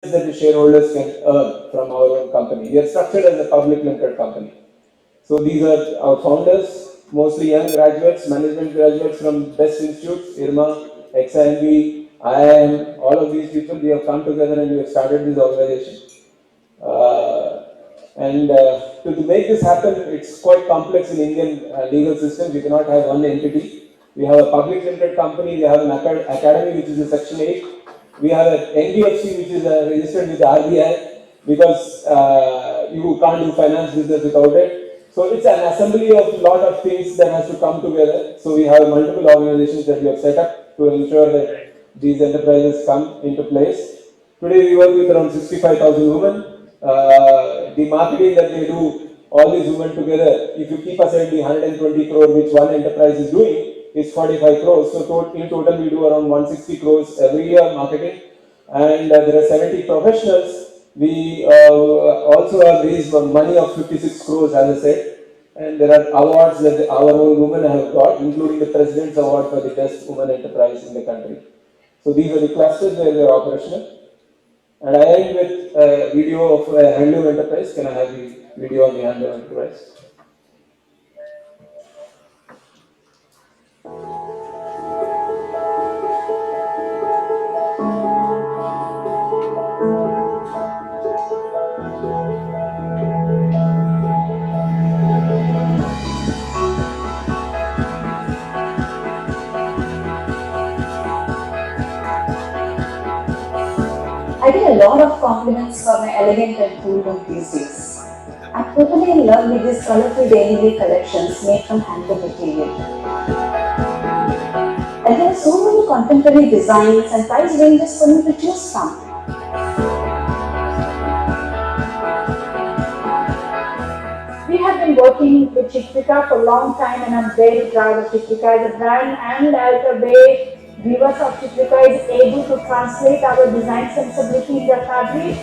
that the shareholders can earn from our own company. We are structured as a public limited company. So these are our founders, mostly young graduates, management graduates from best institutes, IRMA, XIMB, IIM, all of these people, we have come together and we have started this organization. To make this happen, it's quite complex in Indian legal system. We cannot have one entity. We have a public limited company, we have an academy which is a Section 8, we have an NBFC which is registered with the RBI because you can't do finance business without it. So it's an assembly of a lot of things that has to come together. So we have multiple organizations that we have set up to ensure that these enterprises come into place. Today we work with around 65,000 women. The marketing that they do, all these women together, if you keep aside the 120 crore which one enterprise is doing, is 45 crores. So in total we do around 160 crores every year marketing. And there are 70 professionals. We also have raised money of 56 crores, as I said. And there are awards that our own women have got, including the President's Award for the best women enterprise in the country. So these are the clusters where we are operational. And I end with a video of a handloom enterprise. Can I have the video on the handloom enterprise? I get a lot of compliments for my elegant and cool look these days. I'm totally in love with these colorful daily wear collections made from handloom material. And there are so many contemporary designs and price ranges for me to choose from. We have been working with Chitrika for a long time and I'm very proud of Chitrika as a brand and as a way viewers of Chitrika is able to translate our design sensibility in their fabric.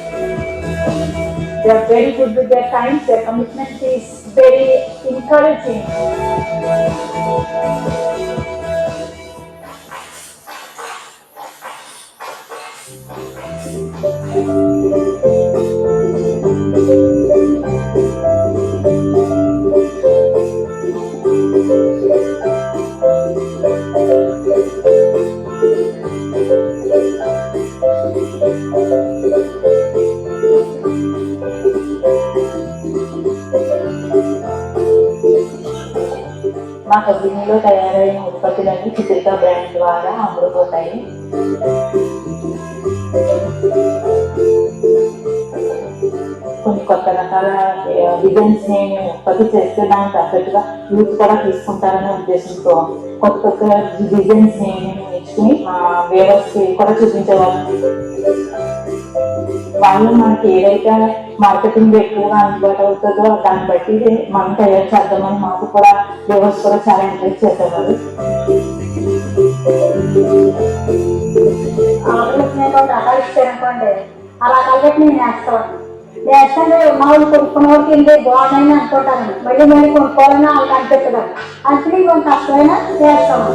They are very good with their time, their commitment is very encouraging. మా కంపెనీలో తయారైన ఉత్పత్తులన్నీ చిత్రిక brand ద్వారా అమ్ముడుపోతాయి. కొన్ని కొత్త రకాల designs నేను ఉత్పత్తి చేస్తే దానికి తగ్గట్టుగా యూత్ కూడా తీసుకుంటారనే ఉద్దేశంతో కొత్త కొత్త డిజైన్స్ నేను నేర్చుకుని వేవర్స్కి కూడా చూపించేవాళ్ళం. వాళ్ళు మనకి ఏదైతే మార్కెటింగ్ ఎక్కువగా అందుబాటు అవుతుందో దాన్ని బట్టి మనం తయారు చేద్దామని మాకు కూడా వేవర్స్ కూడా చాలా ఎంకరేజ్ చేసేవారు. రకాలు ఇచ్చారనుకోండి ఆ రకాలు బట్టి నేను వేస్తాను. వేస్తాను మా వాళ్ళు కొనుక్కున్న వాళ్ళకి ఇంకే బాగున్నాయని అనుకుంటాను. మళ్ళీ మళ్ళీ కొనుక్కోవాలని వాళ్ళకి అనిపిస్తుంది. అందుకని కొంచెం కష్టమైనా వేస్తాము.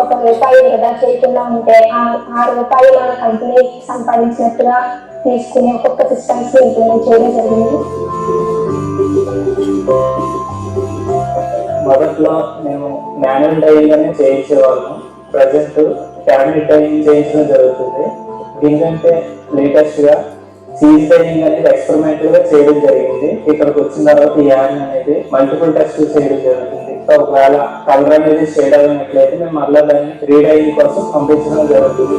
₹1 కదా చేయకుండా ఉంటే ₹6 మన కంపెనీ సంపాదించినట్టుగా తీసుకుని ఒక్కొక్క సిస్టమ్స్ ఇంప్లిమెంట్ చేయడం జరిగింది. మొదట్లో మేము మాన్యువల్ డైయింగ్ అనేది చేయించేవాళ్ళం. ప్రజెంట్ క్యాబినెట్ డైయింగ్ చేయించడం జరుగుతుంది. దీనికంటే లేటెస్ట్గా సీజ్ డైయింగ్ అనేది ఎక్స్పెరిమెంటల్ గా చేయడం జరిగింది. ఇక్కడికి వచ్చిన తర్వాత ఈ యాడ్ అనేది మల్టిపుల్ టెస్ట్ చేయడం జరుగుతుంది. ఒకవేళ కలర్ అనేది షేడ్ అయినట్లయితే మేము మళ్ళీ దాన్ని రీడైయింగ్ కోసం పంపించడం జరుగుతుంది.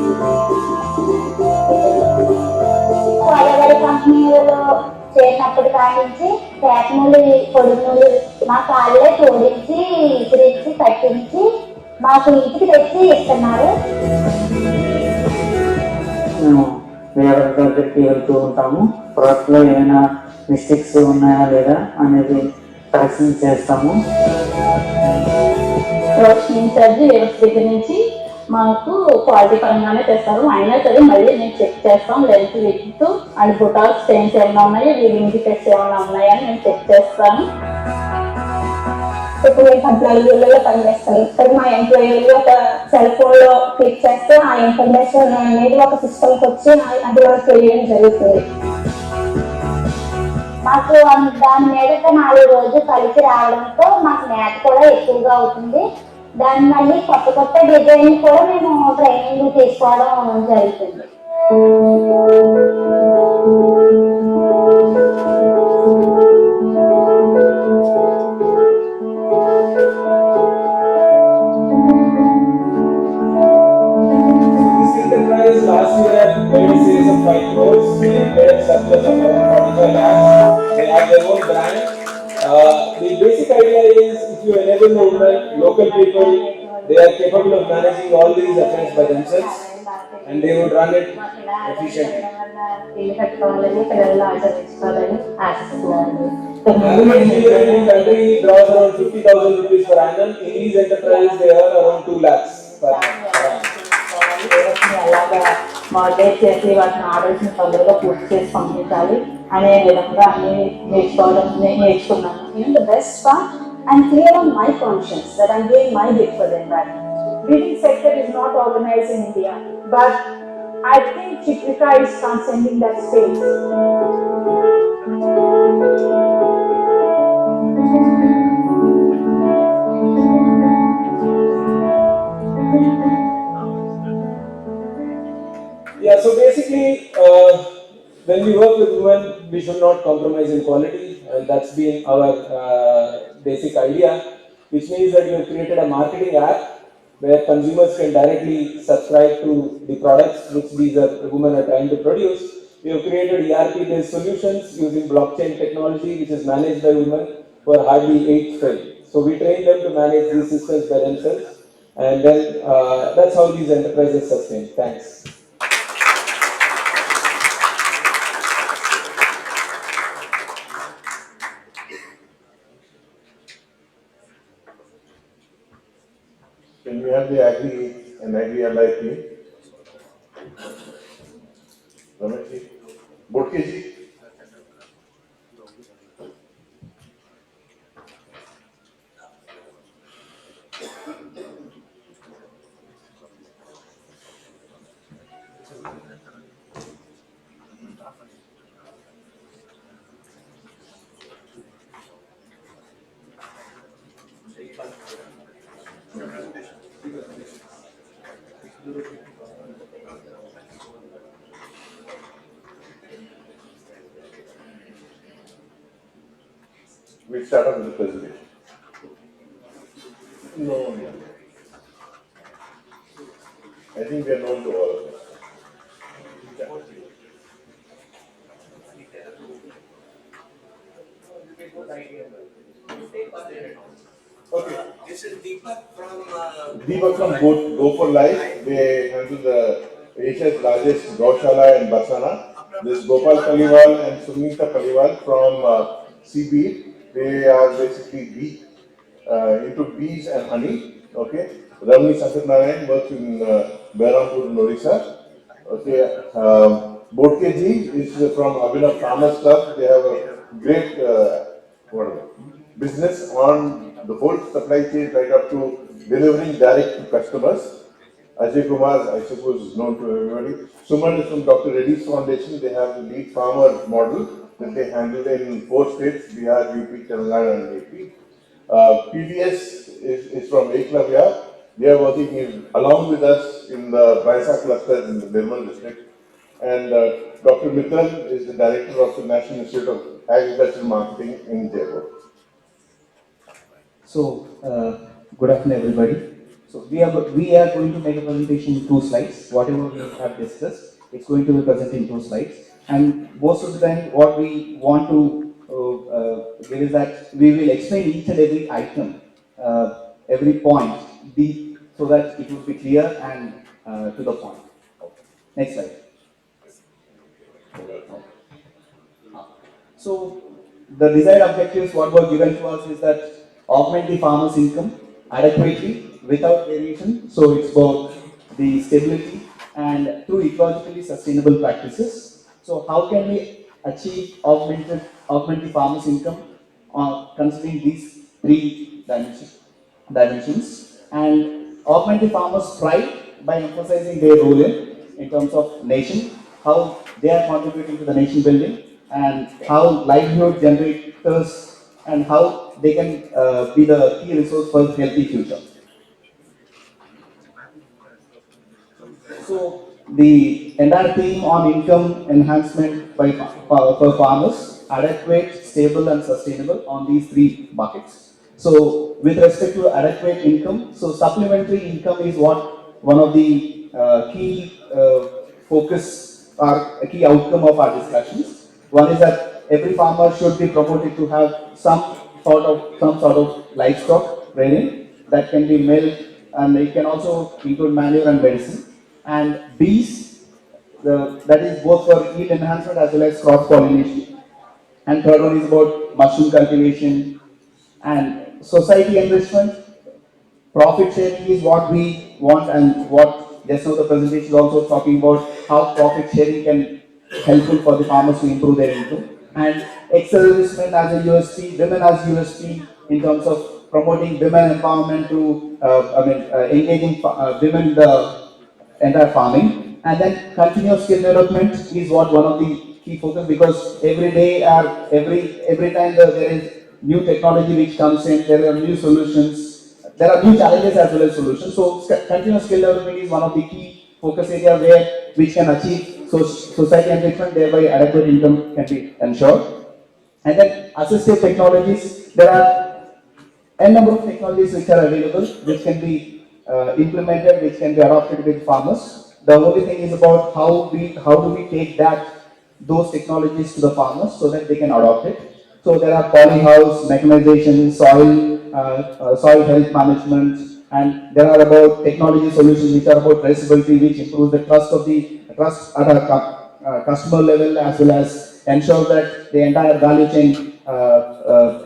చేసినప్పుడు కానించి పేట నూలు పొడుగు నూలు మా కాళ్ళే తోడించి ఇసిరించి కట్టించి మాకు ఇంటికి తెచ్చి ఇస్తున్నారు. మేము వేరే దగ్గరికి వెళ్తూ ఉంటాము. ప్రోడక్ట్లో ఏమైనా మిస్టేక్స్ ఉన్నాయా లేదా అనేది కరెక్షన్ చేస్తాము. ఇన్ఛార్జి దగ్గర నుంచి మాకు క్వాలిటీ పరంగానే తెస్తారు. అయినా సరే మళ్ళీ మేము చెక్ చేస్తాం. లెంత్ విత్ అండ్ బుటాస్ స్టెయిన్స్ ఏమైనా ఉన్నాయో వీవింగ్ డిఫెక్ట్స్ ఏమైనా ఉన్నాయని మేము చెక్ చేస్తాము. ఇప్పుడు నేను 14 ఏళ్ళలో పనిచేస్తాను. ఇక్కడ మా ఎంప్లాయీలు ఒక సెల్ ఫోన్లో క్లిక్ చేస్తే ఆ ఇన్ఫర్మేషన్ అనేది ఒక సిస్టమ్కి వచ్చి అది మనకు తెలియడం జరుగుతుంది. మాకు దాని మీదట 4 రోజులు కలిసి రావడంతో మాకు నేత కూడా ఎక్కువగా అవుతుంది. దాన్ని మళ్ళీ కొత్త కొత్త డిజైన్ కూడా మేము ట్రైనింగ్ తీసుకోవడం జరుగుతుంది. Last year had made sales of 5 crores, they made surplus of around 45 lakhs, they have their own brand. The basic idea is if you enable the women, local people, they are capable of managing all these affairs by themselves and they would run it efficiently. Average in country draws around 50,000 rupees per annum. In these enterprises they earn around 2 lakhs per annum. అలాగా moderate చేసి వాటిని ఆర్డర్స్ని తొందరగా పూర్తి చేసి పంపించాలి అనే విధంగా అన్ని నేర్చుకున్నాను. The best part, I'm clear on my conscience that I'm doing my bit for the environment. Breeding sector is not organized in India, but I think Chitrika is transcending that space. Yeah, so basically, when we work with women, we should not compromise in quality, and that's been our basic idea, which means that we have created a marketing app where consumers can directly subscribe to the products which these women are trying to produce. We have created ERP-based solutions using blockchain technology, which is managed by women who are hardly 8 trained. So we train them to manage these systems by themselves, and then that's how these enterprises sustain. Thanks. Can we have the agri and agri-allied team? Ramesh ji, Bodke ji. We'll start off with the presentation. No, I think we are known to all of us. Okay. This is Deepak from Go for Life. They handle the Asia's largest Gaushala in Barsana. This is Gopal Paliwal and Sunita Paliwal from Seabeed. They are basically into bees and honey. Okay. Ramni Satyanaran works in Behrampur in Orissa. Okay. Bodke ji is from Abhinav Farmer Stuff. They have a great business on the whole supply chain right up to delivering direct to customers. Ajay Kumar, I suppose, is known to everybody. Suman is from Dr. Reddy's Foundation. They have the lead farmer model that they handle in 4 states, Bihar, UP, Telangana and AP. PDS is from Eklavya. They are working along with us in the Baisa cluster in the Nirmal district. And Dr. Mittal is the director of the National Institute of Agricultural Marketing in Jaipur. So, good afternoon, everybody. So, we are going to make a presentation in 2 slides. Whatever we have discussed, it's going to be presented in 2 slides. And most of the time, what we want to give is that we will explain each and every item, every point, so that it will be clear and to the point. Next slide. So, the desired objectives, what were given to us is that augment the farmer's income adequately without variation. So it's about the stability and through ecologically sustainable practices. So how can we augment the farmer's income considering these 3 dimensions and augment the farmers' pride by emphasizing their role in terms of nation, how they are contributing to the nation building, and how livelihood generators and how they can be the key resource for healthy future. So the entire theme on income enhancement by for farmers, adequate, stable, and sustainable on these three buckets. So with respect to adequate income, so supplementary income is what one of the key focus or a key outcome of our discussions. One is that every farmer should be promoted to have some sort of livestock rearing that can be milk, and it can also include manure and medicine. And bees, that is both for yield enhancement as well as cross pollination. And third one is about mushroom cultivation and society enrichment. Profit sharing is what we want, and what just now the presentation is also talking about how profit sharing can helpful for the farmers to improve their income. And excellence as a USP, women as USP in terms of promoting women empowerment to engaging women in the entire farming. And then continuous skill development is what one of the key focus, because every day or every time there is new technology which comes in, there are new solutions, there are new challenges as well as solutions. So continuous skill development is one of the key focus area where which can achieve society enrichment, thereby adequate income can be ensured. And then assistive technologies, there are n number of technologies which are available, which can be implemented, which can be adopted with farmers. The only thing is about how do we take those technologies to the farmers so that they can adopt it. So there are polyhouse, mechanization, soil health management, and there are about technology solutions which are about traceability, which improves the trust at a customer level, as well as ensure that the entire value chain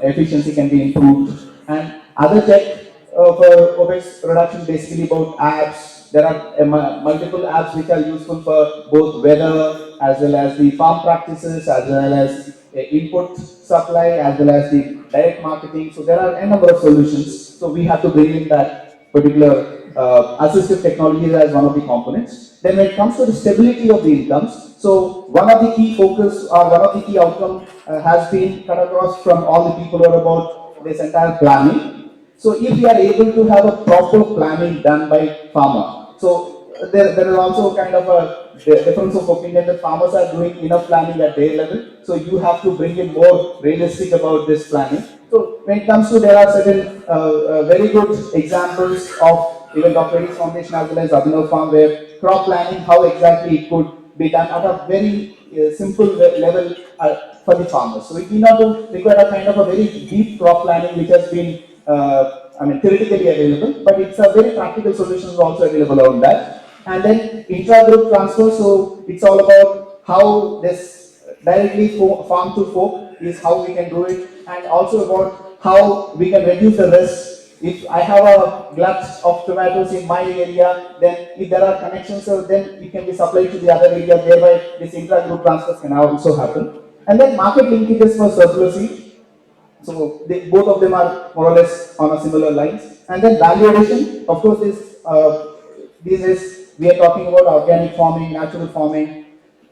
efficiency can be improved. And other tech for OPEX reduction basically about apps. There are multiple apps which are useful for both weather as well as the farm practices, as well as input supply, as well as the direct marketing. So there are a number of solutions. So we have to bring in that particular assistive technology as one of the components. Then when it comes to the stability of the incomes, so one of the key focus or one of the key outcome has been cut across from all the people who are about this entire planning. So if we are able to have a proper planning done by farmer, so there is also kind of a difference of opinion that farmers are doing enough planning at their level. So you have to bring in more realistic about this planning. So when it comes to, there are certain very good examples of even Dr. Reddy's Foundation as well as Abhinav Farm, where crop planning, how exactly it could be done at a very simple level for the farmers. So it need not to require a kind of a very deep crop planning which has been theoretically available, but it's a very practical solutions also available on that. And then intra-group transfer, so it's all about how this directly farm to fork is how we can do it, and also about how we can reduce the risk. If I have a glut of tomatoes in my area, then if there are connections, so then it can be supplied to the other area, thereby this intra-group transfers can also happen. And then market linkages for surplus seed. So both of them are more or less on a similar lines. And then value addition, of course, this is, we are talking about organic farming, natural farming.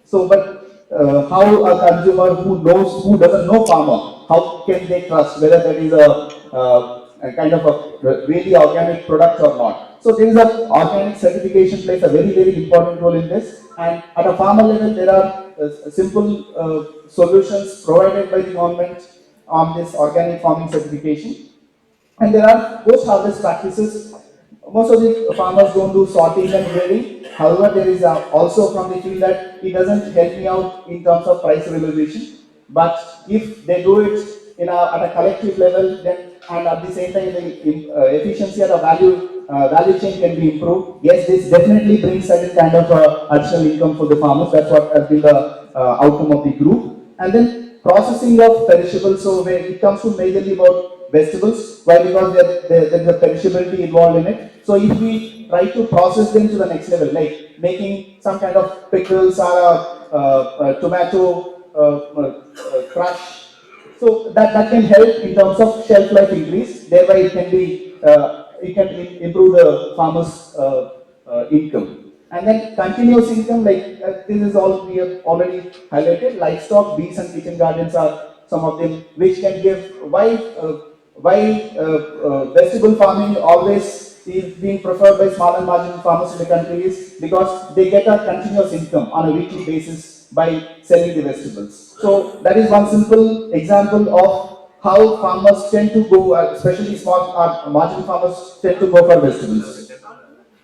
So, but how a consumer who doesn't know farmer, how can they trust whether that is a kind of a really organic product or not? So there is a organic certification plays a very important role in this. And at a farmer level, there are simple solutions provided by the government on this organic farming certification. And there are post-harvest practices. Most of the farmers don't do sorting and grading. However, there is also from the field that it doesn't help me out in terms of price realization. But if they do it at a collective level, then and at the same time the efficiency of the value chain can be improved. Yes, this definitely brings certain kind of additional income for the farmers. That's what has been the outcome of the group. And then processing of perishables. So when it comes to majorly about vegetables, why? Because there is a perishability involved in it. So if we try to process them to the next level, like making some kind of pickles or a tomato crush, So that can help in terms of shelf life increase, thereby it can improve the farmer's income. And then continuous income, like this is all we have already highlighted. Livestock, bees, and kitchen gardens are some of them which can give. Why vegetable farming always is being preferred by small and marginal farmers in the country is because they get a continuous income on a weekly basis by selling the vegetables. So that is one simple example of how farmers tend to go, especially small marginal farmers tend to go for vegetables.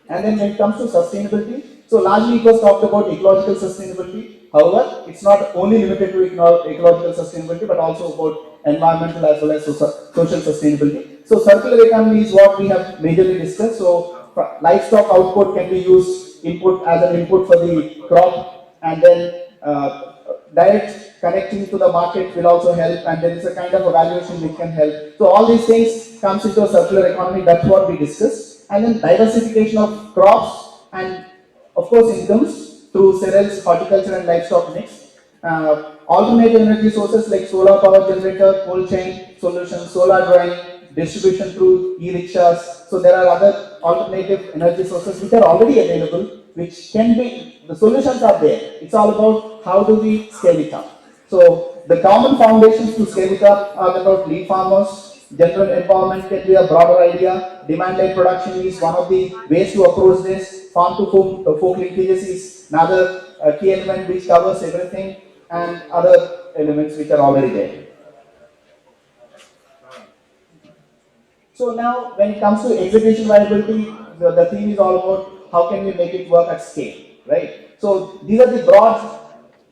And then when it comes to sustainability, so largely it was talked about ecological sustainability. However, it's not only limited to ecological sustainability, but also about environmental as well as social sustainability. So circular economy is what we have majorly discussed. So livestock output can be used input as an input for the crop, and then direct connecting to the market will also help, and there is a kind of evaluation which can help. So all these things comes into a circular economy. That's what we discussed. And then diversification of crops and of course incomes through cereals, horticulture, and livestock mix. Alternative energy sources like solar power generator, cold chain solutions, solar drying, distribution through e-rickshaws. So there are other alternative energy sources which are already available, which can be, the solutions are there. It's all about how do we scale it up. So the common foundations to scale it up are about lead farmers. General empowerment can be a broader idea. Demand-led production is one of the ways to approach this. Farm-to-folk linkages is another key element which covers everything, and other elements which are already there. So now, when it comes to execution viability, the theme is all about how can we make it work at scale, right? So these are the broad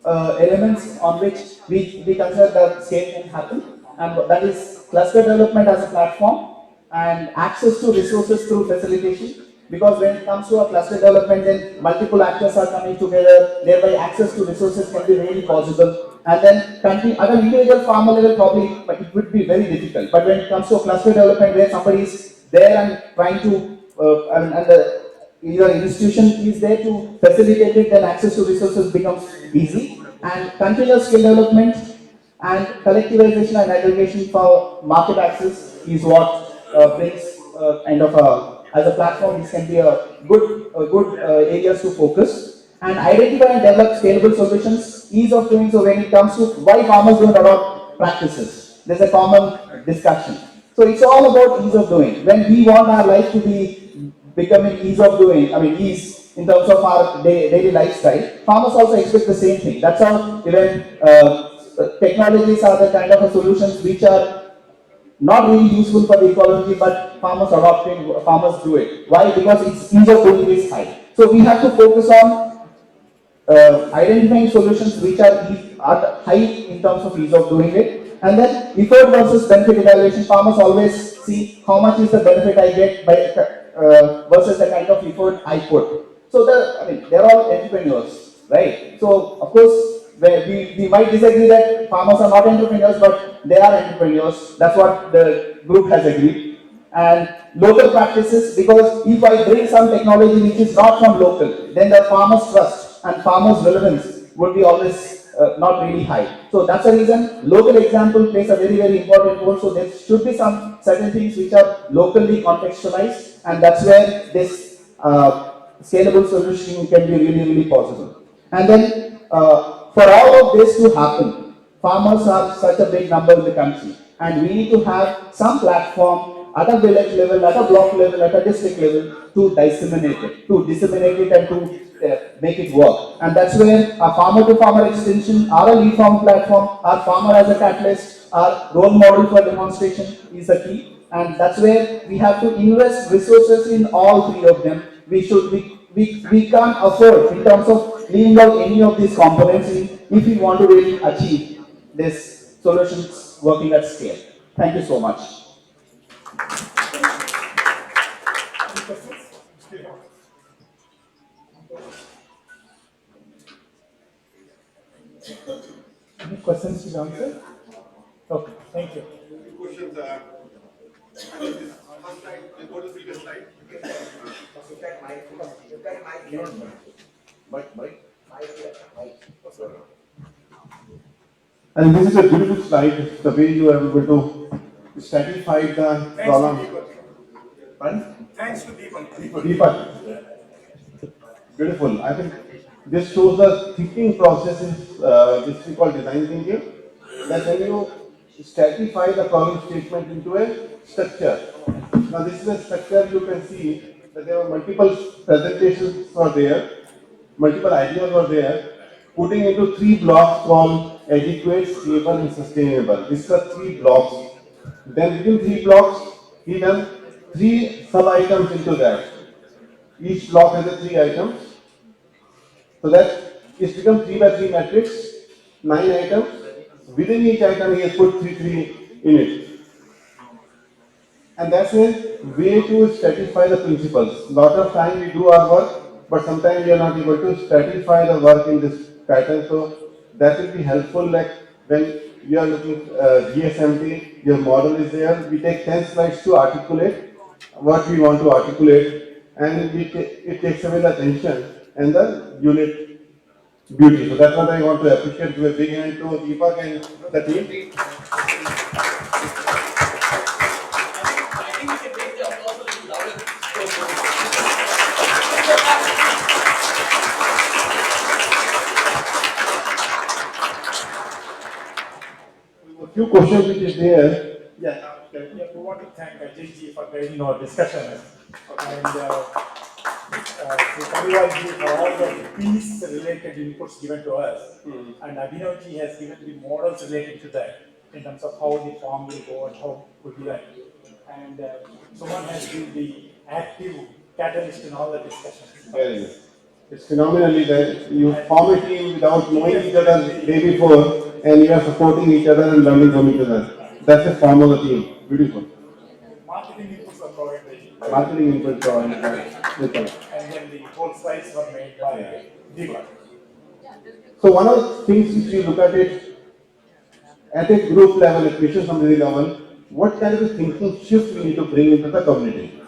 elements on which we consider that scale can happen, and that is cluster development as a platform and access to resources through facilitation. Because when it comes to a cluster development, then multiple actors are coming together, thereby access to resources can be really possible. And then at an individual farmer level, probably but it would be very difficult. But when it comes to a cluster development where somebody is there and trying to, and the your institution is there to facilitate it, then access to resources becomes easy. And continuous skill development and collectivization and aggregation for market access is what brings kind of as a platform. This can be a good areas to focus, and identify and develop scalable solutions. Ease of doing so when it comes to why farmers don't adopt practices. There's a common discussion. So it's all about ease of doing. When we want our life to be becoming ease of doing, ease in terms of our daily lifestyle, farmers also expect the same thing. That's how even technologies are the kind of a solutions which are not really useful for the ecology, but farmers do it. Why? Because its ease of doing is high. So we have to focus on identifying solutions which are high in terms of ease of doing it, and then effort versus benefit evaluation. Farmers always see how much is the benefit I get by versus the kind of effort I put. So they're all entrepreneurs, right? So of course we might disagree that farmers are not entrepreneurs, but they are entrepreneurs. That's what the group has agreed. And local practices, because if I bring some technology which is not from local, then the farmers' trust and farmers' relevance would be always not really high. So that's the reason local example plays a very, very important role. So there should be some certain things which are locally contextualized, and that's where this scalable solution can be really, really possible. And then for all of this to happen, farmers are such a big number in the country, and we need to have some platform at a village level, at a block level, at a district level to disseminate it and to make it work. And that's where a farmer to farmer extension, or a lead farm platform, our farmer as a catalyst, our role model for demonstration is the key. And that's where we have to invest resources in all three of them. We can't afford in terms of leaving out any of these components if we want to really achieve this solutions working at scale. Thank you so much. Any questions to answer? Okay, thank you. Questions are. Go to the previous slide. Mike. And this is a beautiful slide, the way you are able to stratify the problem. Pardon? Thanks to Deepak. Deepak. Beautiful. I think this shows the thinking process is this we call design thinking. That when you stratify the problem statement into a structure. Now this is a structure you can see that there are multiple presentations were there, multiple ideas were there, putting into three blocks called adequate, stable, and sustainable. These are three blocks. Then within three blocks, he done three sub items into that. Each block has a three items. So that it's become 3 by 3 matrix, 9 items. Within each item, he has put 3 in it. And that's a way to stratify the principles. Lot of time we do our work, but sometimes we are not able to stratify the work in this pattern. So that will be helpful. Like when you are looking GSMT, your model is there. We take 10 slides to articulate what we want to articulate, and it takes away the tension and the unit beauty. So that's what I want to appreciate. Give a big hand to Deepak and the team. A few questions which is there. Yeah. Yeah, we want to thank Ajay for guiding our discussion and Kaliwalji for all the peace-related inputs given to us. And Abhinavji has given the models related to that in terms of how the farm will go and how it would be like. And Suman has been the active catalyst in all the discussions. Very good. It's phenomenally that you form a team without knowing each other the day before, and you are supporting each other and learning from each other. That's the form of a team. Beautiful. Marketing inputs were provided. Marketing input provided. And then the whole slides were made by Deepak. So one of the things which you look at a group level, at mission Samriddhi level, what kind of a thinking shift we need to bring into the community?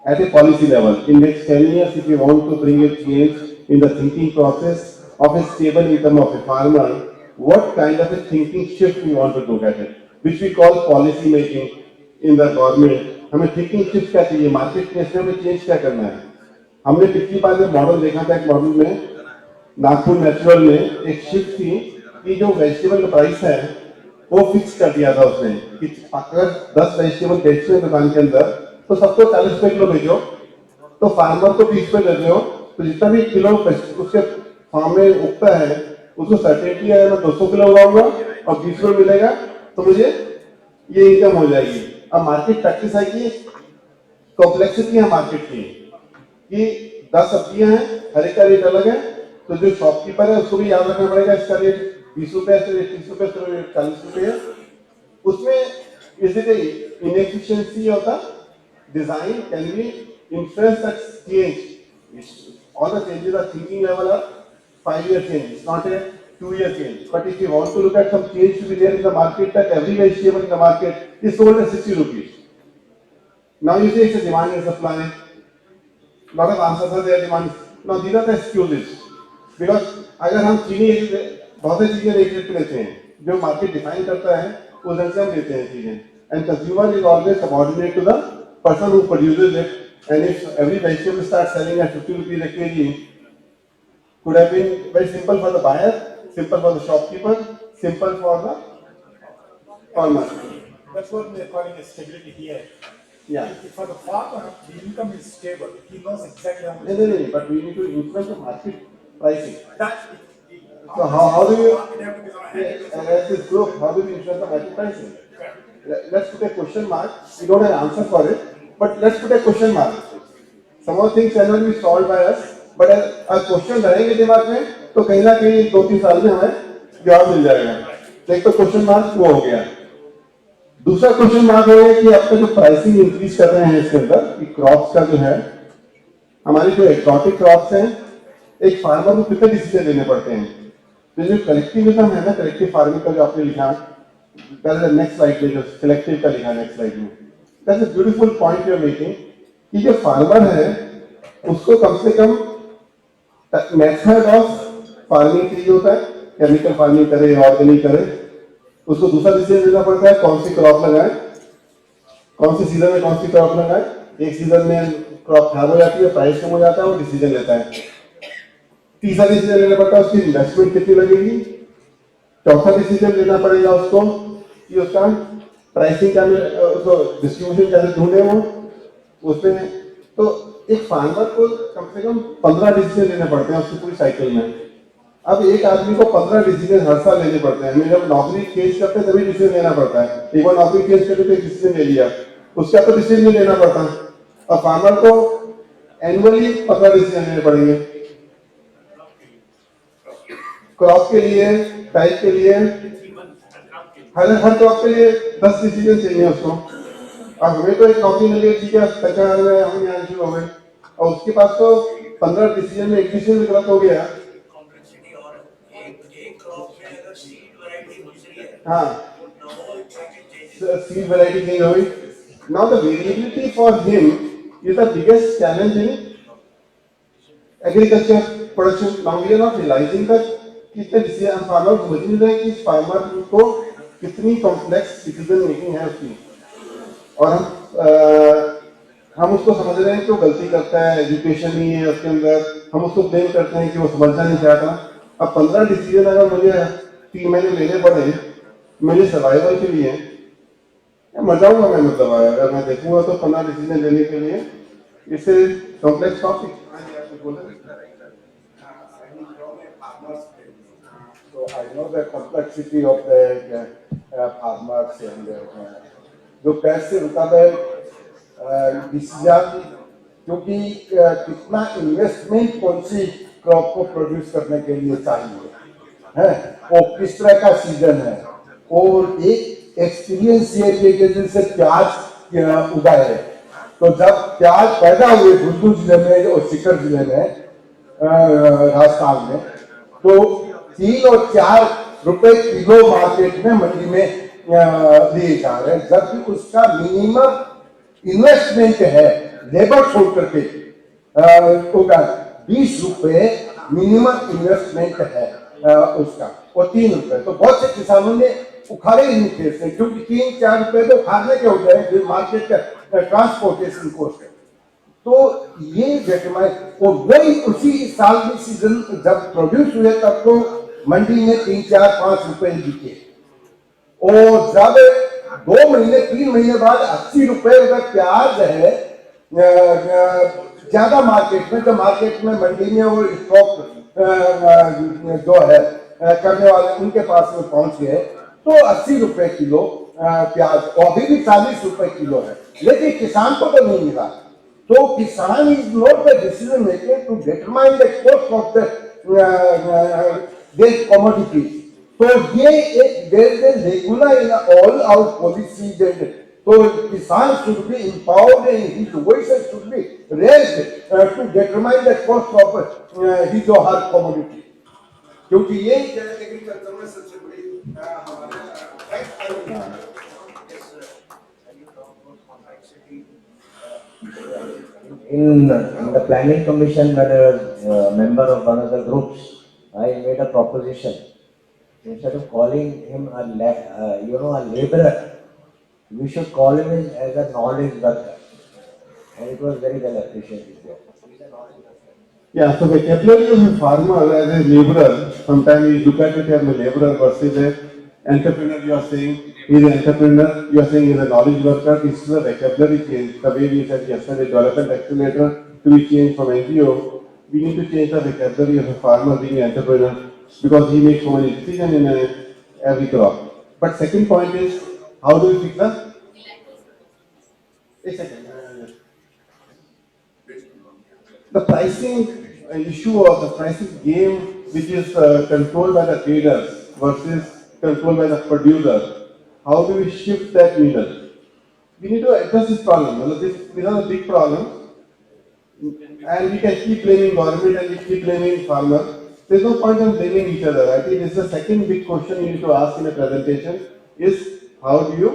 At a policy level, in next 10 years, if we want to bring a change in the thinking process of a stable income of a farmer, what kind of a thinking shift we want to look at it, which we call policy making in the government. हमें thinking shift क्या चाहिए, market place में हमें change क्या करना है? हमने पिछली बार जो मॉडल देखा था, एक मॉडल में नागपुर नेचुरल में एक शिफ्ट थी कि जो वेजिटेबल का प्राइस है वो फिक्स कर दिया था उसने कि अगर 10 वेजिटेबल बेचते हैं दुकान के अंदर तो सबको 40 रुपए किलो भेजो, तो फार्मर को 20 रुपए दे दो, तो जितना भी किलो उसके फार्म में उगता है उसको सर्टेनिटी है, मैं 200 किलो उगाऊंगा और 20 रुपए मिलेगा तो मुझे ये इनकम हो जाएगी। अब मार्केट प्रैक्टिस है कि कॉम्प्लेक्सिटी है मार्केट की कि 10 सब्जियां हैं, हर एक का रेट अलग है, तो जो शॉपकीपर है उसको भी याद रखना पड़ेगा इसका रेट 20 रुपए से 30 रुपए से 40 रुपए है। उसमें इज इट इनएफिशिएंसी होता design can be influence that change. All the changes are thinking level are 5-year change. It's not a 2-year change. But if you want to look at some change to be there in the market, that every vegetable in the market is sold at 60 rupees. Now you say it's a demand and supply. Lot of answers are there, demand. Now these are the excuses. Because अगर हम चीनी बहुत सी चीजें एक rate पे लेते हैं, जो मार्केट डिफाइन करता है उस ढंग से हम लेते हैं चीजें. And consumer is always subordinate to the person who produces it, and if every vegetable starts selling at 50 rupees a kg, could have been very simple for the buyer, simple for the shopkeeper, simple for the farmer. That's what we are calling a stability here. Yeah. For the farmer, the income is stable. He knows exactly how much. No, but we need to influence the market pricing. That's So how do you, market have to be as this group, how do we influence the market pricing? Let's put a question mark. We don't have an answer for it, but let's put a question mark. Some of the things cannot be solved by us, but a question रहेंगे दिमाग में, तो कहीं ना कहीं 2-3 साल में हमें जवाब मिल जाएगा. एक तो क्वेश्चन मार्क वो हो गया. दूसरा क्वेश्चन मार्क हो गया कि अब तक जो प्राइसिंग इंक्रीज कर रहे हैं इसके अंदर, कि क्रॉप्स का जो है, हमारी जो एक्सोटिक क्रॉप्स हैं, एक फार्मर को कितने डिसीजन लेने पड़ते हैं. तो जो कलेक्टिविज्म है ना, कलेक्टिव फार्मिंग का जो आपने लिखा, नेक्स्ट स्लाइड में जो सिलेक्टिव का लिखा नेक्स्ट स्लाइड में, that's a beautiful point you are making कि जो फार्मर है उसको कम से कम मेथड ऑफ फार्मिंग चाहिए होता है, केमिकल फार्मिंग करे, ऑर्गेनिक करे, उसको दूसरा डिसीजन लेना पड़ता है कौन सी क्रॉप लगाए, कौन सी सीजन में कौन सी क्रॉप लगाए। एक सीजन में क्रॉप खराब हो जाती है, प्राइस कम हो जाता है, वो डिसीजन लेता है। तीसरा डिसीजन लेना पड़ता है उसकी इन्वेस्टमेंट कितनी लगेगी। चौथा डिसीजन लेना पड़ेगा उसको कि उसका प्राइसिंग क्या, उसको डिस्ट्रीब्यूशन कैसे ढूंढे वो उसमें। तो एक फार्मर को कम से कम 15 डिसीजन लेने पड़ते हैं उसकी पूरी साइकिल में। अब एक आदमी को 15 डिसीजन हर साल लेने पड़ते हैं। हमें जब नौकरी चेंज करते हैं तभी डिसीजन लेना पड़ता है। एक बार नौकरी चेंज करते तो एक डिसीजन ले लिया, उसका तो डिसीजन नहीं लेना पड़ता। और फार्मर को एनुअली 15 डिसीजन लेने पड़ेंगे, क्रॉप के लिए, टाइप के लिए, हर क्रॉप के लिए 10 डिसीजन चाहिए उसको। अब हमें तो एक नौकरी मिल गई, ठीक है, सरकार में हम यहाँ शुरू हो गए, और उसके पास तो 15 डिसीजन में एक डिसीजन भी गलत हो गया। हाँ, सीड वैरायटी चेंज हो गई। Now the variability for him is the biggest challenge in agriculture production. Now we are not realising that कितने डिसीजन फार्मर समझ नहीं रहे कि इस फार्मर को कितनी कॉम्प्लेक्स डिसीजन मेकिंग है उसकी। और हम उसको समझ रहे हैं कि वो गलती करता है, एजुकेशन नहीं है उसके अंदर, हम उसको ब्लेम करते हैं कि वो समझना नहीं चाहता। अब 15 डिसीजन अगर मुझे 3 महीने लेने पड़े मेरे सर्वाइवल के लिए, मर जाऊंगा मैं। मतलब अगर मैं देखूंगा तो 15 डिसीजन लेने के लिए it's a complex topic. So I know the complexity of the farmers and जो पैसे मुताबिक डिसीजन, क्योंकि कितना इन्वेस्टमेंट कौन सी क्रॉप को प्रोड्यूस करने के लिए चाहिए है, वो किस तरह का सीजन है, और एक एक्सपीरियंस ये कि जैसे प्याज उगाए, तो जब प्याज पैदा हुए गुंटूर जिले में और सीकर जिले में राजस्थान में, तो 3 और 4 रुपए किलो मार्केट में मंडी में लिए जा रहे हैं, जबकि उसका मिनिमम इन्वेस्टमेंट है लेबर छोड़ करके होगा 20 रुपए मिनिमम इन्वेस्टमेंट है उसका, और 3 रुपए। तो बहुत से किसानों ने उखाड़े नहीं खेत से, क्योंकि 3-4 रुपए तो उखाड़ने के हो गए मार्केट का ट्रांसपोर्टेशन कॉस्ट है। तो ये और वही उसी साल में सीजन जब प्रोड्यूस हुए तब तो मंडी में 3-4-5 रुपए बिके, और जब 2 महीने 3 महीने बाद 80 रुपए का प्याज है ज्यादा मार्केट में, जब मार्केट में मंडी में वो स्टॉक जो है करने वाले उनके पास में पहुंच गए, तो 80 रुपए किलो प्याज, और अभी भी 40 रुपए किलो है, लेकिन किसान को तो नहीं मिला। तो किसान is not the decision maker to determine the cost of the this commodity. तो ये एक regular in all out policies, तो किसान should be empowered and his voices should be raised to determine the cost of his or her commodity, क्योंकि ये agriculture में सबसे बड़ी in the planning commission, when I was a member of one of the groups, I made a proposition. Instead of calling him a laborer, we should call him as a knowledge worker, and it was very well appreciated there. Yeah, so vocabulary of a farmer as a laborer, sometimes you look at it as a laborer versus an entrepreneur. You are saying he is an entrepreneur, you are saying he is a knowledge worker. This is a vocabulary change. The way we said yesterday, development accelerator to be changed from NGO, we need to change the vocabulary of a farmer being an entrepreneur, because he makes so many decisions in every crop. But second point is, how do we fix that? A second. The pricing issue or the pricing game, which is controlled by the traders versus controlled by the producer, how do we shift that needle? We need to address this problem. These are the big problems, and we can keep blaming government and we keep blaming farmer. There's no point in blaming each other. I think this is the second big question you need to ask in a presentation: is how do you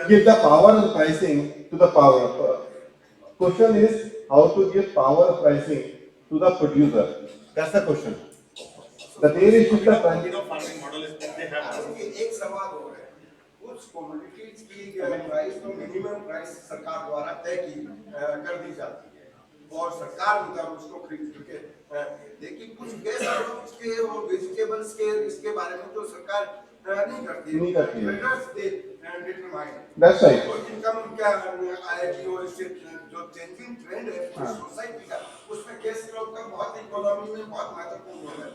give the power of pricing to the power? Question is how to give power of pricing to the producer. That's the question. The theory should the farming model is commodities की price तो minimum price सरकार द्वारा तय की कर दी जाती है और सरकार मतलब उसको खरीद करके लेकिन कुछ गैस प्रोडक्ट्स के और वेजिटेबल्स के इसके बारे में तो सरकार नहीं करती है traders they determine that's right. तो इनकम क्या आएगी और इससे जो चेंजिंग ट्रेंड है पूरी सोसाइटी का उसमें गैस प्रोडक्ट का बहुत इकोनॉमी में बहुत महत्वपूर्ण रोल है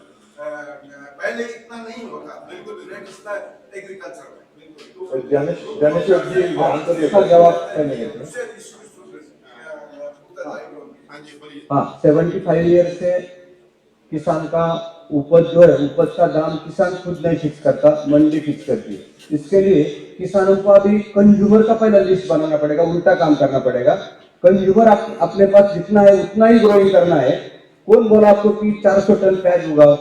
पहले इतना नहीं होता बिल्कुल रेट इसका एग्रीकल्चर में बिल्कुल ज्ञानेश्वर जी आंसर इसका जवाब पहले देते हैं। उससे हाँ जी बोलिए। हाँ 75 ईयर से किसान का उपज जो है उपज का दाम किसान खुद नहीं फिक्स करता, मंडी फिक्स करती है। इसके लिए किसानों को अभी कंज्यूमर का पहला लिस्ट बनाना पड़ेगा, उल्टा काम करना पड़ेगा। कंज्यूमर अपने पास जितना है उतना ही ग्रोइंग करना है। कौन बोला आपको कि 400 टन प्याज उगाओ,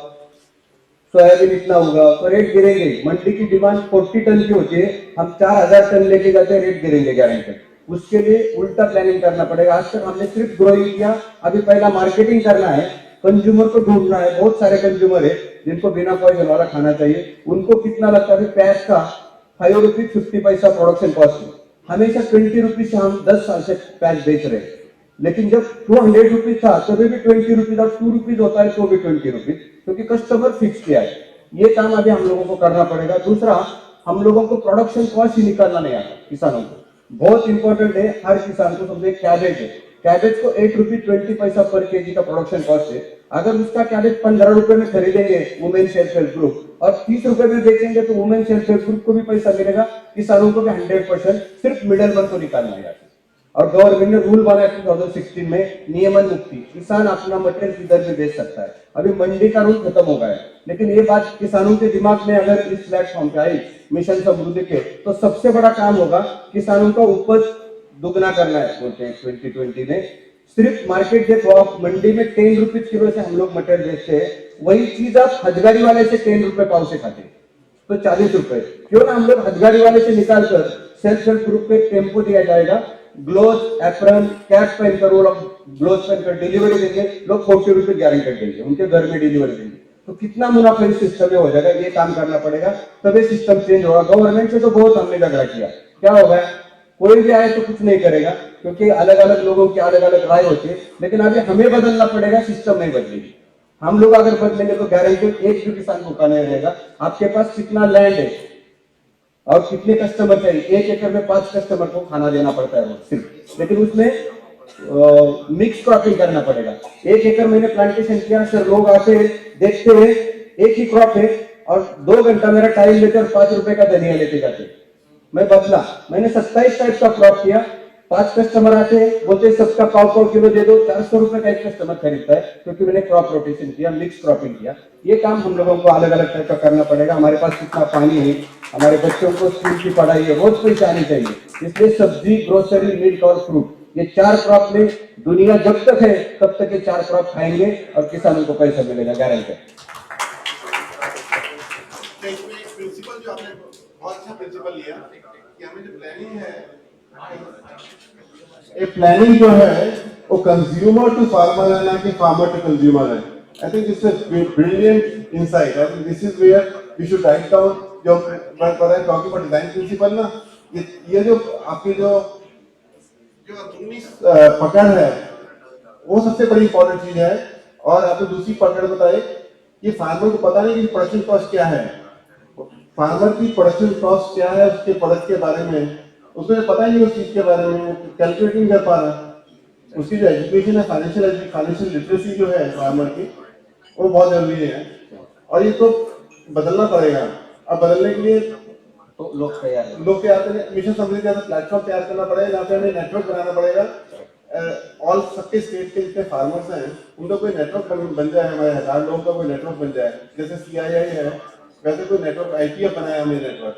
सोयाबीन इतना होगा तो रेट गिरेंगे। मंडी की डिमांड 40 टन की होती है, हम 4000 टन लेके जाते हैं, रेट गिरेंगे गारंटी। उसके लिए उल्टा प्लानिंग करना पड़ेगा। आज तक हमने सिर्फ ग्रोइंग किया, अभी पहला मार्केटिंग करना है, कंज्यूमर को ढूंढना है। बहुत सारे कंज्यूमर है जिनको बिना पॉइजन वाला खाना चाहिए। उनको कितना लगता है प्याज का 5 रुपीज 50 पैसा प्रोडक्शन कॉस्ट है, हमेशा 20 रुपीज से हम 10 साल से प्याज बेच रहे हैं। लेकिन जब 200 रुपीज था तो भी 20 रुपीज, अब 2 रुपीज होता है तो भी 20 रुपीज, क्योंकि कस्टमर फिक्स किया है। ये काम अभी हम लोगों को करना पड़ेगा। दूसरा, हम लोगों को प्रोडक्शन कॉस्ट ही निकालना नहीं आता किसानों को। बहुत इंपॉर्टेंट है हर किसान को। समझे कैबेज है, कैबेज को 8 रुपीज 20 पैसा पर केजी का प्रोडक्शन कॉस्ट है। अगर उसका कैबेज 15 रुपए में खरीदेंगे वुमेन सेल्फ हेल्प ग्रुप और 30 रुपए में बेचेंगे तो वुमेन सेल्फ हेल्प ग्रुप को भी पैसा मिलेगा, किसानों को भी 100%। सिर्फ मिडल मैन को निकालना है। और गवर्नमेंट ने रूल बनाया 2016 में, नियमन मुक्ति, किसान अपना मटेरियल किधर भी बेच सकता है। अभी मंडी का रूल खत्म हो गया है, लेकिन ये बात किसानों के दिमाग में अगर इस प्लेटफॉर्म पे आई मिशन समृद्धि के, तो सबसे बड़ा काम होगा किसानों का उपज दुगना करना है। बोलते हैं 2020 में सिर्फ मार्केट देखो, आप मंडी में 10 रुपीज किलो से हम लोग मटेरियल बेचते हैं, वही चीज आप हजगारी वाले से 10 रुपए पाव से खाते हैं, तो 40 रुपए। क्यों ना हम लोग हजगारी वाले से निकालकर सेल्फ हेल्प ग्रुप पे टेम्पो दिया जाएगा, ग्लोव एप्रन कैप पहनकर वो लोग ग्लोव पहनकर डिलीवरी देंगे, लोग 40 रुपीज गारंटेड देंगे, उनके घर में डिलीवरी देंगे। तो कितना मुनाफा इस सिस्टम में हो जाएगा, ये काम करना पड़ेगा, तभी सिस्टम चेंज होगा। गवर्नमेंट से तो बहुत हमने झगड़ा किया, क्या होगा, कोई भी आए तो कुछ नहीं करेगा, क्योंकि अलग अलग लोगों की अलग अलग राय होती है। लेकिन अभी हमें बदलना पड़ेगा, सिस्टम नहीं बदलेगी। हम लोग अगर बदलेंगे तो गारंटी एक भी किसान भूखा नहीं रहेगा। आपके पास कितना लैंड है और कितने कस्टमर चाहिए, 1 एकड़ में 5 कस्टमर को खाना देना पड़ता है सिर्फ, लेकिन उसमें मिक्स क्रॉपिंग करना पड़ेगा। 1 एकड़ मैंने प्लांटेशन किया सर, लोग आते देखते हुए एक ही क्रॉप है और 2 घंटा मेरा टाइम लेते और 5 रुपए का धनिया लेते जाते। मैं बदला, मैंने 27 टाइप का क्रॉप किया, 5 कस्टमर आते हैं, बोलते सबका पाव किलो दे दो, 400 रुपए का एक कस्टमर खरीदता है, क्योंकि मैंने क्रॉप रोटेशन किया, मिक्स क्रॉपिंग किया। ये काम हम लोगों को अलग अलग टाइप का करना पड़ेगा। हमारे पास कितना पानी है, हमारे बच्चों को स्कूल की पढ़ाई है, रोज पैसा आनी चाहिए। इसलिए सब्जी, ग्रोसरी, मिल्क और फ्रूट, ये 4 क्रॉप में दुनिया जब तक है तब तक ये 4 क्रॉप खाएंगे और किसानों को पैसा मिलेगा गारंटी। प्रिंसिपल जो आपने बहुत अच्छा प्रिंसिपल लिया कि हमें जो प्लानिंग है, ये प्लानिंग जो है वो कंज्यूमर टू फार्मर है, ना कि फार्मर टू कंज्यूमर है। I think this is brilliant insight. I think this is where we should write down. जो मैं पता है टॉकिंग अबाउट डिजाइन प्रिंसिपल ना, ये जो आपकी जो पकड़ है वो सबसे बड़ी इंपॉर्टेंट चीज है। और आपको दूसरी पकड़ बताए कि फार्मर को पता नहीं कि प्रोडक्शन कॉस्ट क्या है, फार्मर की प्रोडक्शन कॉस्ट क्या है, उसके प्रोडक्ट के बारे में उसको पता ही नहीं, उस चीज के बारे में कैलकुलेट नहीं कर पा रहा। उसकी जो एजुकेशन है, फाइनेंशियल लिटरेसी जो है फार्मर की, वो बहुत जरूरी है और ये तो बदलना पड़ेगा। अब बदलने के लिए तो लोग तैयार करें, मिशन समृद्धि जैसा प्लेटफॉर्म तैयार करना पड़ेगा, जहाँ पे हमें नेटवर्क बनाना पड़ेगा। ऑल सबके स्टेट के जितने फार्मर्स हैं उनका कोई नेटवर्क बन जाए, हमारे 1000 लोगों का कोई नेटवर्क बन जाए। जैसे CII है वैसे कोई नेटवर्क, ITF बनाया हमने नेटवर्क।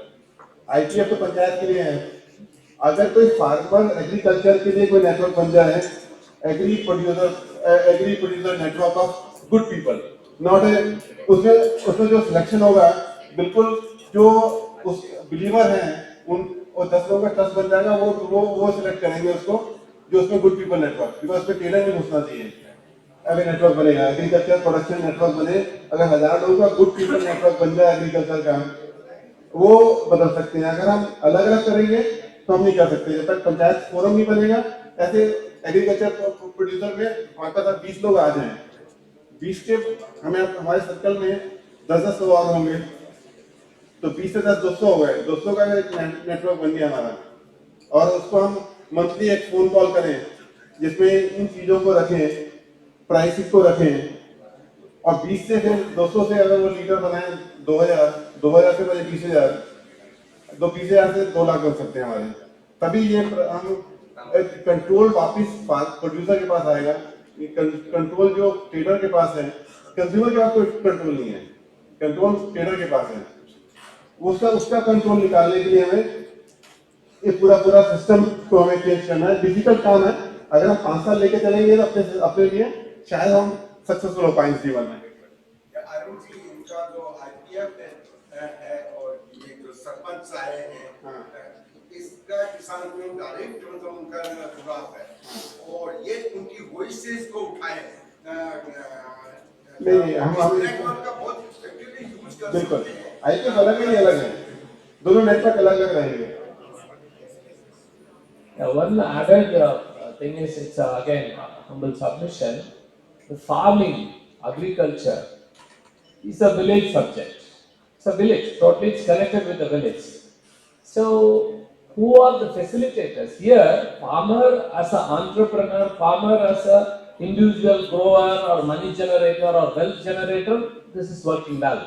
ITF तो पंचायत के लिए है। अगर कोई फार्मर एग्रीकल्चर के लिए कोई नेटवर्क बन जाए, agri producer network of good people, not उसमें जो सिलेक्शन होगा बिल्कुल जो उस बिलीवर हैं उन और 10 लोगों का ट्रस्ट बन जाएगा, वो सिलेक्ट करेंगे उसको, जो उसमें गुड पीपल नेटवर्क, बिकॉज उसमें टेलर नहीं घुसना चाहिए। अगर नेटवर्क बनेगा, एग्रीकल्चर प्रोडक्शन नेटवर्क बने, अगर 1000 लोगों का गुड पीपल नेटवर्क बन जाए एग्रीकल्चर का, वो बदल सकते हैं। अगर हम अलग अलग करेंगे तो हम नहीं कर सकते। जब तक पंचायत फोरम नहीं बनेगा, ऐसे एग्रीकल्चर प्रोड्यूसर में हमारे पास 20 लोग आ जाएं, 20 के हमें हमारे सर्कल में 10-10 लोग और होंगे, तो 20 से 10 200 हो गए, 200 का एक नेटवर्क बन गया हमारा। और उसको हम मंथली एक फोन कॉल करें जिसमें इन चीजों को रखें, प्राइसिंग को रखें, और 20 से फिर 200 से अगर वो लीडर बनाए 2000, 2000 से बने 20,000, 20,000 से 2 लाख बन सकते हैं हमारे। तभी ये हम कंट्रोल वापिस प्रोड्यूसर के पास आएगा। कंट्रोल जो ट्रेडर के पास है, कंज्यूमर के पास कोई कंट्रोल नहीं है, कंट्रोल ट्रेडर के पास है। उसका उसका कंट्रोल निकालने के लिए हमें ये पूरा सिस्टम को हमें चेंज करना है। डिफिकल्ट काम है। अगर हम 5 साल लेके चलेंगे तो अपने अपने लिए शायद हम सक्सेसफुल हो पाएंगे जीवन में। अरुण जी, इनका जो आईपीएफ है और ये जो सरपंच आए हैं, इसका किसान को डायरेक्ट मतलब उनका जुड़ाव है और ये उनकी वॉइसेस को उठाए नहीं, हम नेटवर्क का बहुत इफेक्टिवली यूज कर बिल्कुल सकते हैं। आईपीएफ अलग है, ये अलग है, दोनों नेटवर्क अलग अलग रहेंगे। One added thing is, it's again humble submission. The farming, agriculture is a village subject. It's a village, totally it's connected with the village. So, who are the facilitators? Here, farmer as an entrepreneur, farmer as an individual grower or money generator or wealth generator, this is working well.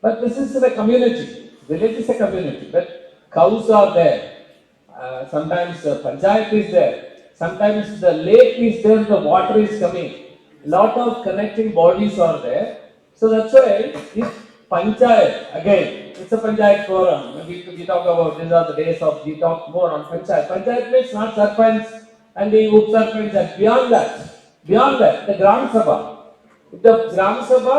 But this is a community. Village is a community, but cows are there. Sometimes panchayat is there. Sometimes the lake is there, the water is coming. Lot of connecting bodies are there. So that's why if panchayat, again, it's a panchayat forum. We talk about, these are the days of, we talk more on panchayat. Panchayat means not sarpanch and the up sarpanch, and beyond that, the gram sabha. If the gram sabha,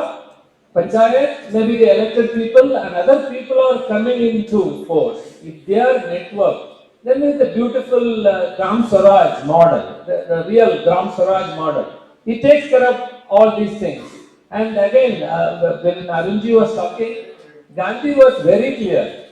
panchayat, maybe the elected people and other people are coming into force. If they are network, then it's the beautiful Gram Swaraj model, the real Gram Swaraj model. It takes care of all these things. And again, when Arunji was talking, Gandhi was very clear.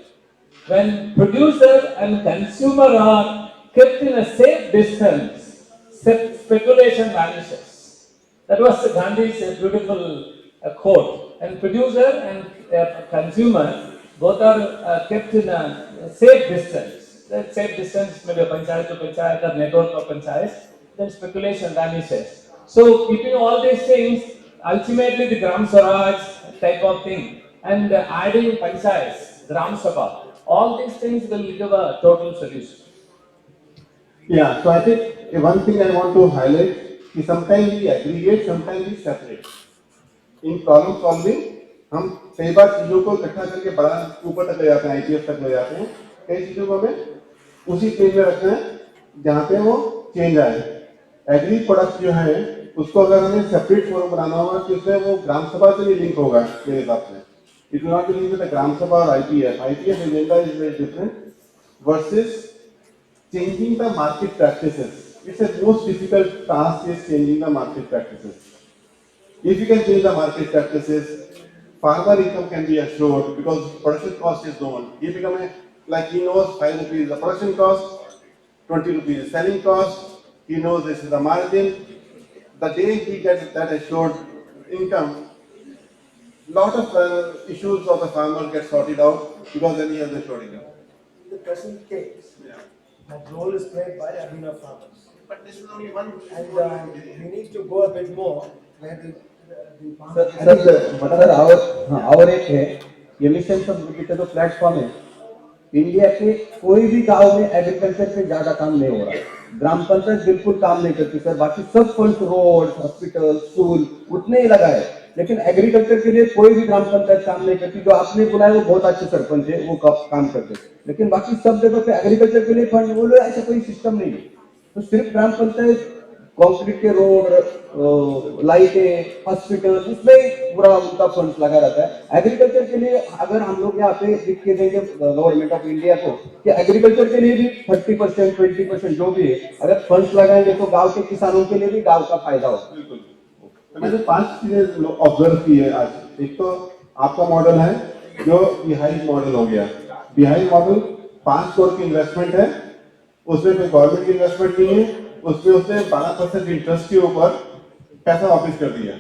When producer and consumer are kept in a safe distance, speculation vanishes. That was Gandhi's beautiful quote. And producer and consumer both are kept in a safe distance. That safe distance may be a panchayat to panchayat or network of panchayat, then speculation vanishes. So keeping all these things, ultimately the Gram Swaraj type of thing, and adding panchayats, Gram Sabha, all these things will give a total solution. Yeah, so I think one thing I want to highlight is sometimes we aggregate, sometimes we separate. In problem solving, हम कई बार चीजों को इकट्ठा करके बड़ा ऊपर तक ले जाते हैं, आईपीएफ तक ले जाते हैं। कई चीजों को हमें उसी प्लेन में रखना है जहाँ पे वो चेंज आए। एग्री प्रोडक्ट जो है उसको अगर हमें सेपरेट फोरम बनाना होगा कि उसमें वो ग्राम सभा से भी लिंक होगा मेरे हिसाब से। It will not be link with gram sabha और IPF. IPF agenda is very different versus changing the market practices. It's a most difficult task is changing the market practices. If you can change the market practices, farmer income can be assured because production cost is known. He become like he knows 5 rupees the production cost, 20 rupees the selling cost. He knows this is the margin. The day he gets that assured income, lot of issues of the farmer get sorted out because then he has assured income. In the present case, that role is played by Abhinav farmers. But this is only one. And we need to go a bit more where the sir और एक है ये mission समृद्धि का जो platform है, India के कोई भी गांव में एग्रीकल्चर पे ज्यादा काम नहीं हो रहा। ग्राम पंचायत बिल्कुल काम नहीं करती सर, बाकी सब फंड रोड, हॉस्पिटल, स्कूल उतने ही लगा है, लेकिन एग्रीकल्चर के लिए कोई भी ग्राम पंचायत काम नहीं करती। जो आपने बुलाया वो बहुत अच्छे सरपंच है, वो काम करते, लेकिन बाकी सब जगह पे एग्रीकल्चर के लिए फंड बोलो ऐसा कोई सिस्टम नहीं है। तो सिर्फ ग्राम पंचायत कंक्रीट के रोड, लाइटें, हॉस्पिटल, इसमें पूरा उनका फंड लगा रहता है। एग्रीकल्चर के लिए अगर हम लोग यहाँ पे लिख के देंगे गवर्नमेंट ऑफ इंडिया को कि एग्रीकल्चर के लिए भी 30%, 20% जो भी है अगर फंड्स लगाएंगे तो गांव के किसानों के लिए भी गांव का फायदा होगा। बिल्कुल। मैंने 5 चीजें ऑब्जर्व की है आज। एक तो आपका मॉडल है जो बिहाइंड मॉडल हो गया, बिहाइंड मॉडल 5 करोड़ की इन्वेस्टमेंट है, उसमें कोई गवर्नमेंट की इन्वेस्टमेंट नहीं है, उसमें उसने 12% इंटरेस्ट के ऊपर पैसा वापस कर दिया।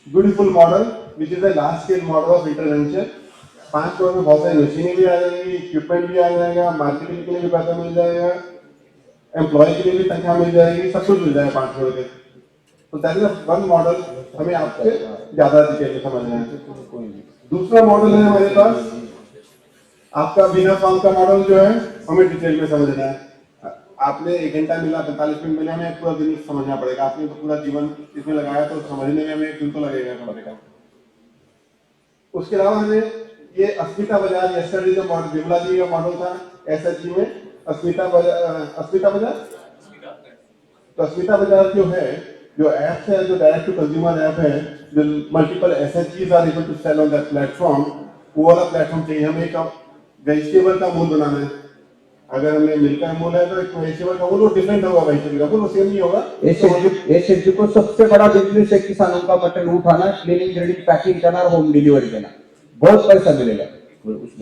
Beautiful model which is a large scale model of intervention. 5 crore में बहुत सारी मशीनें भी आ जाएंगी, इक्विपमेंट भी आ जाएगा, मार्केटिंग के लिए भी पैसा मिल जाएगा, एम्प्लॉय के लिए भी तनख्वाह मिल जाएगी, सब कुछ मिल जाएगा 5 करोड़ के। तो दैट इज वन मॉडल, हमें आपसे ज्यादा डिटेल में समझना है। दूसरा मॉडल है हमारे पास आपका बिना फॉर्म का मॉडल, जो है हमें डिटेल में समझना है। आपने 1 घंटा मिला, 45 मिनट मिला, हमें पूरा दिन समझना पड़ेगा। आपने तो पूरा जीवन इसमें लगाया, तो समझने में हमें 1 दिन तो लगेगा कम से कम। उसके अलावा हमें ये अस्मिता बाजार, यस्टरडे जो मॉडल विमला जी का मॉडल था एसएचजी में, अस्मिता बाजार, तो अस्मिता बाजार जो है, जो ऐप है, जो डायरेक्ट टू कंज्यूमर ऐप है, जो मल्टीपल एसएचजीज are able to sell on that platform, वो वाला प्लेटफॉर्म चाहिए हमें। एक वेजिटेबल का मूल बनाना है। अगर हमें मिल्क का मूल है तो एक वेजिटेबल का मूल, वो डिफरेंट होगा, वेजिटेबल का मूल वो सेम नहीं होगा। एसएचजी को सबसे बड़ा बिजनेस है किसानों का मटन उठाना, क्लीनिंग, ग्रेडिंग, पैकिंग करना और होम डिलीवरी देना। बहुत पैसा मिलेगा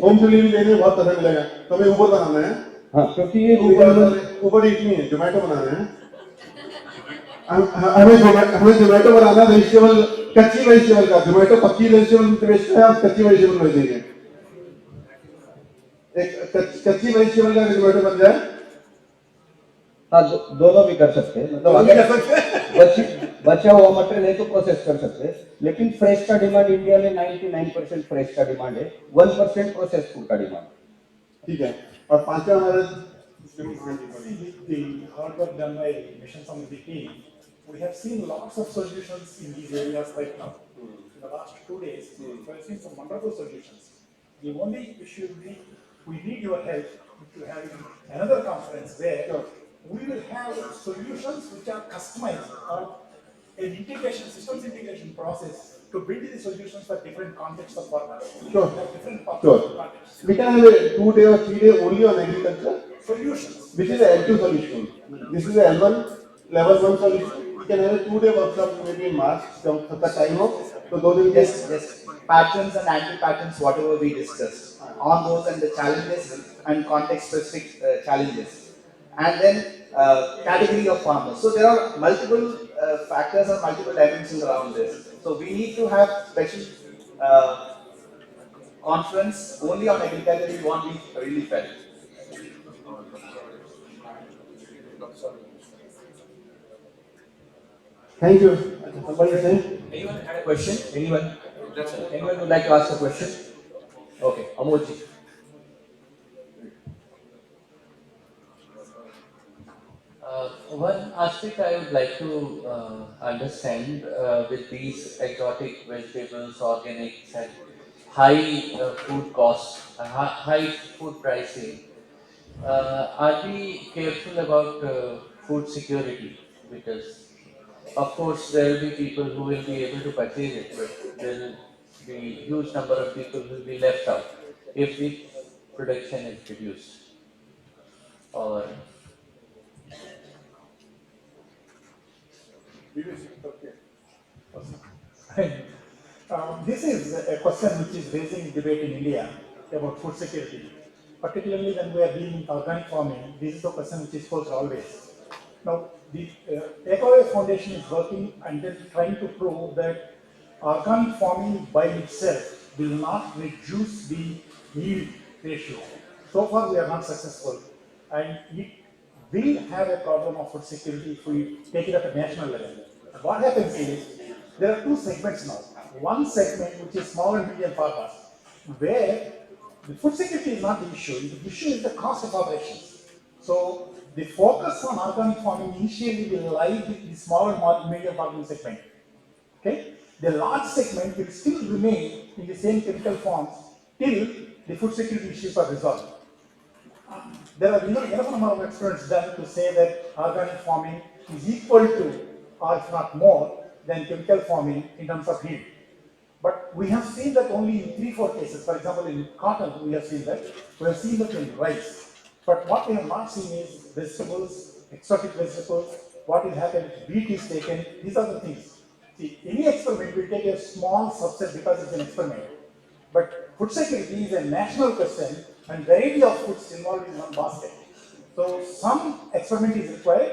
होम डिलीवरी देने में, बहुत पैसा मिलेगा। तो हमें ऊबर बनाना है। हाँ, क्योंकि ये ऊबर ईट नहीं है, जोमेटो बनाना है। हमें जोमेटो बनाना है वेजिटेबल, कच्ची वेजिटेबल का। जोमेटो पक्की वेजिटेबल बेचता है, आप कच्ची वेजिटेबल बेचेंगे। एक कच्ची वेजिटेबल का जोमेटो बन जाए। हाँ, दोनों भी कर सकते हैं। मतलब अगर बचा हुआ मटेरियल है तो प्रोसेस कर सकते हैं, लेकिन फ्रेश का डिमांड इंडिया में 99% फ्रेश का डिमांड है, 1% प्रोसेस फूड का डिमांड। ठीक है। और पांचवा हमारा the hard work done by Mission Samriddhi team, we have seen lots of solutions in these areas right now. In the last 2 days, we have seen some wonderful solutions. The only issue we need your help to have another conference where we will have solutions which are customized or an integration, systems integration process to build the solutions for different contexts of farmers. Sure. Different contexts. We can have a 2 day or 3 day only on agriculture Solutions. which is a L2 solution. This is a L1, level 1 solution. We can have a 2 day workshop maybe in March, जब तक time हो, तो 2 दिन Yes, yes. Patterns and anti-patterns, whatever we discussed on those, and the challenges and context-specific challenges, and then category of farmers. So there are multiple factors and multiple dimensions around this. So we need to have special conference only on agriculture. We won't be really felt. Thank you. Somebody say? Anyone had a question? Anyone? Anyone would like to ask a question? Okay, Amoji. One aspect I would like to understand with these exotic vegetables, organics, and high food costs, high food pricing, are we careful about food security? Because of course there will be people who will be able to purchase it, but there will be huge number of people who will be left out if the production is reduced. Or this is a question which is raising debate in India about food security. Particularly when we are dealing with organic farming, this is a question which is posed always. Now, the Eco Foundation is working and then trying to prove that organic farming by itself will not reduce the yield ratio. So far, we are not successful, and it will have a problem of food security if we take it at a national level. What happens is, there are two segments now. One segment which is small and medium farmers, where the food security is not the issue. The issue is the cost of operations. So the focus on organic farming initially will lie with the small and medium farming segment. Okay? The large segment will still remain in the same chemical forms till the food security issues are resolved. There are enough number of experiments done to say that organic farming is equal to, or if not more, than chemical farming in terms of yield. But we have seen that only in 3-4 cases. For example, in cotton, we have seen that. We have seen that in rice. But what we have not seen is vegetables, exotic vegetables, what will happen if wheat is taken. These are the things. See, any experiment will take a small subset because it's an experiment. But food security is a national question and variety of foods involved in one basket. So some experiment is required.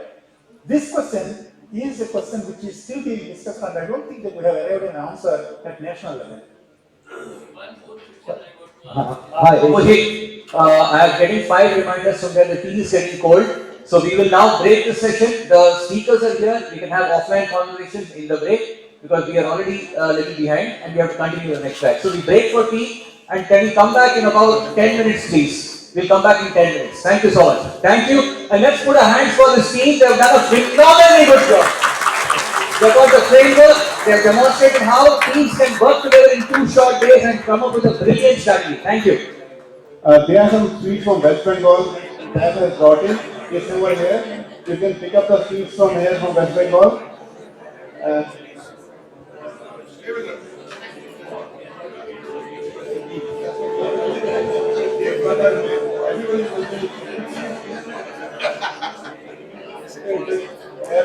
This question is a question which is still being discussed, and I don't think that we have arrived at an answer at national level. Hi, Mujib. I am getting 5 reminders from where the tea is getting cold. So we will now break the session. The speakers are here. We can have offline conversations in the break because we are already a little behind and we have to continue the next track. So we break for tea and can we come back in about 10 minutes, please? We'll come back in 10 minutes. Thank you so much. Thank you. And let's put our hands for this team. They have done a phenomenally good job. They've got the framework, they've demonstrated how teams can work together in 2 short days and come up with a brilliant strategy. Thank you. There are some sweets from West Bengal that has brought in. It's over here. You can pick up the sweets from here from West Bengal.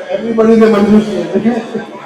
Everybody's a Manjushri.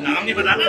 नाम नहीं बताना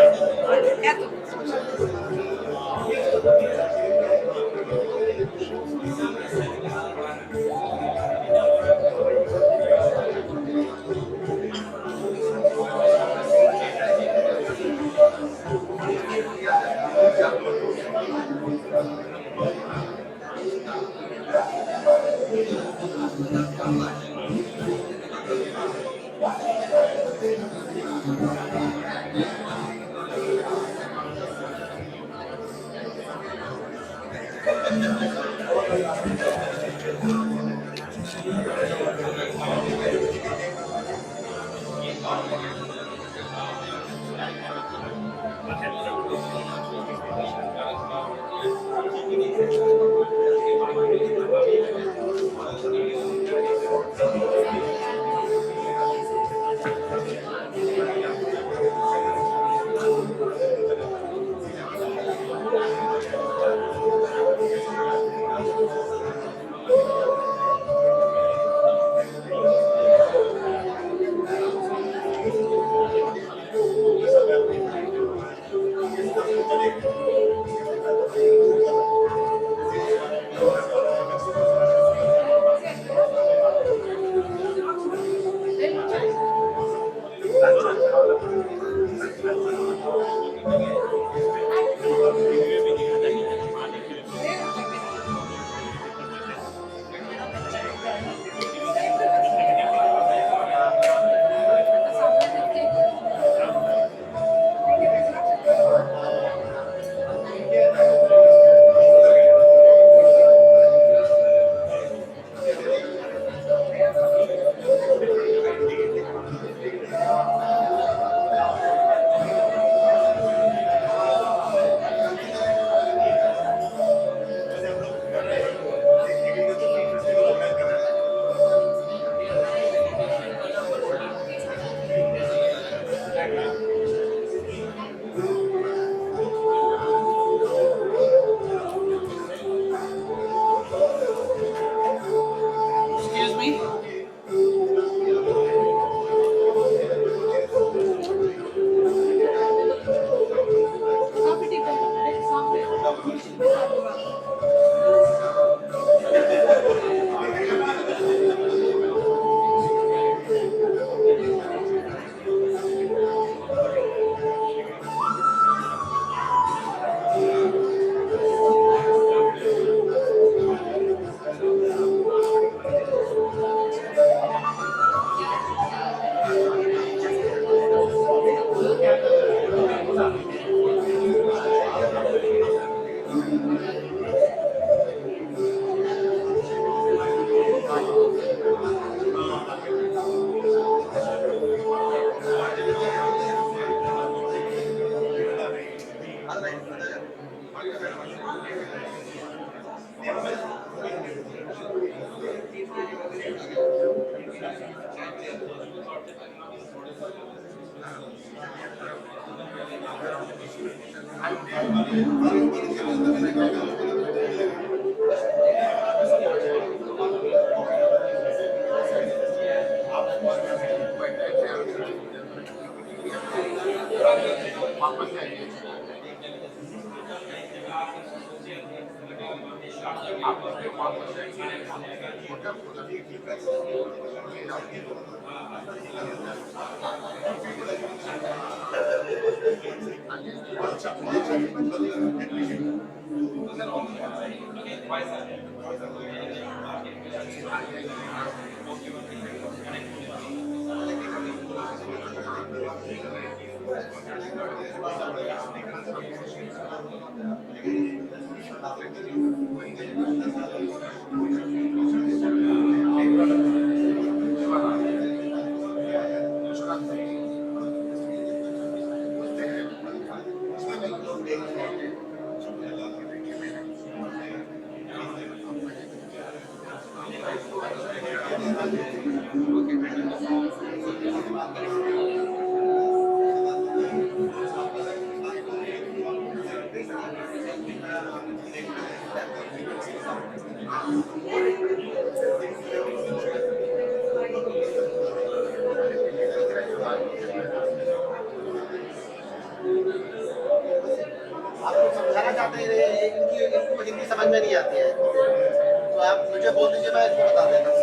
समझाना चाहते हैं इनकी इनको हिंदी समझ में नहीं आती है, तो आप मुझे बोल दीजिए, मैं इसको बता देता हूँ।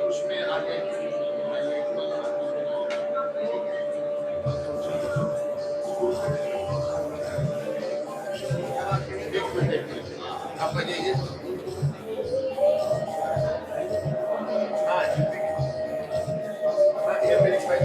उसमें आगे आप बताइए। हाँ ये मेरी फाइल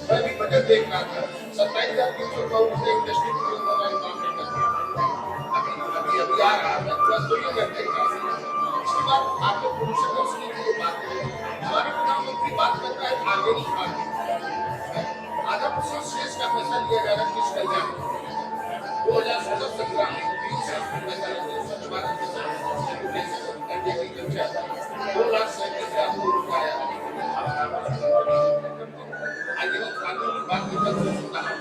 मैं भी बजट देख रहा था 27,300 करोड़ से इंडस्ट्री में काम नहीं कर रहा अभी अभी अभी आ रहा है बस तो ये मैं देख रहा हूँ इसके बाद आपको प्रोडक्शन हाउस की बात करें हमारे प्रधानमंत्री बात कर रहा है ऑर्गेनिक फार्मिंग आधा % शेष का पैसा लिया जा रहा है किस कल्याण 2016-17 स्वच्छ भारत मिशन एग्रीकल्चर 2,37,000 रुपया आया ऑर्गेनिक फार्मिंग की बात की सुनता मैं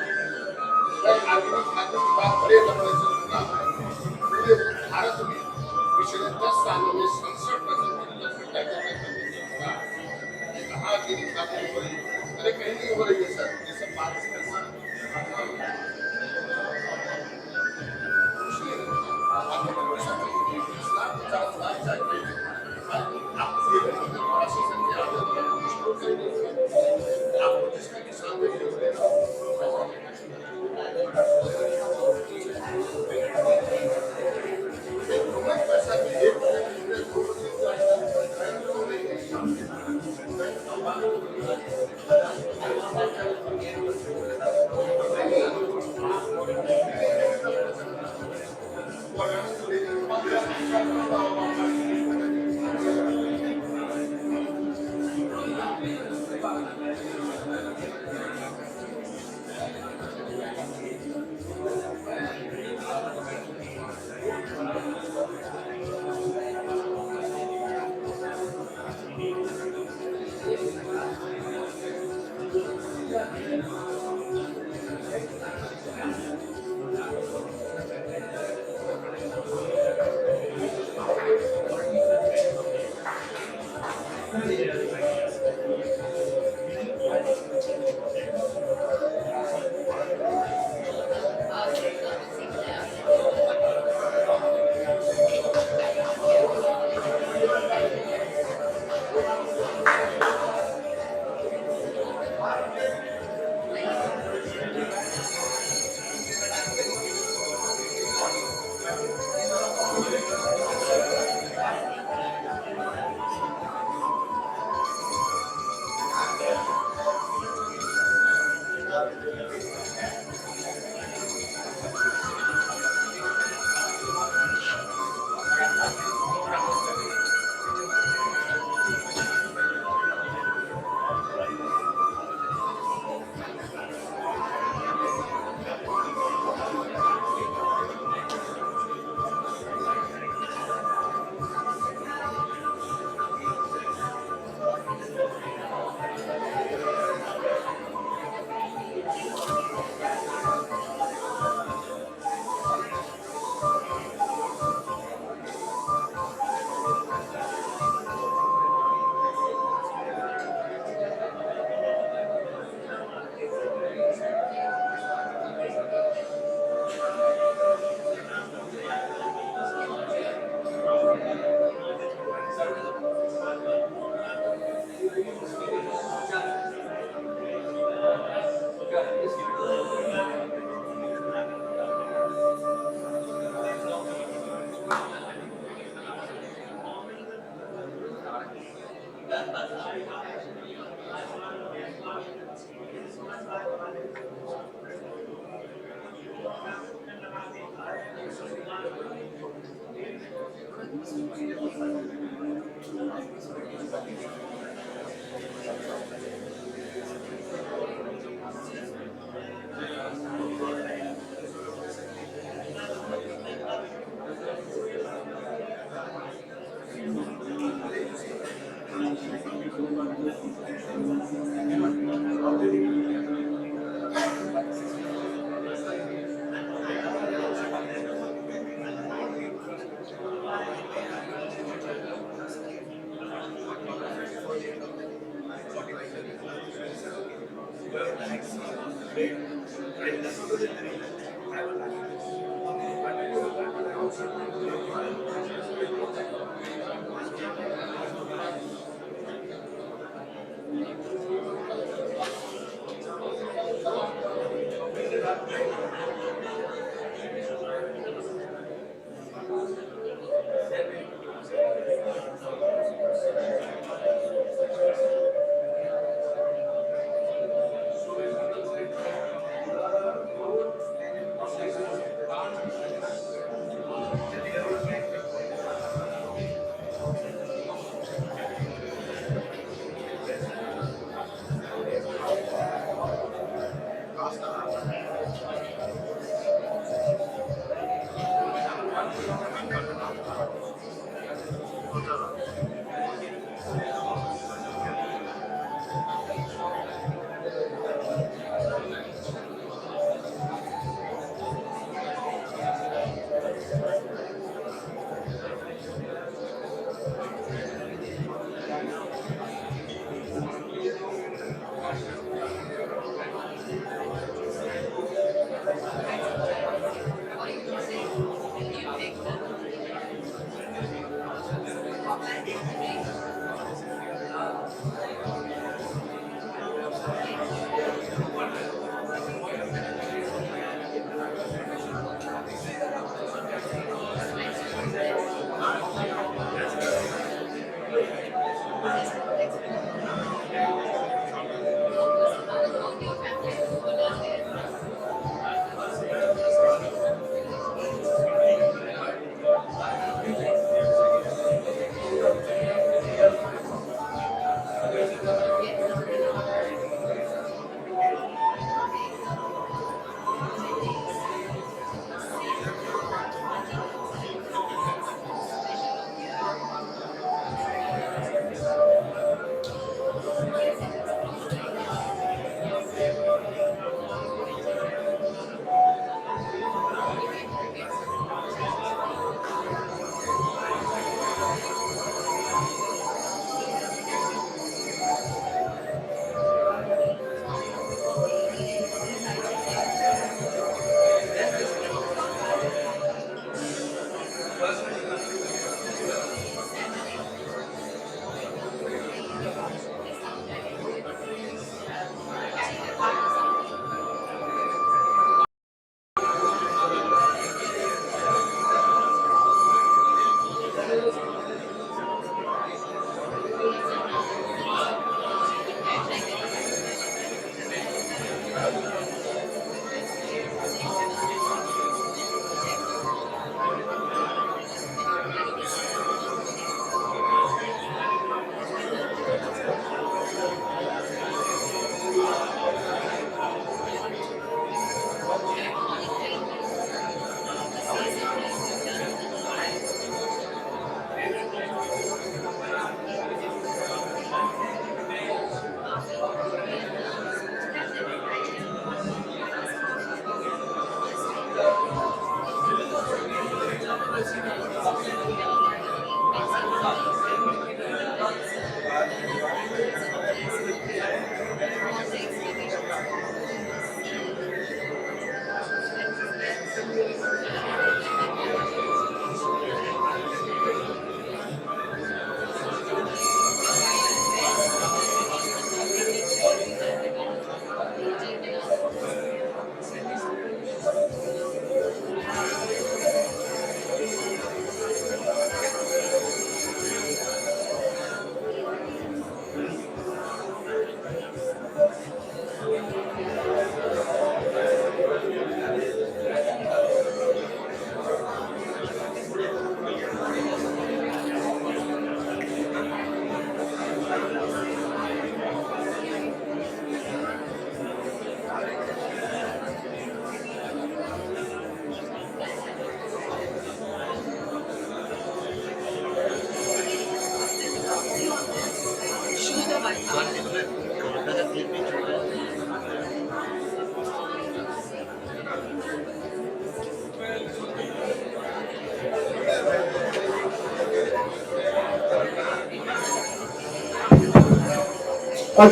ऑर्गेनिक फार्मिंग की बात बड़े लंबे से सुनता पूरे भारत में पिछले 10 सालों में 67% कहाँ ऑर्गेनिक फार्मिंग हो रही है अरे कहीं नहीं हो रही है सर ये सब बात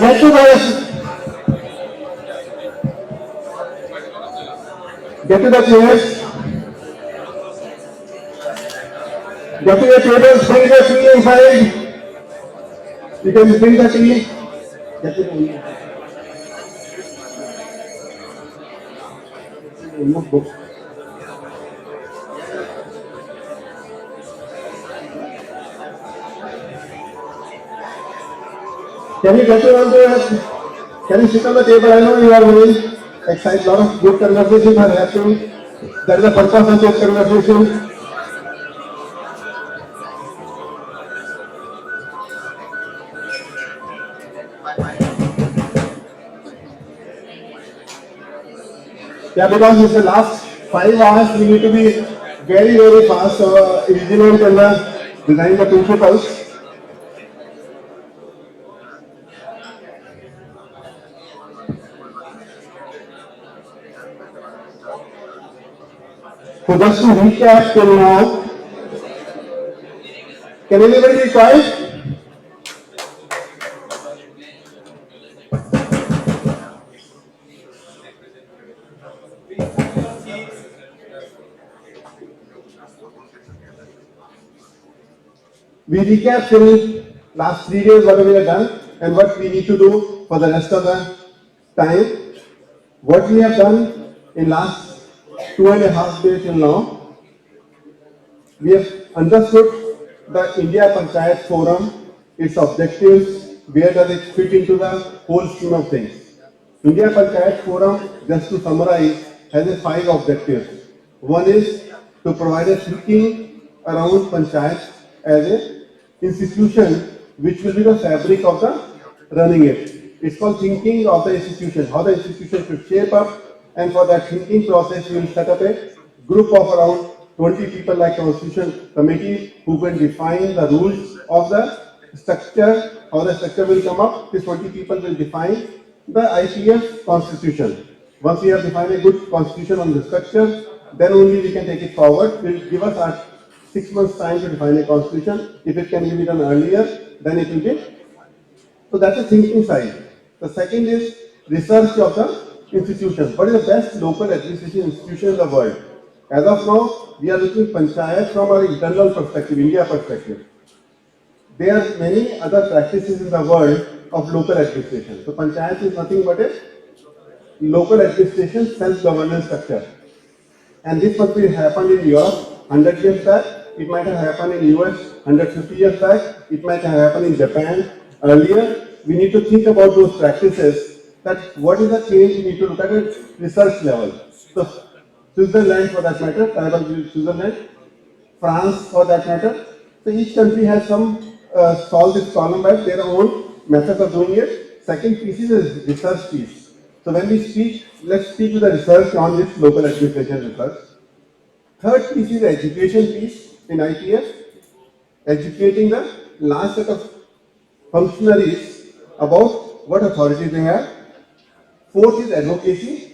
Get to the Get to the chairs. Get to your tables. Bring the tea inside. You can bring the tea. Get to the notebook. Can you get to on the? Can you sit on the table? I know you are very excited. A lot of good conversations are happening. That is the purpose of this conversation. Yeah, because it's the last 5 hours, we need to be very, very fast, vigilant in the design the principles. So just to recap till now, can anybody be quiet? We recap till last 3 days what we have done and what we need to do for the rest of the time. What we have done in last 2.5 days till now, we have understood the India Panchayat Forum, its objectives, where does it fit into the whole scheme of things. India Panchayat Forum, just to summarize, has 5 objectives. One is to provide a thinking around Panchayat as an institution which will be the fabric of the running it. It's called thinking of the institution, how the institution should shape up, and for that thinking process we will set up a group of around 20 people like Constitution Committee who can define the rules of the structure, how the structure will come up. These 20 people will define the IPF constitution. Once we have defined a good constitution on the structure, then only we can take it forward. It will give us our 6 months time to define a constitution. If it can be done earlier, then it will be. So that's the thinking side. The second is research of the institutions. What is the best local administration institution in the world? As of now, we are looking panchayat from our internal perspective, India perspective. There are many other practices in the world of local administration. So panchayat is nothing but a local administration self-governance structure. And this must be happened in Europe 100 years back. It might have happened in US 150 years back. It might have happened in Japan earlier. We need to think about those practices. That what is the change we need to look at research level. So Switzerland for that matter, tribal Switzerland, France for that matter. So each country has some solve this problem by their own methods of doing it. Second piece is research piece. So when we speak, let's speak to the research on this local administration research. Third piece is education piece in IPF, educating the last set of functionaries about what authority they have. Fourth is advocacy.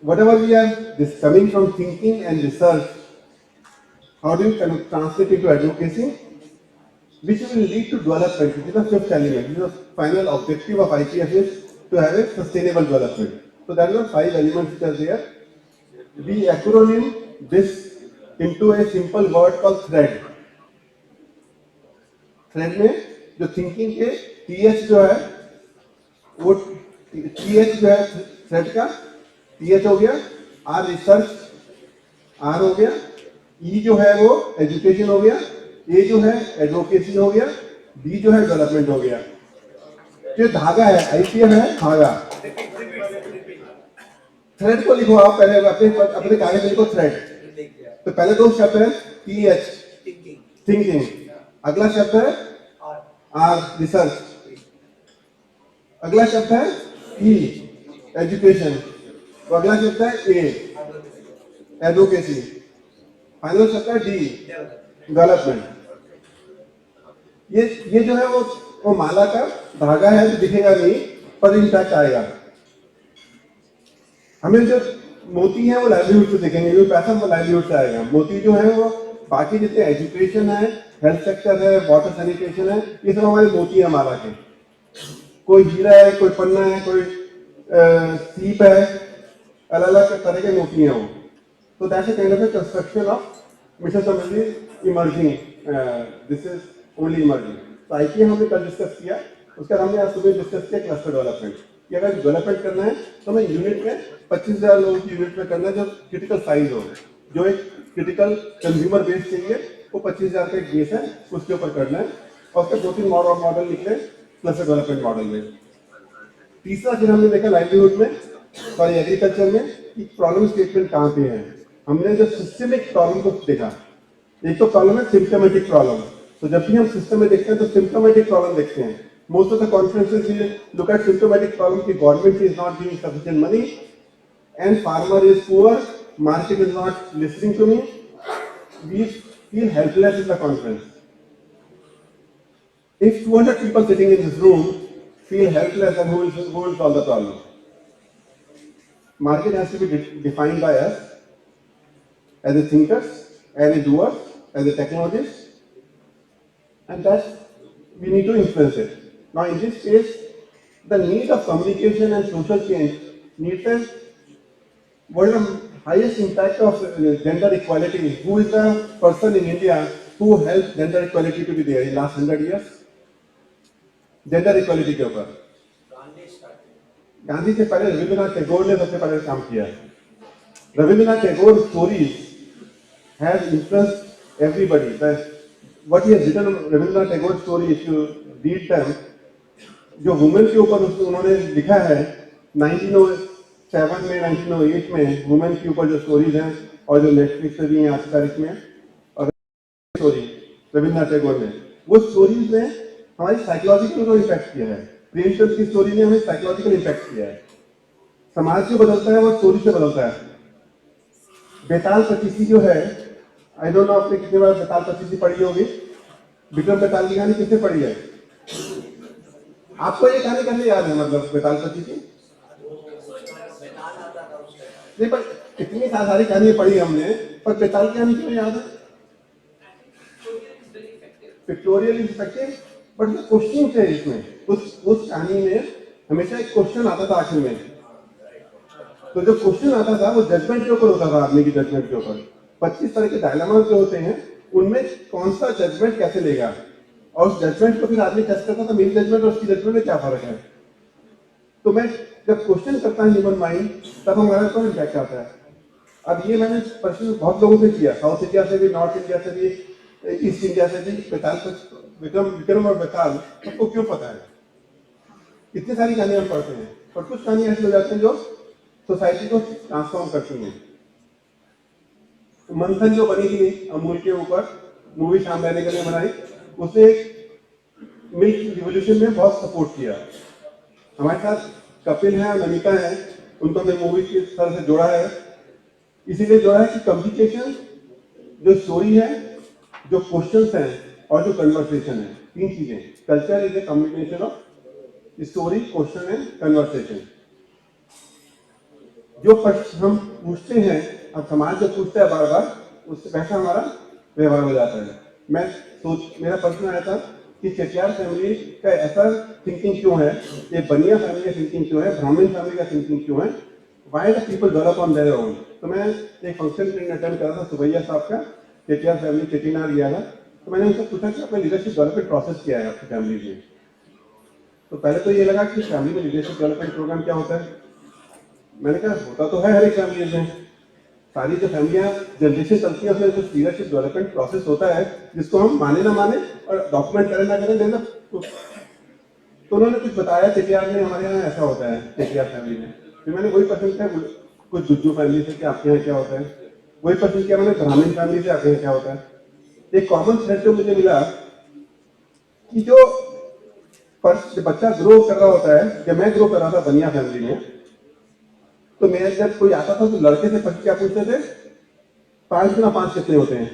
Whatever we are this coming from thinking and research, how do you translate into advocacy, which will lead to development, which is the fifth element. This is the final objective of IPF is to have a sustainable development. So that are the 5 elements which are there. We acronym this into a simple word called thread. Thread में जो thinking के TH जो है वो TH जो है thread का TH हो गया, आर रिसर्च आर हो गया, ई जो है वो एजुकेशन हो गया, ए जो है एडवोकेसी हो गया, डी जो है डेवलपमेंट हो गया. जो धागा है आईपीएफ है धागा. थ्रेड को लिखो आप पहले अपने कागज में लिखो थ्रेड. तो पहले 2 शब्द है टीएच थिंकिंग, अगला शब्द है आर रिसर्च, अगला शब्द है ई एजुकेशन, तो अगला शब्द है ए एडवोकेसी, फाइनल शब्द है डी डेवलपमेंट. ये जो है वो माला का धागा है, जो दिखेगा नहीं पर इंटैक्ट आएगा. हमें जो मोती है वो लाइवलीहुड से दिखेंगे, जो पैसा वो लाइवलीहुड से आएगा. मोती जो है वो बाकी जितने एजुकेशन है, हेल्थ सेक्टर है, वाटर सैनिटेशन है, ये सब हमारे मोती है माला के. कोई हीरा है, कोई पन्ना है, कोई सीप है, अलग अलग तरह के मोती हैं वो. So that's a kind of a construction of Mr. Samriddhi emerging. This is only emerging. तो IPA हमने कल डिस्कस किया, उसके बाद हमने आज सुबह डिस्कस किया क्लस्टर डेवलपमेंट. कि अगर डेवलपमेंट करना है तो हमें यूनिट में 25,000 लोगों की यूनिट में करना है जो क्रिटिकल साइज हो, जो एक क्रिटिकल कंज्यूमर बेस चाहिए वो 25,000 का एक बेस है, उसके ऊपर करना है. और उसके 2-3 मॉडल निकले क्लस्टर डेवलपमेंट मॉडल में. तीसरा फिर हमने देखा लाइवलीहुड में, सॉरी एग्रीकल्चर में, कि प्रॉब्लम स्टेटमेंट कहाँ पे है. हमने जो सिस्टमिक प्रॉब्लम को देखा. एक तो प्रॉब्लम है सिम्टोमेटिक प्रॉब्लम. तो जब भी हम सिस्टम में देखते हैं तो सिम्टोमेटिक प्रॉब्लम देखते हैं. Most of the conferences we look at symptomatic problem की government is not giving sufficient money and farmer is poor, market is not listening to me. We feel helpless in the conference. If 200 people sitting in this room feel helpless, then who will solve the problem? Market has to be defined by us as a thinkers, as a doers, as a technologists, and that we need to influence it. Now, in this case, the need of communication and social change needs a what is the highest impact of gender equality? Who is the person in India who helped gender equality to be there in last 100 years? Gender equality के ऊपर गांधी से पहले रविंद्रनाथ टैगोर ने सबसे पहले काम किया. Rabindranath Tagore stories have influenced everybody. What he has written Rabindranath Tagore story, if you read them, जो वुमेन के ऊपर उन्होंने लिखा है 1907 में 1908 में वुमेन के ऊपर जो स्टोरीज हैं और जो नेटफ्लिक्स पे भी हैं आज की तारीख में, और स्टोरी रविंद्रनाथ टैगोर ने, वो स्टोरीज में हमारी साइकोलॉजिकल को इम्पैक्ट किया है. प्रेमचंद की स्टोरी ने हमें साइकोलॉजिकल इम्पैक्ट किया है. समाज जो बदलता है वो स्टोरी से बदलता है. बेताल पचीसी जो है, आई डोंट नो आपने कितने बार बेताल पचीसी पढ़ी होगी. विक्रम बेताल की कहानी किसने पढ़ी है? आपको ये कहानी कैसे याद है? मतलब बेताल पचीसी नहीं, पर इतनी सारी कहानी पढ़ी हमने, पर बेताल की कहानी क्यों याद है? पिक्टोरियल इफेक्टिव, बट क्वेश्चन थे इसमें. उस कहानी में हमेशा एक क्वेश्चन आता था आखिर में. तो जो क्वेश्चन आता था वो जजमेंट के ऊपर होता था, आदमी की जजमेंट के ऊपर. 25 तरह के डायलेमा जो होते हैं उनमें कौन सा जजमेंट कैसे लेगा, और उस जजमेंट को फिर आदमी टेस्ट करता था. मेरी जजमेंट और उसकी जजमेंट में क्या फर्क है. तो मैं जब क्वेश्चन करता हूँ ह्यूमन माइंड, तब हमारे ऊपर इम्पैक्ट आता है. अब ये मैंने प्रश्न बहुत लोगों से किया, साउथ इंडिया से भी, नॉर्थ इंडिया से भी, ईस्ट इंडिया से भी. बेताल विक्रम और बेताल सबको क्यों पता है? इतनी सारी कहानियां हम पढ़ते हैं, पर कुछ कहानियां ऐसी हो जाती हैं जो सोसाइटी को ट्रांसफॉर्म करती हैं. मंथन जो बनी थी अमूल के ऊपर, मूवी शाम रहने के लिए बनाई, उसने मिल्क रिवोल्यूशन में बहुत सपोर्ट किया. हमारे साथ कपिल है, नमिता है, उनको हमने मूवी की तरह से जोड़ा है. इसीलिए जोड़ा है कि कम्युनिकेशन, जो स्टोरी है, जो क्वेश्चंस हैं और जो कन्वर्सेशन है, तीन चीजें. Culture is a combination of story, question and conversation. जो प्रश्न हम पूछते हैं, अब समाज जो पूछता है बार बार, उससे वैसा हमारा व्यवहार हो जाता है. मेरा प्रश्न आया था कि चेटियार फैमिली का ऐसा थिंकिंग क्यों है, ये बनिया फैमिली का थिंकिंग क्यों है, ब्राह्मण फैमिली का थिंकिंग क्यों है, why the people develop on their own. तो मैं एक फंक्शन अटेंड करा था सुबैया साहब का, चेटियार फैमिली चेटीनार गया था. तो मैंने उनसे पूछा कि आपने लीडरशिप डेवलपमेंट प्रोसेस किया है आपकी फैमिली में. तो पहले तो ये लगा कि फैमिली में लीडरशिप डेवलपमेंट प्रोग्राम क्या होता है. मैंने कहा होता तो है हर एक फैमिली में, सारी जो फैमिलियां जनरेशन चलती है उसमें कुछ लीडरशिप डेवलपमेंट प्रोसेस होता है, जिसको हम माने ना माने और डॉक्यूमेंट करें ना करें देना. तो उन्होंने कुछ बताया चेटियार में हमारे यहाँ ऐसा होता है चेटियार फैमिली में. फिर मैंने वही प्रश्न किया कुछ गुज्जू फैमिली से कि आपके यहाँ क्या होता है. वही प्रश्न किया मैंने ब्राह्मण फैमिली से आपके यहाँ क्या होता है. एक कॉमन थ्रेड जो मुझे मिला कि जो बच्चा ग्रो कर रहा होता है, जब मैं ग्रो कर रहा था बनिया फैमिली में, तो मैं जब कोई आता था तो लड़के से क्या पूछते थे, 5 गुना 5 कितने होते हैं,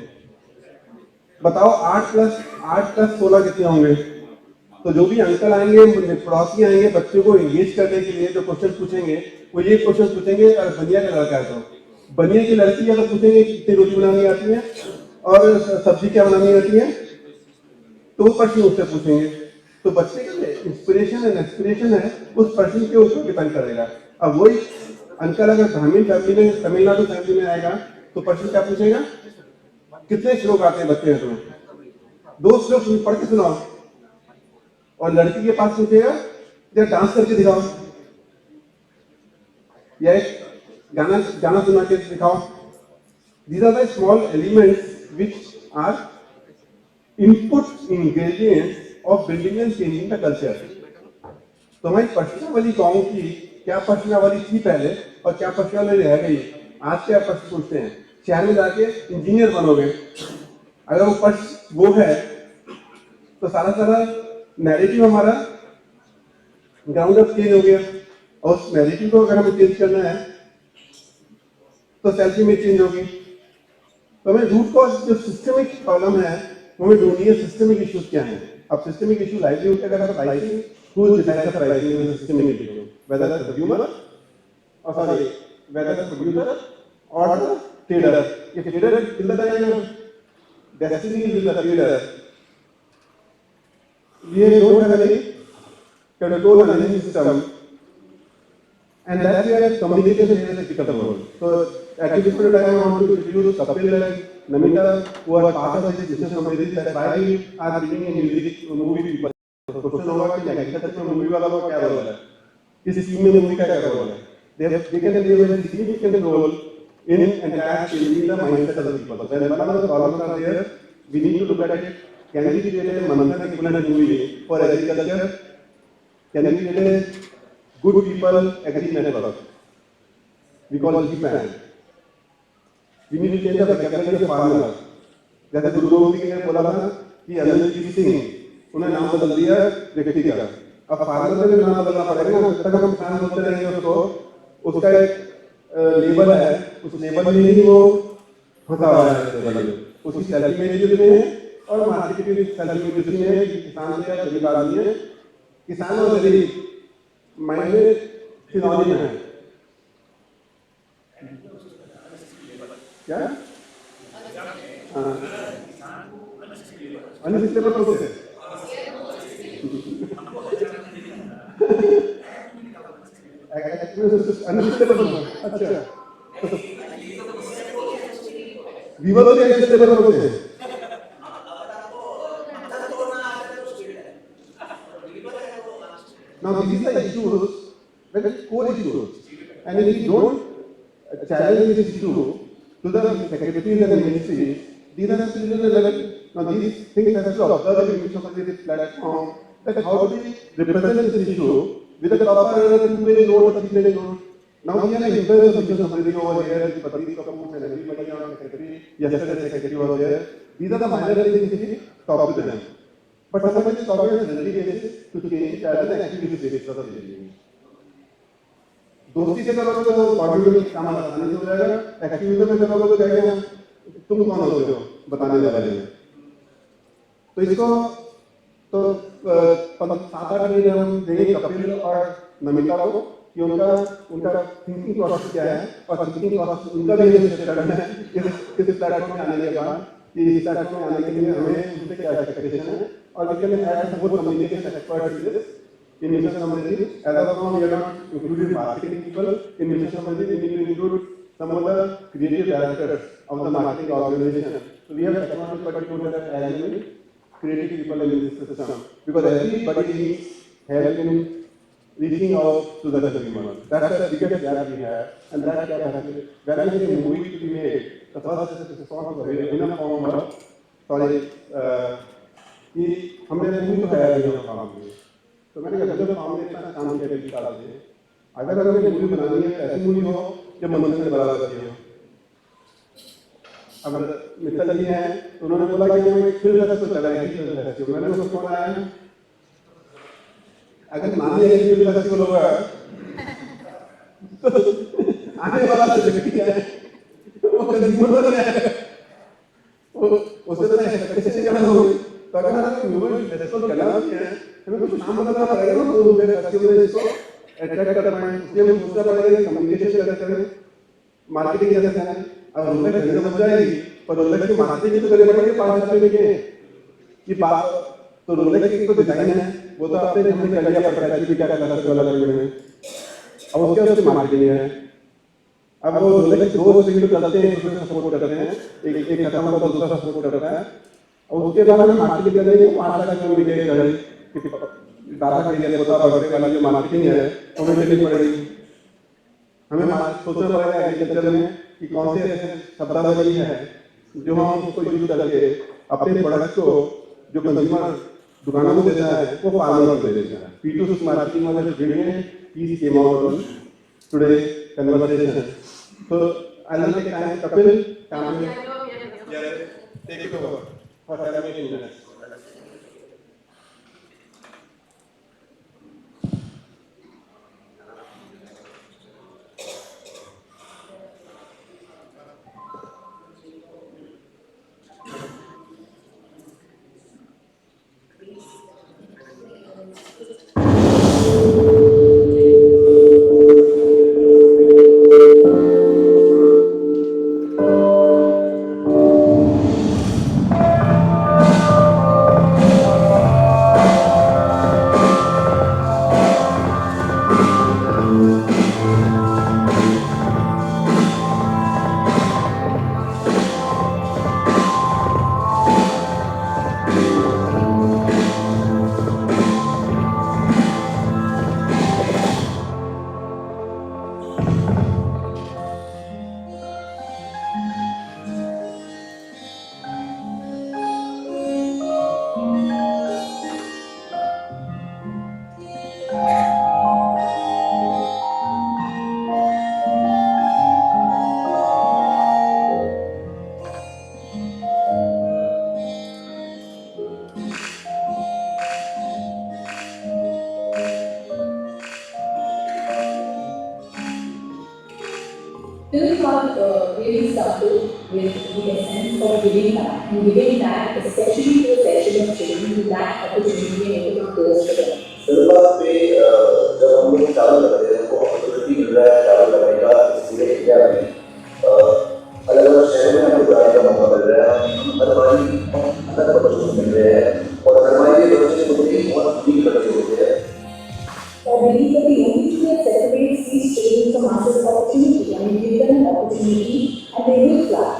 बताओ 8 प्लस 16 कितने होंगे. तो जो भी अंकल आएंगे, पड़ोसी आएंगे, बच्चों को एंगेज करने के लिए जो क्वेश्चन पूछेंगे वो ये क्वेश्चन पूछेंगे, अगर बनिया का लड़का है तो बनिया की लड़की है तो पूछेंगे कितनी रोटी बनानी आती है और सब्जी क्या बनानी आती है, तो वो प्रश्न उससे पूछेंगे. तो बच्चे का इंस्पिरेशन एंड एक्सपिरेशन है उस प्रश्न के ऊपर डिपेंड करेगा. अब वही अंकल अगर ब्राह्मण फैमिली में, तमिलनाडु फैमिली में आएगा तो प्रश्न क्या पूछेगा, कितने श्लोक आते हैं बच्चे हैं तुम्हें, 2 श्लोक पढ़ के सुनाओ। और लड़की के पास पूछेगा जरा डांस करके दिखाओ, या एक गाना गाना सुना के दिखाओ। These are the small elements which are input ingredients of building and changing the culture. तो हमारी प्रश्नावली गाँव की क्या प्रश्नावली थी पहले और क्या प्रश्नावली रह गई, आज क्या प्रश्न पूछते हैं, शहर में जाके इंजीनियर बनोगे, अगर वो प्रश्न वो है तो सारा नैरेटिव हमारा ग्राउंड अप चेंज हो गया। और उस नैरेटिव को अगर हमें चेंज करना है तो सेल्फ इमेज चेंज होगी। तो हमें रूट कॉज जो सिस्टमिक प्रॉब्लम है वो हमें ढूंढनी है, सिस्टमिक इश्यूज क्या है। अब सिस्टमिक इशू लाइवलीहुड के अगर pricing, who decides the pricing is a systemic issue, whether the consumer or sorry, whether the producer or the trader. If trader till the time your destiny is with the trader, we don't have any control on any system, and that's where communication plays a critical role. So at this point in time, I want to introduce Kapil and Namita, who are part of this discussion committee, that why we are bringing in music movie people. तो question होगा कि agriculture में movie वाला का क्या role है, इस scheme में मूवी का क्या रोल है। They can play a very significant role in entire changing the mindset of the people. When one of the problems are there, we need to look at it, can we create a Manthan equivalent movie for agriculture, can we create a good people agri network, we call GPAN। We need to change the vocabulary of farmer. जैसे गुरु गोविंद सिंह ने बोला था कि अनिल सिंह, उन्होंने नाम बदल दिया व्यक्ति का। अब फार्मर का भी नाम बदलना पड़ेगा ना, जब तक हम किसान बोलते रहेंगे उसको, उसका एक लेबल है, उस लेबल में ही वो फंसा हुआ है लेबल में, उसकी सेल्फ इमेज में है और मार्केट की सेल्फ इमेज में है कि किसान से या गरीब आदमी है। किसान और गरीब मायने सिनोनिम है क्या? अनस्टेबल प्रोसेस, अच्छा वीवर तो अनस्टेबल होते हैं। Now these are the issues, very core issues, and if you don't challenge this issue to the secretaries and the ministries, these are still relevant. Now these things have to observe in each of this platform, that how do we represent this issue with a proper 2-page note or 3-page note. Now we are influence of Samriddhi over here, the Patri Kapoor and everybody on secretary, yesterday secretary was there. These are the minor things which we talk to them. But somebody is talking on a daily basis to change as an activity basis of the changing. दोस्ती से करोगे तो body में काम आसानी से हो जाएगा, एक्टिविज्म में करोगे तो क्या तुम कौन होते हो बताने वाले में। तो इसको तो 7-8 मिनट हम देंगे कपिल और नमिता को कि उनका थिंकिंग प्रोसेस क्या है और थिंकिंग प्रोसेस उनका भी करना है इस प्लेटफॉर्म में आने के बाद, कि इस प्लेटफॉर्म में आने के लिए हमें उनसे क्या एक्सपेक्टेशन है और we can add more communication experts in this. In Mission Samriddhi, as of now, we are not including marketing people. In Mission Samriddhi, we need to include some of the creative directors of the marketing organization. So we have technology, but we don't have as many creative people in this system because everybody needs help in reaching out to the consumer. That's the biggest gap we have, and that gap has to be. When I say movie to be made, the first response was in a form of sorry, कि हमने movie तो है नहीं काम में। तो मैंने कहा जब काम में इतना काम किया 20 साल से, अगर हमें मूवी बनानी है ऐसी मूवी हो जो मंथन से बराबर करती हो। अब मित्तल जी हैं तो उन्होंने बोला कि हमें एक फिल्म फेस्टिवल चलाएंगे, मैंने उसको फोन आया अगर मान लिया फिल्म फेस्टिवल होगा तो आने वाला जो व्यक्ति है वो कंज्यूमर बन जाएगा, उससे तो एक्सपेक्टेशन क्या होगी। तो अगर हमें मूवी फेस्टिवल करना है हमें कुछ नाम बताना पड़ेगा ना, तो मेरे फेस्टिवल इसको अट्रैक्ट कर पाएं, इसलिए हमें सोचना पड़ेगा कि कम्युनिकेशन कैसे करें, मार्केटिंग कैसे करें। अब रोलेक्स खरीदना बन जाएगी पर रोलेक्स की मार्केटिंग तो करनी पड़ेगी 5 रुपए के कि बात। तो रोलेक्स की तो डिजाइन है वो तो आपने हमने कर लिया, प्रोटोटाइप भी क्या कलर वाला करने में, अब उसके उसकी मार्केटिंग है। अब वो दो स्पीड चलते हैं, एक दूसरे को सपोर्ट करते हैं, एक खत्म होगा तो दूसरा सपोर्ट करता है। और उसके बाद हम मार्केटिंग करने में 5 लाख में मिले डाटा के लिए पता पड़ने वाली जो मार्केटिंग है हमें करनी पड़ेगी। हमें सोचना पड़ेगा एग्रीकल्चर में कि कौन से ऐसे शब्दावली है जो हम उसको यूज करके अपने प्रोडक्ट को जो कंज्यूमर दुकानों में देता है वो फार्मर को दे देता है। P2C मार्केटिंग वाले brilliant piece came out on today conversation. So I'll take time. Kapil, come here. Take it over for 7 minutes. Till got really started with the essence of giving back, and giving back especially to a section of children who lack opportunity and able to close for them. शुरुआत में जब हम लोग चालू करते हैं तो opportunity मिल रहा है चालू करने का इसलिए इंडिया में अलग अलग शहरों में हमको जाने का मौका मिल रहा है। हर बारी अलग बच्चों को मिल रहे हैं और हर बारी ये बच्चे खुद ही बहुत ठीक बच्चे होते हैं। I believe that the only thing that separates these children from us is opportunity. I mean, give them an opportunity and they will fly.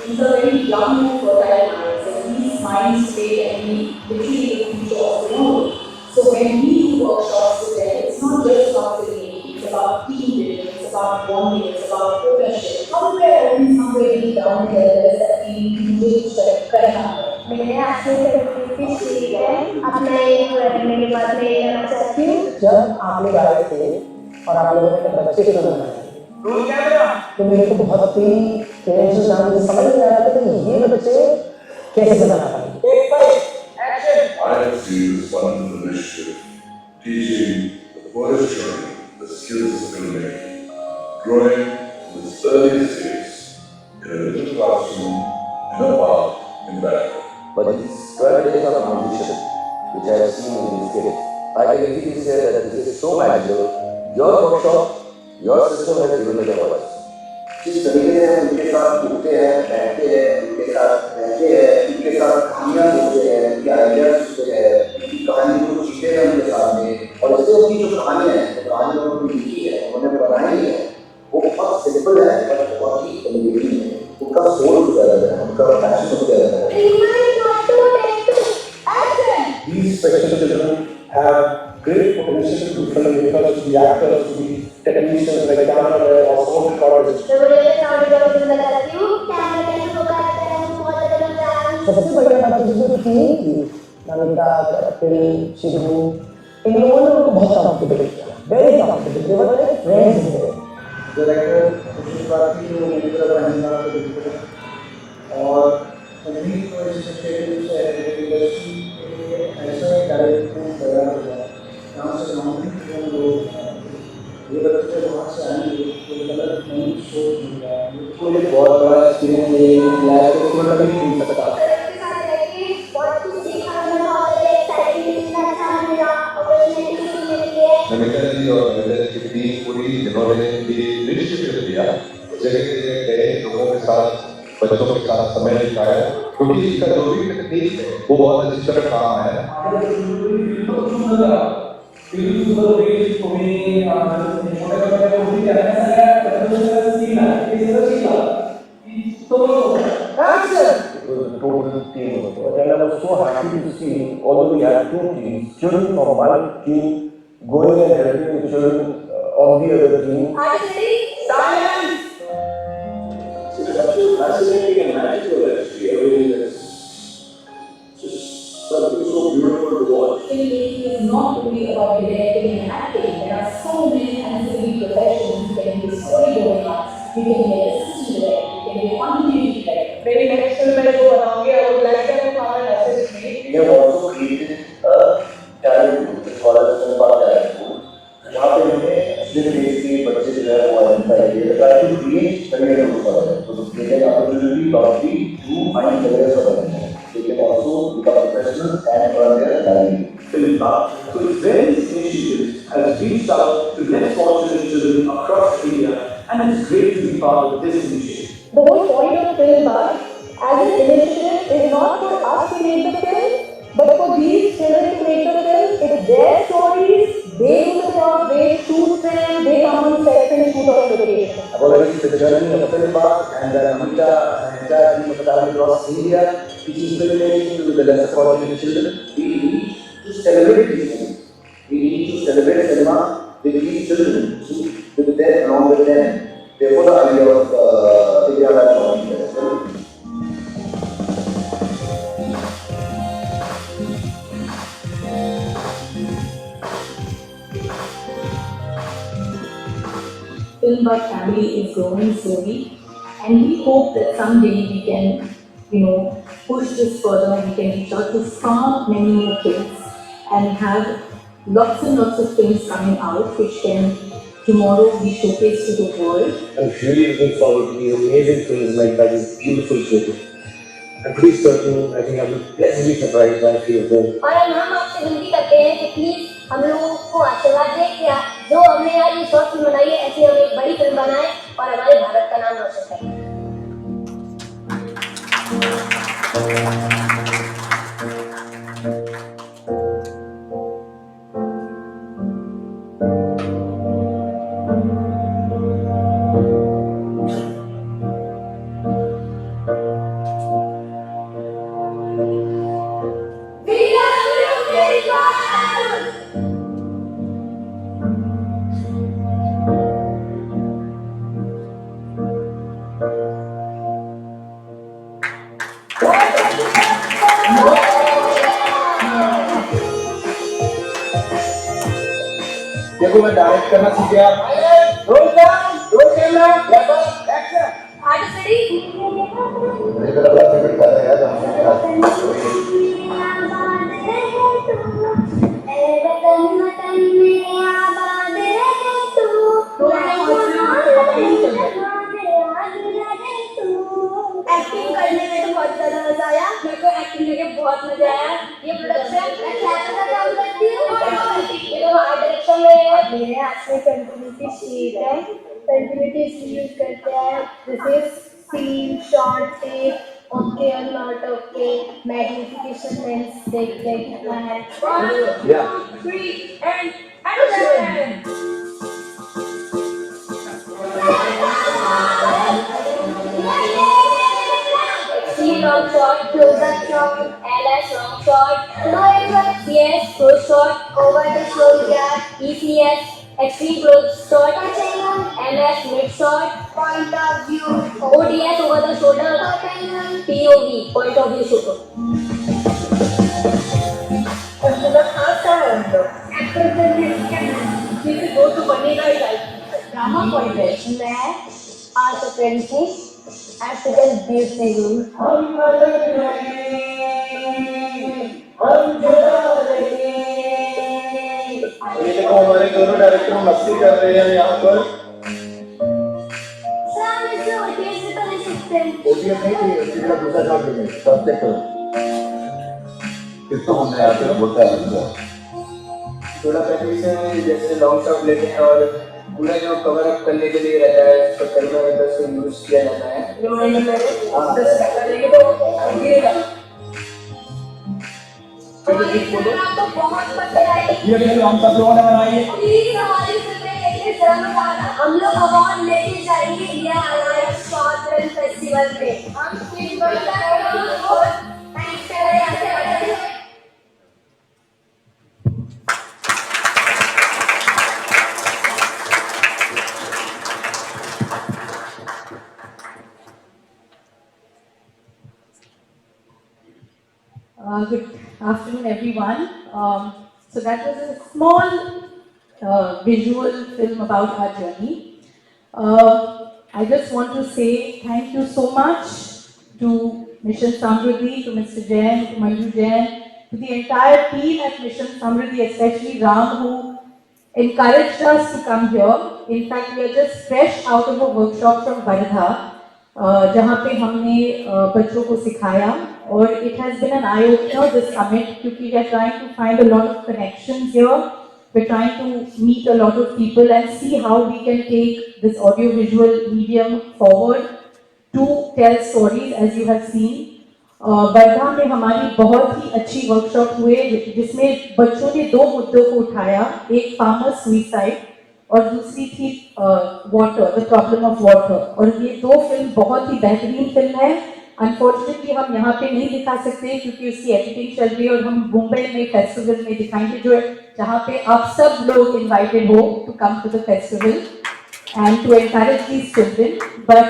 These are very young and fertile minds, and these minds stay and we literally the future of the world. So when we do workshops with them, it's not just about creativity, it's about team building, it's about bonding, it's about ownership. How do I own somebody down there that we need to करना है? मैंने आपसे certificate ली है। अब मैं करने के बाद मैं ये करना चाहती हूँ। जब आप लोग आए थे और आप लोगों ने बच्चे को बनाया तो मेरे को बहुत ही टेंशन आने समझ नहीं आ रहा था कि ये बच्चे कैसे बना पाएंगे। I have seen this wonderful initiative teaching the poorest children the skills of filmmaking, growing from its earliest days in a little classroom in a park in Bangalore. But these 12 days of competition, which I have seen in this case, I can easily say that this is so magical. Your workshop, your system has given me the voice. जिस तरीके से हम उनके साथ उठते हैं, बैठते हैं, उनके साथ रहते हैं, उनके साथ कहानियाँ सुनते हैं, उनकी आइडियाज सुनते हैं, उनकी कहानी को सीखते हैं उनके सामने, और इससे उनकी जो कहानियाँ हैं, जो कहानियाँ उन्होंने लिखी है, उन्होंने बनाई है, वो बहुत सिंपल है, पर बहुत ही एलिवेटिंग है। उनका सोल हो जाता है, उनका पैशन हो जाता है। These special children have great potential to become makers, to be actors, to be technicians like cameramen or sound recorders. सबसे बड़ी बात जो थी नमिता, कपिल, शिवू, इन लोगों ने उनको बहुत कॉम्पिटेबल किया, very compatible, they were like friends there. Director कुछ बात की जो मेरी तरफ रहने वाला तो बिल्कुल और उम्मीद तो इस स्टेज से इंडस्ट्री के ऐसा डायरेक्टर तैयार हो जाए जहाँ से नॉमिनेट हम लोग ये बच्चे वहाँ से आएंगे तो गलत नहीं सोच मिल रहा है। मुझे बहुत बड़ा एक्सपीरियंस है, लाइफ को पूरा कभी नहीं सकता। नमिता जी और नमिता जी की टीम पूरी जिन्होंने ये लीडरशिप दिया, जगह जगह गए, लोगों के साथ, बच्चों के साथ समय बिताया, क्योंकि इसका जो भी तकनीक है वो बहुत अच्छी तरह काम आया। Itu we had two teams, children from one team going and helping the children of the other team. Silence! It's absolutely fascinating and magical actually. I mean, it's just something so beautiful to watch. Filmmaking is not only about directing and acting. There are so many ancillary professions. You can be a storyboarding artist, you can be an assistant director, you can be a continuity director. Very next film I go around, I would like them to come and assist me. We have also created a talent pool, it's called as a talent pool. जहाँ पे हमने अच्छे देश के बच्चे जो है वो आइडेंटिफाई किए try to create career for them. So they get opportunity probably to find careers for them. They can also become professionals and earn their salary. Film Bar, through various initiatives, has reached out to less fortunate children across India, and it's great to be part of this initiative. The whole point of Film Bar as an initiative is not for us to make the film, but for these children to make the film. It's their stories, they do the work, they shoot them, they come on set and shoot on location. Apologies to the journey of Film Bar and Amita and entire team of talent across India, teaching filmmaking to the less fortunate children. We need to celebrate these things. We need to celebrate cinema with these children, with them, along with them. Therefore, the idea of India Live Launch as well. Film Bar family is growing slowly, and we hope that someday we can, push this further. We can reach out to far many more kids and have lots and lots of films coming out, which can tomorrow be showcased to the world. I'm really looking forward to these amazing films made by these beautiful children. I'm pretty certain, I think I'll be pleasantly surprised by a few of them. और हम आपसे विनती करते हैं कि please हम लोगों को आशीर्वाद दें कि जो हमने आज ये शॉर्ट फिल्म बनाई है ऐसी हम एक बड़ी फिल्म बनाएं और हमारे भारत का नाम रोशन करें। देखो मैं डायरेक्ट करना सीख गया। Roll camera, action. Artist ready? मुझे तो लगा कि कर रहा है यार एक्टिंग करने में तो बहुत ज्यादा मजा आया। मेरे को एक्टिंग करके बहुत मजा आया। ये प्रोडक्शन मैं काम करती हूँ। ये तो आर्ट डायरेक्शन में मेरे हाथ में कंटिन्यूटी शीट है। कंटिन्यूटी शीट यूज करते हैं। This is scene, shot, take, okay और नॉट ओके, मैग्निफिकेशन लेंस देखते हैं कितना है। 1 2 3 and action. C long shot, close up shot, LS long shot, no angle, CS close shot, over the shoulder gap, ECS extreme close shot, MS mid shot, point of view, ODS over the shoulder, POV point of view shooter. go to बनेगा ही drama point है। मैं आज apprentice African beautiful. ये देखो हमारे दोनों director मस्ती कर रहे हैं यहाँ पर। ओटीएस नहीं थी, उसी का दूसरा शॉट भी नहीं, सब चेक करो। कितना हमने यहाँ पे बोलता है हमको। थोड़ा प्रैक्टिस है, जैसे लॉन्ग शॉट लेते हैं और पूरा जो कवर अप करने के लिए रहता है तो कैमरा वेंडर से यूज किया जाता है। आपको बहुत पसंद आई। ये फिल्म हम सब लोगों ने बनाई है। प्लीज हमारी फिल्में देखिए, हम लोग अवार्ड लेके जाएंगे ये हमारे शॉर्ट फिल्म फेस्टिवल पे। हम फिल्म थैंक्स कर रहे हैं। Good afternoon, everyone. So that was a small visual film about our journey. I just want to say thank you so much to Mission Samriddhi, to Mr. Jain, to Manju Jain, to the entire team at Mission Samriddhi, especially Ram, who encouraged us to come here. In fact, we are just fresh out of a workshop from Vardha, जहाँ पे हमने बच्चों को सिखाया और it has been an eye opener this summit क्योंकि we are trying to find a lot of connections here. We're trying to meet a lot of people and see how we can take this audiovisual medium forward to tell stories as you have seen. Wardha में हमारी बहुत ही अच्छी workshop हुए जिसमें बच्चों ने दो मुद्दों को उठाया, एक फार्मर सुइसाइड और दूसरी थी water, the problem of water. और ये दो फिल्म बहुत ही बेहतरीन फिल्म है। अनफॉर्चुनेटली हम यहाँ पे नहीं दिखा सकते क्योंकि उसकी एडिटिंग चल रही है और हम मुंबई में फेस्टिवल में दिखाएंगे जो जहाँ पे आप सब लोग इन्वाइटेड हो to come to the festival and to encourage these children. But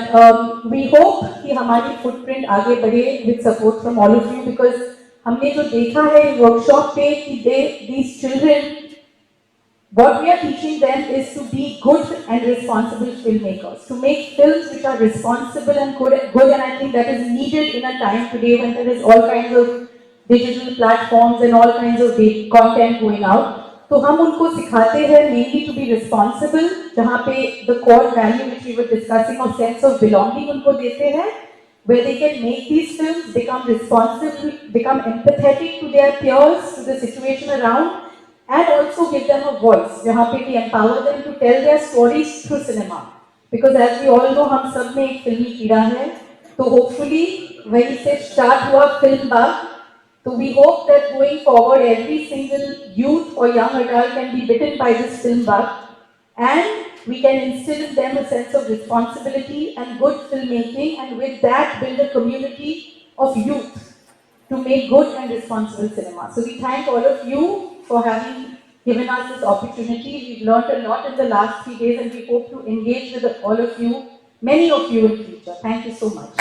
we hope कि हमारी footprint आगे बढ़े with support from all of you because हमने जो देखा है workshop पे कि these children, what we are teaching them is to be good and responsible filmmakers, to make films which are responsible and good, and I think that is needed in a time today when there is all kinds of digital platforms and all kinds of content going out. तो हम उनको सिखाते हैं mainly to be responsible, जहाँ पे the core value which we were discussing of sense of belonging उनको देते हैं, where they can make these films, become responsible, become empathetic to their peers, to the situation around, and also give them a voice, जहाँ पे we empower them to tell their stories through cinema. Because as we all know, हम सब में एक फिल्मी कीड़ा है, तो hopefully वहीं से start हुआ film bug. So we hope that going forward, every single youth or young adult can be bitten by this film bug, and we can instill in them a sense of responsibility and good filmmaking, and with that build a community of youth to make good and responsible cinema. So we thank all of you for having given us this opportunity. We've learned a lot in the last 3 days, and we hope to engage with all of you, many of you in future. Thank you so much.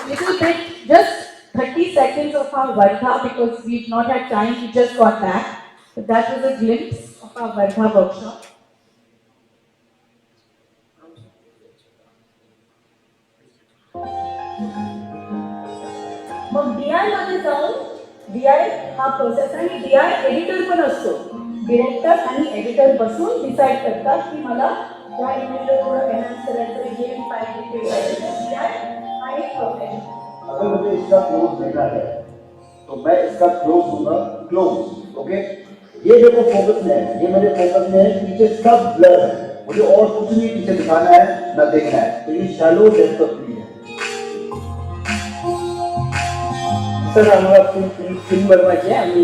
Little bit, just 30 seconds of our Vardha because we've not had time, we just got back. So that was a glimpse of our Vardha workshop. Mug DI मध्ये जाऊन DI हा process आणि DI editor पण असतो. Director आणि editor बसून decide करतात की मला या इमेजला थोडं एनहान्स करायचं, ये पाहिजे ते पाहिजे. DI हा एक प्रोसेस. अगर मुझे इसका क्लोज लेना है तो मैं इसका क्लोज दूंगा, क्लोज, ओके। ये देखो फोकस में है, ये मेरे फोकस में है, पीछे सब ब्लर है, मुझे और कुछ नहीं पीछे दिखाना है ना देखना है, तो ये शैलो डेप्थ ऑफ फील्ड है। सर आम्हाला फिल्म बनवायची आहे, आम्ही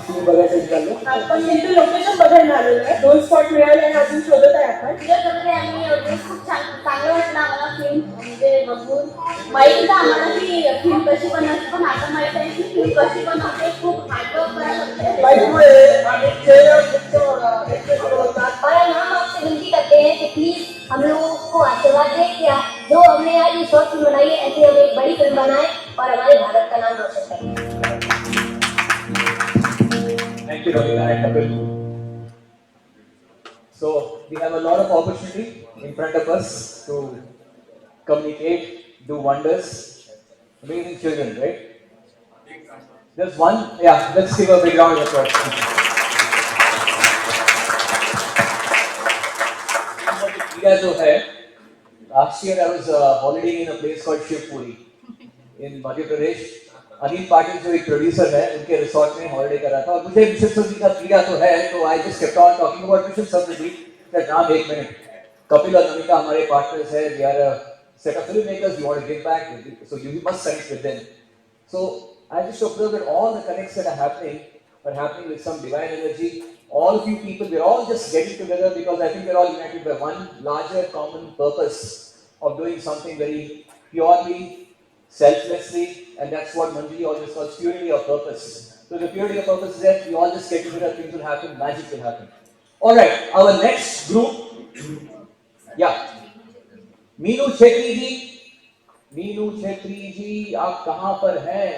फिल्म बघायसाठी चाललो. आपण इथे लोकेशन बघायला आलेलो आहे, 2 स्पॉट मिळाले आणि अजून शोधत आहे आपण. आम्ही खूप छान चांगलं वाटलं आम्हाला फिल्म म्हणजे बघून. माहिती आम्हाला की फिल्म कशी बनवते, पण आता माहित आहे की फिल्म कशी बनवते, खूप हार्डवर्क करायला लागते. बाईकमुळे आम्ही एक्सप्रेस बनवतात. और हम आपसे विनती करते हैं कि प्लीज हम लोगों को आशीर्वाद दें कि जो हमने आज ये शॉर्ट फिल्म बनाई है ऐसी हम एक बड़ी फिल्म बनाएं और हमारे भारत का नाम रोशन करें. Thank you, Ravina and Kapil. So we have a lot of opportunity in front of us to communicate, do wonders, amazing children, right? There's one, yeah, let's give a big round of applause. जो है, last year I was holidaying in a place called Shivpuri in Madhya Pradesh. Anil Patil जो एक producer है, उनके resort में holiday कर रहा था और मुझे मिशन समृद्धि का कीड़ा तो है, तो I just kept on talking about Mission Samriddhi. That नाम एक मिनट. कपिल और नमिता हमारे पार्टनर्स हैं, we are a set of film makers, we want to give back, so you must connect with them. So I just observe that all the connects that are happening with some divine energy. All of you people, we're all just getting together because I think we're all united by one larger common purpose of doing something very purely, selflessly, and that's what Manjuli always calls purity of purpose. So the purity of purpose is that we all just get together, things will happen, magic will happen. All right, our next group, yeah, Meenu Chetri ji, Meenu Chetri ji आप कहाँ पर हैं?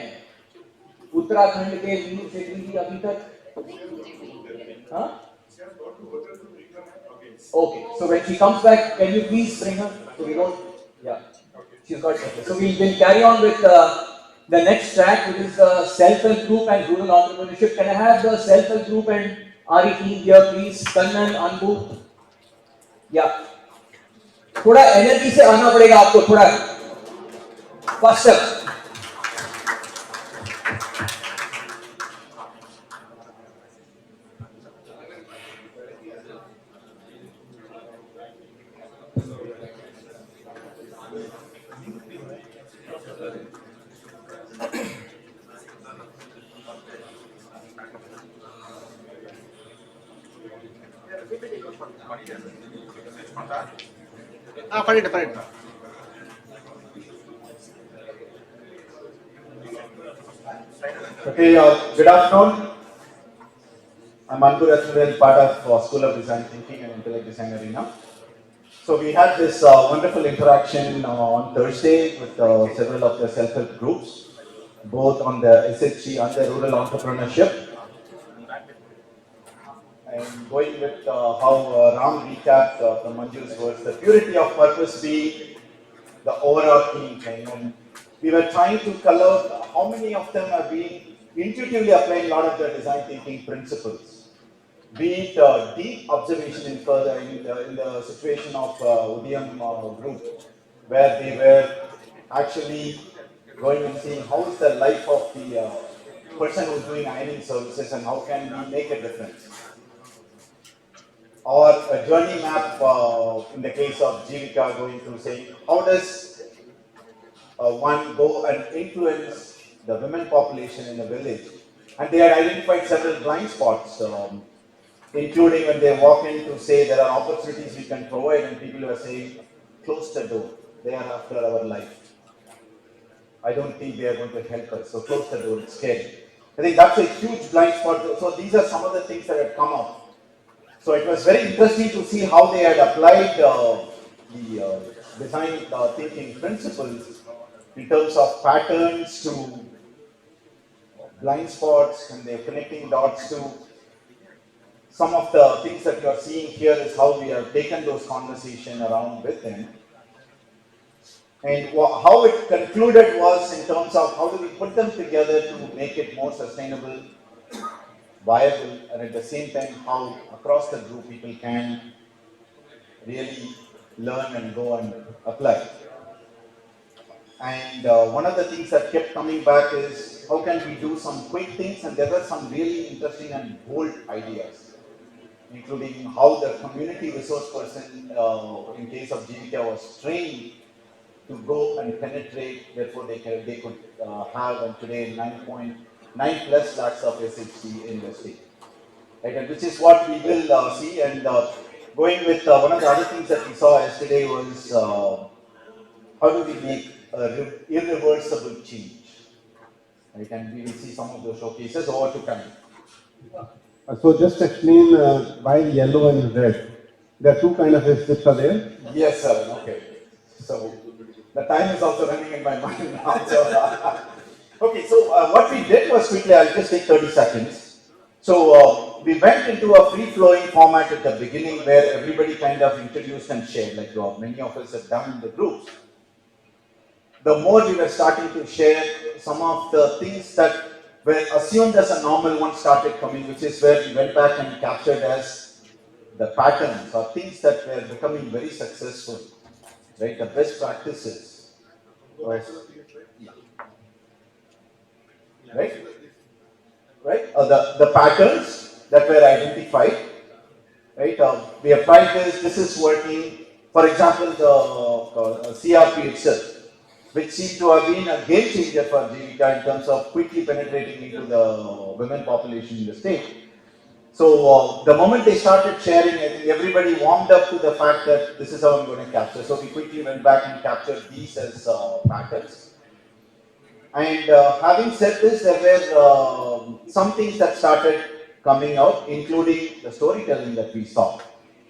उत्तराखंड के मीनू छेत्री जी अभी तक हाँ? Okay, so when she comes back, can you please bring her? So we don't, yeah, she's got it. So we'll carry on with the next track, which is self-help group and rural entrepreneurship. Can I have the self-help group and RE team here, please? Kannan, Anbu. Yeah. थोड़ा energy से आना पड़ेगा आपको, थोड़ा faster. Fine. Okay, good afternoon. I'm Ankur Asmudel, part of School of Design Thinking and Intellect Design Arena. So we had this wonderful interaction on Thursday with several of the self-help groups, both on the SHG and the rural entrepreneurship. And going with how Ram recapped the Manju's words, the purity of purpose being the overarching thing. And we were trying to color how many of them have been intuitively applying a lot of the design thinking principles. Be it deep observation in the situation of Udayam group, where they were actually going and seeing how is the life of the person who's doing ironing services and how can we make a difference. Or a journey map in the case of Jivika going through saying how does one go and influence the women population in a village. And they had identified several blind spots, including when they walk in to say there are opportunities we can provide, and people were saying, close the door, they are after our life. I don't think they are going to help us, so close the door, it's scary. I think that's a huge blind spot. So these are some of the things that have come up. So it was very interesting to see how they had applied the design thinking principles in terms of patterns to blind spots, and they're connecting dots to some of the things that you are seeing here is how we have taken those conversations around with them. And how it concluded was in terms of how do we put them together to make it more sustainable, viable, and at the same time how across the group people can really learn and go and apply. And one of the things that kept coming back is how can we do some quick things, and there were some really interesting and bold ideas, including how the community resource person in case of Jivika was trained to go and penetrate, therefore they could have, and today 9.9 plus lakhs of SHG in the state. Right, and which is what we will see, and going with one of the other things that we saw yesterday was how do we make irreversible change? Right, and we will see some of those showcases. Over to Kami. So just explain why yellow and red. There are two kind of strips are there. Yes, sir. Okay. So the time is also running in my mind now. So, okay, so what we did was quickly, I'll just take 30 seconds. So we went into a free-flowing format at the beginning where everybody kind of introduced and shared, like many of us have done in the groups. The more we were starting to share, some of the things that were assumed as a normal one started coming, which is where we went back and captured as the patterns or things that were becoming very successful, right? The best practices. Right? Right? The patterns that were identified, right? We applied this is working. For example, the CRP itself, which seemed to have been a game changer for Jivika in terms of quickly penetrating into the women population in the state. So the moment they started sharing, I think everybody warmed up to the fact that this is how I'm going to capture. So we quickly went back and captured these as patterns. And having said this, there were some things that started coming out, including the storytelling that we saw.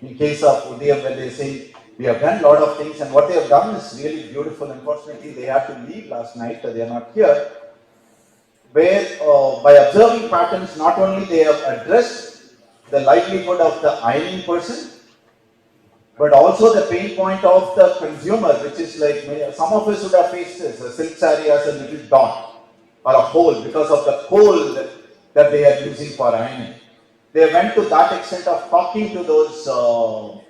In case of Udayam, when they say, We have done a lot of things, and what they have done is really beautiful. Unfortunately, they had to leave last night, they are not here. Where by observing patterns, not only they have addressed the livelihood of the ironing person, but also the pain point of the consumer, which is like some of us would have faced this. A silk saree has a little dot or a hole because of the coal that they are using for ironing. They went to that extent of talking to those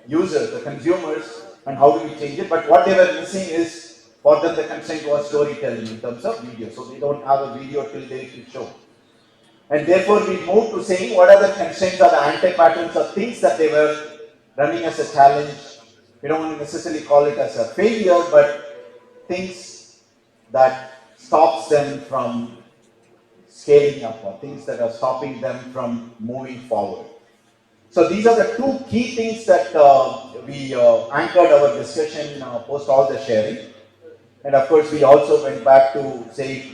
users, the consumers, and how do we change it. But what they were missing is, for them the constraint was storytelling in terms of video. So they don't have a video till they to show. And therefore we moved to saying what are the constraints or the anti-patterns or things that they were running as a challenge. We don't want to necessarily call it as a failure, but things that stops them from scaling up, or things that are stopping them from moving forward. So these are the two key things that we anchored our discussion post all the sharing. And of course, we also went back to say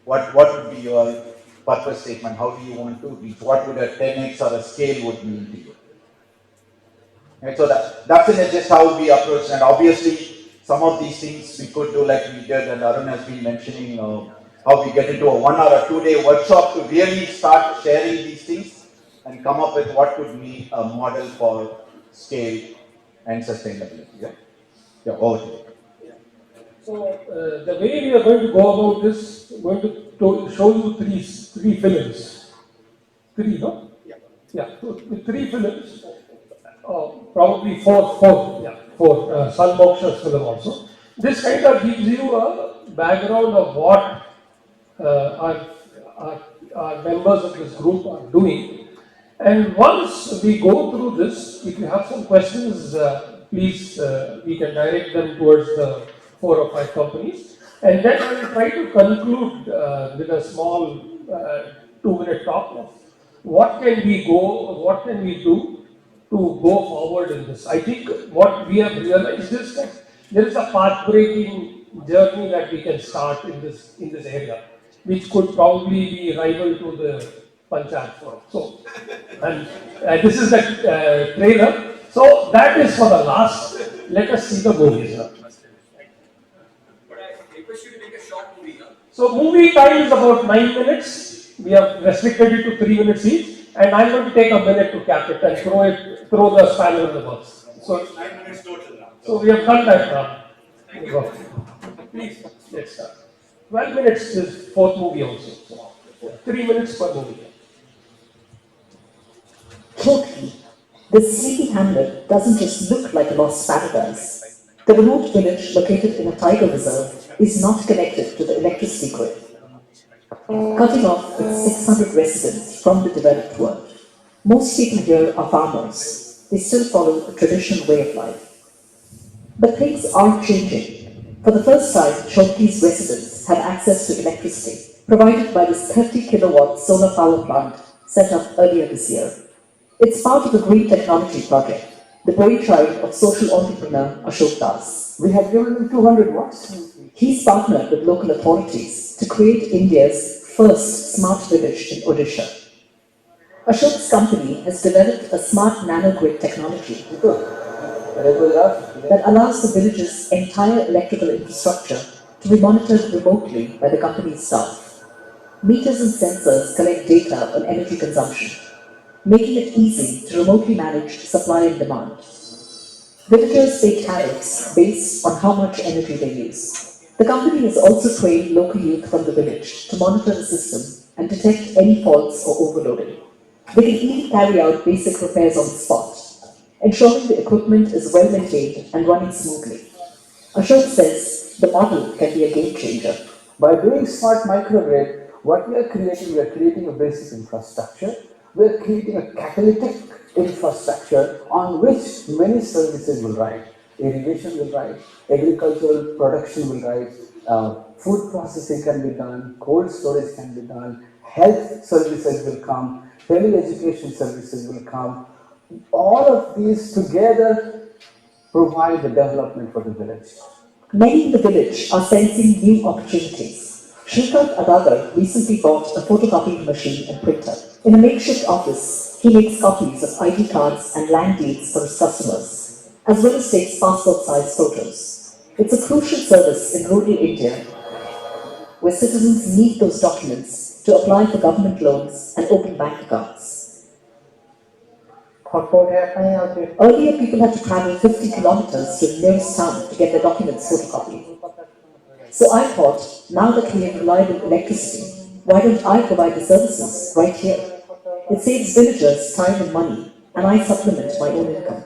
what would be your purpose statement, how do you want to reach, what would a 10x or a scale would mean to you. Right, so that's in just how we approach, and obviously some of these things we could do like we did, and Arun has been mentioning how we get into a 1 or a 2 day workshop to really start sharing these things and come up with what could be a model for scale and sustainability. Yeah, over to you. So the way we are going to go about this, we're going to show you three films. Three, no? Yeah, three films. Probably four. Sun Moksha's film also. This kind of gives you a background of what our members of this group are doing. And once we go through this, if you have some questions, please, we can direct them towards the 4 or 5 companies. And then I will try to conclude with a small 2-minute talk of what can we do to go forward in this. I think what we have realized is that there is a path-breaking journey that we can start in this area, which could probably be rival to the Panchayat Forum. So, and this is the trailer. So that is for the last. Let us see the movie. So movie time is about 9 minutes. We have restricted it to 3 minutes each, and I'm going to take a minute to cap it and throw the spanner in the box. So 9 minutes total now. So we have done that now. Please, let's start. 12 minutes is 4th movie also. So 3 minutes per movie. Totally. This sleepy hamlet doesn't just look like a lost paradise. The remote village located in a tiger reserve is not connected to the electricity grid, cutting off its 600 residents from the developed world. Most people here are farmers. They still follow a traditional way of life. But things are changing. For the first time, Chowki's residents have access to electricity, provided by this 30 kilowatt solar power plant set up earlier this year. It's part of the Green Technology Project, the brainchild of social entrepreneur Ashok Das. We have given him 200 watts. He's partnered with local authorities to create India's first smart village in Odisha. Ashok's company has developed a smart nanogrid technology that allows the village's entire electrical infrastructure to be monitored remotely by the company's staff. Meters and sensors collect data on energy consumption, making it easy to remotely manage supply and demand. Villagers pay tariffs based on how much energy they use. The company has also trained local youth from the village to monitor the system and detect any faults or overloading. They can even carry out basic repairs on the spot, ensuring the equipment is well maintained and running smoothly. Ashok says the model can be a game changer. By doing smart microgrid, what we are creating a basic infrastructure. We are creating a catalytic infrastructure on which many services will ride. Irrigation will ride, agricultural production will ride, food processing can be done, cold storage can be done, health services will come, tele-education services will come. All of these together provide the development for the village. Many in the village are sensing new opportunities. Shrikant Adagar recently bought a photocopying machine and printer. In a makeshift office, he makes copies of ID cards and land deeds for his customers. as well as takes passport-sized photos. It's a crucial service in rural India where citizens need those documents to apply for government loans and open bank accounts. Earlier, people had to travel 50 kilometers to the nearest town to get their documents photocopied. So I thought, now that we have reliable electricity, why don't I provide the services right here? It saves villagers time and money, and I supplement my own income.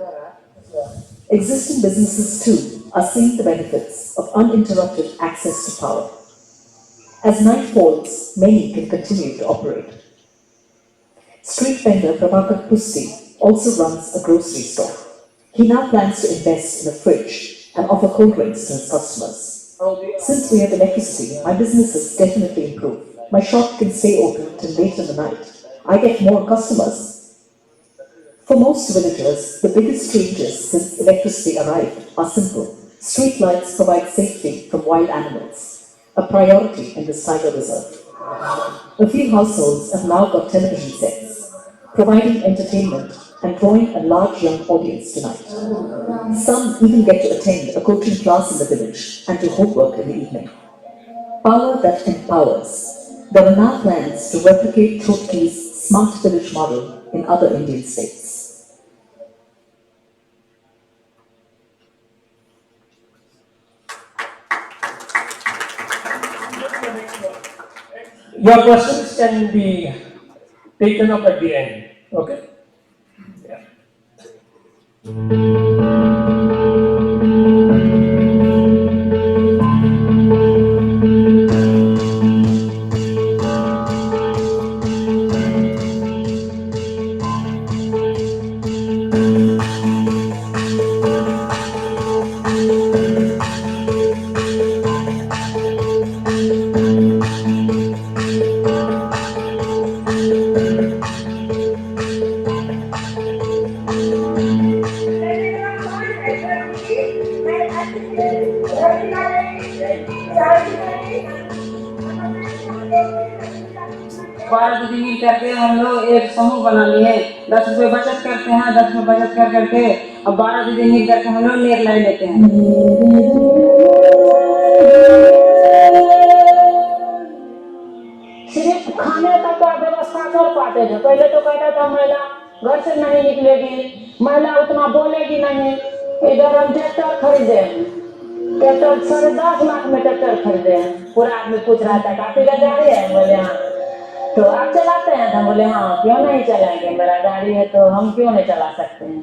Existing businesses too are seeing the benefits of uninterrupted access to power. As night falls, many can continue to operate. Street vendor Prabhakar Pusti also runs a grocery store. He now plans to invest in a fridge and offer cold drinks to his customers. Since we have electricity, my business has definitely improved. My shop can stay open till late in the night. I get more customers. For most villagers, the biggest changes since electricity arrived are simple. Street lights provide safety from wild animals, a priority in this tiger reserve. A few households have now got television sets, providing entertainment and drawing a large young audience tonight. Some even get to attend a coaching class in the village and do homework in the evening. Power that empowers. There are now plans to replicate Chotki's smart village model in other Indian states. Your questions can be taken up at the end. Okay? Yeah. बारह दीदी मिल करके हम लोग एक समूह बना लिए, 10 रुपए बचत करते हैं, 10 रुपए बचत कर करके अब 12 दीदी मिल करके हम लोग निर्णय लेते हैं। सिर्फ खाने तक का व्यवस्था कर पाते थे। पहले तो कहता था महिला घर से नहीं निकलेगी, महिला उतना बोलेगी नहीं। इधर हम ट्रैक्टर खरीदे हैं, ट्रैक्टर 10.5 लाख में ट्रैक्टर खरीदे हैं। पूरा आदमी पूछ रहा था काफी का गाड़ी है, बोले हाँ। तो आप चलाते हैं? तो बोले हाँ, क्यों नहीं चलाएंगे, मेरा गाड़ी है तो हम क्यों नहीं चला सकते हैं।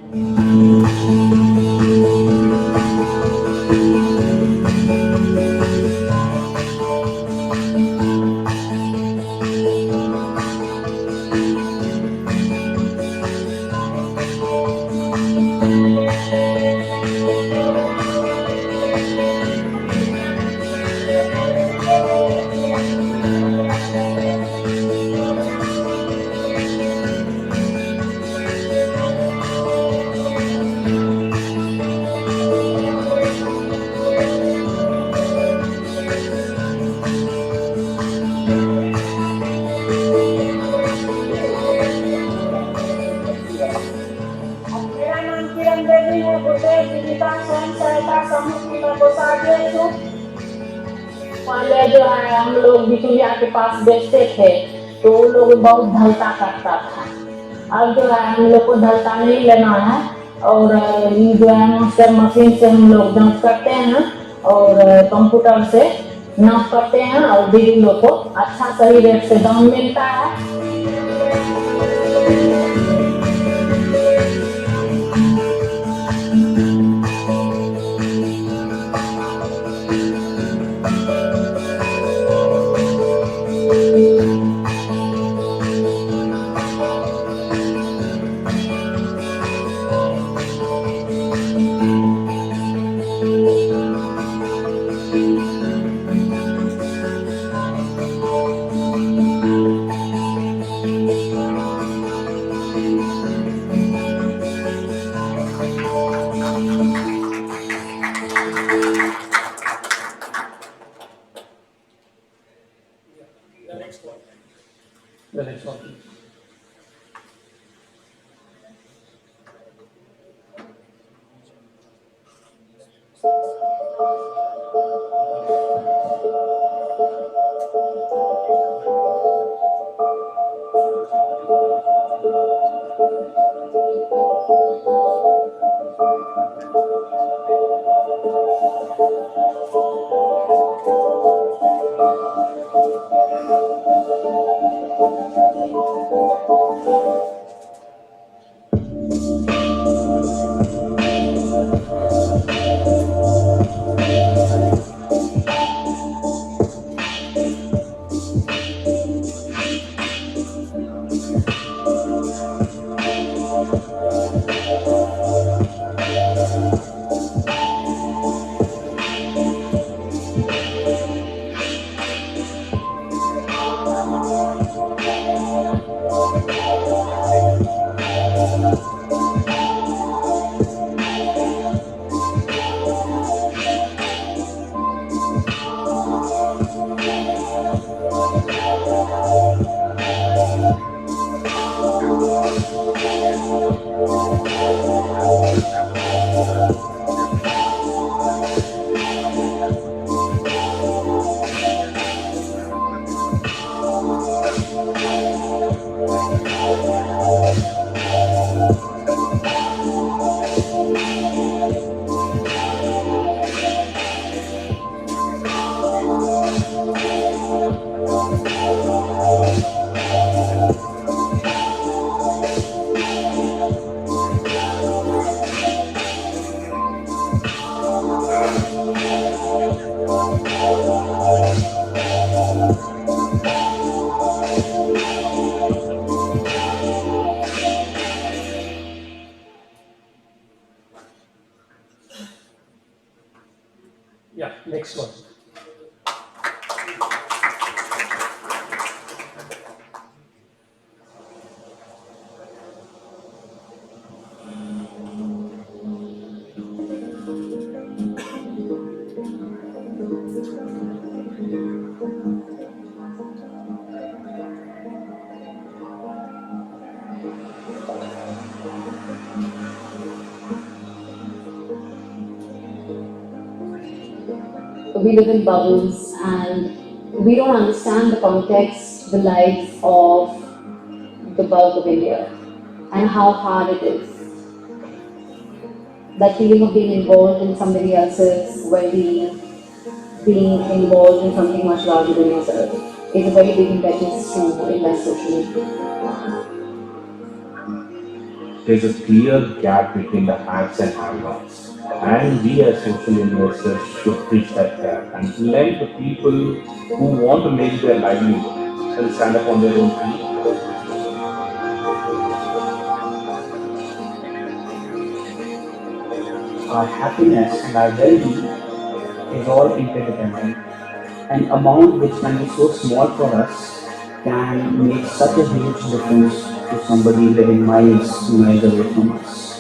पहले जो है हम लोग बिचौलिया के पास बेचते थे तो वो लोग बहुत धलता काटता था। अब जो है हम लोग को धलता नहीं लेना है और ये जो है मास्टर मशीन से हम लोग जांच करते हैं और कंप्यूटर से नाप करते हैं और दीदी लोग को अच्छा सही रेट से दाम मिलता है। Yeah, next one. We live in bubbles and we don't understand the context, the life of the bulk of India and how hard it is. That feeling of being involved in somebody else's well-being, being involved in something much larger than yourself is a very big impetus to invest socially. There's a clear gap between the haves and have-nots. And we as social investors should bridge that gap and let the people who want to make their livelihood and stand up on their own feet. Our happiness and our well-being is all interdependent. An amount which can be so small for us can make such a huge difference to somebody living miles away from us.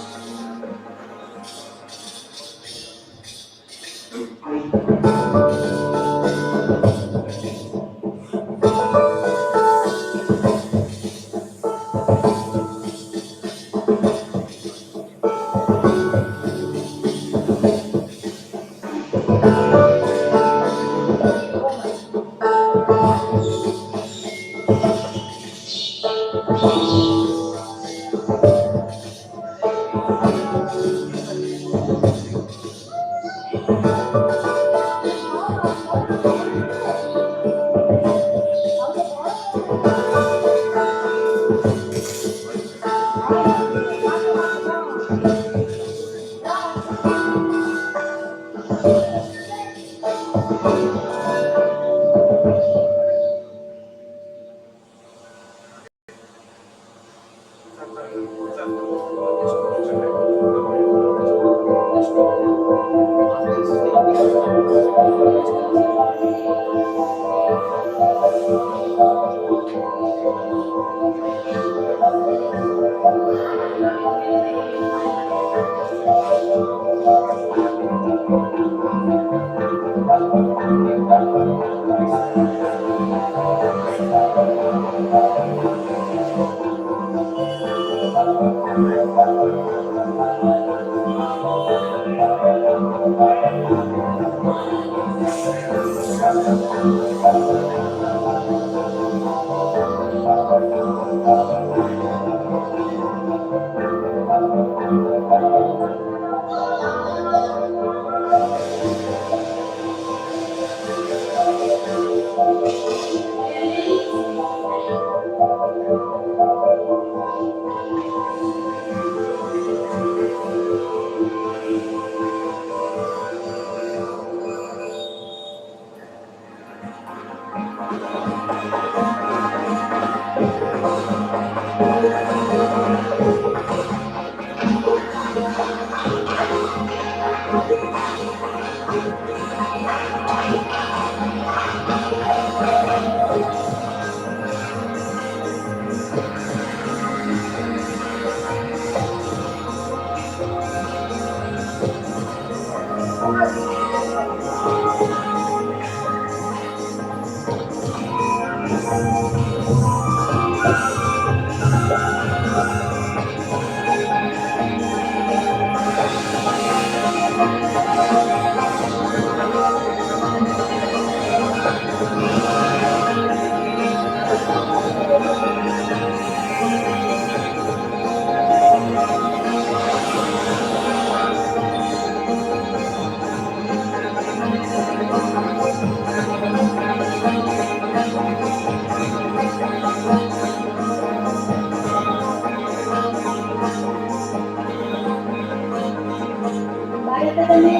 ಭಾರತದಲ್ಲಿ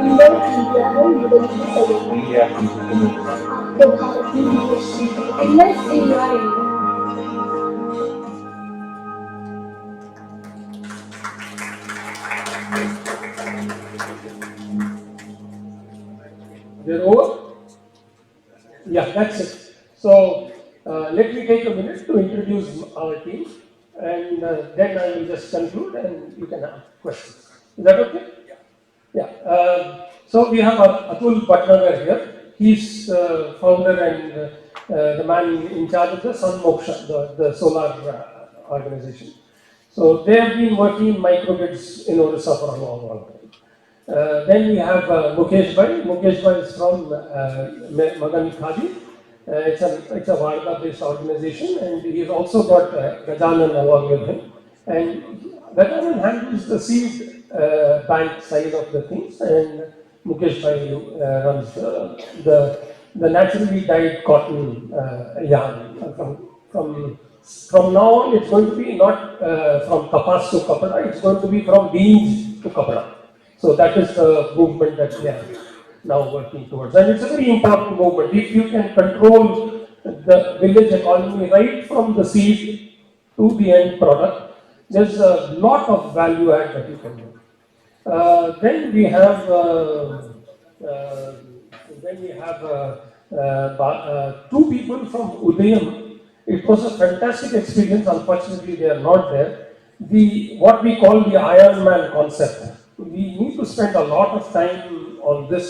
Indore India में mobility suggestion आपके भारत में निवेश invest in your India They're over? Yeah, that's it. So let me take a minute to introduce our team, and then I will just conclude and you can ask questions. Is that okay? Yeah. So we have Atul Bhatnagar here. He's founder and the man in charge of the Sun Moksha, the solar organization. So they have been working in microgrids in Odisha for a long, long time. Then we have Mukesh Bhai. Mukesh Bhai is from Magan Khadi. It's a Varda-based organization, and he's also got Gajanan along with him. And Gajanan handles the seed bank side of the things, and Mukesh Bhai runs the naturally dyed cotton yarn. From now on, it's going to be not from kapas to kapara, it's going to be from beans to kapara. So that is the movement that we are now working towards. And it's a very important movement. If you can control the village economy right from the seed to the end product, there's a lot of value add that you can do. Then we have two people from Udayam. It was a fantastic experience. Unfortunately, they are not there. What we call the Iron Man concept. We need to spend a lot of time on this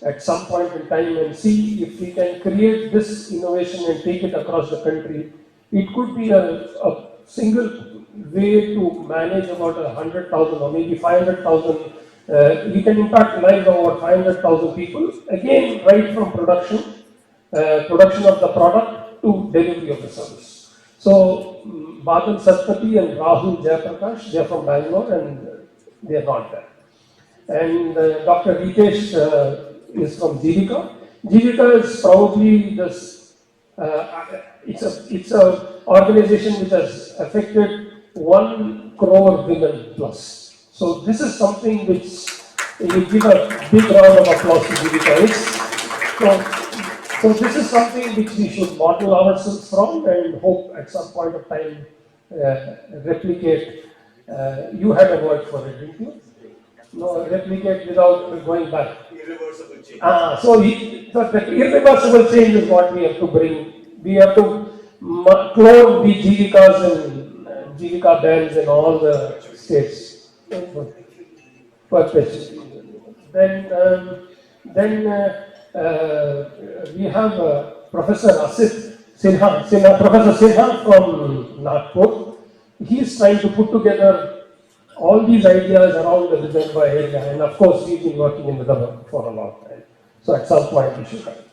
at some point in time and see if we can create this innovation and take it across the country. It could be a single way to manage about 100,000 or maybe 500,000. You can impact the lives of over 500,000 people. Again, right from production of the product to delivery of the service. So, Badal Satpati and Rahul Jayaprakash, they are from Bangalore and they are not there. And Dr. Ritesh is from Jivika. Jivika is probably this. It's a organization which has affected 1 crore women plus. So this is something which you give a big round of applause to Jivika. So this is something which we should model ourselves from and hope at some point of time replicate. You had a word for it, didn't you? No, replicate without going back. Irreversible change. So the irreversible change is what we have to bring. We have to clone the Jivikas and Jivika bands in all the states. Perpetually. Then we have Professor Asit Sinha, Professor Sinha from Nagpur. He is trying to put together all these ideas around the Vidarbha area, and of course we've been working in Vidarbha for a long time. So at some point we should have.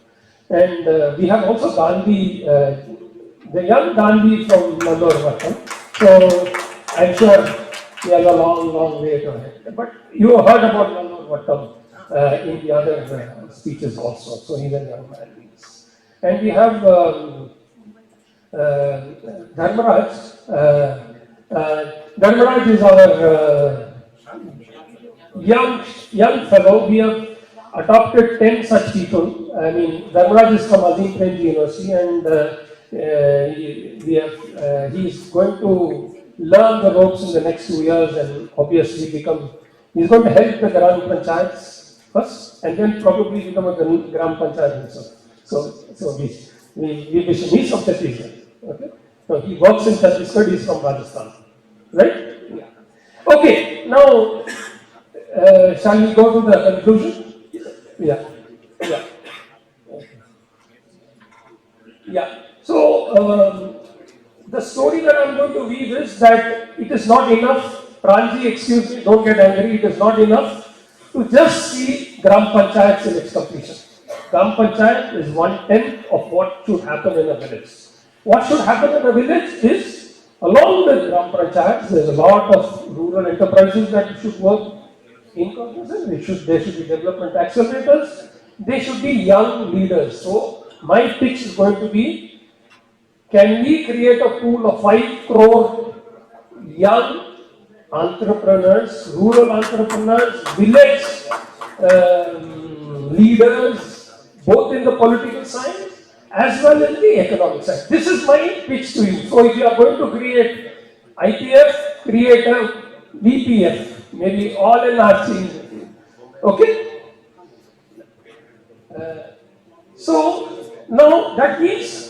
And we have also Gandhi, the young Gandhi from Nallur Vattam. So I'm sure we have a long, long way to head. But you heard about Nallur Vattam in the other speeches also. So he's a young man. And we have Dharmaraj. Dharmaraj is our young fellow. We have adopted 10 such people. I mean, Dharmaraj is from Azim Premji University, and he is going to learn the ropes in the next 2 years and obviously become, he's going to help the Gram Panchayats first and then probably become a Gram Panchayat himself. So we wish him, he's from Chhattisgarh. Okay? So he works in Chhattisgarh, he's from Rajasthan. Right? Yeah. Okay, now shall we go to the conclusion? Yeah. Yeah. Yeah. So, the story that I'm going to weave is that it is not enough, Pranji, excuse me, don't get angry, it is not enough to just see Gram Panchayats in its completion. Gram Panchayat is 1/10 of what should happen in a village. What should happen in a village is, along with Gram Panchayats, there's a lot of rural enterprises that should work in conclusion. There should be development accelerators, they should be young leaders. So, my pitch is going to be, can we create a pool of 5 crore young entrepreneurs, rural entrepreneurs, village leaders, both in the political side as well as the economic side? This is my pitch to you. So if you are going to create IPF, create a BPF, maybe all enlarging. Okay? So now that means,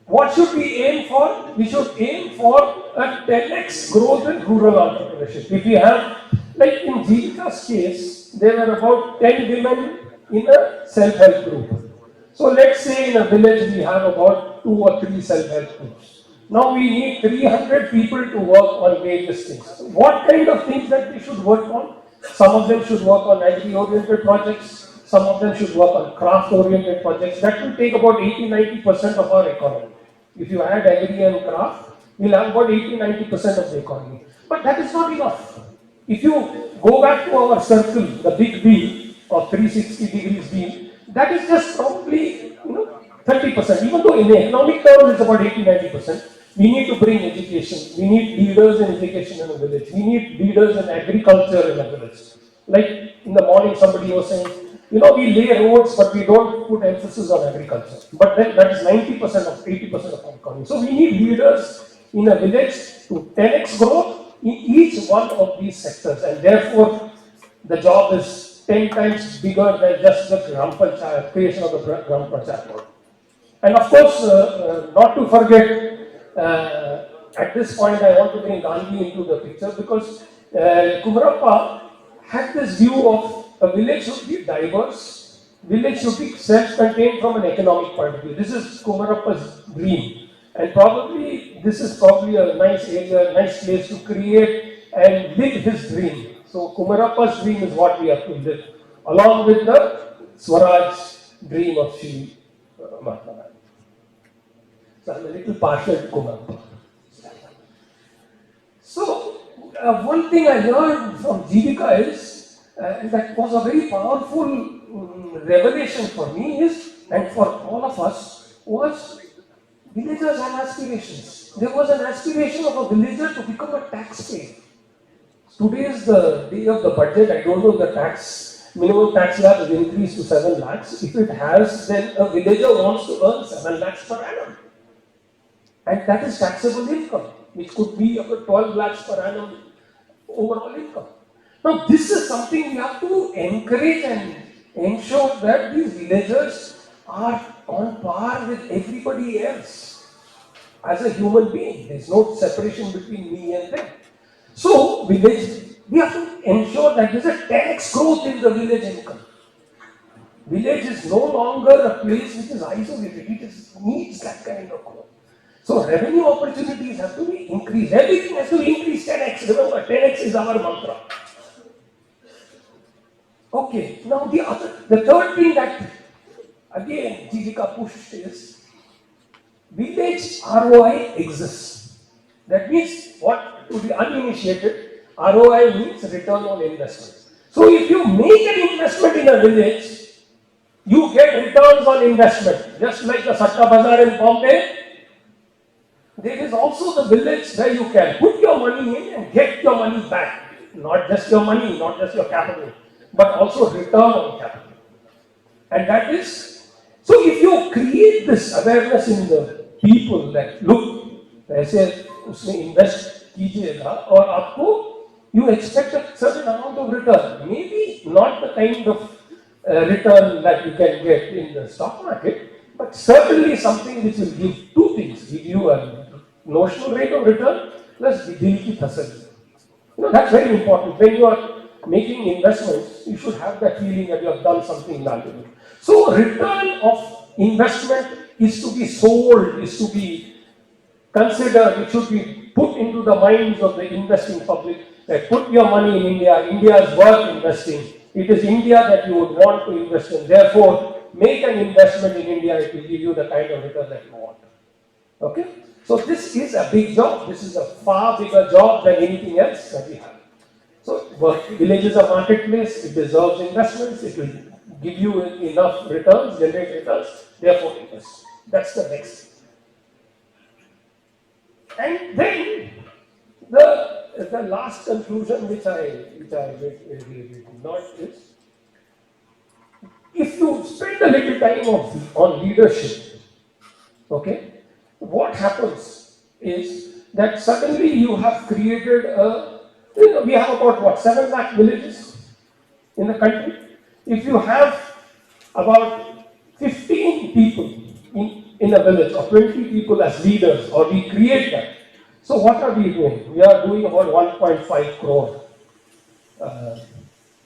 what should we aim for? We should aim for a 10x growth in rural entrepreneurship. If we have, like in Jeevika's case, there were about 10 women in a self-help group. So let's say in a village we have about 2 or 3 self-help groups. Now we need 300 people to work on various things. What kind of things that we should work on? Some of them should work on agri-oriented projects. Some of them should work on craft-oriented projects. That will take about 80-90% of our economy. If you add agri and craft, we'll have about 80-90% of the economy. But that is not enough. If you go back to our circle, the big wheel of 360 degrees wheel, that is just probably 30%. Even though in the economic terms it's about 80-90%, we need to bring education. We need leaders in education in a village. We need leaders in agriculture in a village. Like in the morning, somebody was saying, we lay roads, but we don't put emphasis on agriculture. But then that is 90% of 80% of our economy. So we need leaders in a village to 10x growth in each one of these sectors, and therefore the job is 10 times bigger than just the Gram Panchayat, creation of the Gram Panchayat. And of course, not to forget, at this point I want to bring Gandhi into the picture, because Kumarappa had this view of a village should be diverse, village should be self-contained from an economic point of view. This is Kumarappa's dream, and probably this is probably a nice area, nice place to create and live his dream. So Kumarappa's dream is what we have to live, along with the Swaraj dream of Shri Mahatma Gandhi. So I'm a little partial to Kumarappa. So one thing I learned from Jeevika is, and that was a very powerful revelation for me and for all of us, was villagers have aspirations. There was an aspiration of a villager to become a taxpayer. Today is the day of the budget. I don't know if the minimum tax slab has increased to 7 lakhs. If it has, then a villager wants to earn 7 lakhs per annum. And that is taxable income, which could be about 12 lakhs per annum overall income. Now, this is something we have to encourage and ensure that these villagers are on par with everybody else as a human being. There is no separation between me and them. So, we have to ensure that there is a 10x growth in the village income. Village is no longer a place which is isolated, it needs that kind of growth. So, revenue opportunities have to be increased. Everything has to increase 10x. Remember, 10x is our mantra. Okay, now the third thing that again Jeevika pushed is village ROI exists. That means, what to the uninitiated, ROI means return on investment. So if you make an investment in a village, you get returns on investment. Just like the Satta Bazaar in Bombay, there is also the village where you can put your money in and get your money back. Not just your money, not just your capital, but also return on capital. And that is, so if you create this awareness in the people that, look, I say, उसने invest कीजिएगा और आपको you expect a certain amount of return, maybe not the kind of return that you can get in the stock market, but certainly something which will give two things: give you a notional rate of return plus dil ki tasalli. That's very important. When you are making investments, you should have that feeling that you have done something valuable. So return of investment is to be sold, is to be considered, it should be put into the minds of the investing public that put your money in India. India is worth investing. It is India that you would want to invest in. Therefore, make an investment in India, it will give you the kind of return that you want. Okay? So this is a big job. This is a far bigger job than anything else that we have. So village is a marketplace, it deserves investments, it will give you enough returns, generate returns, therefore invest. That's the next. And then the last conclusion which I not is, if you spend a little time on leadership, okay, what happens is that suddenly you have created we have about what, 7 lakh villages in the country. If you have about 15 people in a village or 20 people as leaders, or we create that. So what are we doing? We are doing about 1.5 crore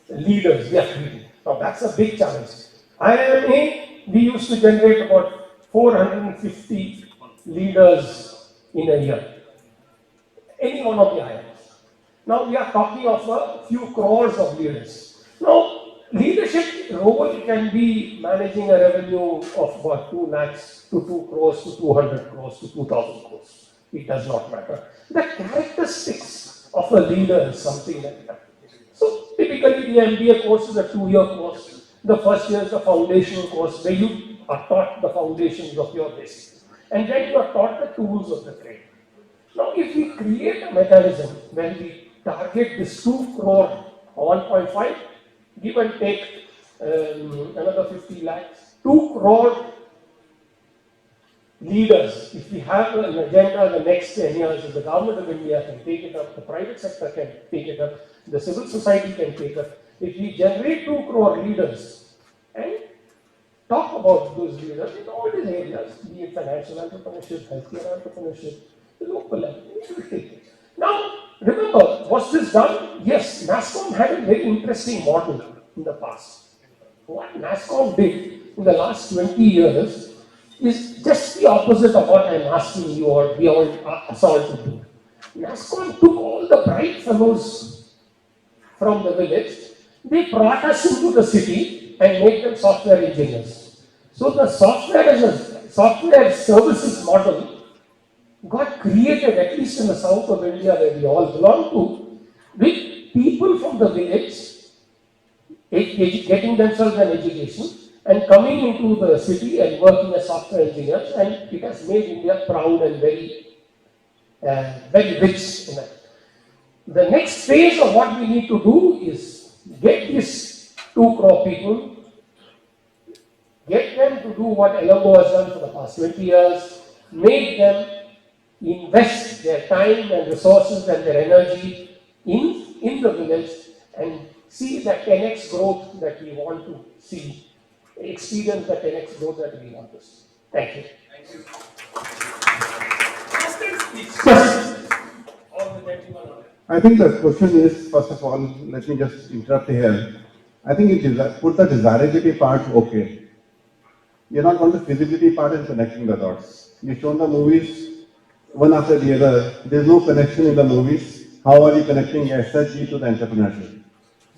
leaders we are creating. Now that's a big challenge. IMA, we used to generate about 450 leaders in a year. Any one of the IMAs. Now we are talking of a few crores of leaders. Now leadership role can be managing a revenue of about 2 lakhs to 2 crores to 200 crores to 2,000 crores. It does not matter. The characteristics of a leader is something like that. So typically the MBA course is a 2-year course. The first year is the foundational course where you are taught the foundations of your basics. And then you are taught the tools of the trade. Now if we create a mechanism when we target this 2 crore or 1.5, give and take another 50 lakhs, 2 crore leaders, if we have an agenda in the next 10 years, if the government of India can take it up, the private sector can take it up, the civil society can take it up, if we generate 2 crore leaders and talk about those leaders in all these areas, be it financial entrepreneurship, healthcare entrepreneurship, the local level, we will take it. Now, remember, was this done? Yes, NASSCOM had a very interesting model in the past. What NASSCOM did in the last 20 years is just the opposite of what I'm asking you or we all asked to do. NASSCOM took all the bright fellows from the village, they brought us into the city and made them software engineers. So the software services model got created, at least in the south of India where we all belong to, with people from the village getting themselves an education and coming into the city and working as software engineers, and it has made India proud and very rich in that. The next phase of what we need to do is get these 2 crore people, get them to do what Elango has done for the past 20 years, make them invest their time and resources and their energy in the village and see that 10x growth that we want to see, experience the 10x growth that we want to see. Thank you. Thank you. I think the question is, first of all, let me just interrupt here. I think put the desirability part okay. You're not on the feasibility part and connecting the dots. You've shown the movies one after the other. There's no connection in the movies. How are you connecting SHG to the entrepreneurship?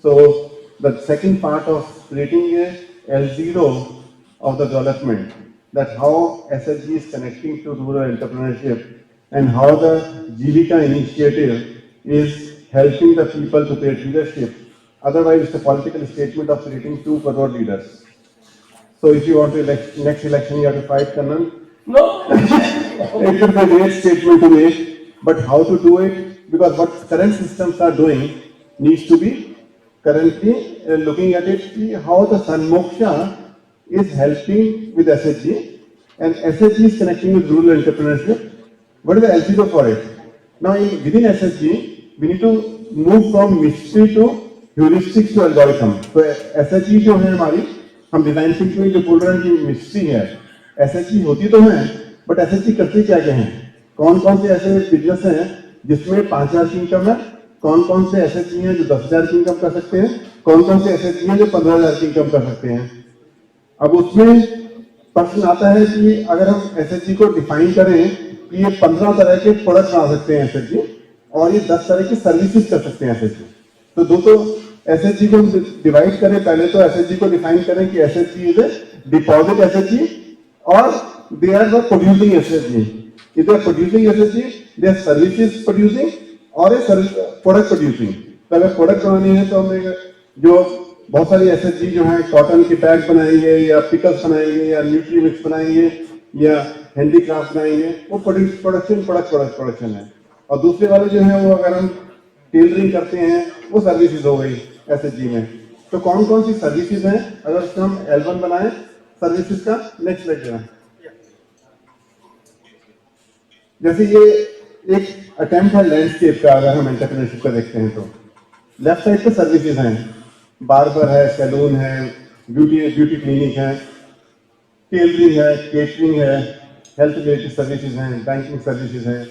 So the second part of creating a L0 of the development, that how SHG is connecting to rural entrepreneurship and how the Jivika initiative is helping the people to create leadership. Otherwise, it's a political statement of creating 2 crore leaders. So if you want to next election, you have to fight Kannan. No. It should be a great statement to make, but how to do it? Because what current systems are doing needs to be currently looking at it, how the Sanmoksha is helping with SHG and SHG is connecting with rural entrepreneurship. What is the LCO for it? Now, within SSG, we need to move from mystery to heuristics to algorithm. तो SSG जो है हमारी, हम design thinking में जो बोल रहे हैं कि मिस्ट्री है, SSG होती तो है, बट SSG करते क्या क्या हैं? कौन कौन से ऐसे बिजनेस हैं जिसमें 5,000 की इनकम है? कौन कौन से SSG हैं जो 10,000 की इनकम कर सकते हैं? कौन कौन से SSG हैं जो 15,000 की इनकम कर सकते हैं? अब उसमें प्रश्न आता है कि अगर हम SSG को डिफाइन करें कि ये 15 तरह के प्रोडक्ट बना सकते हैं SSG और ये 10 तरह की सर्विसेज कर सकते हैं SSG, तो SSG को डिवाइड करें। पहले तो SSG को डिफाइन करें कि SSG is a deposit SSG और they are the producing SSG। If they are producing SSG, they are services producing और ए प्रोडक्ट प्रोड्यूसिंग। तो अगर प्रोडक्ट बनानी है तो हमें जो बहुत सारी SSG जो है, कॉटन के बैग बनाएंगे या पिकल्स बनाएंगे या न्यूट्री मिक्स बनाएंगे या हैंडीक्राफ्ट बनाएंगे, वो प्रोडक्शन है। और दूसरे वाले जो है वो अगर हम टेलरिंग करते हैं वो सर्विसेज हो गई SSG में। तो कौन कौन सी सर्विसेज हैं, अगर उसका हम एल्बम बनाएं सर्विसेज का, नेक्स्ट स्लाइड देना। जैसे ये एक अटेम्प्ट है लैंडस्केप का, अगर हम एंटरप्रेन्योरशिप का देखते हैं तो लेफ्ट साइड पे सर्विसेज हैं, बार्बर है, सैलून है, ब्यूटी क्लिनिक है, टेलरिंग है, केटरिंग है, हेल्थ रिलेटेड सर्विसेज हैं, बैंकिंग सर्विसेज हैं,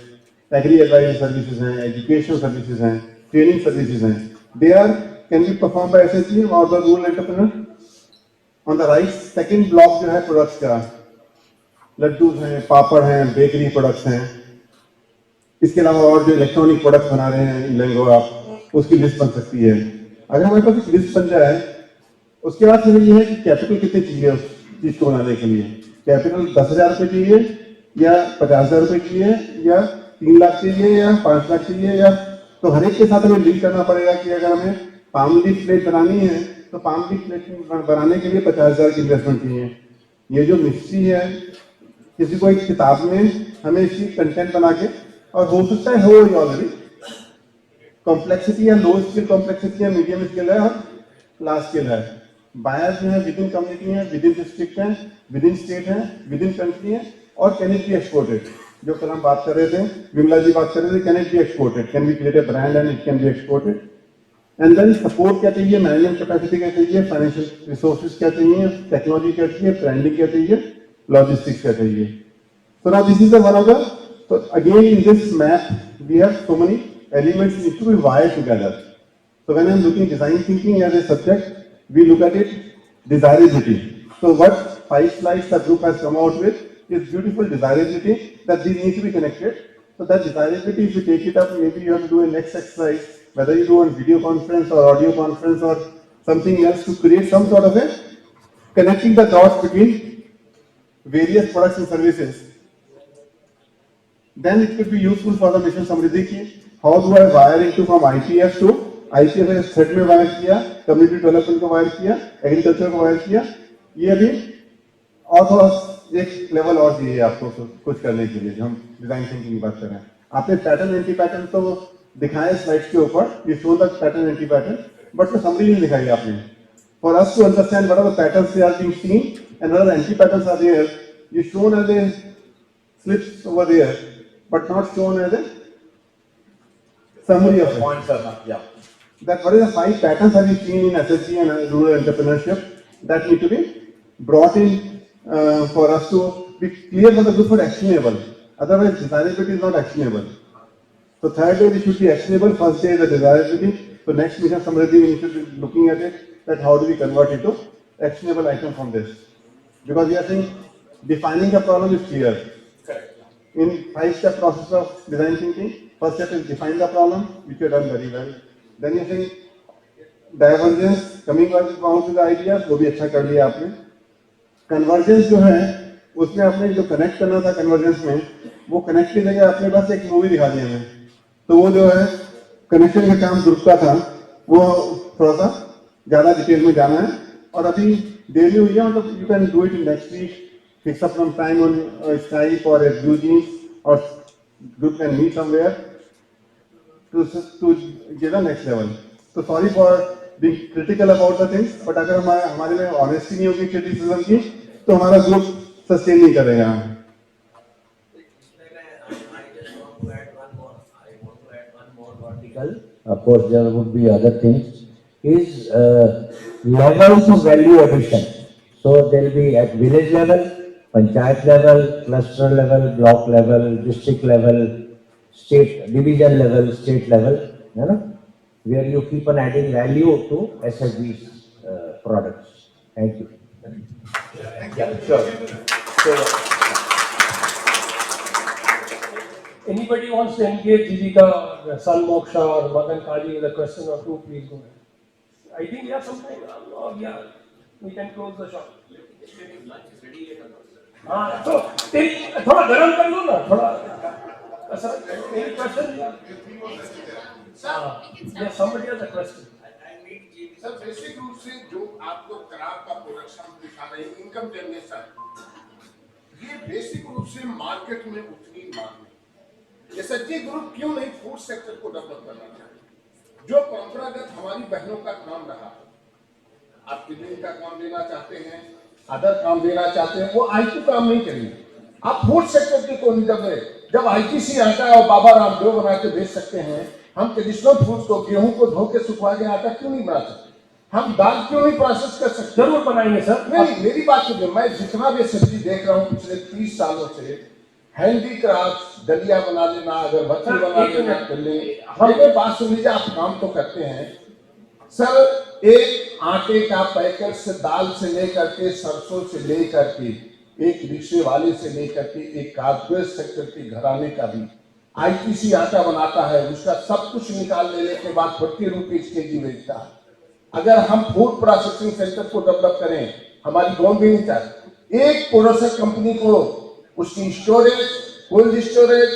एग्री एडवाइजरी सर्विसेज हैं, एजुकेशन सर्विसेज हैं, ट्रेनिंग सर्विसेज हैं। They are can be perform by SSG और the rural entrepreneur. On the right second block जो है प्रोडक्ट्स का, लड्डू हैं, पापड़ हैं, बेकरी प्रोडक्ट्स हैं। इसके अलावा और जो इलेक्ट्रॉनिक प्रोडक्ट्स बना रहे हैं लेंगो आप, उसकी लिस्ट बन सकती है। अगर हमारे पास एक लिस्ट बन जाए, उसके बाद फिर ये है कि कैपिटल कितनी चाहिए उस चीज को बनाने के लिए। कैपिटल 10,000 रुपये चाहिए या 50,000 रुपये चाहिए या 3 लाख चाहिए या 5 लाख चाहिए, या तो हर एक के साथ हमें डील करना पड़ेगा कि अगर हमें पाम लीफ प्लेट बनानी है तो पाम लीफ प्लेट बनाने के लिए 50,000 की इन्वेस्टमेंट चाहिए। ये जो मिस्ट्री है, किसी को एक किताब में हमें इसकी कंटेंट बना के, और हो सकता है हो ऑलरेडी कॉम्प्लेक्सिटी या लो स्किल कॉम्प्लेक्सिटी है, मीडियम स्किल है और लार्ज स्किल है। बायर जो है विद इन कम्युनिटी है, विद इन डिस्ट्रिक्ट है, विद इन स्टेट है, विद इन कंट्री है, और कैन इट बी एक्सपोर्टेड। जो कल हम बात कर रहे थे, विमला जी बात कर रहे थे, can it be exported, can be create a brand and it can be exported. And then support क्या चाहिए, मैनेजमेंट कैपेसिटी क्या चाहिए, फाइनेंशियल रिसोर्सेज क्या चाहिए, टेक्नोलॉजी क्या चाहिए, ब्रांडिंग क्या चाहिए, लॉजिस्टिक्स क्या चाहिए। So now this is the one of the, so again in this map we have so many elements need to be wired together. So when I am looking design thinking as a subject, we look at it desirability. So what 5 slides the group has come out with is beautiful desirability, that these need to be connected. So that desirability, if you take it up, maybe you have to do a next exercise, whether you do a video conference or audio conference or something else, to create some sort of a connecting the dots between various products and services. Then it could be useful for the mission Samriddhi ki how do I wire into from IPF to IPF ने thread में wire किया, community development को wire किया, agriculture को wire किया। ये अभी और थोड़ा एक लेवल और चाहिए आपको कुछ करने के लिए, जो हम डिजाइन थिंकिंग की बात कर रहे हैं। आपने पैटर्न एंटी पैटर्न तो दिखाए स्लाइड्स के ऊपर, ये show the pattern anti pattern, but summary नहीं दिखाई आपने। For us to understand what are the patterns they are being seen and what are the anti patterns are there, you shown as a slips over there, but not shown as a summary of points are not, yeah. That what is the 5 patterns have you seen in SSG and rural entrepreneurship that need to be brought in for us to be clear for the group for actionable. Otherwise, desirability is not actionable. So third day we should be actionable. First day is the desirability. So next mission Samriddhi we should be looking at it, that how do we convert it to actionable item from this, because we are saying defining the problem is clear. In 5-step process of design thinking, first step is define the problem, which you have done very well. Then you think divergence, coming out with the ideas, वो भी अच्छा कर लिया आपने। Convergence जो है, उसमें आपने जो connect करना था convergence में, वो connect की जगह आपने बस एक movie दिखा दी हमें। तो वो जो है connection का काम ग्रुप का था, वो थोड़ा सा ज़्यादा डिटेल में जाना है, और अभी देर में हुई है, मतलब you can do it in next week. Fix up some time on Skype or a Blue Jeans, or group can meet somewhere to get the next level. So sorry for being critical about the things, but अगर हमारे में honesty नहीं होगी criticism की, तो हमारा group sustain नहीं करेगा। chemical. Of course, there would be other things. Is levels of value addition. So there will be at village level, panchayat level, cluster level, block level, district level, state division level, state level, you know, where you keep on adding value to SFB's products. Thank you. Yeah, sure. So, Anybody wants to engage Jivika or Sun Moksha or Madan Kaji with a question or two, please go ahead. I think we have some time. Yeah, we can close the shop. हाँ तो थोड़ा गरम कर लो ना थोड़ा any question? Yes, somebody has a question. Sir basic रूप से जो आपको क्राफ्ट का प्रोडक्शन दिखा रहे हैं इनकम जनरेशन ये बेसिक रूप से मार्केट में उतनी मांग नहीं। एसएचजी ग्रुप क्यों नहीं फूड सेक्टर को डेवलप करना चाहते जो परंपरागत हमारी बहनों का काम रहा आप क्लीनिंग का काम देना चाहते हैं अदर काम देना चाहते हैं वो आईटी काम नहीं करेंगे आप फूड सेक्टर की क्यों नहीं दबे जब आईटीसी आता है और बाबा रामदेव बना के बेच सकते हैं हम ट्रेडिशनल फूड को गेहूं को धो के सुखवा के आटा क्यों नहीं बना सकते हम दाल क्यों नहीं प्रोसेस कर सकते जरूर बनाएंगे सर नहीं मेरी बात सुनिए मैं जितना भी सब्जी देख रहा हूँ पिछले 30 सालों से हैंडीक्राफ्ट दलिया बना लेना अगरबत्ती बना लेना कर ले हमें बात सुन लीजिए आप काम तो करते हैं सर एक आटे का पैकेट से दाल से लेकर के सरसों से लेकर के एक रिक्शे वाले से लेकर के एक कारपोरेट सेक्टर के घराने का भी आईटीसी आटा बनाता है उसका सब कुछ निकाल लेने के बाद 40 रुपीज केजी बेचता है अगर हम फूड प्रोसेसिंग सेंटर को डेवलप करें हमारी गवर्नमेंट एक प्रोसेसर कंपनी को उसकी स्टोरेज कोल्ड स्टोरेज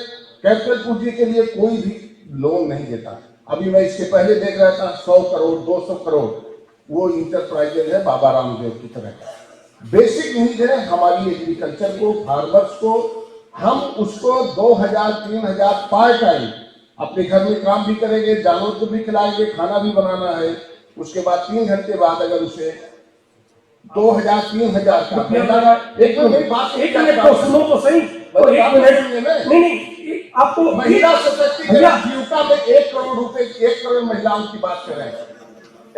कैपिटल पूंजी के लिए कोई भी लोन नहीं देता अभी मैं इसके पहले देख रहा था 100 करोड़ 200 करोड़ वो इंटरप्राइजेज है बाबा रामदेव की तरह बेसिक नीड है हमारी एग्रीकल्चर को फार्मर्स को हम उसको 2000-3000 पार टाइम अपने घर में काम भी करेंगे जानवर को भी खिलाएंगे खाना भी बनाना है उसके बाद 3 घंटे बाद अगर उसे 2000-3000 का एक मिनट तो सुनो तो सही नहीं आपको महिला सशक्तिकरण जीविका में 1 करोड़ रुपए 1 करोड़ महिलाओं की बात कर रहे हैं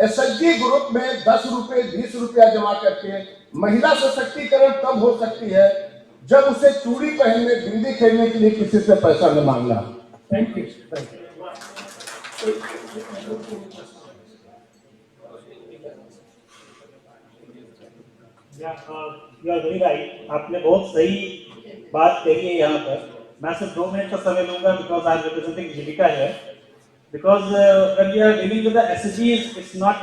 एसएचजी ग्रुप में 10 रुपए 20 रुपया जमा करके महिला सशक्तिकरण तब हो सकती है जब उसे चूड़ी पहनने बिंदी खरीदने के लिए किसी से पैसा न मांगना thank you you are very right आपने बहुत सही बात कही है यहाँ पर मैं सिर्फ 2 मिनट का समय लूंगा because I am representing Jeevika है because when we are dealing with the एसएचजीज इट्स नॉट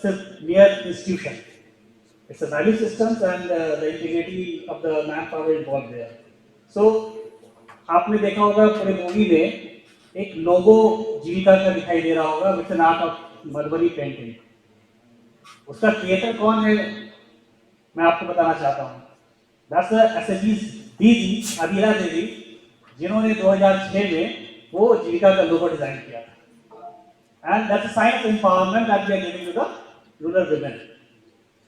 सिर्फ mere institution it's a value systems and the integrity of the manpower involved there so आपने देखा होगा पूरे मूवी में एक लोगो जीविका का दिखाई दे रहा होगा विथ एन आर्ट ऑफ मरवरी पेंटिंग उसका क्रिएटर कौन है मैं आपको बताना चाहता हूँ दैट्स द एसएचजीज दीदी अदीरा देवी जिन्होंने 2006 में वो जीविका का लोगो डिजाइन किया था and that's a sign of empowerment that we are giving to the rural women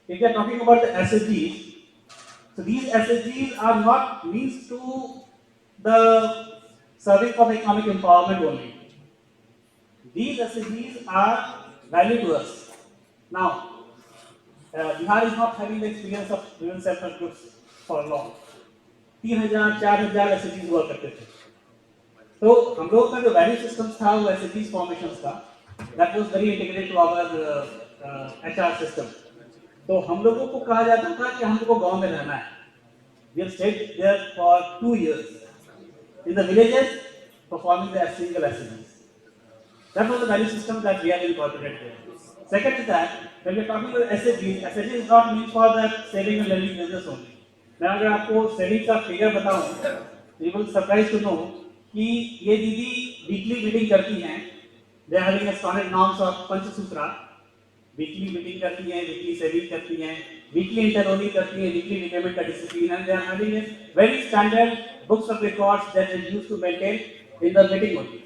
if we are talking about the SHGs so these SHGs are not means to the serving for the economic empowerment only these SHGs are value to us now Bihar is not having the experience of women self-help groups for long 3000-4000 SHGs हुआ करते थे तो हम लोगों का जो value system था वो SHGs फॉर्मेशंस का that was very integrated to our HR system तो हम लोगों को कहा जाता था कि हम लोग को गांव में रहना है we have stayed there for 2 years in the villages performing the single SHGs that was the value system that we have incorporated there second is that when we are talking about SHG is not meant for that saving and lending business only मैं अगर आपको saving का figure बताऊं you will surprised to know कि ये दीदी weekly meeting करती हैं they are having a solid norms of Panchsutra weekly meeting करती हैं वीकली सेविंग करती हैं वीकली इंटरनली करती हैं वीकली रिपेमेंट का discipline and they are having a very standard books of records that is used to maintain in the meeting only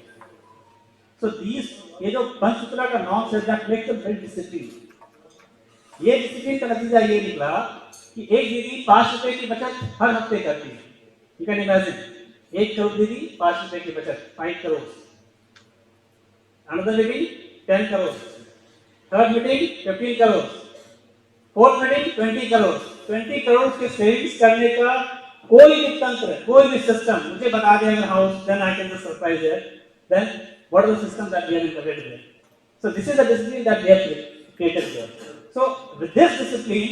so these ये जो पंचसूत्रा का नॉर्म्स है that makes a very discipline ये discipline का नतीजा ये निकला कि एक दीदी 5 रुपए की बचत हर हफ्ते करती है यू कैन इमेजिन 1 करोड़ दीदी 5 रुपए की बचत 5 crore another meeting 10 crores, third meeting 15 crores, fourth meeting 20 crore 20 crore के सेविंग्स करने का कोई भी तंत्र, कोई भी सिस्टम मुझे बता दे अगर house, then I can just surprise there, then what is the system that we are interpreted there. So this is the discipline that we have created here. So with this discipline,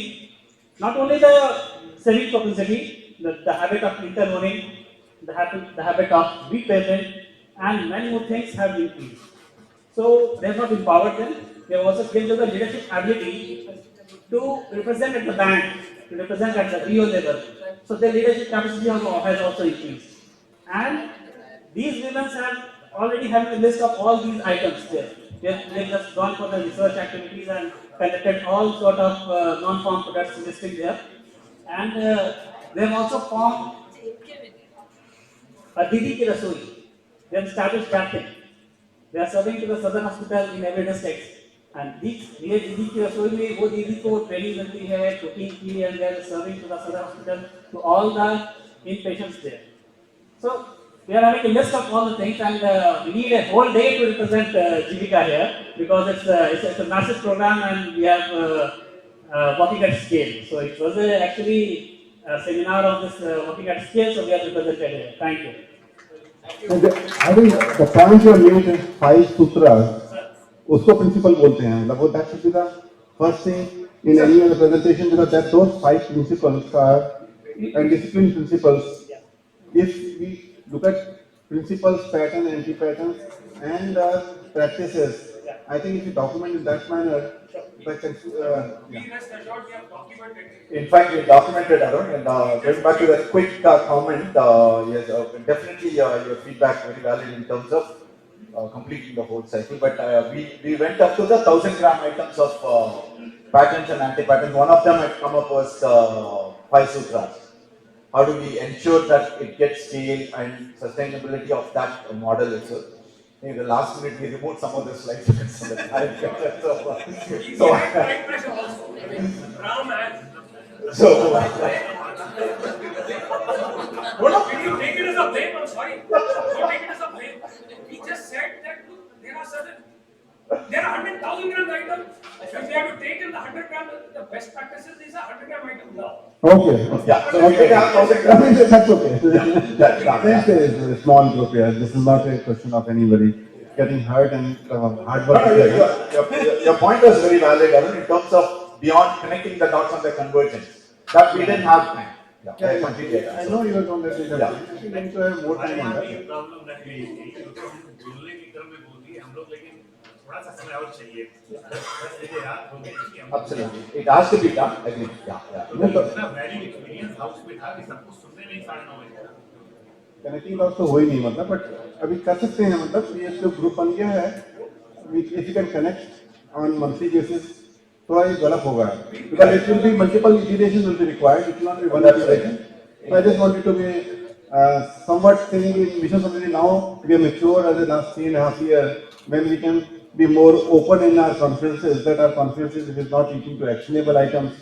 not only the saving propensity, the habit of interloaning, the habit of be present, and many more things have increased. So they have not empowered them. They have also given them the leadership ability to represent at the bank, to represent at the Rio level. So their leadership capacity has also increased. And these women have already have a list of all these items there. They have just gone for the research activities and collected all sort of non-farm products listed there. And they have also formed a Didi Ki Rasoi. They have established that thing. They are serving to the southern hospital in every district. And ये दीदी की रसोई में वो दीदी को training मिलती है कुकिंग की, and they are serving to the southern hospital to all the inpatients there. So we are having a list of all the things, and we need a whole day to represent Jivika here because it's a massive program and we have working at scale. So it was actually a seminar of this working at scale, so we have represented here. Thank you. I think the point you made is 5 sutras. उसको principal बोलते हैं, मतलब that should be the first thing in any other presentation, because that those 5 principles are and discipline principles. If we look at principles, patterns, anti-patterns, and practices, I think if you document in that manner, in fact, we documented, Arun, and going back to that quick comment, yes, definitely your feedback very valid in terms of completing the whole cycle. But we went up to the 1,000-gram items of patterns and anti-patterns. One of them had come up was 5 sutras. How do we ensure that it gets scale and sustainability of that model itself? In the last minute, we removed some of the slides because of the time. No, can you take it as a blame? I'm sorry. Don't take it as a blame. We just said that there are 100,000 gram items. If we have to take in the 100 gram, the best practices is a 100 gram item now. Okay. Yeah. So we have 1,000 grams. That's okay. This is a small group here. This is not a question of anybody getting hurt and hard work. Your point was very valid, Arun, in terms of beyond connecting the dots on the convergence. That we didn't have time. I know you don't let it happen. You need to have more time on that. Absolutely. It has to be done. Agree. Connecting dot तो हो ही नहीं, मतलब but अभी कर सकते हैं, मतलब ये जो ग्रुप बन गया है, if you can connect on monthly basis, थोड़ा ये डेवलप होगा, because it will be multiple iterations will be required, it not be one iteration. I just wanted to be somewhat saying in Mission Samriddhi now we are mature as the last 3.5 years when we can be more open in our conferences, that our conferences is not leading to actionable items.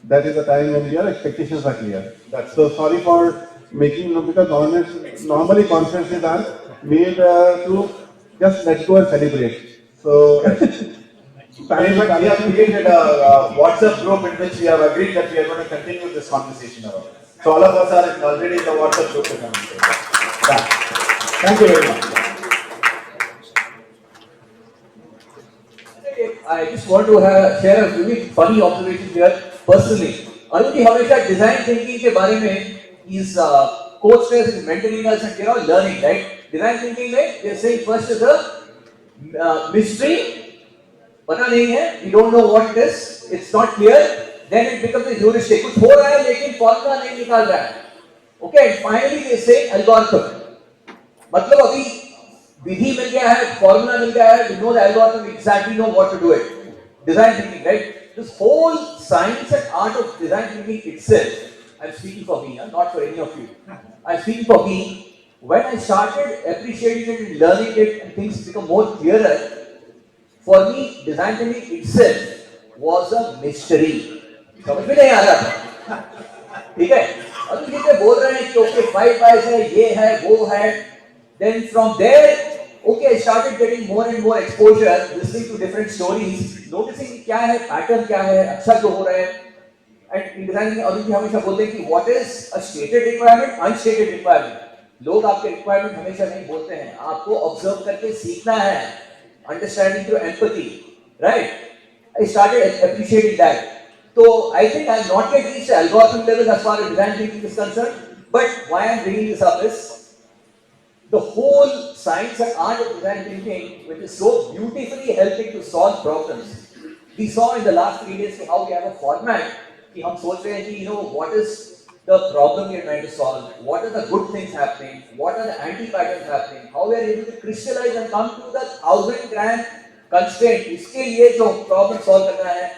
That is the time when your expectations are clear. So sorry for making, because normally conferences are made to just let go and celebrate. So in fact, we have created a WhatsApp group in which we have agreed that we are going to continue this conversation around. So all of us are already in the WhatsApp group to communicate. Thank you very much. I just want to share a really funny observation here personally. Arun ji हमेशा design thinking के बारे में is coached us, is mentoring us, and learning, right? Design thinking में they are saying first is a mystery, पता नहीं है, we don't know what it is, it's not clear. Then it becomes a heuristic. कुछ हो रहा है लेकिन formula नहीं निकाल रहा है. Okay, and finally they say algorithm. मतलब अभी विधि मिल गया है, फॉर्मूला मिल गया है, we know the algorithm, we exactly know what to do it. Design thinking, right? This whole science and art of design thinking itself, I'm speaking for me, not for any of you. I'm speaking for me. When I started appreciating it and learning it and things become more clearer, for me, design thinking itself was a mystery. समझ में नहीं आ रहा था, ठीक है? अभी जितने बोल रहे हैं कि ओके 5 बाइस है, ये है, वो है, then from there Okay, I started getting more and more exposure, listening to different stories, noticing क्या है pattern क्या है, अच्छा क्यों हो रहा है, and in design में अभी भी हमेशा बोलते हैं कि what is a stated requirement, unstated requirement. लोग आपके requirement हमेशा नहीं बोलते हैं, आपको observe करके सीखना है, understanding through empathy, right? I started appreciating that. So I think I've not yet reached the algorithm level as far as design thinking is concerned, but why I'm bringing this up is the whole science and art of design thinking, which is so beautifully helping to solve problems. We saw in the last 3 days how we have a format कि हम सोच रहे हैं कि what is the problem we are trying to solve, what are the good things happening, what are the anti-patterns happening, how we are able to crystallize and come to the 1,000 grand constraint. इसके लिए जो problem solve करना है,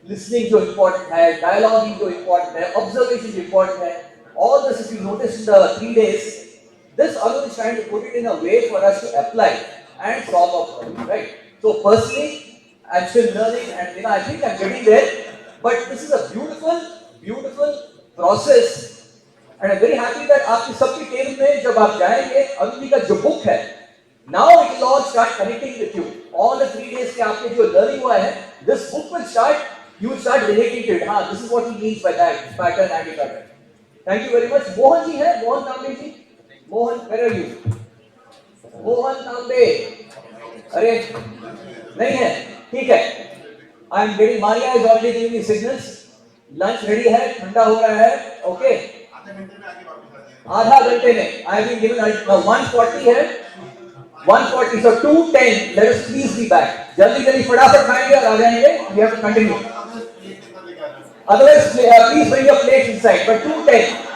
listening जो important है, dialoguing जो important है, observation जो important है, all this if you notice in the 3 days, this Arun is trying to put it in a way for us to apply and solve our problem, right? So personally, I'm still learning and I think I'm getting there, but this is a beautiful, beautiful process and I'm very happy that आपकी सबकी table में जब आप जाएंगे अरुण जी का जो book है, now it will all start connecting with you. All the 3 days के आपके जो learning हुआ है, this book will start, you will start relating to it. हाँ, this is what he means by that, pattern, anti-pattern. Thank you very much. Mohan ji है, मोहन तांबे जी. Mohan, where are you? Mohan तांबे. अरे नहीं है, ठीक है. I am getting Maria is already giving me signals. Lunch ready है, ठंडा हो रहा है. Okay. आधा घंटे में. I have been given now 1:40 है. 1:40 so 2:10. Let us please be back. जल्दी जल्दी फटाफट खाएंगे और आ जाएंगे. We have to continue. Otherwise, please bring your plates inside. But 2:10.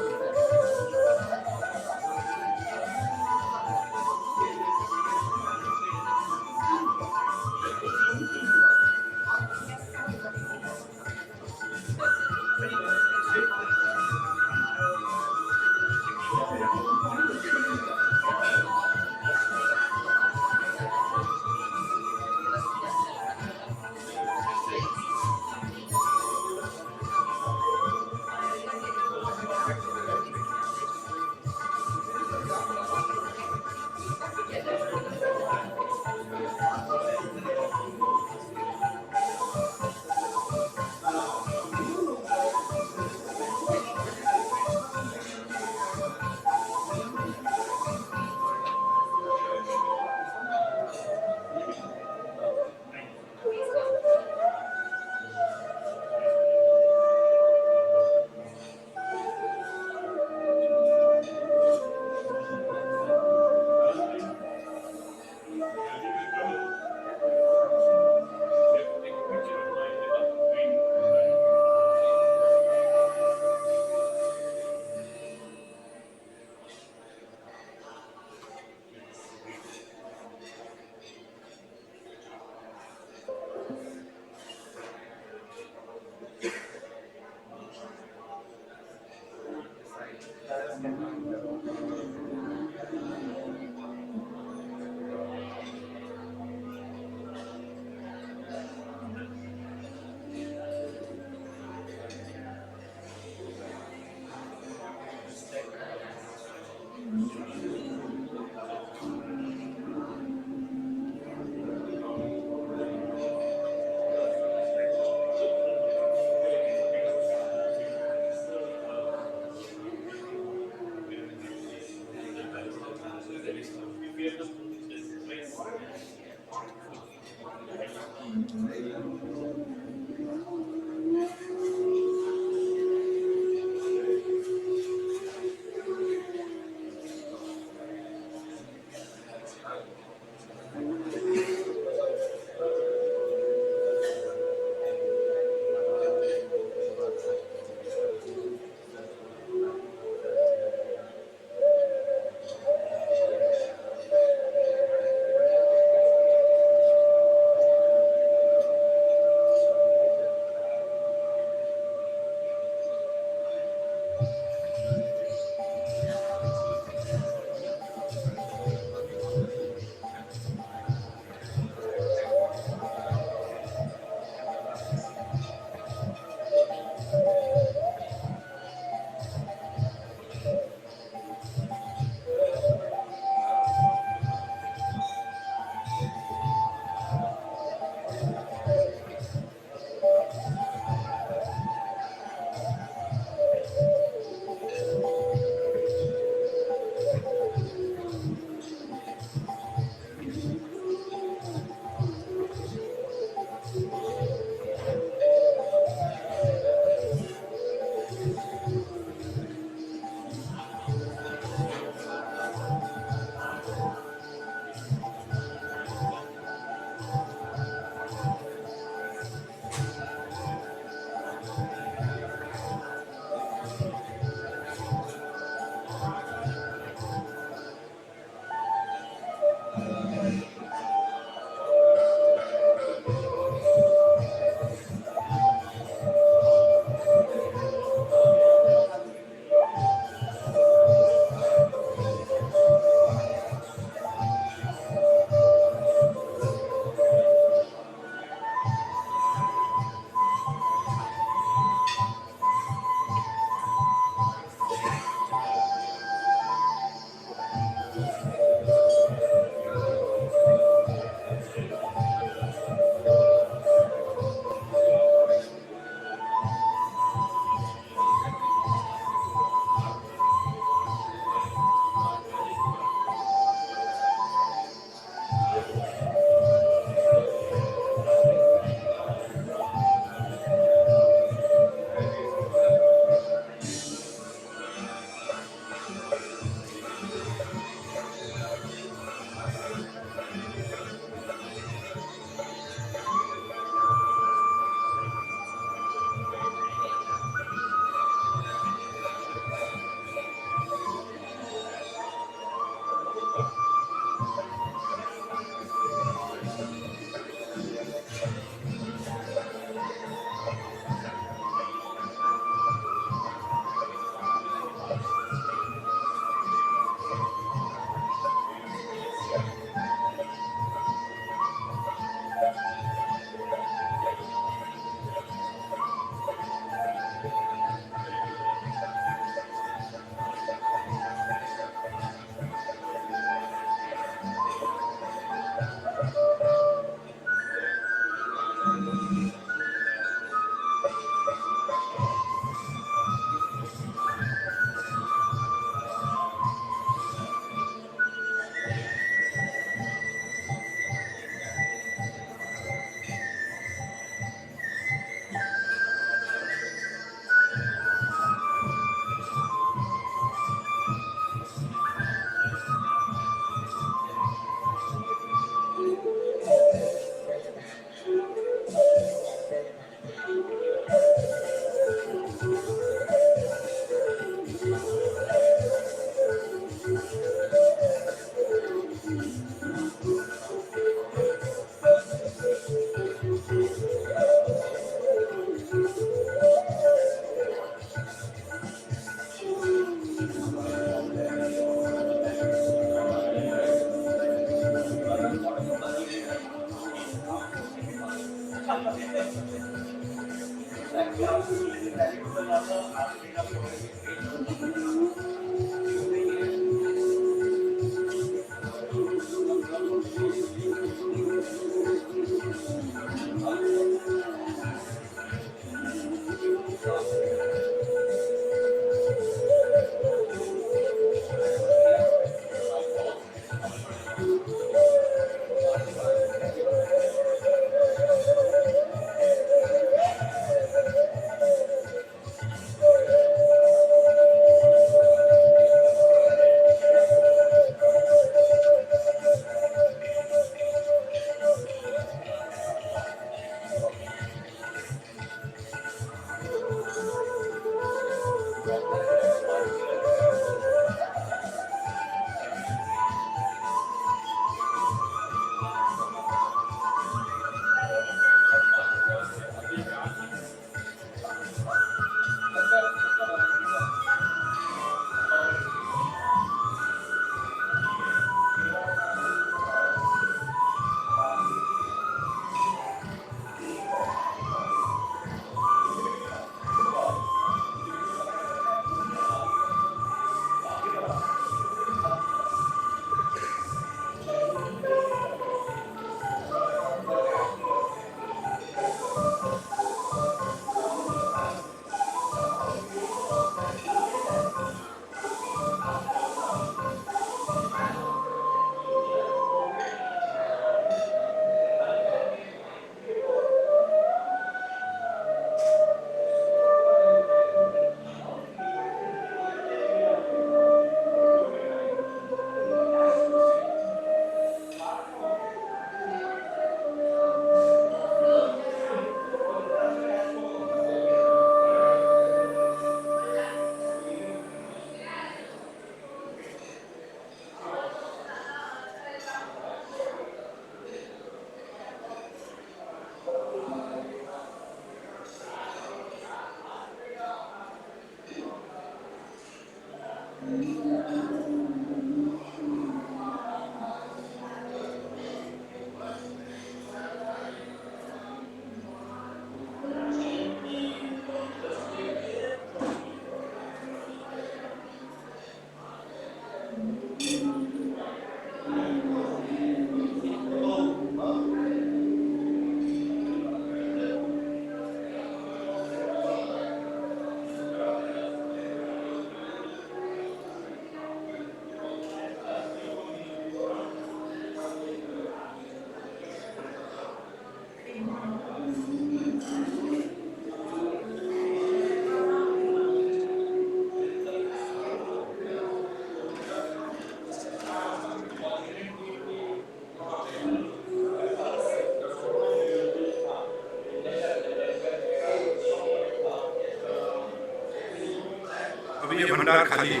अभी ये भंडार खाली है।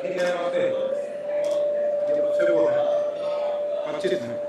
ये बातें ये मुझसे वो है परिचित हैं।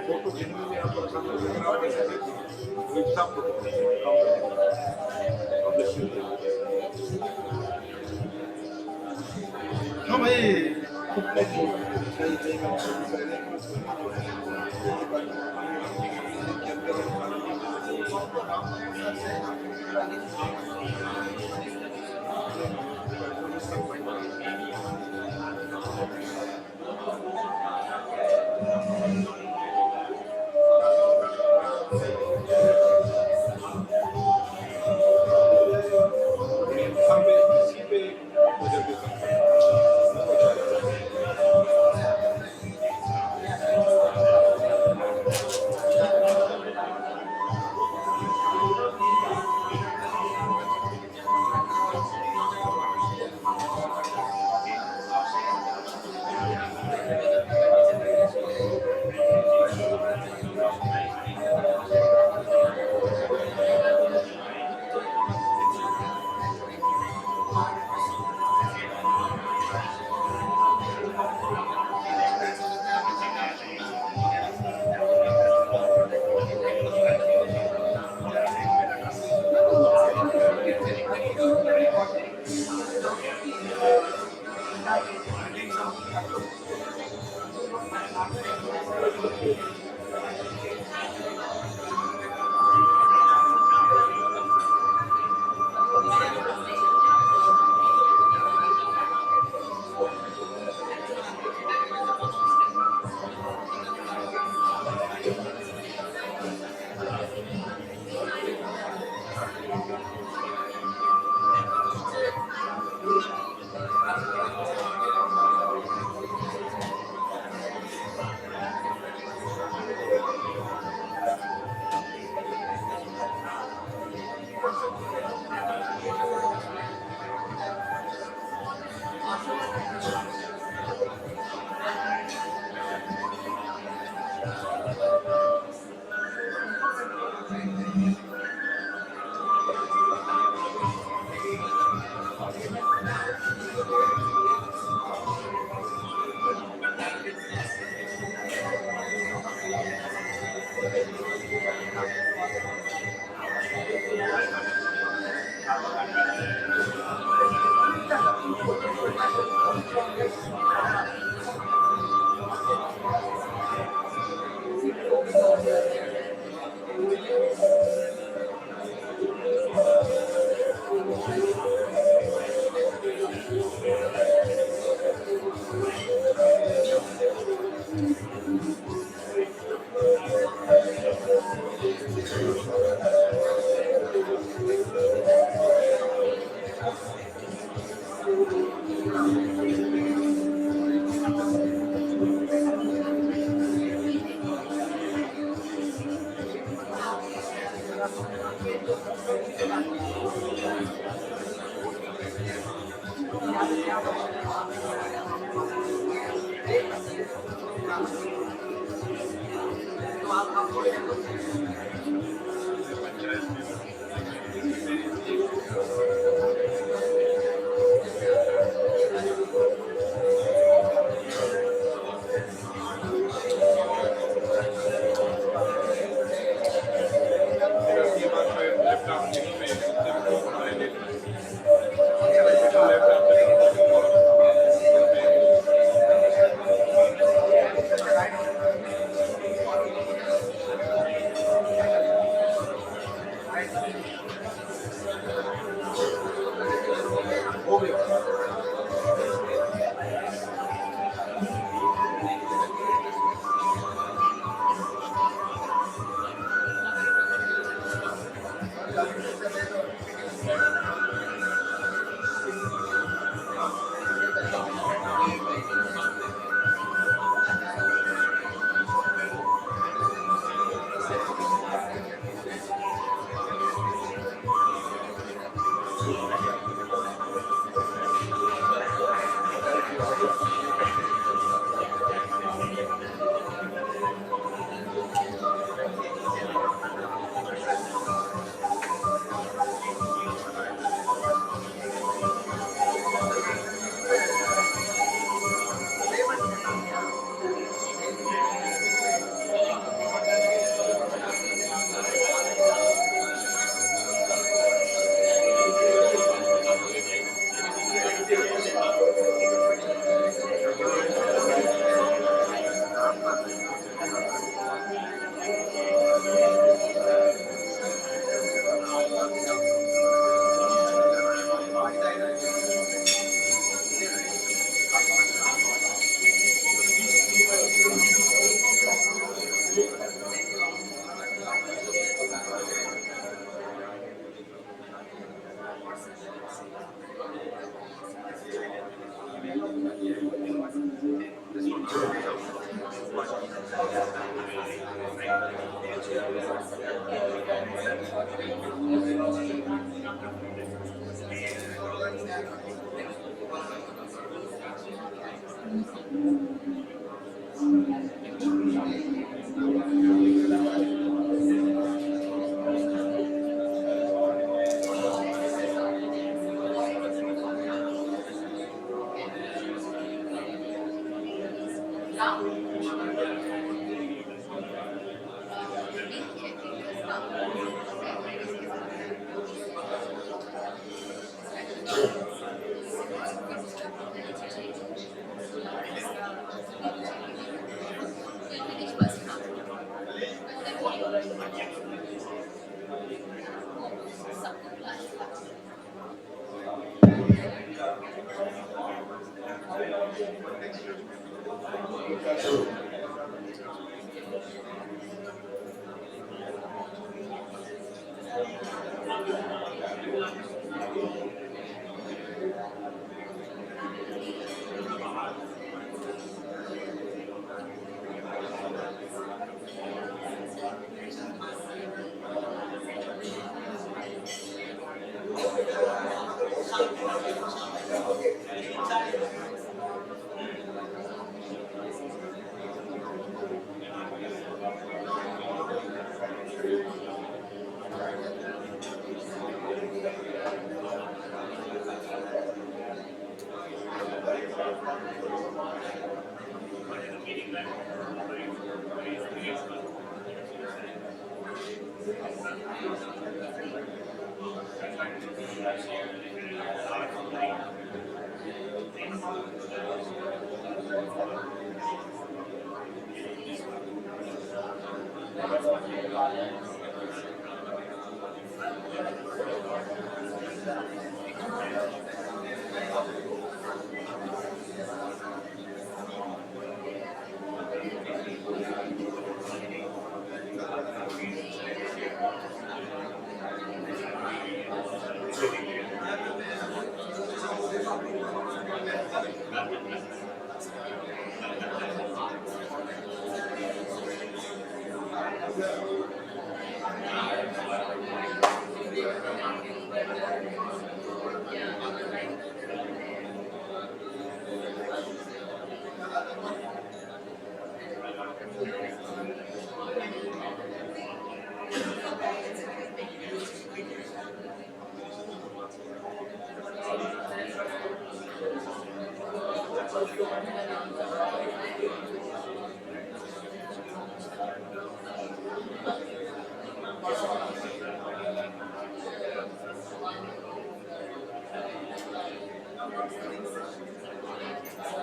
फोटो जितनी भी आप पसंद अगर आप ऐसे देखिए तो एक सब फोटो कम हाँ भाई सही सही बात है पहले की स्टोरी जो है ये डिपार्टमेंट के अंदर सबका काम हाँ मैं इसी पे नजर दे सकता हूँ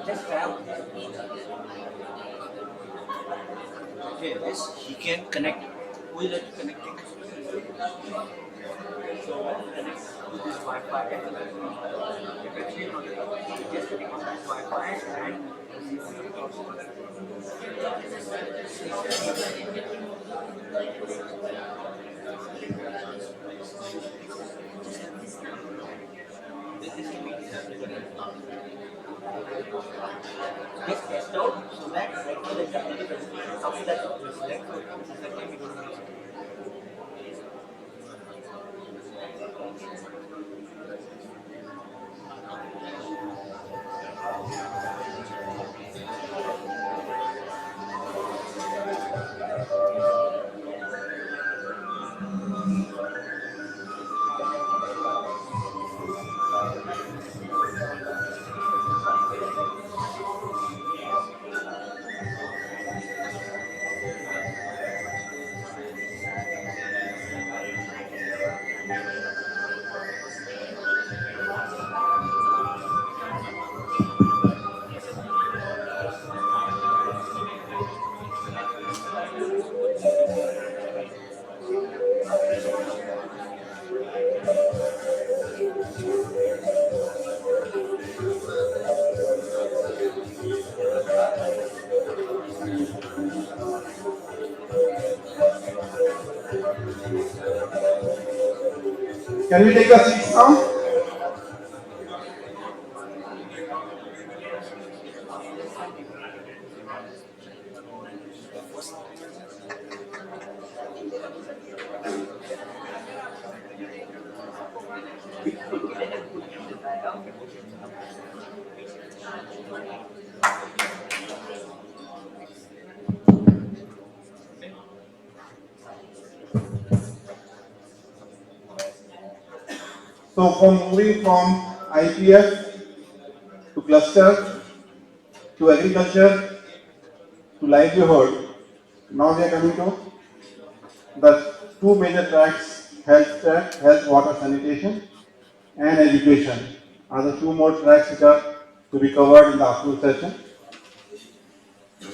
Just grab. Okay, this he can connect. Who is it connecting? So connect to this Wi-Fi. If actually not, just connect to this Wi-Fi and just test out so that right now there's another presentation after that you select so that time we don't miss it. Can we take a seat now? So from moving from IPF to cluster to agriculture to livelihood, now we are coming to the two major tracks, health, water, sanitation, and education are the two more tracks which are to be covered in the afternoon session.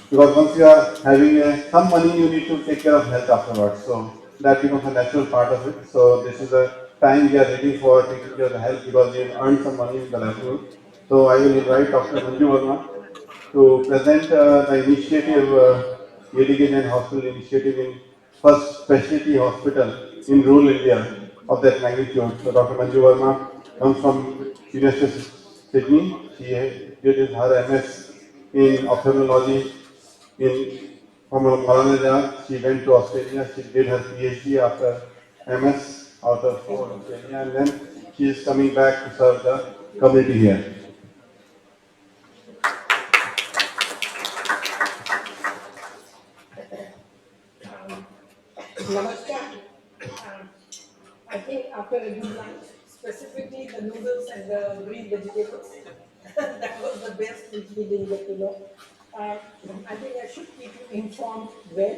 Because once you are having some money, you need to take care of health afterwards. So that becomes a natural part of it. So this is the time we are ready for taking care of the health because we have earned some money in the livelihood. So I will invite Dr. Manju Verma to present the initiative, Irrigation and Hospital Initiative in first specialty hospital in rural India of that magnitude. So Dr. Manju Verma comes from University of Sydney. She did her MS in ophthalmology in from Malaysia. She went to Australia. She did her PhD after MS out of Australia, and then she is coming back to serve the community here. Namaskar. I think after a good lunch, specifically the noodles and the green vegetables, that was the best which we didn't get to know. I think I should keep you informed well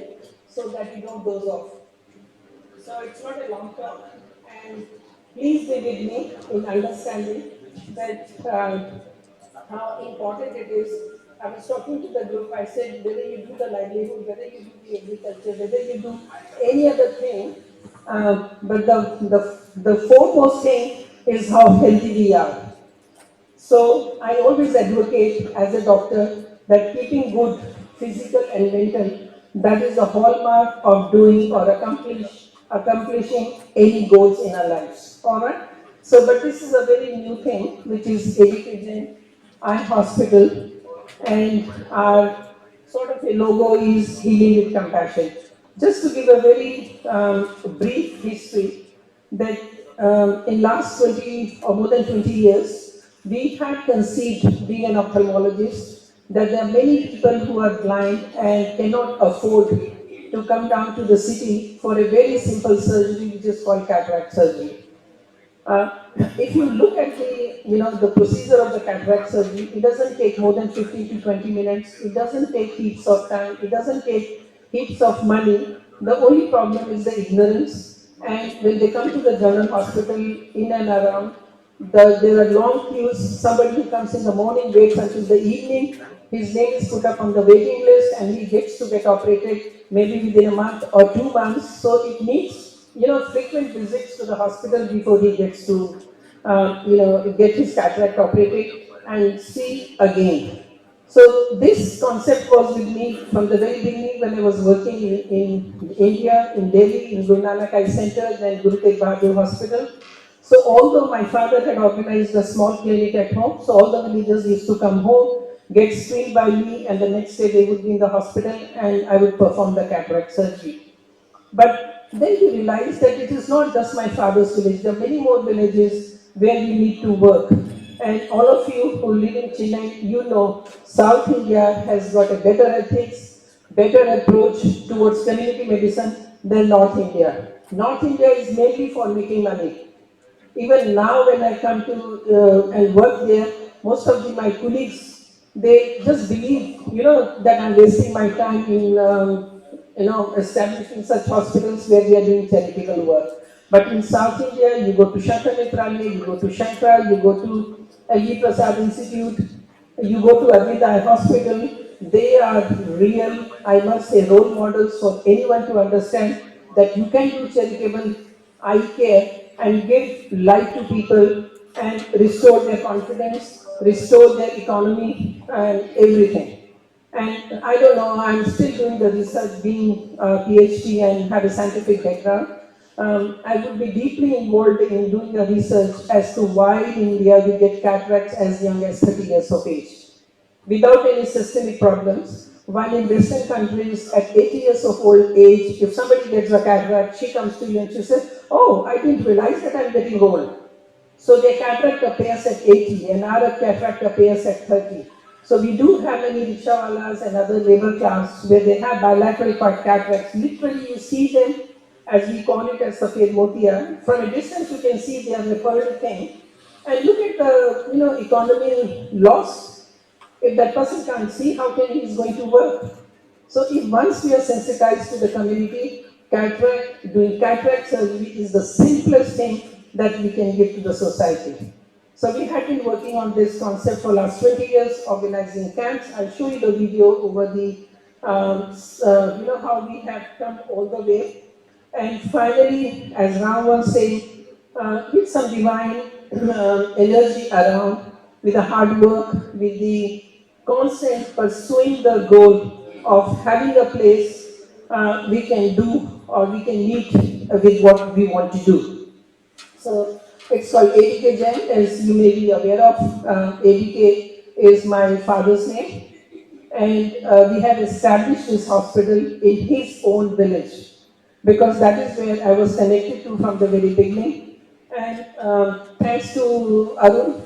so that you don't doze off. So it's not a long talk, and please be with me in understanding that how important it is. I was talking to the group, I said whether you do the livelihood, whether you do the agriculture, whether you do any other thing, but the foremost thing is how healthy we are. So I always advocate as a doctor that keeping good physical and mental, that is the hallmark of doing or accomplishing any goals in our lives. Alright? So, but this is a very new thing, which is education and hospital, and our sort of a logo is healing with compassion. Just to give a very brief history, that in last 20 or more than 20 years, we have conceived, being an ophthalmologist, that there are many people who are blind and cannot afford to come down to the city for a very simple surgery which is called cataract surgery. If you look at the procedure of the cataract surgery, it doesn't take more than 15 to 20 minutes. It doesn't take heaps of time. It doesn't take heaps of money. The only problem is the ignorance. And when they come to the general hospital in and around, there are long queues. Somebody who comes in the morning waits until the evening. His name is put up on the waiting list, and he gets to get operated maybe within a month or 2 months. So it needs frequent visits to the hospital before he gets to get his cataract operated and see again. So this concept was with me from the very beginning when I was working in India, in Delhi, in Guru Nanak Eye Center, then Guru Tegh Bahadur Hospital. So although my father had organized a small clinic at home, so all the villagers used to come home, get screened by me, and the next day they would be in the hospital and I would perform the cataract surgery. But then you realize that it is not just my father's village. There are many more villages where we need to work. And all of you who live in Chennai, you know South India has got a better ethics, better approach towards community medicine than North India. North India is mainly for making money. Even now when I come to and work there, most of my colleagues, they just believe, that I'm wasting my time in, establishing such hospitals where we are doing charitable work. But in South India, you go to Shankar Netralaya, you go to Shankar, you go to L.V. Prasad Institute, you go to Arvind Hospital, they are real, I must say, role models for anyone to understand that you can do charitable eye care and give life to people and restore their confidence, restore their economy and everything. And I don't know, I'm still doing the research, being a PhD and have a scientific background. I would be deeply involved in doing a research as to why in India we get cataracts as young as 30 years of age without any systemic problems. While in Western countries, at 80 years of old age, if somebody gets a cataract, she comes to you and she says, "Oh, I didn't realize that I'm getting old." So their cataract appears at 80 and our cataract appears at 30. So we do have many rickshawalas and other labor class where they have bilateral cataracts. Literally you see them, as we call it as Safed Motia. From a distance you can see they are the pearl thing. And look at the economy loss. If that person can't see, how can he is going to work? So if once we are sensitized to the community, doing cataract surgery is the simplest thing that we can give to the society. So we have been working on this concept for last 20 years, organizing camps. I'll show you the video over the, how we have come all the way. And finally, as Ram was saying, with some divine energy around, with the hard work, with the constant pursuing the goal of having a place we can do or we can meet with what we want to do. So it's called ADK Jain, as you may be aware of. ADK is my father's name. And we have established this hospital in his own village because that is where I was connected to from the very beginning. And thanks to Arun,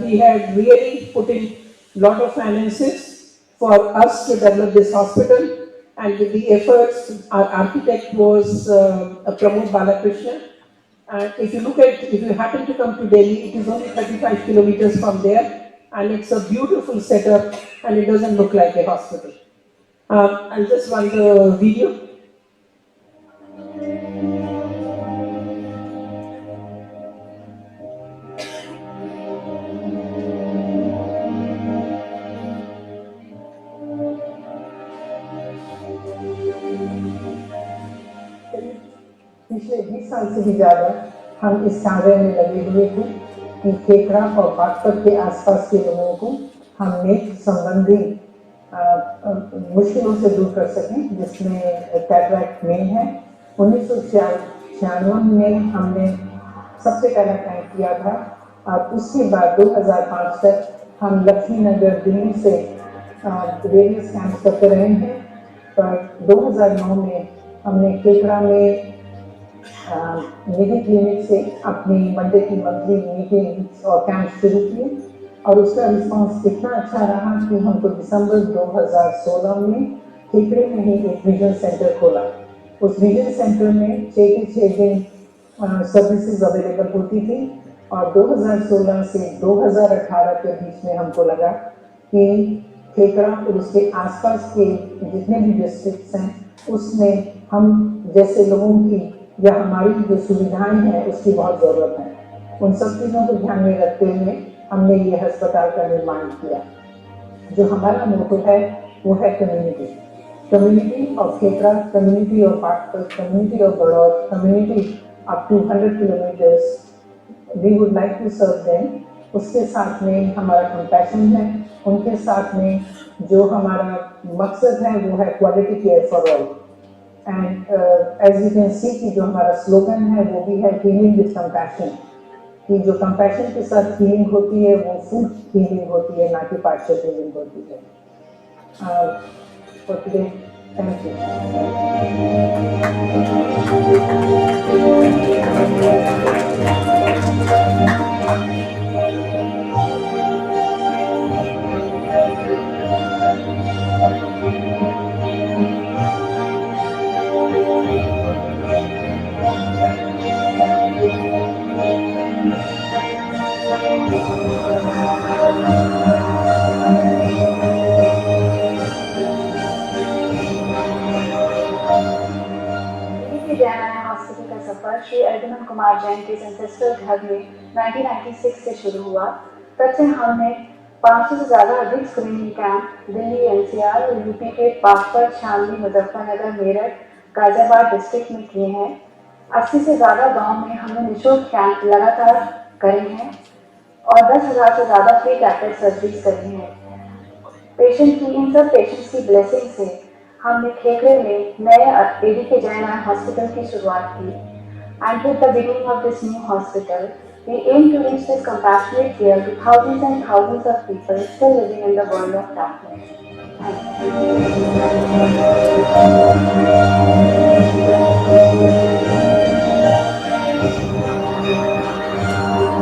he had really put in a lot of finances for us to develop this hospital. And with the efforts, our architect was Pramod Balakrishna. And if you happen to come to Delhi, it is only 35 kilometers from there, and it's a beautiful setup, and it doesn't look like a hospital. I'll just run the video. पिछले 20 साल से भी ज़्यादा हम इस कार्य में लगे हुए थे कि खेखड़ा और बागपत के आसपास के लोगों को हम नेत्र संबंधी मुश्किलों से दूर कर सकें, जिसमें कैटरैक्ट मेन है। 1996 में हमने सबसे पहला कैंप किया था और उसके बाद 2005 तक हम लक्ष्मी नगर दिल्ली से वेरियस कैंप करते रहे हैं। पर 2009 में हमने केकड़ा में निधि क्लिनिक से अपनी मंडे की मंथली मीटिंग और कैंप शुरू किए और उसका रिस्पांस इतना अच्छा रहा कि हमको दिसंबर 2016 में केकड़े में ही एक विजन सेंटर खोला। उस विजन सेंटर में 6 के 6 दिन सर्विसेज अवेलेबल होती थी और 2016 से 2018 के बीच में हमको लगा कि खेकड़ा और उसके आसपास के जितने भी डिस्ट्रिक्ट्स हैं उसमें हम जैसे लोगों की या हमारी जो सुविधाएं हैं उसकी बहुत ज़रूरत है। उन सब चीज़ों को ध्यान में रखते हुए हमने ये अस्पताल का निर्माण किया। जो हमारा मोटो है वो है community, community of Khekra, community of Baghpat, community of Baraut, community up to 100 kilometres we would like to serve them. उसके साथ में हमारा कंपैशन है, उनके साथ में जो हमारा मकसद है वो है quality care for all. And as you can see कि जो हमारा स्लोगन है वो भी है हीलिंग विद कंपैशन, कि जो कंपैशन के साथ हीलिंग होती है वो फूड हीलिंग होती है, ना कि पार्शियल हीलिंग होती है। फॉर टुडे, थैंक हॉस्पिटल का सफर श्री अर्जुन कुमार जैन के एंसेस्टर घर में 1996 से शुरू हुआ। तब से हमने 500 से ज़्यादा अधिक स्क्रीनिंग कैंप दिल्ली, एनसीआर और यूपी के बागपत, शामली, मुजफ्फरनगर, मेरठ, गाजियाबाद डिस्ट्रिक्ट में किए हैं। 80 से ज़्यादा गांव में हमने निःशुल्क कैंप लगातार करे हैं और 10,000 से ज़्यादा फ्री कैटरेक्ट सर्जरीज करी हैं। पेशेंट की इन सब पेशेंट्स की ब्लेसिंग से हमने खेखड़े में नए ADK जैन हॉस्पिटल की शुरुआत की। And with the beginning of this new hospital we aim to reach this compassionate care to thousands and thousands of people still living in the world of darkness. Thank you.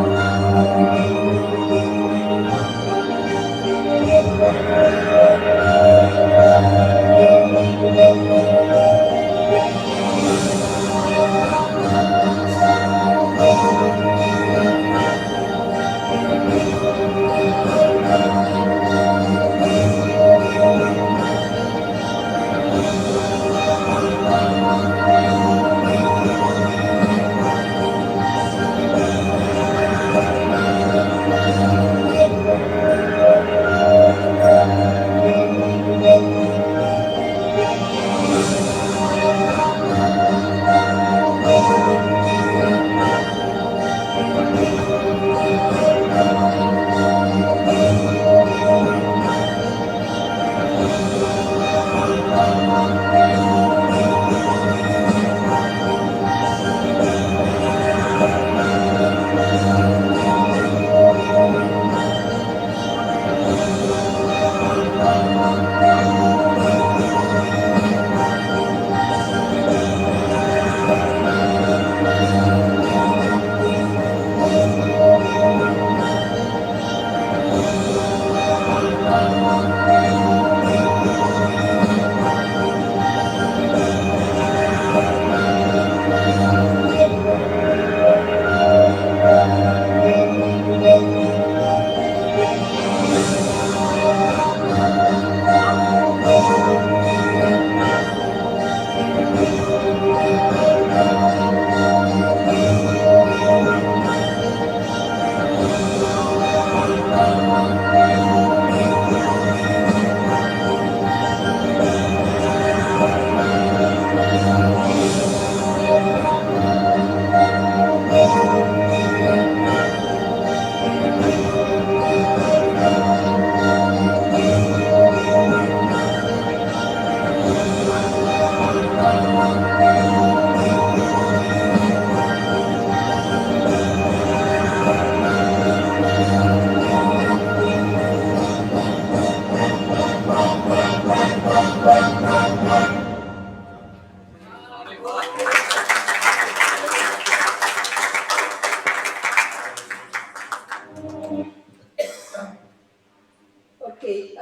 Okay,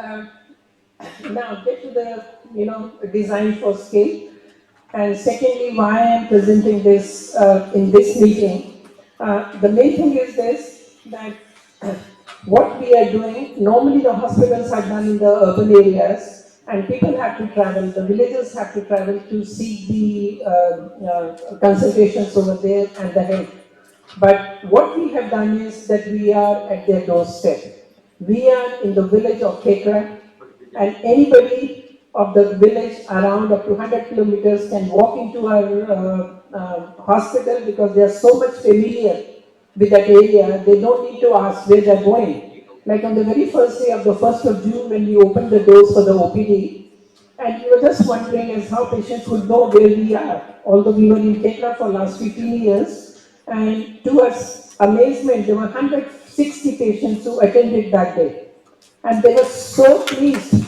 now get to the design for scale, and secondly, why I am presenting this in this meeting. The main thing is this, that what we are doing. Normally, the hospitals are done in the urban areas, and people have to travel. The villagers have to travel to seek the consultations over there and the help. But what we have done is that we are at their doorstep. We are in the village of Kekra, and anybody of the village around up to 100 kilometers can walk into our hospital because they are so much familiar with that area. They don't need to ask where they're going. Like on the very first day of the 1st of June, when we opened the doors for the OPD, and we were just wondering as how patients would know where we are. Although we were in Kekra for last 15 years, and to our amazement, there were 160 patients who attended that day. And they were so pleased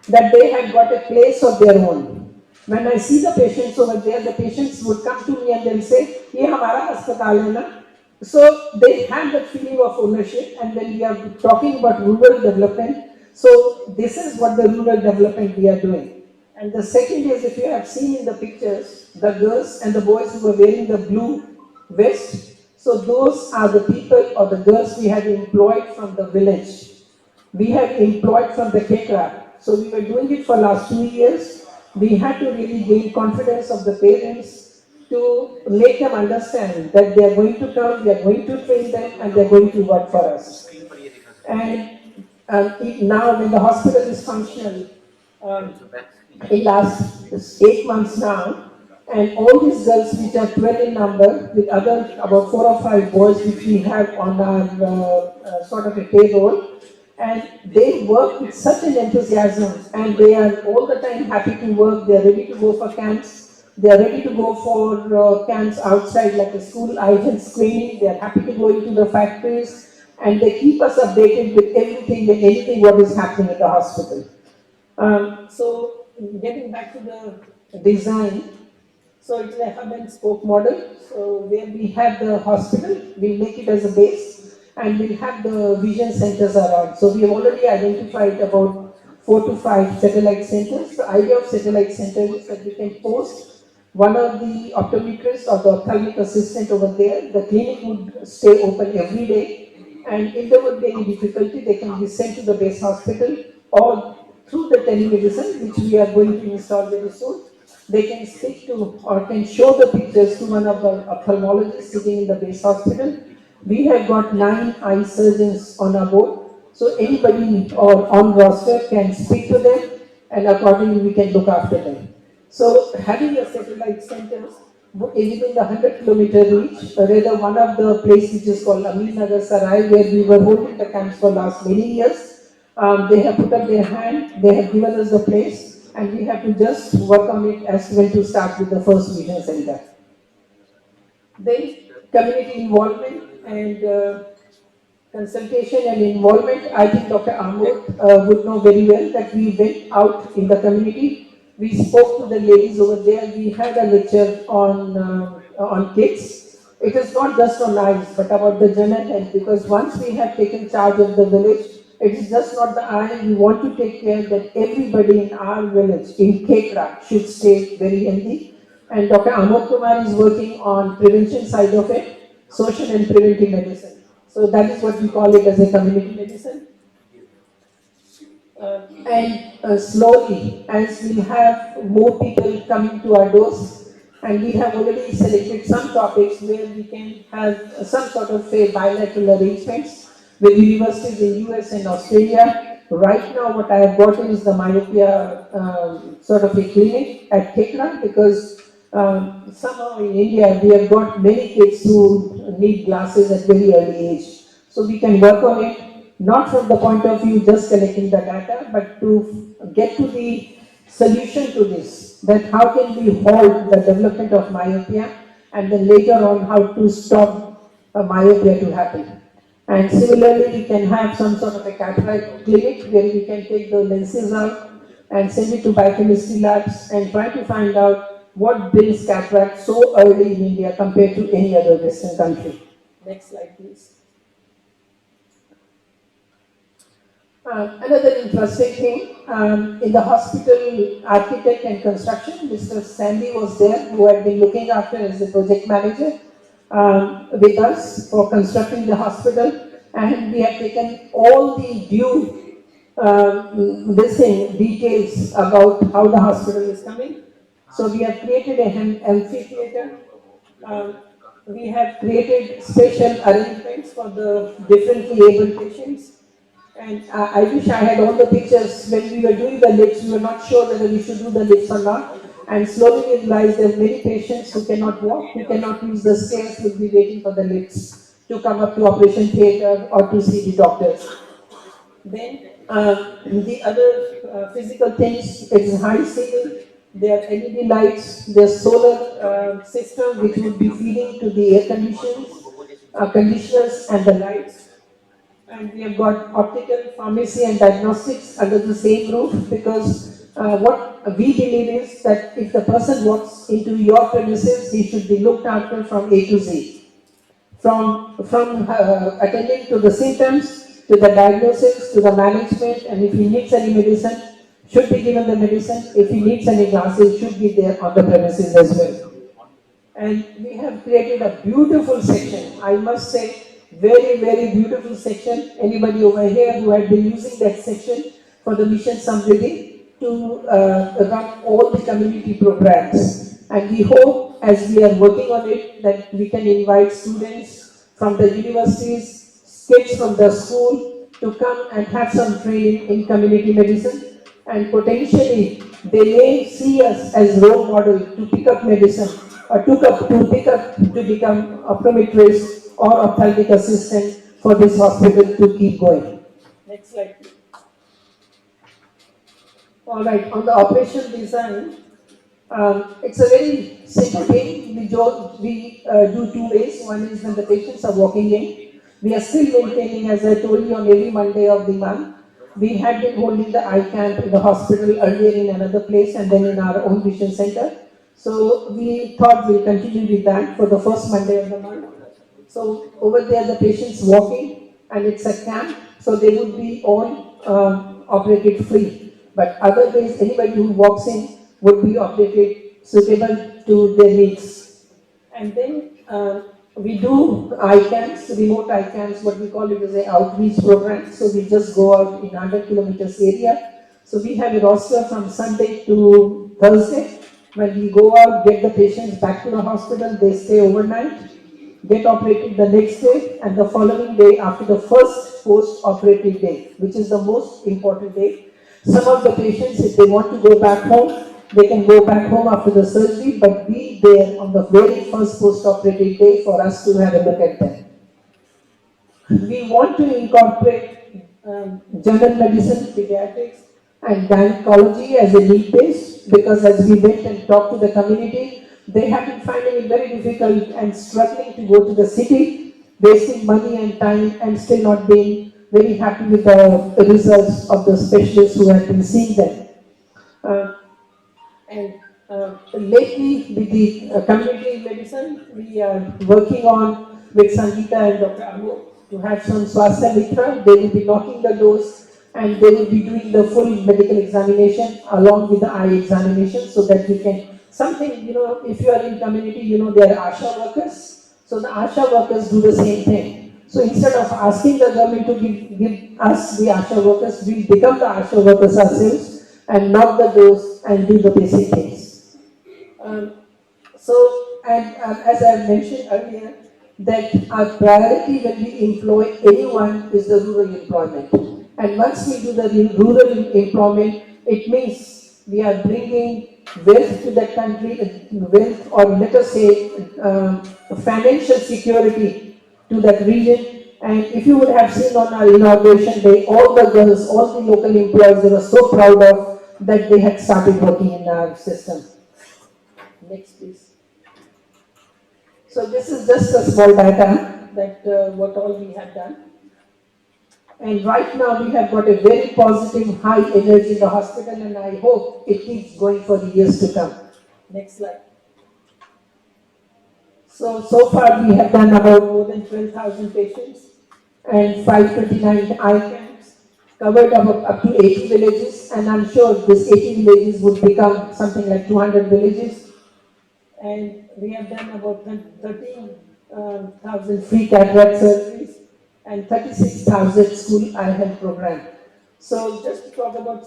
that they had got a place of their own. When I see the patients over there, the patients would come to me and they'll say, "Ye hamara hospital hai na?" So they have that feeling of ownership. And when we are talking about rural development, so this is what the rural development we are doing. And the second is, if you have seen in the pictures, the girls and the boys who were wearing the blue vest, so those are the people or the girls we had employed from the village. We had employed from the Kekra. So we were doing it for last 2 years. We had to really gain confidence of the parents to make them understand that they are going to come, we are going to train them, and they are going to work for us. And now when the hospital is functional, um, in last 8 months now, and all these girls which are 12 in number, with other about 4 or 5 boys which we have on our sort of a payroll, and they work with such an enthusiasm, and they are all the time happy to work. They are ready to go for camps. They are ready to go for camps outside, like a school hygiene screening. They are happy to go into the factories, and they keep us updated with everything and anything what is happening at the hospital. So getting back to the design, so it's a hub and spoke model. So where we have the hospital, we'll make it as a base, and we'll have the vision centers around. So we have already identified about 4 to 5 satellite centers. The idea of satellite centers is that we can post one of the optometrists or the ophthalmic assistant over there. The clinic would stay open every day, and if there would be any difficulty, they can be sent to the base hospital or through the telemedicine, which we are going to install very soon. They can speak to or can show the pictures to one of the ophthalmologists sitting in the base hospital. We have got 9 eye surgeons on our board, so anybody or on roster can speak to them, and accordingly we can look after them. So having a satellite centers within the 100-kilometer reach, rather one of the places which is called Amin Nagar Sarai, where we were holding the camps for last many years, they have put up their hand, they have given us the place, and we have to just work on it as well to start with the first vision center. Then community involvement and consultation and involvement. I think Dr. Amod would know very well that we went out in the community. We spoke to the ladies over there. We had a lecture on kids. It is not just on eyes, but about the general health. Because once we have taken charge of the village, it is just not the eye. We want to take care that everybody in our village, in Kekra, should stay very healthy. And Dr. Amod Kumar is working on prevention side of it, social and preventive medicine. So that is what we call it as a community medicine. And slowly, as we have more people coming to our doors, and we have already selected some topics where we can have some sort of say bilateral arrangements with universities in US and Australia. Right now, what I have gotten is the myopia sort of a clinic at Kekra, because somehow in India we have got many kids who need glasses at very early age. So we can work on it, not from the point of view just collecting the data, but to get to the solution to this, that how can we halt the development of myopia, and then later on how to stop myopia to happen. And similarly, we can have some sort of a cataract clinic where we can take the lenses out and send it to biochemistry labs and try to find out what brings cataract so early in India compared to any other Western country. Next slide, please. Another interesting thing, in the hospital architect and construction, Mr. Sandy was there, who had been looking after as the project manager with us for constructing the hospital, and we have taken all the due details about how the hospital is coming. So we have created an amphitheater. We have created special arrangements for the differently able patients. And I wish I had all the pictures. When we were doing the lifts, we were not sure whether we should do the lifts or not. And slowly we realized there are many patients who cannot walk, who cannot use the stairs, will be waiting for the lifts to come up to operation theatre or to see the doctors. Then the other physical things, it is high ceiling, there are LED lights, there's solar system which would be feeding to the air conditioners and the lights. And we have got optical, pharmacy and diagnostics under the same roof, because what we believe is that if the person walks into your premises, he should be looked after from A to Z. From attending to the symptoms, to the diagnosis, to the management, and if he needs any medicine, should be given the medicine. If he needs any glasses, should be there on the premises as well. And we have created a beautiful section, I must say, very, very beautiful section. Anybody over here who had been using that section for the mission Samriddhi to run all the community programs. And we hope, as we are working on it, that we can invite students from the universities, kids from the school to come and have some training in community medicine. And potentially, they may see us as role model to pick up medicine or to become optometrist or ophthalmic assistant for this hospital to keep going. Next slide, please. All right, on the operation design, it's a very simple thing. We do 2 ways. One is when the patients are walking in. We are still maintaining, as I told you, on every Monday of the month. We had been holding the eye camp in the hospital earlier in another place and then in our own vision center. So we thought we'll continue with that for the first Monday of the month. So over there the patients walking, and it's a camp, so they would be all operated free. But other days, anybody who walks in would be operated suitable to their needs. And then We do eye camps, remote eye camps, what we call it as an outreach program. So we just go out in 100 kilometers area. So we have a roster from Sunday to Thursday. When we go out, get the patients back to the hospital, they stay overnight, get operated the next day, and the following day after the first post-operative day, which is the most important day. Some of the patients, if they want to go back home, they can go back home after the surgery, but be there on the very first post-operative day for us to have a look at them. We want to incorporate general medicine, pediatrics, and gynecology as a need base because as we went and talked to the community, they have been finding it very difficult and struggling to go to the city, wasting money and time and still not being very happy with the results of the specialists who have been seeing them. And lately, with the community medicine, we are working on with Sangeeta and Dr. Amu to have some Swasthya Mitra. They will be knocking the doors and they will be doing the full medical examination along with the eye examination so that we can, something, if you are in community, there are ASHA workers. So the ASHA workers do the same thing. So instead of asking the government to give us the ASHA workers, we become the ASHA workers ourselves and knock the doors and do the basic things. As I mentioned earlier, that our priority when we employ anyone is the rural employment. And once we do the rural employment, it means we are bringing wealth to that country, wealth or let us say financial security to that region. And if you would have seen on our inauguration day, all the girls, all the local employees, they were so proud of that they had started working in our system. Next, please. So this is just a small data that what all we have done. And right now we have got a very positive, high energy in the hospital and I hope it keeps going for the years to come. Next slide. So far we have done about more than 12,000 patients and 529 eye camps, covered up to 80 villages, and I'm sure this 80 villages would become something like 200 villages. And we have done about 13,000 free cataract surgeries and 36,000 school eye health program. So just to talk about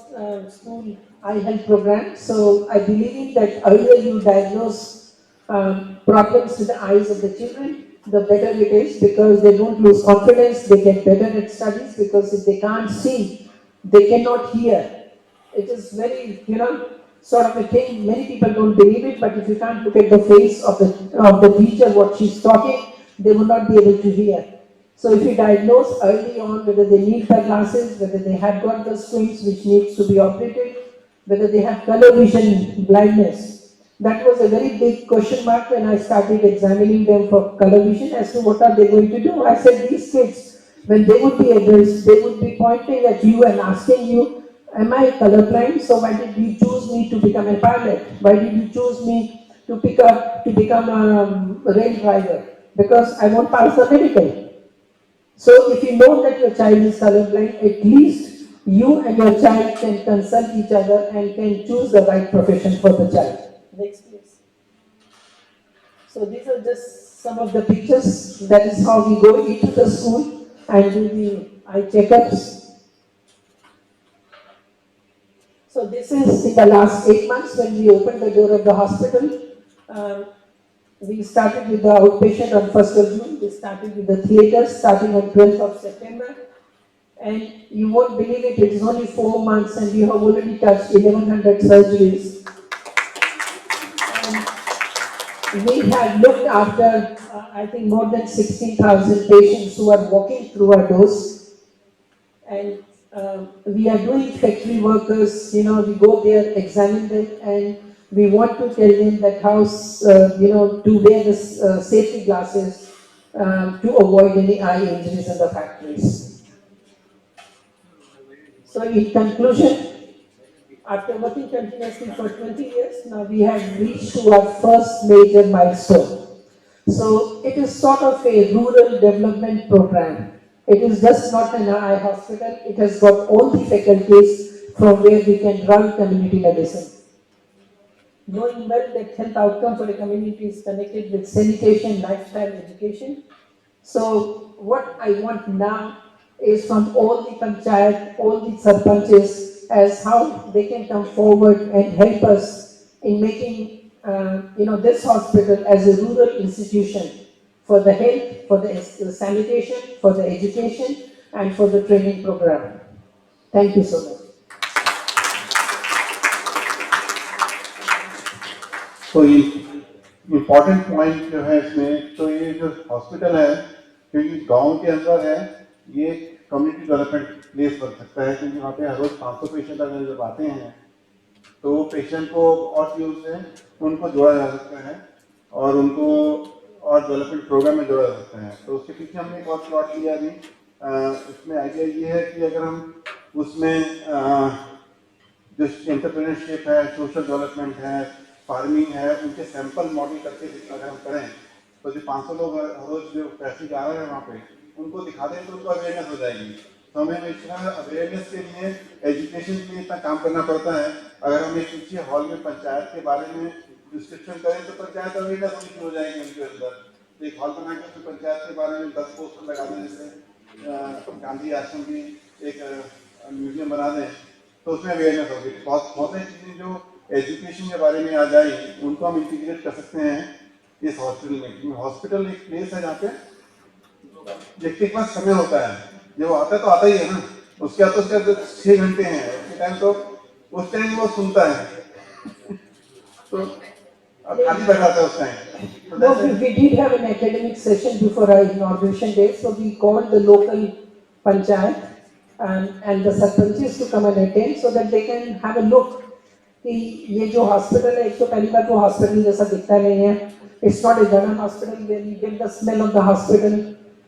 school eye health program, so I believe that earlier you diagnose problems with the eyes of the children, the better it is because they don't lose confidence, they get better at studies because if they can't see, they cannot hear. It is very, sort of a thing, many people don't believe it, but if you can't look at the face of the teacher, what she's talking, they will not be able to hear. So if you diagnose early on whether they need the glasses, whether they have got the squints which needs to be operated, whether they have color vision blindness, that was a very big question mark when I started examining them for color vision as to what are they going to do. I said these kids, when they would be adults, they would be pointing at you and asking you, am I colorblind? So why did you choose me to become a pilot? Why did you choose me to become a rail driver? Because I won't pass the medical. So if you know that your child is colorblind, at least you and your child can consult each other and can choose the right profession for the child. Next, please. So these are just some of the pictures. That is how we go into the school and do the eye checkups. So this is in the last 8 months when we opened the door of the hospital. We started with the outpatient on 1st of June. We started with the theatres starting on 12th of September. And you won't believe it, it is only 4 months and we have already touched 1100 surgeries. And we have looked after, I think, more than 16,000 patients who are walking through our doors. And we are doing factory workers, we go there, examine them, and we want to tell them that how, to wear the safety glasses to avoid any eye injuries in the factories. So in conclusion, after working continuously for 20 years, now we have reached to our first major milestone. So it is sort of a rural development program. It is just not an eye hospital. It has got all the faculties from where we can run community medicine. knowing well that health outcome for the community is connected with sanitation, lifestyle, education. So what I want now is from all the panchayat, all the sarpanches, as how they can come forward and help us in making, this hospital as a rural institution for the health, for the sanitation, for the education, and for the training program. Thank you so much. तो ये important point जो है इसमें, तो ये जो hospital है क्योंकि गांव के अंदर है, ये कम्युनिटी डेवलपमेंट प्लेस बन सकता है, क्योंकि वहाँ पे हर रोज 500 पेशेंट अगर जब आते हैं तो पेशेंट को और चीज़ों से उनको जोड़ा जा सकता है और उनको और डेवलपमेंट प्रोग्राम में जोड़ा जा सकता है। तो उसके पीछे हमने एक और प्लॉट लिया अभी। इसमें आइडिया ये है कि अगर हम उसमें जो एंटरप्रेन्योरशिप है, सोशल डेवलपमेंट है, फार्मिंग है, उनके सैंपल मॉडल करके अगर हम करें तो जो 500 लोग हर रोज जो पैसे आ रहे हैं वहाँ पे उनको दिखा दें तो उनको अवेयरनेस हो जाएगी। तो हमें इस तरह अवेयरनेस के लिए, एजुकेशन के लिए इतना काम करना पड़ता है। अगर हम एक ऊंचे हॉल में पंचायत के बारे में डिस्क्रिप्शन करें तो पंचायत अवेयरनेस होनी शुरू हो जाएगी उनके अंदर। एक हॉल बना के उसमें पंचायत के बारे में 10 पोस्टर लगा दें, जैसे गांधी आश्रम की एक म्यूजियम बना दें तो उसमें अवेयरनेस होगी। बहुत सारी चीज़ें जो एजुकेशन के बारे में आ जाए उनको हम इंटीग्रेट कर सकते हैं इस हॉस्पिटल में। हॉस्पिटल एक प्लेस है जहाँ पे व्यक्ति के पास समय होता है, जब वो आता है तो आता ही है ना, उसके बाद तो उसके 6 घंटे हैं, उसके टाइम तो उस टाइम वो सुनता है तो अब खाली बैठा था उस time. No, we did have an academic session before our inauguration day, so we called the local panchayat and the sarpanches to come and attend so that they can have a look कि ये जो hospital है, एक तो पहली बार वो hospital जैसा दिखता नहीं है, it's not a general hospital where you get the smell of the hospital.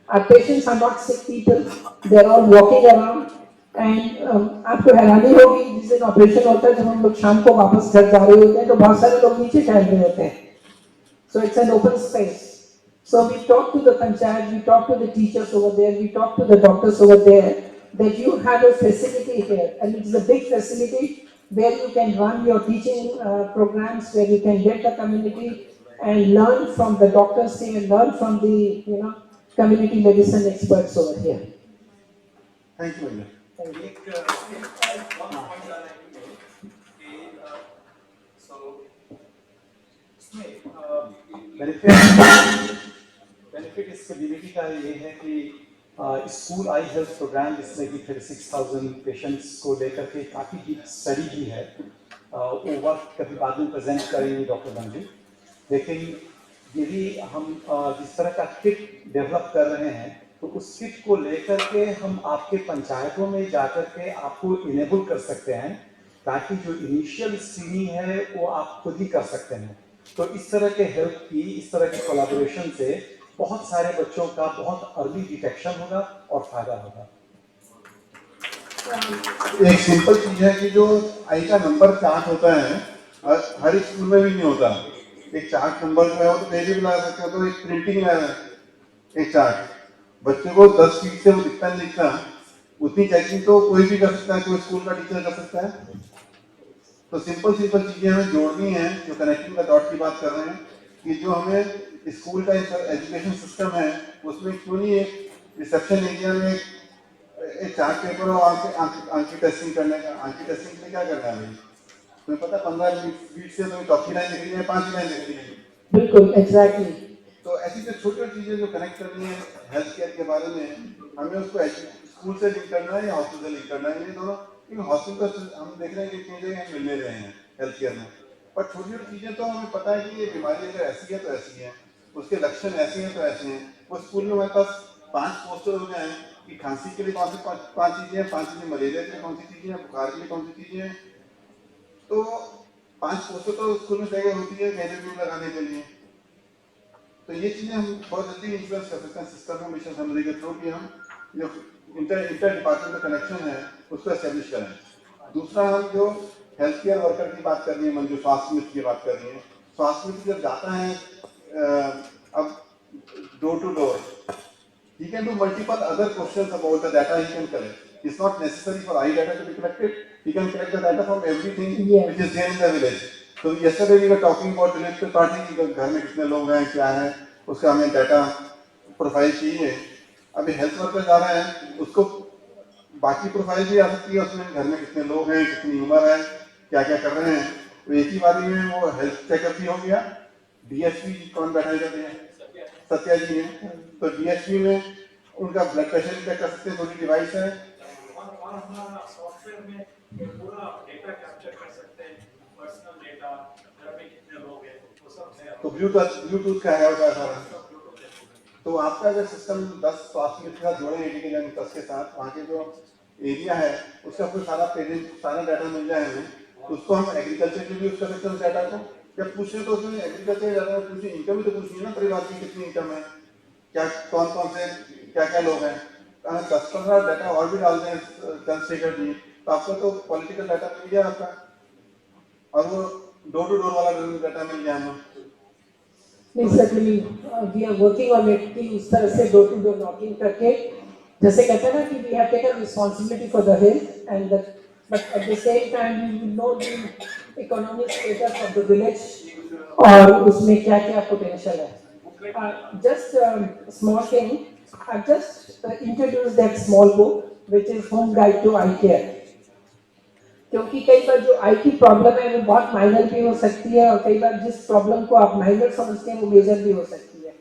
Our patients are not sick people, they are all walking around and आपको हैरानी होगी जिस दिन ऑपरेशन होता है, जब हम लोग शाम को वापस घर जा रहे होते हैं तो बहुत सारे लोग नीचे टहल रहे होते हैं। So it's an open space. So we talk to the panchayat, we talk to the teachers over there, we talk to the doctors over there that you have a facility here, and it's a big facility where you can run your teaching programs, where you can get the community and learn from the doctors here, learn from the community medicine experts over here. Thank you. Benefit इस community का ये है कि school आई health programme जिसमें कि 36,000 patients को लेकर के काफ़ी डीप स्टडी भी है, वो वर्क कभी बाद में प्रेजेंट करेंगे डॉक्टर बंजी। लेकिन यदि हम जिस तरह का किट डेवलप कर रहे हैं तो उस किट को लेकर के हम आपके पंचायतों में जाकर के आपको इनेबल कर सकते हैं ताकि जो इनिशियल स्क्रीनिंग है वो आप खुद ही कर सकते हैं। तो इस तरह के हेल्प की, इस तरह के कोलैबोरेशन से बहुत सारे बच्चों का बहुत अर्ली डिटेक्शन होगा और फायदा होगा। एक सिंपल चीज है कि जो आई का नंबर चार्ट होता है हर स्कूल में भी नहीं होता। एक चार्ट नंबर जो है वो तो पहले भी ला सकते हो, तो एक प्रिंटिंग है एक चार्ट, बच्चे को 10 फीट से वो दिखता नहीं दिखता, उतनी चेकिंग तो कोई भी कर सकता है, कोई स्कूल का टीचर कर सकता है। तो सिंपल चीजें हमें जोड़नी है, जो कनेक्टिंग द डॉट की बात कर रहे हैं कि जो हमें स्कूल का एजुकेशन सिस्टम है उसमें क्यों नहीं एक रिसेप्शन एरिया में एक चार्ट पेपर और आंखी टेस्टिंग करने का। आंखी टेस्टिंग के लिए क्या करना है तुम्हें पता, 15 मिनट से तुम्हें चौथी लाइन लिखनी है, 5 लाइन लिखनी है। बिल्कुल एग्जैक्टली। तो ऐसी जो छोटी छोटी चीजें जो कनेक्ट करनी है हेल्थ केयर के बारे में, हमें उसको स्कूल से लिंक करना है या हॉस्पिटल से लिंक करना है, ये दोनों। क्योंकि हॉस्पिटल हम देख रहे हैं कि इतनी जगह मिलने रहे हैं हेल्थ केयर में, पर छोटी छोटी चीजें तो हमें पता है कि ये बीमारी अगर ऐसी है तो ऐसी है, उसके लक्षण ऐसे हैं तो ऐसे हैं। वो स्कूल में हमारे पास 5 पोस्टर हो गए हैं कि खांसी के लिए कौन सी 5 चीजें हैं, 5 चीजें मलेरिया के लिए कौन सी चीजें हैं, बुखार के लिए कौन सी चीजें हैं। तो 5 पोस्टर तो स्कूल में जगह होती है मेरे लगाने के लिए। तो ये चीजें हम बहुत जल्दी इन्फ्लुएंस कर सकते हैं सिस्टम में मिशन समृद्धि के थ्रू कि हम जो इंटर डिपार्टमेंट कनेक्शन है उसको एस्टेब्लिश करें। दूसरा, हम जो हेल्थ केयर वर्कर की बात कर रही है, मंजू स्वास्थ्य मित्र की बात कर रही है, स्वास्थ्य मित्र जब जाता है अब door to door, he can do multiple other questions about the data he can collect. It's not necessary for eye data to be collected. He can collect the data from everything which is there in the village. So yesterday we were talking about related party कि घर में कितने लोग हैं, क्या है, उसका हमें डाटा प्रोफाइल चाहिए. अभी हेल्थ वर्कर्स आ रहे हैं, उसको बाकी प्रोफाइल भी आ सकती है उसमें, घर में कितने लोग हैं, कितनी उम्र है, क्या क्या कर रहे हैं. तो एक ही बारी में वो हेल्थ चेकअप भी हो गया. डीएसपी कौन बैठा करते हैं, सत्या जी हैं. तो डीएसपी में उनका ब्लड प्रेशर भी चेक कर सकते हैं, थोड़ी डिवाइस है. सॉफ्टवेयर में पूरा डेटा कैप्चर कर सकते हैं, पर्सनल डेटा, घर में कितने लोग हैं, वो सब है. तो ब्लूटूथ का है होगा सारा. तो आपका अगर सिस्टम 10 स्वास्थ्य मित्र के साथ जोड़े, 10 के साथ, वहाँ के जो एरिया है उसका फिर सारा डाटा मिल जाए हमें, तो उसको हम एग्रीकल्चर के लिए यूज कर सकते हैं. उस डाटा को जब पूछे तो उसमें एग्रीकल्चर डाटा पूछिए, इनकम भी तो पूछिए ना, परिवार की कितनी इनकम है, क्या कौन कौन से क्या क्या लोग हैं. अगर 10-15 डाटा और भी डाल दें चंद्रशेखर जी, तो आपको तो पॉलिटिकल डाटा मिल गया आपका, और वो डोर टू डोर वाला डाटा मिल गया हमें. Exactly, we are working on it कि उस तरह से डोर टू डोर नॉकिंग करके, जैसे कहते हैं ना कि we have taken responsibility for the health and the, but at the same time we will know the economic status of the village और उसमें क्या क्या potential है. Just small thing, I just introduced that small book which is Home Guide to Eye Care. क्योंकि कई बार जो आई की problem है वो बहुत माइनर भी हो सकती है, और कई बार जिस प्रॉब्लम को आप माइनर समझते हैं वो मेजर भी हो सकती है.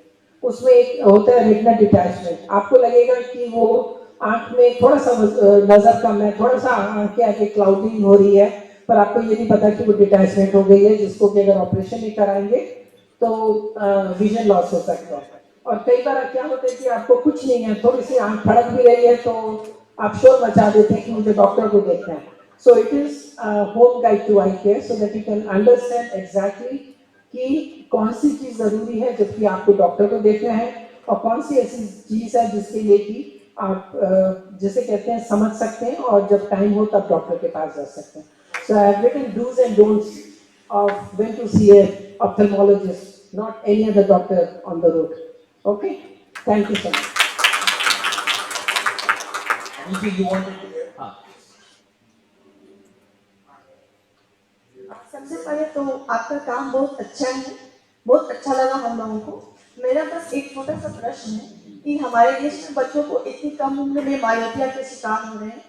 उसमें एक होता है रेटिना डिटैचमेंट. आपको लगेगा कि वो आंख में थोड़ा सा नजर कम है, थोड़ा सा आंख के आगे क्लाउडिंग हो रही है, पर आपको ये नहीं पता कि वो डिटैचमेंट हो गई है, जिसको कि अगर ऑपरेशन नहीं कराएंगे तो विजन लॉस हो सकता है. और कई बार क्या होता है कि आपको कुछ नहीं है, थोड़ी सी आंख फड़क भी रही है तो आप शोर मचा देते हैं कि मुझे डॉक्टर को देखना है. So it is a home guide to eye care so that you can understand exactly कि कौन सी चीज जरूरी है जबकि आपको डॉक्टर को देखना है, और कौन सी ऐसी चीज है जिसके लिए कि आप जैसे कहते हैं समझ सकते हैं और जब टाइम हो तब डॉक्टर के पास जा सकते हैं. So I have written do's and don'ts of when to see a ophthalmologist, not any other doctor on the road. Okay, thank you so much. Anything you wanted to? सबसे पहले तो आपका काम बहुत अच्छा है, बहुत अच्छा लगा हम लोगों को. मेरा बस एक छोटा सा प्रश्न है कि हमारे देश में बच्चों को इतनी कम उम्र में मायोपिया के शिकार हो रहे हैं,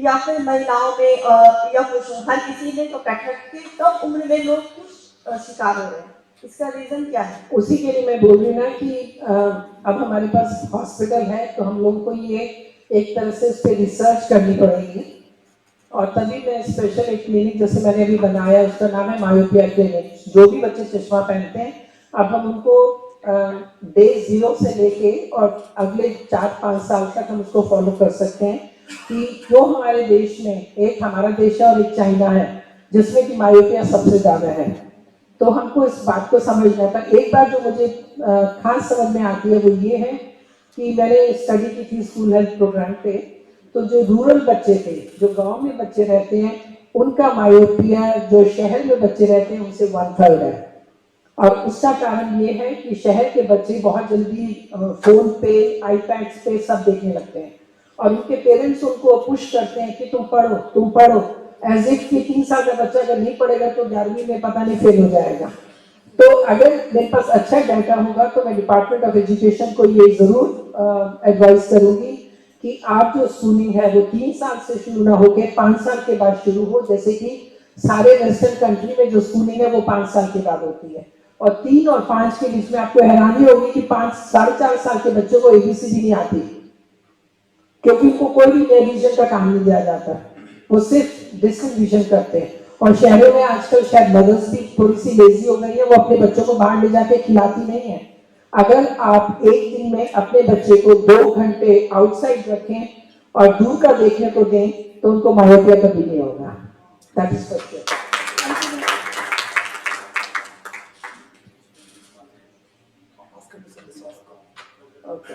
या फिर महिलाओं में या पुरुषों, हर किसी में तो कैटरेक्ट के कम उम्र में लोग शिकार हो रहे हैं. इसका रीजन क्या है? उसी के लिए मैं बोल रही ना कि अब हमारे पास हॉस्पिटल है तो हम लोगों को ये एक तरह से उस पर रिसर्च करनी पड़ेगी, और तभी मैं स्पेशल एक क्लिनिक जैसे मैंने अभी बनाया, उसका नाम है मायोपिया क्लिनिक. जो भी बच्चे चश्मा पहनते हैं, अब हम उनको डे 0 से लेके और अगले 4-5 साल तक हम उसको फॉलो कर सकते हैं कि जो हमारे देश में, एक हमारा देश है और एक चाइना है जिसमें कि मायोपिया सबसे ज़्यादा है. तो हमको इस बात को समझना है. पर एक बात जो मुझे खास समझ में आती है वो ये है कि मैंने स्टडी की थी स्कूल हेल्थ प्रोग्राम पे, तो जो रूरल बच्चे थे, जो गांव में बच्चे रहते हैं, उनका मायोपिया जो शहर में बच्चे रहते हैं उनसे 1/3 है. और उसका कारण ये है कि शहर के बच्चे बहुत जल्दी फोन पे, आईपैड्स पे सब देखने लगते हैं, और उनके पेरेंट्स उनको पुश करते हैं कि तुम पढ़ो, एज इफ कि 3 साल का बच्चा अगर नहीं पढ़ेगा तो 11वीं में पता नहीं फेल हो जाएगा. तो अगर मेरे पास अच्छा डाटा होगा तो मैं डिपार्टमेंट ऑफ एजुकेशन को ये जरूर एडवाइस करूंगी कि आप जो स्कूलिंग है वो 3 साल से शुरू ना होकर 5 साल के बाद शुरू हो, जैसे कि सारे वेस्टर्न कंट्री में जो स्कूलिंग है वो 5 साल के बाद होती है. और 3 और 5 के बीच में आपको हैरानी होगी कि 5-4.5 साल के बच्चों को एबीसीडी नहीं आती, क्योंकि उनको कोई भी रिवीजन का काम नहीं दिया जाता, वो सिर्फ डिस्कशन करते हैं. और शहरों में आजकल शायद मदर्स भी थोड़ी सी लेजी हो गई है, वो अपने बच्चों को बाहर ले जाके खिलाती नहीं है. अगर आप एक दिन में अपने बच्चे को 2 घंटे आउटसाइड रखें और दूर का देखने को दें तो उनको मायोपिया कभी नहीं होगा. That is for sure. Okay.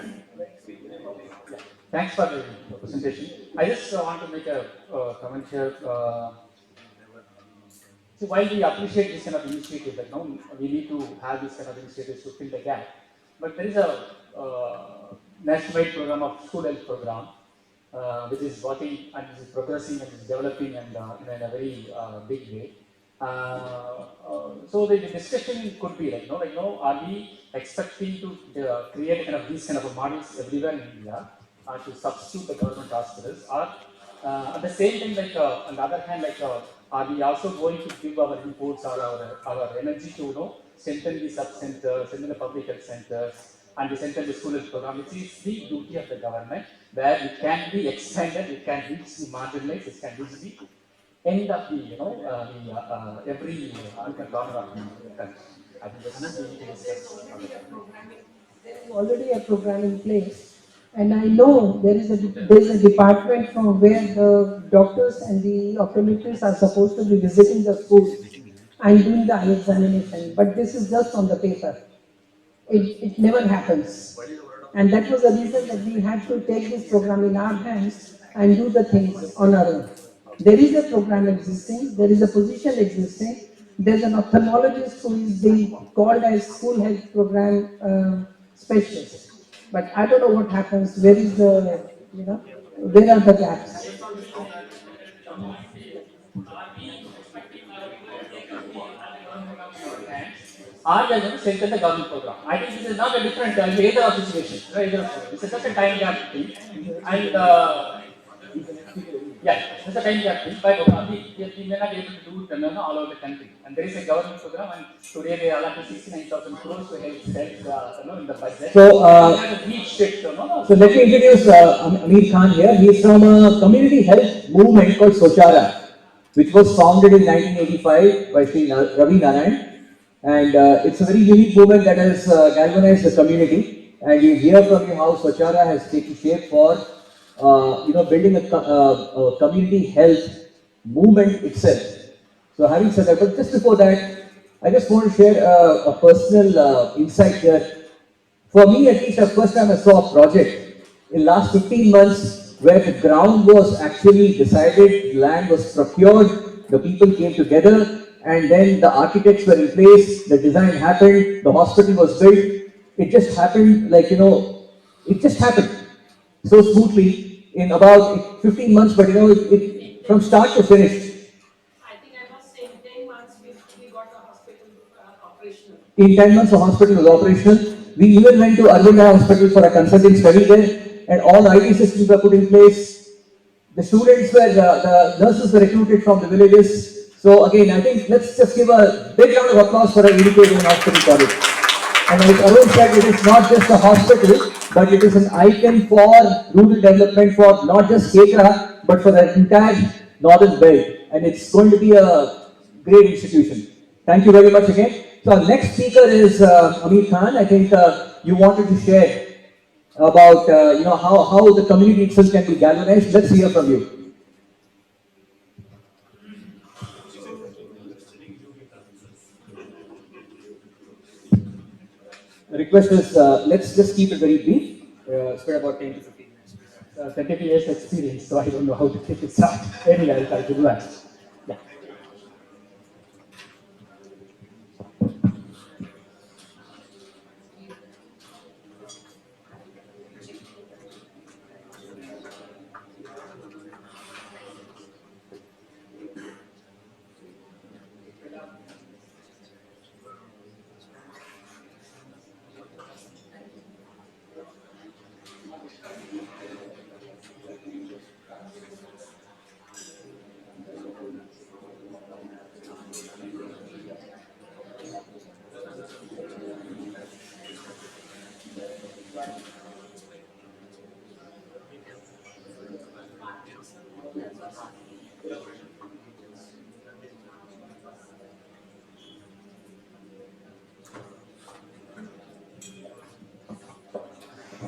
Thanks for the presentation. I just want to make a comment here. So while we appreciate this kind of initiative, that now we need to have this kind of initiatives to fill the gap, but there is a nationwide program of school health program, which is working and is progressing and is developing and in a very big way. So the discussion could be like, are we expecting to create kind of these kind of models everywhere in India to substitute the government hospitals, or at the same time, on the other hand, are we also going to give our inputs or our energy to strengthen the sub centers, strengthen the public health centers, and the center the school health program, which is the duty of the government, where it can be expanded, it can reach the marginalized, it can reach the end of the, every corner of the country. I think that's the There is already a program in place, and I know there is a department from where the doctors and the optometrists are supposed to be visiting the schools and doing the eye examination. But this is just on the paper. It never happens. And that was the reason that we had to take this program in our hands and do the things on our own. There is a program existing, there is a position existing, there's an ophthalmologist who is being called as school health program specialist. But I don't know what happens, where is the, where are the gaps? Are they going to strengthen the government program? I think this is not a different either of situation. It's just a time gap thing, and yeah, it's a time gap thing. But we may not be able to do it all over the country. And there is a government program, and today they allotted 69,000 crores to help in the budget. So, we have to reach it. So let me introduce Amir Khan here. He is from a community health movement called Sochara, which was founded in 1985 by Sri Ravi Narayan. And it's a very unique movement that has galvanized the community. And you hear from him how Sochara has taken shape for building a community health movement itself. So having said that, but just before that, I just want to share a personal insight here. For me, at least, the first time I saw a project in last 15 months where the ground was actually decided, land was procured, the people came together, and then the architects were in place, the design happened, the hospital was built. It just happened it just happened so smoothly in about 15 months, but from start to finish. I think I must say in 10 months we got the hospital operational. In 10 months, the hospital was operational. We even went to Arvind Hospital for a consulting study there, and all the IT systems were put in place. The students were, the nurses were recruited from the villages. So again, I think let's just give a big round of applause for our education hospital college. And like Arun said, it is not just a hospital, but it is an icon for rural development for not just Ketra, but for the entire northern belt. And it's going to be a great institution. Thank you very much again. So our next speaker is Amir Khan. I think you wanted to share about how the community itself can be galvanized. Let's hear from you. The request is let's just keep it very brief. Spend about 10 to 15 minutes. 30 years experience, so I don't know how to keep it up. Anyway, I'll try to do that. Yeah.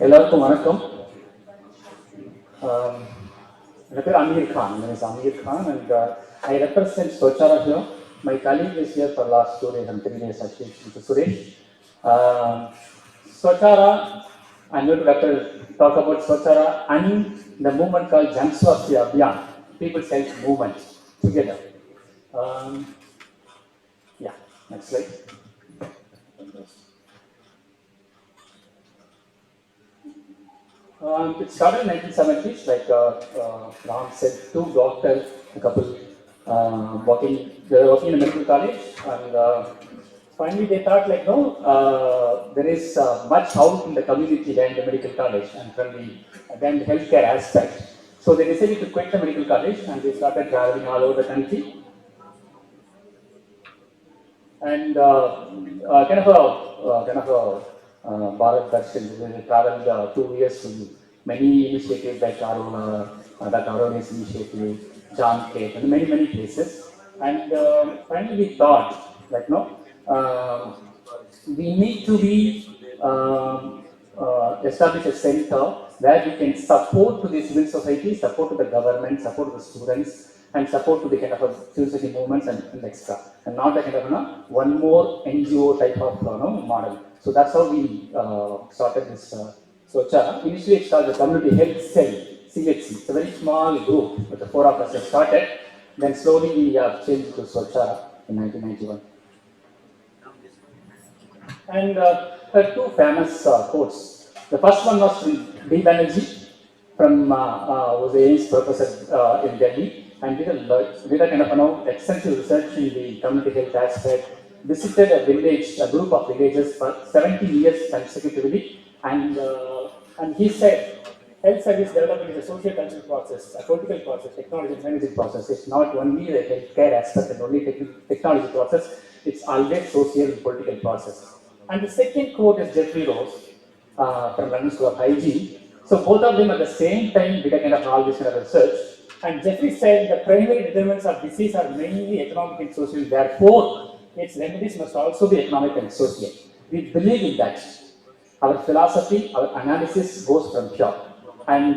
எல்லாருக்கும் வணக்கம். My name is Amir Khan, and I represent Sochara here. My colleague is here for last 2 days and 3 days actually, Mr. Suresh. Sochara, I'm going to talk about Sochara and the movement called Janswastya Abhiyan, People's Health Movement, together. Yeah, next slide. It started in 1970s, like Ram said, 2 doctors, a couple they were working in a medical college, and finally they thought like, no, there is much out in the community than the medical college and from the healthcare aspect. So they decided to quit the medical college and they started traveling all over the country and Bharat Darshan. They traveled 2 years to many initiatives like the Karolis initiative, Jam Cake, and many places. And finally, we thought like no, we need to be establish a center where we can support to the civil society, support to the government, support to the students, and support to the kind of civil society movements and extra, and not a kind of one more NGO type of model. So that's how we started this Socha. Initially, it's called the Community Health Cell, CHC. It's a very small group, but the four of us have started. Then slowly we have changed to Socha in 1991. And there are two famous quotes. The first one was from D. Banerjee, from was a AIMS professor in Delhi, and did a kind of extensive research in the community health aspect. Visited a village, a group of villages for 70 years consecutively, and he said, health service development is a social cultural process, a political process, technology management process. It's not only the healthcare aspect and only technology process. It's always social and political process. And the second quote is Jeffrey Rose from London School of Hygiene. So both of them at the same time did a kind of all this kind of research. And Jeffrey said the primary determinants of disease are mainly economic and social. Therefore, its remedies must also be economic and social. We believe in that. Our philosophy, our analysis goes from here. And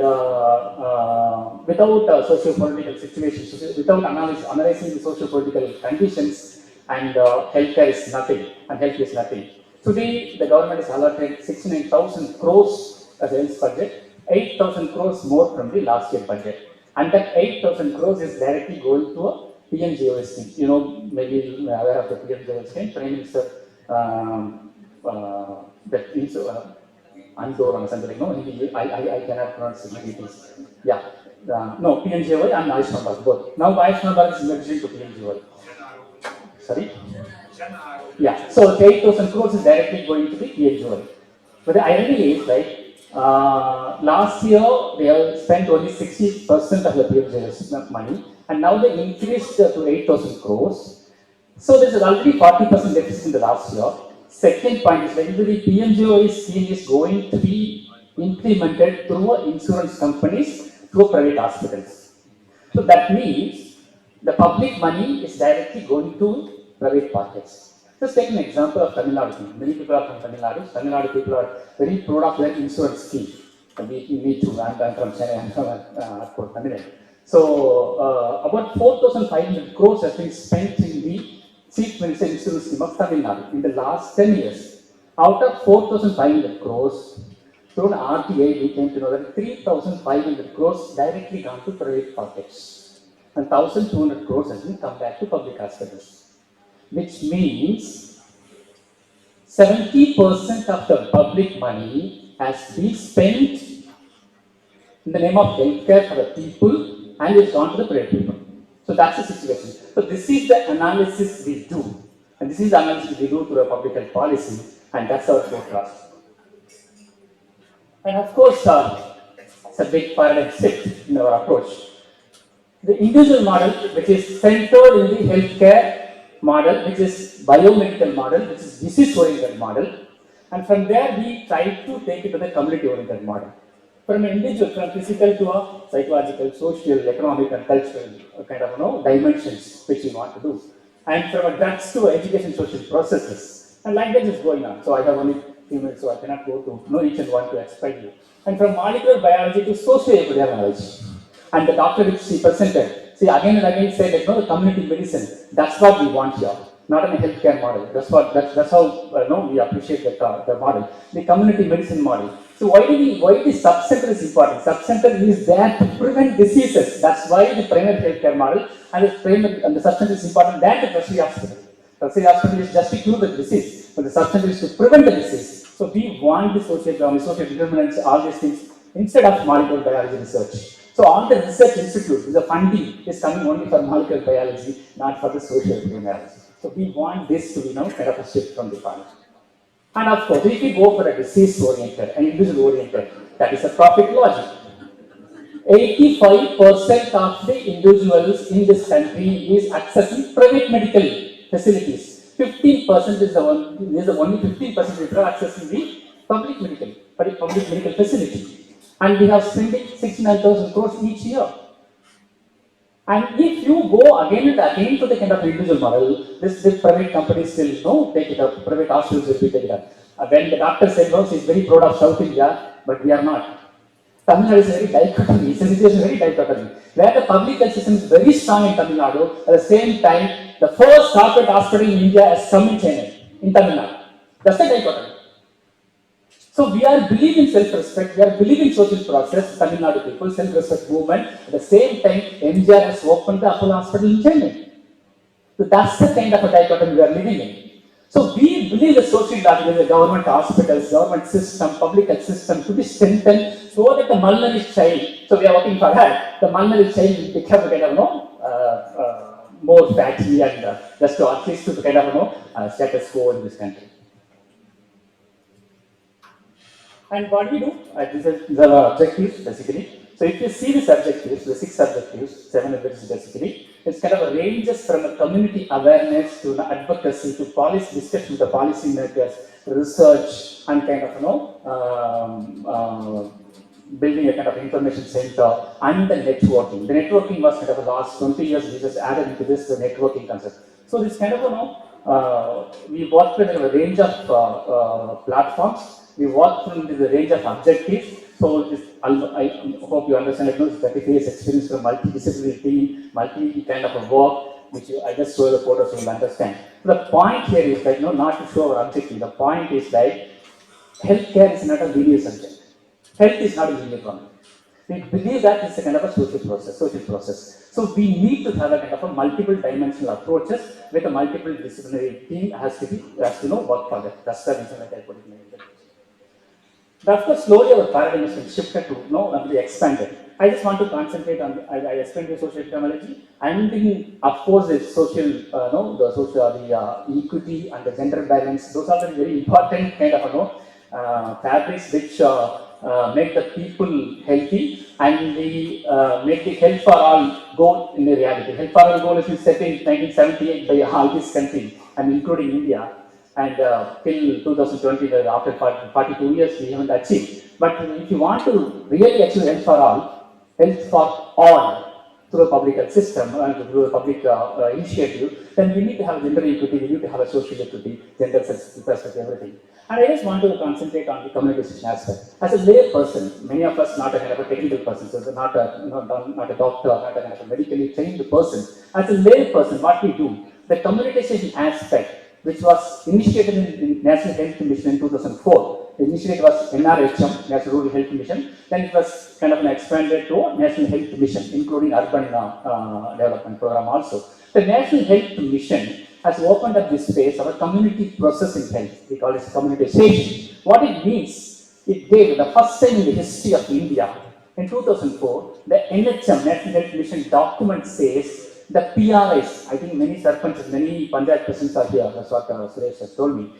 without socio-political situations, without analyzing the socio-political conditions, and healthcare is nothing, and health is nothing. Today, the government has allotted 69,000 crores as a health budget, 8,000 crores more from the last year budget. And that 8,000 crores is directly going to a PMJOS scheme. You know, maybe you are aware of the PMJOS scheme. Prime Minister, Andor or something like no, I cannot pronounce it. Yeah, no, PMJOS and Ayushman Bharat both. Now Ayushman Bharat is merged into PMJOS. Sorry? Yeah, so 8,000 crores is directly going to the PMJOS. But the irony is, like, last year they have spent only 60% of the PMJOS money, and now they increased to 8,000 crores. So there is already 40% deficit in the last year. Second point is like the PMJOS scheme is going to be implemented through insurance companies, through private hospitals. So that means the public money is directly going to private pockets. Just take an example of Tamil Nadu. Many people are from Tamil Nadu. Tamil Nadu people are very proud of their insurance scheme. Me too. I'm from Chennai. I'm from Tamil Nadu. So about 4,500 crores has been spent in the Chief Minister Insurance Scheme of Tamil Nadu in the last 10 years. Out of 4,500 crores, through an RTI, we came to know that 3,500 crores directly gone to private pockets, and 1,200 crores has been come back to public hospitals. Which means 70% of the public money has been spent in the name of healthcare for the people and it's gone to the private people. So that's the situation. So this is the analysis we do. And this is the analysis we do through a public health policy, and that's our forecast. And of course, it's a big paradigm shift in our approach. The individual model, which is centered in the healthcare model, which is biomedical model, which is disease-oriented model, and from there we try to take it to the community-oriented model. From an individual, from physical to a psychological, social, economic, and cultural kind of dimensions which we want to do, and from a drugs to education, social processes, and like that is going on. So I have only few minutes, so I cannot go to know each and one to explain you. And from molecular biology to socio-epidemiology, and the doctor which she presented, see again and again said that the community medicine. That's what we want here, not in a healthcare model. That's how we appreciate the model, the community medicine model. So why the subcenter is important? Subcenter is there to prevent diseases. That's why the primary healthcare model and the subcenter is important than the tertiary hospital. Tertiary hospital is just to cure the disease, but the subcenter is to prevent the disease. So we want the social determinants, all these things instead of molecular biology research. So all the research institutes, the funding is coming only for molecular biology, not for the social biology. So we want this to be now kind of a shift from the college. And of course, if you go for a disease-oriented and individual-oriented, that is a profit logic. 85% of the individuals in this country is accessing private medical facilities. 15% is the only 15% which are accessing the public medical facility. And we have spending 69,000 crores each year. And if you go again and again to the kind of individual model, this private companies still take it up, private hospitals will take it up. When the doctor said, no, she's very proud of South India, but we are not. Tamil Nadu is very dichotomy, it's a situation very dichotomy. Where the public health system is very strong in Tamil Nadu, at the same time, the first corporate hospital in India has come in Chennai, in Tamil Nadu. That's the dichotomy. So we are believing self-respect, we are believing social process, Tamil Nadu people, self-respect movement. At the same time, MGR has opened the Apollo Hospital in Chennai. So that's the kind of a dichotomy we are living in. So we believe the social document, the government hospitals, government system, public health system to be strengthened so that the malnourished child, so we are working for that, the malnourished child will become a kind of more fatty and just to at least to the kind of status quo in this country. And what we do, these are the objectives basically. So if you see these objectives, the 6 objectives, 7 objectives basically, it's kind of a ranges from a community awareness to advocacy to policy discussion with the policy makers, research, and kind of building a kind of information center and the networking. The networking was kind of the last 20 years we just added into this the networking concept. So this kind of we worked with a range of platforms. We work from the range of objectives. So this, I hope you understand that it's 30 years experience from multidisciplinary team, multi kind of a work, which I just show the photos so you'll understand. The point here is that not to show our objective. The point is that healthcare is not a linear subject. Health is not a linear problem. We believe that it's a kind of a social process. So we need to have a kind of a multiple dimensional approaches with a multiple disciplinary team has to work for that. That's the reason that I put it in the After slowly our paradigm has been shifted to expanded. I just want to concentrate on I explained the social technology and then of course the social the equity and the gender balance. Those are the very important kind of fabrics which make the people healthy and make the health for all goal in the reality. Health for all goal is set in 1978 by all these countries and including India. And till 2020, after 42 years, we haven't achieved. But if you want to really achieve health for all through a public health system and through a public initiative, then we need to have gender equity, we need to have a social equity, gender perspective, everything. And I just want to concentrate on the communication aspect. As a lay person, many of us not a kind of a technical person, so not a doctor, not a kind of a medically trained person. As a lay person, what we do, the communication aspect, which was initiated in the National Health Mission in 2004. The initiative was NRHM, National Rural Health Mission. Then it was kind of expanded to National Health Mission, including urban development program also. The National Health Mission has opened up this space of a community process in health. We call it communitization. What it means, it gave the first time in the history of India, in 2004, the NHM, National Health Mission document says the PRIs, I think many sarpanchs, many Panchayat presidents are here, that's what Suresh has told me.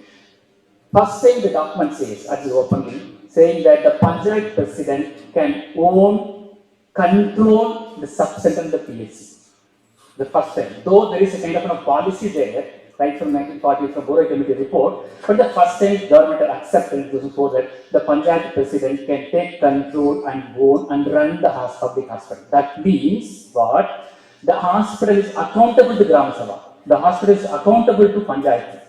First time the document says, actually openly, saying that the Panchayat president can own, control the subcenter of the PHC. The first time. Though there is a kind of a policy there, right from 1940 from Borai Committee report, but the first time government accepted in 2004 that the Panchayat president can take control and own and run the public hospital. That means what? The hospital is accountable to Gram Sabha. The hospital is accountable to Panchayat.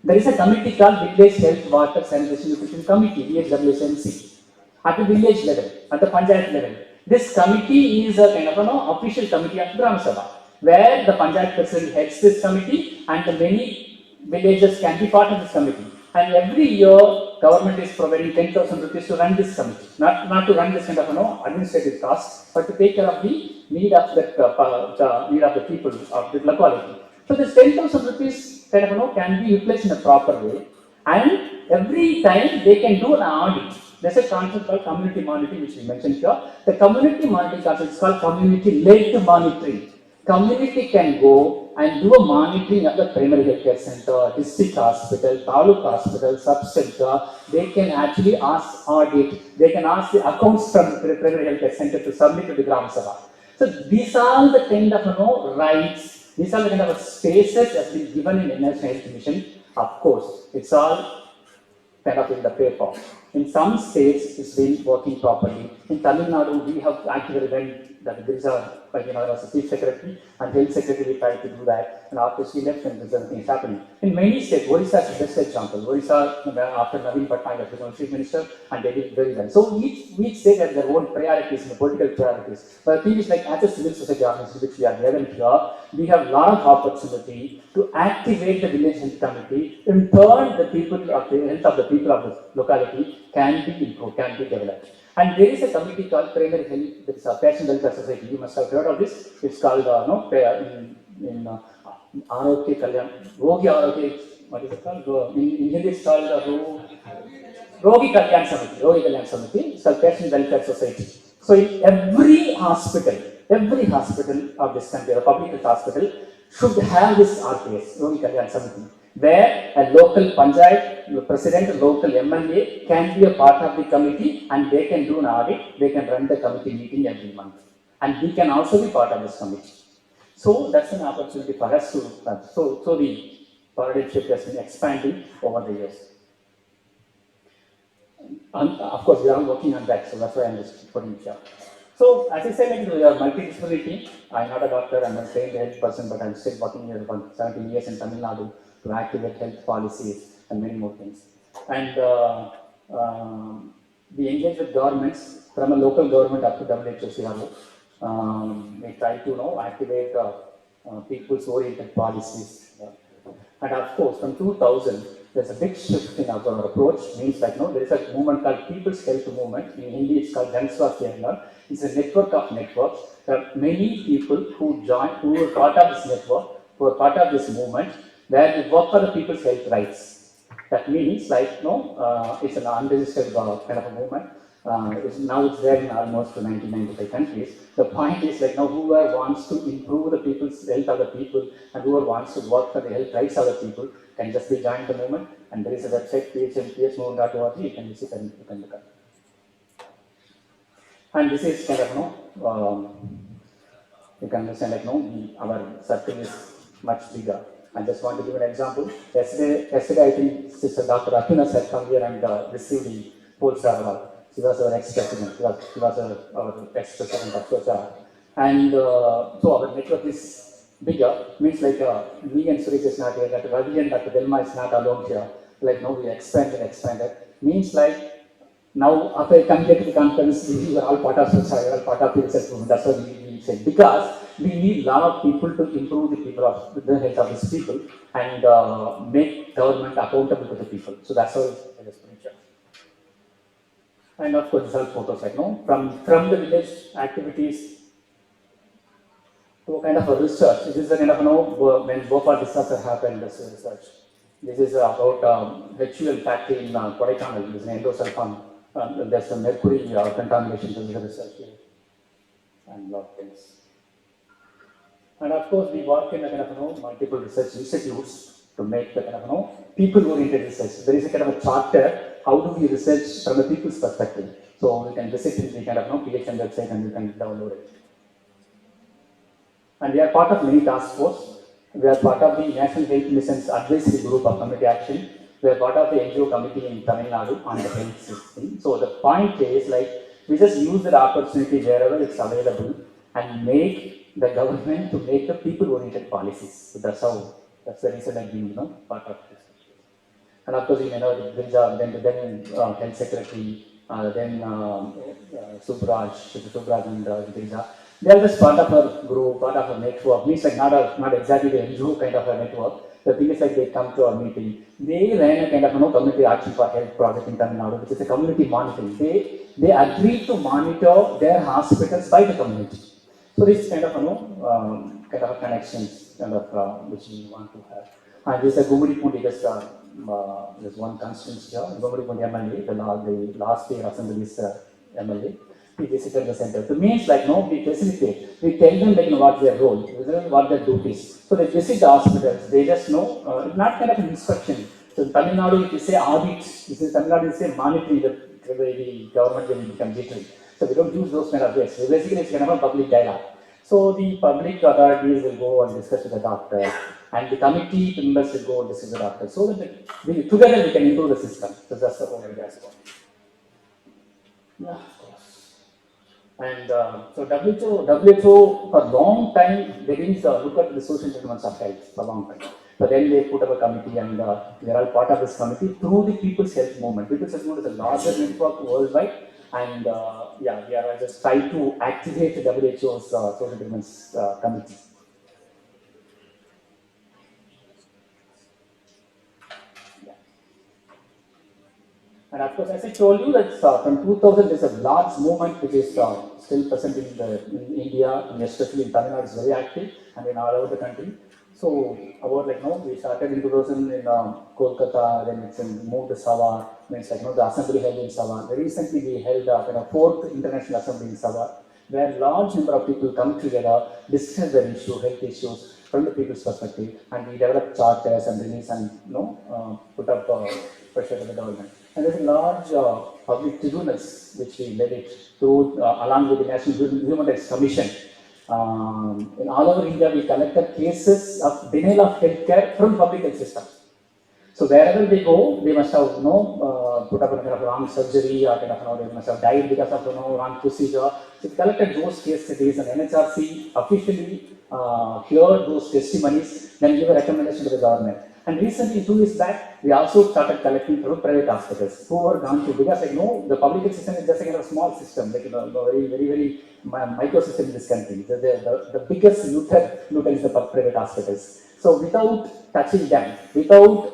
There is a committee called Village Health Water Sanitation Nutrition Committee, VHWSNC, at the village level, at the Panchayat level. This committee is a kind of an official committee of Gram Sabha, where the Panchayat president heads this committee and the many villages can be part of this committee. And every year, government is providing 10,000 rupees to run this committee. Not to run this kind of administrative cost, but to take care of the need of the need of the people of the locality. So this 10,000 rupees kind of can be utilized in a proper way. And every time they can do an audit. There's a concept called community monitoring, which we mentioned here. The community monitoring concept is called community-led monitoring. Community can go and do a monitoring at the primary healthcare center, district hospital, taluk hospital, sub-center. They can actually ask audit. They can ask the accounts from the primary healthcare center to submit to the Gram Sabha. So these are the kind of rights. These are the kind of spaces that's been given in National Health Mission. Of course, it's all kind of in the paper. In some states, it's been working properly. In Tamil Nadu, we have actually went that there is a, like, you know, there was a chief secretary and health secretary tried to do that, and after she left, and there's nothing is happening. In many states, Orissa is the best example. Orissa, after Naveen Patnaik became chief minister, and they did very well. So each state has their own priorities, political priorities. But the thing is, like, as a civil society organization, which we are given here, we have a lot of opportunity to activate the village health committee. In turn, the people of the health of the people of the locality can be improved, can be developed. And there is a committee called Primary Health, there is a Patient Welfare Society. You must have heard of this. It's called in Arogya Kalyan, Rogi Arogya, what is it called? In Hindi it's called Rogi Kalyan Samiti. Rogi Kalyan Samiti. It's called Patient Welfare Society. So in every hospital of this country, a public health hospital, should have this RPS, Rogi Kalyan Samiti, where a local panchayat, president, local MLA can be a part of the committee, and they can do an audit, they can run the committee meeting every month. And we can also be part of this committee. So that's an opportunity for us to, so the paradigm shift has been expanding over the years. And of course, we are working on that, so that's why I'm just putting it here. So, as I said, like, we are multidisciplinary team. I'm not a doctor, I'm a trained health person, but I'm still working here for 17 years in Tamil Nadu to activate health policies and many more things. And we engage with governments, from a local government up to WHO CRO. We try to activate people's oriented policies. And of course, from 2000, there's a big shift in our approach. Means like, there is a movement called People's Health Movement. In Hindi, it's called Janswasthya. It's a network of networks. There are many people who are part of this network, who are part of this movement, where we work for the people's health rights. That means, like, it's an unregistered kind of a movement. Now it's there in almost 90-95 countries. The point is, like, whoever wants to improve the people's health of the people and whoever wants to work for the health rights of the people can just be joined the movement. And there is a website, phmovement.org, you can visit and you can look at. And this is kind of, you can understand, like, our circle is much bigger. I just want to give an example. Yesterday I think Sister Dr. Akinas had come here and received the Polestar Award. She was our ex-president. She was our ex-president of Polestar. And so our network is bigger. Means like me and Suresh is not here. Dr. Ravi and Dr. Delma is not alone here. Like, we expanded. Means like, now after I come here to the conference, we are all part of society, all part of the research movement. That's what we said. Because we need a lot of people to improve the health of these people and make government accountable to the people. So that's how I just put it. And of course, these are photos, like, from the village activities to a kind of a research. This is a kind of, when Bhopal disaster happened, this research. This is about HUL factory in Kodaikanal. This is an endosulfan. There's some mercury contamination. This is the research here. And a lot of things. And of course, we work in a kind of multiple research institutes to make the kind of people-oriented research. There is a kind of a charter. How do we research from the people's perspective? So we can visit in the kind of PHM website and you can download it. And we are part of many task force. We are part of the National Health Mission's advisory group of community action. We are part of the NGO committee in Tamil Nadu on the health system. So the point is, like, we just use the opportunity wherever it's available and make the government to make the people-oriented policies. So that's the reason I've been, part of this. And of course, then health secretary, then Subraj and Girija. They are just part of a group, part of a network. Means like not exactly the NGO kind of a network. The thing is, like, they come to our meeting. They ran a kind of community action for health project in Tamil Nadu, which is a community monitoring. They agreed to monitor their hospitals by the community. So this kind of kind of connections kind of which we want to have. And this is a Gumudi Pundi, just there's one constituency here, Gomadi MLA, the last year Assembly's MLA. We visited the center. To me, it's like, no, we facilitate. We tell them like, what their role, what their duties. So they visit the hospitals. They just know, it's not kind of an instruction. So in Tamil Nadu, if you say audit, if in Tamil Nadu, you say monitoring, the government will become jittery. So we don't use those kind of words. So basically, it's kind of a public dialogue. So the public authorities will go and discuss with the doctor, and the committee members will go and discuss with the doctor. So that together we can improve the system. So that's the whole idea. Yeah. And so WHO for a long time they didn't look at the social determinants of health for a long time. But then they put up a committee, and we are all part of this committee through the People's Health Movement. People's Health Movement is a larger network worldwide, and yeah, we are just trying to activate the WHO's social determinants committee. And of course, as I told you, that from 2000 there's a large movement which is still present in India, and especially in Tamil Nadu, is very active, and in all over the country. So, about like, we started in 2000 in Kolkata, then it's moved to Savar, means like, the assembly held in Savar. Very recently we held a fourth international assembly in Savar, where large number of people come together, discuss their issue, health issues from the people's perspective, and we develop charters and release and put up pressure to the government. And there's a large public tribunals which we led it through, along with the National Human Rights Commission. In all over India, we collected cases of denial of healthcare from public health system. So wherever they go, they must have put up a kind of wrong surgery, or kind of they must have died because of wrong procedure. So we collected those case studies, and NHRC officially heard those testimonies, then give a recommendation to the government. And recently, 2 years back, we also started collecting from private hospitals who are gone to, because the public health system is just a kind of small system, like very micro system in this country. The biggest looter is the private hospitals. So without touching them, without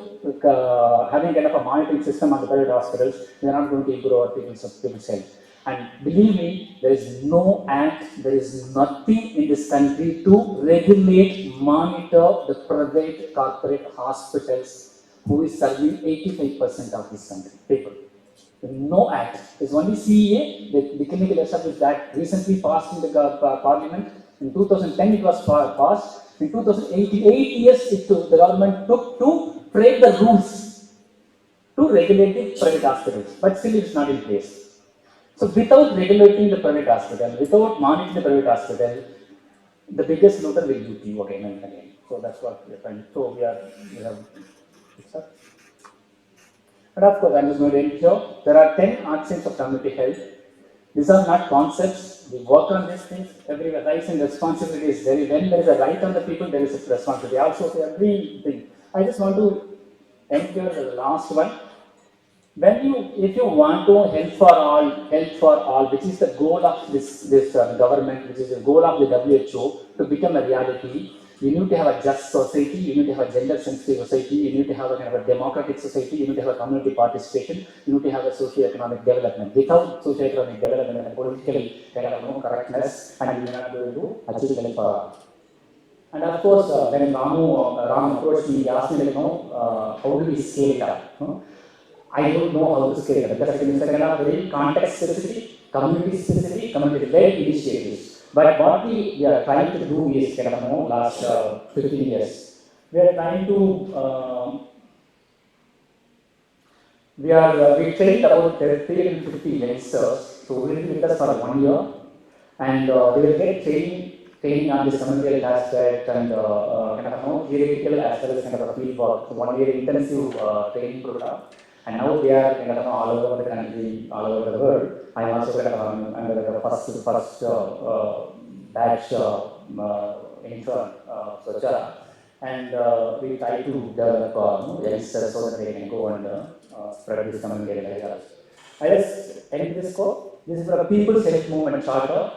having kind of a monitoring system on the private hospitals, we are not going to improve our people's health. And believe me, there is no act, there is nothing in this country to regulate, monitor the private corporate hospitals who is serving 85% of this country, people. No act. There's only CEA, the clinical establishment that recently passed in the parliament. In 2010 it was passed. In 2018, 8 years the government took to break the rules to regulate the private hospitals, but still it's not in place. So without regulating the private hospital, without monitoring the private hospital, the biggest looter will be you again and again. So that's what we are trying. So we have. And of course, I'm just going to end here. There are 10 axioms of community health. These are not concepts. We work on these things. Every rights and responsibility is there. When there is a right on the people, there is a responsibility. Also, for everything. I just want to end here the last one. If you want to health for all, which is the goal of this government, which is the goal of the WHO to become a reality, you need to have a just society, you need to have a gender-sensitive society, you need to have a kind of a democratic society, you need to have a community participation, you need to have a socio-economic development. Without socio-economic development and political kind of correctness, and we are not going to achieve health for all. And of course, when Ram approached me, he asked me, how do we scale it up? I don't know how to scale it, because it's a kind of very context-specific, community-specific, community-led initiatives. But what we are trying to do is kind of last 15 years. We are trying to we trained about 350 youngsters to live with us for 1 year, and they will get training on this community aspect and kind of theoretical as well as kind of a field work. 1 year intensive training program. And now they are kind of all over the country, all over the world. I am also kind of under the first batch intern, and we try to develop youngsters so that they can go and spread this community like us. I just end this quote. This is for the People's Health Movement Charter.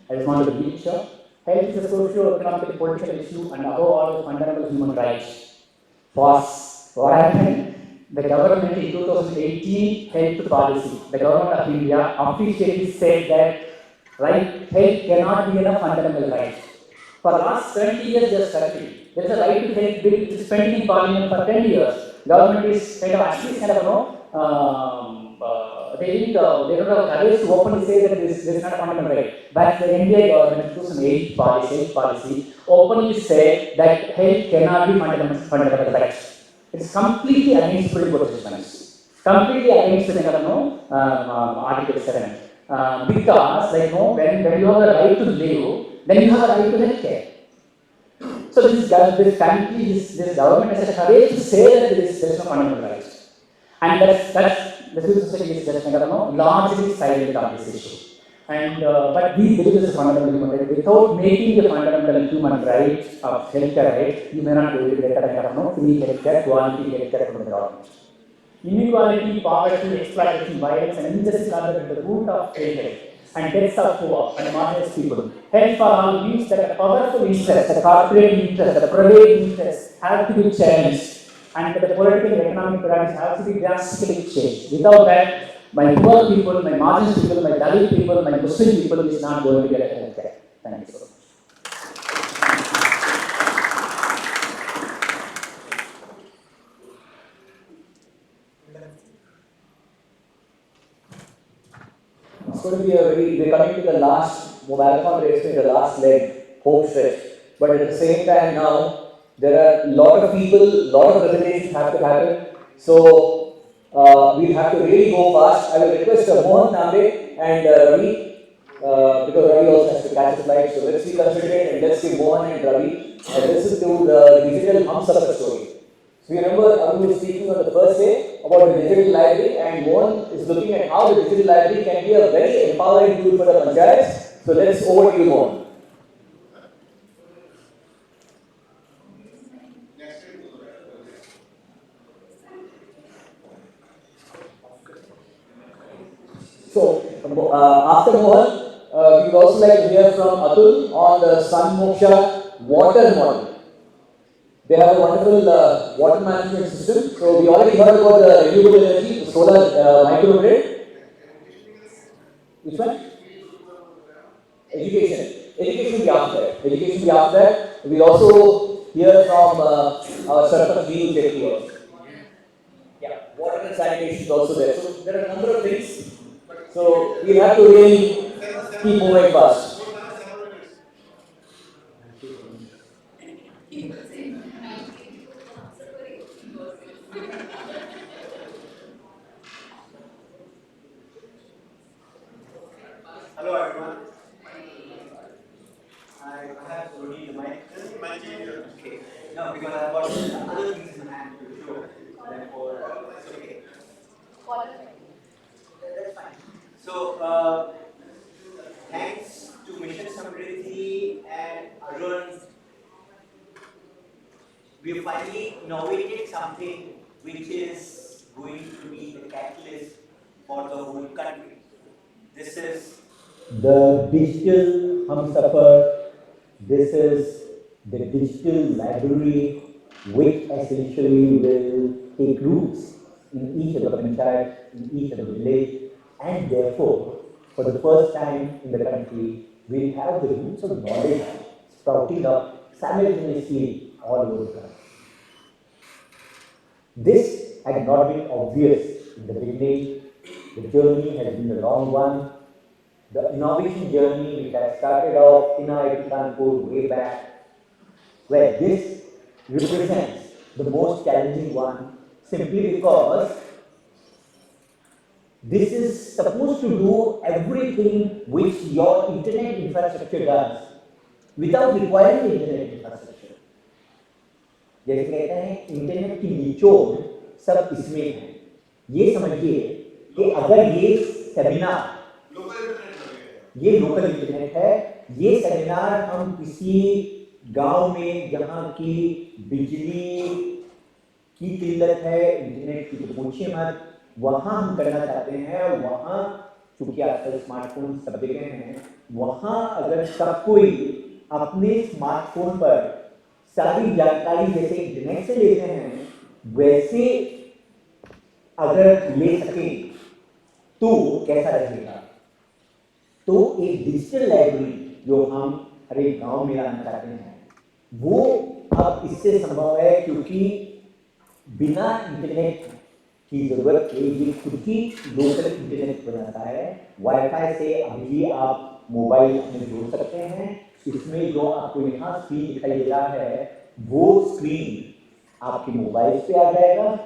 I just want to read here. Health is a social, economic, political issue, and above all, fundamental human rights. First, what happened? The government in 2018 health policy, the government of India officially said that health cannot be a fundamental right. For the last 20 years, they are struggling. There is a right to health bill which is pending in Parliament for 10 years. government is kind of actually kind of they don't have courage to openly say that this is not a fundamental right. But the India government, 2008 policy openly said that health cannot be fundamental right. It's completely against Supreme Court judgments. Completely against the Article 7. Because when you have the right to live, then you have a right to health care. So this government has a courage to say that there is no fundamental right. And that's the civil society is just largely silent on this issue. And but we believe this is a fundamental human right. Without making the fundamental human right of healthcare right, you may not be able to get a free healthcare, quality healthcare from the government. Inequality, poverty, exploitation, violence, and injustice are at the root of failure and deaths of poor and marginalized people. Health for all means that a powerful interest, the corporate interest, the private interest have to be challenged, and the political and economic priorities have to be drastically changed. Without that, my poor people, my marginalized people, my Dalit people, my Muslim people is not going to get health care. Thank you so much. It's going to be we're coming to the last marathon race, the last leg, home stretch. But at the same time now, there are a lot of people, a lot of presentations have to happen. So we'll have to really go fast. I will request Mohan Nambe and Ravi, because Ravi also has to catch the flight. So let's be considerate and let's give Mohan and Ravi and listen to the digital Hamsafar story. So you remember Arun was speaking on the first day about the digital library, and Mohan is looking at how the digital library can be a very empowering tool for the panchayats. So let's over to you, Mohan. So after Mohan, we would also like to hear from Atul on the Sun Moksha water model. They have a wonderful water management system. So we already heard about the renewable energy, the solar microgrid. Which one? Education. Education will be after that. Education will be after that. We'll also hear from our Sarkar Veenu Jetty. Yeah, water and sanitation is also there. So there are a number of things. So we have to really keep moving fast. Hello everyone. I perhaps don't need the mic. Just the mic here. Okay. No, because I've got other things in hand to show. Therefore, it's okay. That's fine. So, thanks to Mission Samriddhi and Arun, we finally innovated something which is going to be the catalyst for the whole country. This is the digital Hamsafar. This is the digital library which essentially will take roots in each of the panchayat, in each of the village, and therefore, for the first time in the country, we have the roots of knowledge sprouting up simultaneously all over the country. This had not been obvious in the beginning. The journey has been a long one. The innovation journey which had started off in IIT Kanpur way back, where this represents the most challenging one, simply because this is supposed to do everything which your internet infrastructure does without requiring internet infrastructure. जैसे कहते हैं internet की निचोड़ सब इसमें है. ये समझिए कि अगर ये सेमिनार ये लोकल इंटरनेट है, ये सेमिनार हम किसी गांव में जहां की बिजली की किल्लत है, इंटरनेट की तो पूछिए मत, वहां हम करना चाहते हैं. वहां चूंकि आजकल स्मार्टफोन सब जगह हैं, वहां अगर सब कोई अपने स्मार्टफोन पर सारी जानकारी जैसे इंटरनेट से लेते हैं वैसे अगर ले सके तो कैसा रहेगा. तो एक डिजिटल लाइब्रेरी जो हम हर एक गांव में लाना चाहते हैं वो अब इससे संभव है, क्योंकि बिना इंटरनेट की जरूरत के ये खुद ही लोकल इंटरनेट बनाता है। वाईफाई से अभी आप मोबाइल में जोड़ सकते हैं। इसमें जो आपको यहाँ स्क्रीन दिखाई दे रहा है वो स्क्रीन आपके मोबाइल पे आ जाएगा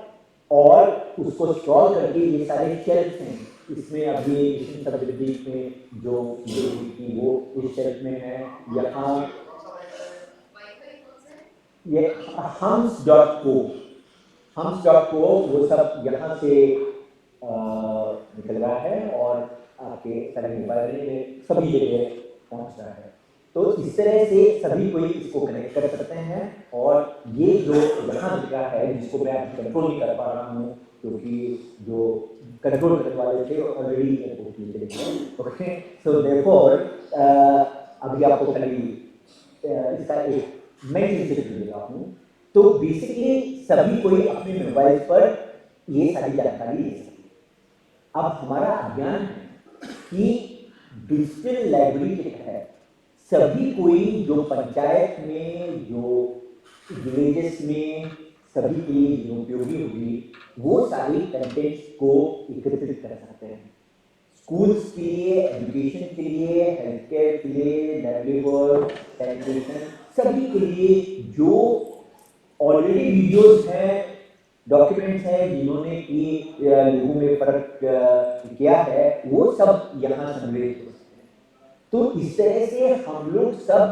और उसको स्क्रॉल करके ये सारे शेल्फ हैं, इसमें अभी मिशन समृद्धि में जो चीजें की वो इस शेल्फ में है। यहाँ ये hums.co hums.co वो सब यहाँ से निकल रहा है और आपके सारे मोबाइल में सभी जगह पहुँच रहा है। तो इस तरह से सभी कोई इसको कनेक्ट कर सकते हैं और ये जो यहाँ दिख रहा है जिसको मैं कंट्रोल नहीं कर पा रहा हूँ क्योंकि जो कंट्रोल करने वाले थे ऑलरेडी ओके, सो देयरफॉर अभी आपको खाली इसका एक मैं चीज़ दे रहा हूँ। तो बेसिकली सभी कोई अपने मोबाइल पर ये सारी जानकारी ले सकते हैं। अब हमारा अभियान है कि डिजिटल लाइब्रेरी के तहत सभी कोई जो पंचायत में जो विलेजेस में सभी के लिए जो उपयोगी होगी वो सारी कंटेंट्स को एकत्रित कर सकते हैं। स्कूल्स के लिए, एजुकेशन के लिए, हेल्थ केयर के लिए, लाइवलीहुड, सैनिटेशन, सभी के लिए जो ऑलरेडी वीडियोस हैं, डॉक्यूमेंट्स हैं जिन्होंने कि लोगों में फर्क किया है वो सब यहाँ संग्रहित हो सकते हैं। तो इस तरह से हम लोग सब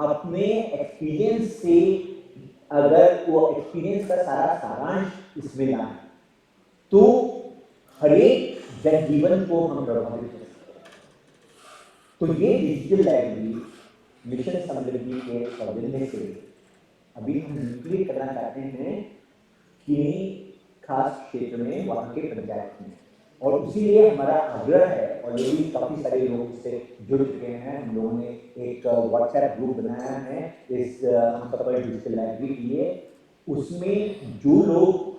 अपने एक्सपीरियंस से अगर वो एक्सपीरियंस का सारा सारांश इसमें लाएं तो हर एक जनजीवन को हम प्रभावित कर सकते हैं। तो ये डिजिटल लाइब्रेरी मिशन समृद्धि के सौजन्य से अभी हम इंक्लूड करना चाहते हैं किन्हीं खास क्षेत्र में वहाँ के पंचायत में, और इसीलिए हमारा आग्रह है। ऑलरेडी काफ़ी सारे लोग इससे जुड़ चुके हैं। हम लोगों ने एक व्हाट्सएप ग्रुप बनाया है इस हम सब डिजिटल लाइब्रेरी के लिए। उसमें जो लोग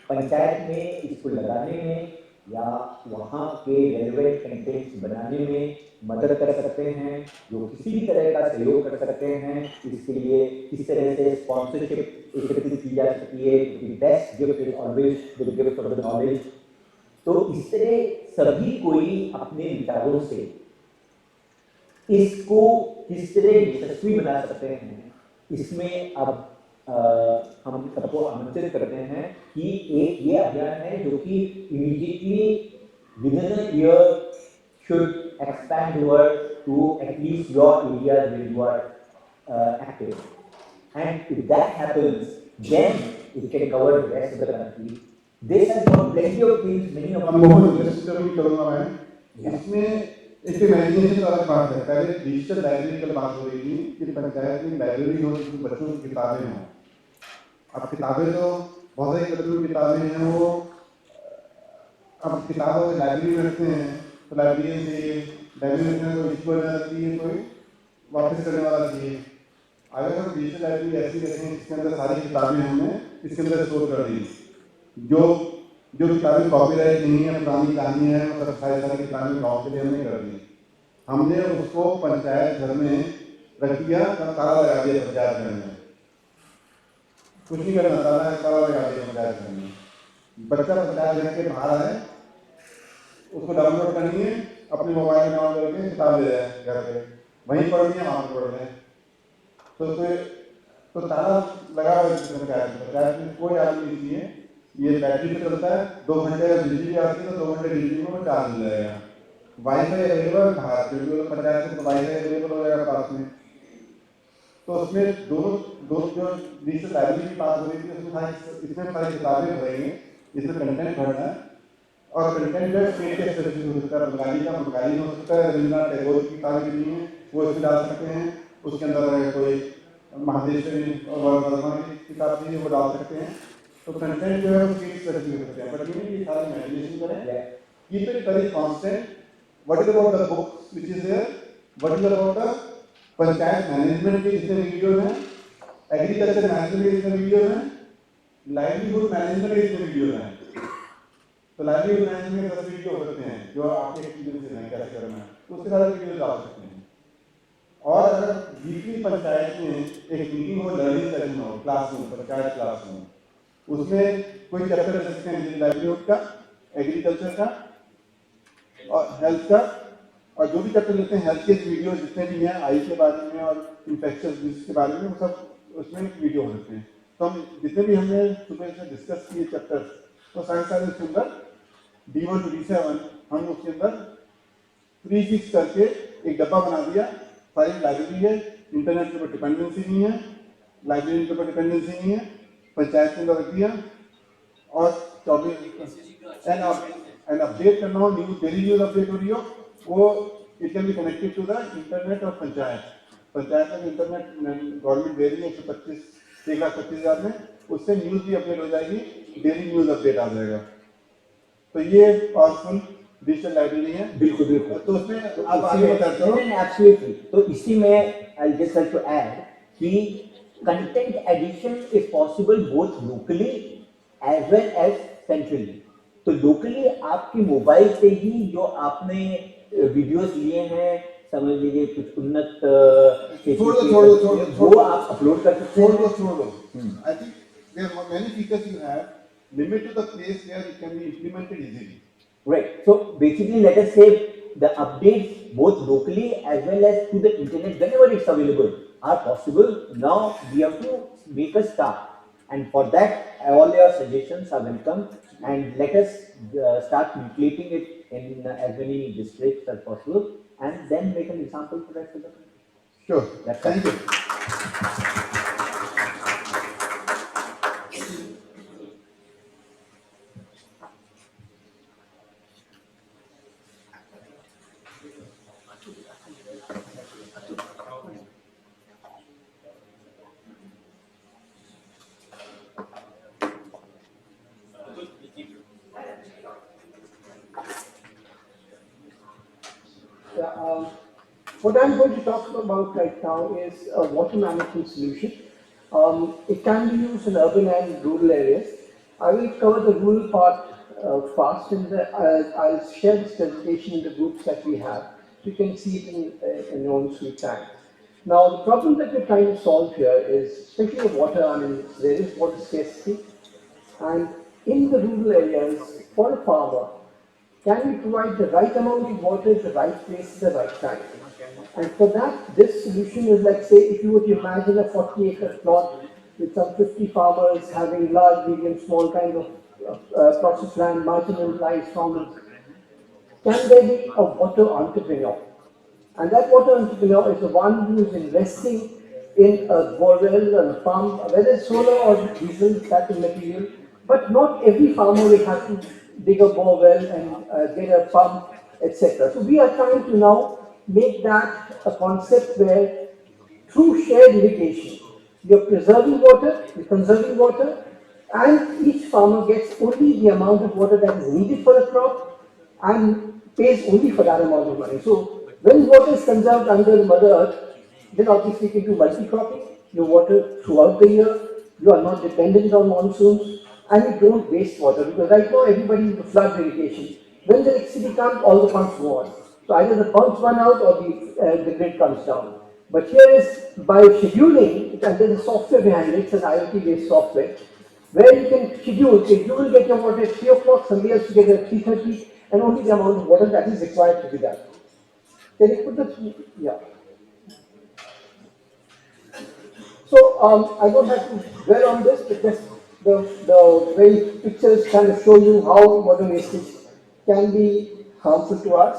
पंचायत में इसको लगाने में या वहाँ के रेलेवेंट कंटेंट्स बनाने में मदद कर सकते हैं, जो किसी भी तरह का सहयोग कर सकते हैं, इसके लिए किस तरह से स्पॉन्सरशिप एकत्रित की जा सकती है। Best gift is always the gift of the knowledge. तो इस तरह सभी कोई अपने विचारों से इसको किस तरह यशस्वी बना सकते हैं, इसमें अब हम सबको आमंत्रित करते हैं कि एक ये अभियान है जो कि immediately within a year should expand over to at least your area where you are active. And if that happens, then it can cover the rest of the country. This has got plenty of things, many of भी करूँगा मैं। इसमें एक imagination वाला बात है। पहले digital library की बात हो रही थी कि पंचायत में लाइब्रेरी हो जिसमें बच्चों की किताबें हों। अब किताबें तो बहुत सारी बच्चों की किताबें हैं, वो अब किताबों लाइब्रेरी में रखते हैं तो लाइब्रेरियन चाहिए, लाइब्रेरी में कोई इश्यू करना चाहिए, कोई वापस करने वाला चाहिए। अगर हम डिजिटल लाइब्रेरी ऐसी रखें जिसके अंदर सारी किताबें हमने इसके अंदर स्टोर कर दी, जो जो किताबें कॉपीराइट नहीं है, पुरानी कहानी है, मतलब सारी किताबें गाँव के लिए हमने कर दी। हमने उसको पंचायत घर में रख दिया, ताला लगा दिया पंचायत घर में, कुछ नहीं करना, ताला लगा दिया पंचायत घर में। बच्चा पंचायत घर के बाहर आए, उसको डाउनलोड करनी है, अपने मोबाइल में डाउनलोड करके किताब ले जाए घर पे, वहीं पढ़नी है, वहाँ पर पढ़ लें। तो ताला लगा हुआ है पंचायत में, कोई आदमी नहीं चाहिए। ये बैटरी पे चलता है, 2 घंटे बिजली भी आती है तो 2 घंटे बिजली में चार्ज हो जाएगा। वाईफाई अवेलेबल बाहर, क्योंकि पंचायत में वाईफाई अवेलेबल हो जाएगा पास में। तो उसमें दोनों जो डिजिटल लाइब्रेरी की बात हो रही थी इसमें सारी किताबें भरेंगे, इसमें कंटेंट भरना है और कंटेंट जो स्टेट के स्पेसिफिक हो सकता है, बंगाली का बंगाली में हो सकता है, रविन्द्रनाथ टैगोर की किताबें भी हैं वो इसमें डाल सकते हैं। उसके अंदर कोई महादेश्वरी और वर्मा की किताब भी वो डाल सकते हैं। तो कंटेंट जो है वो स्टेट स्पेसिफिक हो सकते हैं, बट ये सारी इमेजिनेशन करें, keep it very constant. What is about the books which is there, what is about the panchayat management के जितने वीडियो हैं, एग्रीकल्चर मैनेजमेंट के जितने वीडियो हैं, लाइवलीहुड मैनेजमेंट के जितने वीडियो हैं। तो लाइवलीहुड मैनेजमेंट के 10 वीडियो होते हैं जो आपके एक्सपीरियंस से कैसे करना है, तो उसके सारे वीडियो डाल सकते हैं। और अगर वीकली पंचायत में एक मीटिंग हो, लर्निंग सेशन हो, क्लास में, पंचायत क्लास में, उसमें कोई चैप्टर ले सकते हैं लाइवलीहुड का, एग्रीकल्चर का और हेल्थ का, और जो भी चैप्टर लेते हैं हेल्थ के वीडियो जितने भी हैं आई के बारे में और इन्फेक्शस डिजीज के बारे में, वो सब उसमें वीडियो हो सकते हैं। तो हम जितने भी हमने सुबह से डिस्कस किए चैप्टर, तो सारे उसके अंदर D1 to D7 हम उसके अंदर प्री फिक्स करके एक डब्बा बना दिया। सारी लाइब्रेरी है, इंटरनेट के ऊपर डिपेंडेंसी नहीं है, लाइब्रेरी के ऊपर डिपेंडेंसी नहीं है, पंचायत के अंदर रख दिया। और 24 एंड अपडेट करना हो, न्यूज डेली न्यूज अपडेट हो रही हो, वो it can be connected to the internet of panchayat. Panchayat में इंटरनेट गवर्नमेंट दे रही है 1,25,000 में, उससे न्यूज भी अपडेट हो जाएगी, डेली न्यूज अपडेट आ जाएगा। तो ये पावरफुल डिजिटल लाइब्रेरी है। बिल्कुल बिल्कुल। तो उसमें आप आगे बताते हो। एब्सोल्युटली। तो इसी में I just like to add कि content addition is possible both locally as well as centrally. तो लोकली आपकी मोबाइल से ही जो आपने वीडियोस लिए हैं, समझ लीजिए कुछ उन्नत वो आप अपलोड कर सकते हैं। छोड़ दो। I think there are many features you have, limit to the place where it can be implemented easily. Right. So basically, let us say the updates both locally as well as to the internet whenever it's available are possible. Now we have to make a start, and for that all your suggestions are welcome. And let us start completing it in as many districts as possible, and then make an example for that for the country. Sure. Thank you. What I'm going to talk about right now is a water management solution. It can be used in urban and rural areas. I will cover the rural part fast, and I'll share this presentation in the groups that we have. You can see it in your own sweet time. Now, the problem that we're trying to solve here is, especially with water, I mean, there is water scarcity, and in the rural areas, for a farmer, can we provide the right amount of water at the right place at the right time? And for that, this solution is like, say, if you were to imagine a 40-acre plot with some 50 farmers having large, medium, small kind of process land, marginalized farmers, can there be a water entrepreneur? And that water entrepreneur is the one who is investing in a borewell and a pump, whether it's solar or diesel, that is material. But not every farmer will have to dig a borewell and get a pump, etc. So we are trying to now make that a concept where through shared irrigation, you're preserving water, you're conserving water, and each farmer gets only the amount of water that is needed for a crop and pays only for that amount of money. So when water is conserved under the Mother Earth, then obviously you can do multi-cropping, you water throughout the year, you are not dependent on monsoons, and you don't waste water, because right now everybody is flood irrigation. When the electricity comes, all the pumps go on. So either the pumps run out or the grid comes down. But here is by scheduling, and there's a software behind it, it's an IoT-based software, where you can schedule, if you will get your water at 3 o'clock, somebody else will get it at 3:30, and only the amount of water that is required to be done. Can you put the, yeah. So I don't have to dwell on this, but just the very pictures kind of show you how water wastage can be harmful to us.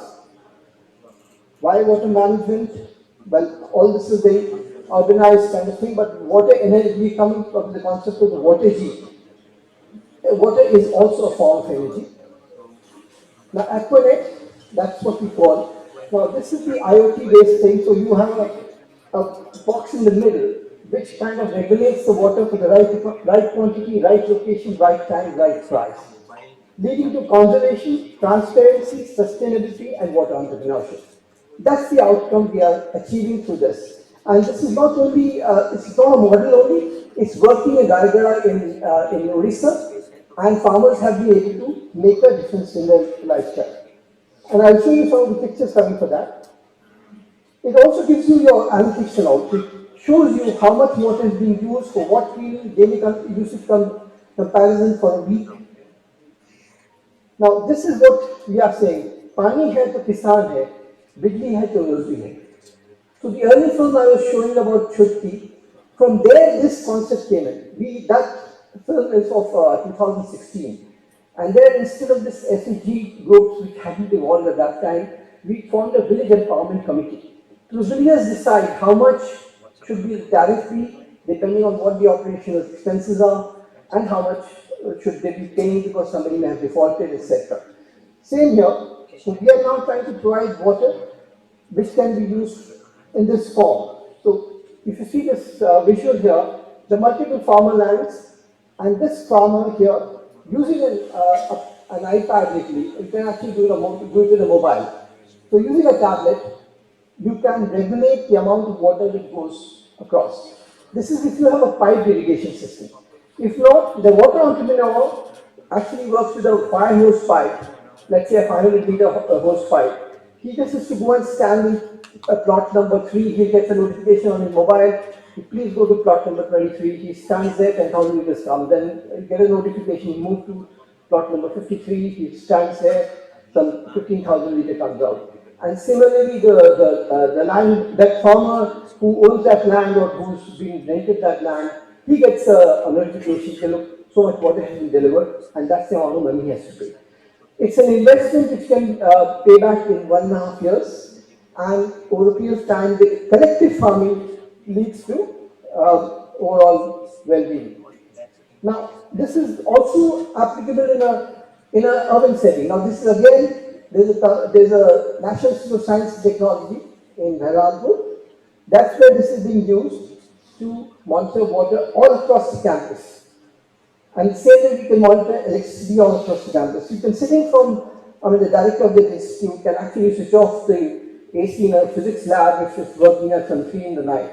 Why water management? Well, all this is very organized kind of thing, but water energy, we come from the concept of the water G. Water is also a form of energy. Now, Aquanet, that's what we call. Now, this is the IoT-based thing, so you have a box in the middle which kind of regulates the water for the right quantity, right location, right time, right price, leading to conservation, transparency, sustainability, and water entrepreneurship. That's the outcome we are achieving through this. And this is not only, it's not a model only, it's working in Raigada in Orissa, and farmers have been able to make a difference in their lifestyle. And I'll show you some of the pictures coming for that. It also gives you your analytics and output. It shows you how much water is being used for what field, daily usage comparison for a week. Now this is what we are saying. पानी है तो किसान है, बिजली है तो रोजी है. So the early film I was showing about Chutki, from there this concept came in. That film is of 2016. And then instead of this SEG groups which hadn't evolved at that time, we formed a village empowerment committee. The villagers decide how much should be the tariff fee depending on what the operational expenses are and how much should they be paying because somebody may have defaulted, etc. Same here. So we are now trying to provide water which can be used in this form. So if you see this visual here, the multiple farmer lands and this farmer here using an iPad literally, you can actually do it with a mobile. So using a tablet, you can regulate the amount of water that goes across. This is if you have a pipe irrigation system. If not, the water entrepreneur actually works with a fire hose pipe, let's say a 500-liter hose pipe. He just has to go and stand in plot number 3, he gets a notification on his mobile, please go to plot number 23, he stands there, 10,000 liters come, then you get a notification, you move to plot number 53, he stands there, some 15,000 liters comes out. And similarly, the land, that farmer who owns that land or who's been rented that land, he gets a notification, look, so much water has been delivered, and that's the amount of money he has to pay. It's an investment which can pay back in 1.5 years, and over a period of time, the collective farming leads to overall well-being. Now, this is also applicable in an urban setting. Now, this is again, there's a National Institute of Science and Technology in Bharatpur. That's where this is being used to monitor water all across the campus. And same way we can monitor electricity all across the campus. You can sitting from, the director of the institute can actually switch off the AC in a physics lab if it's working at some 3 in the night.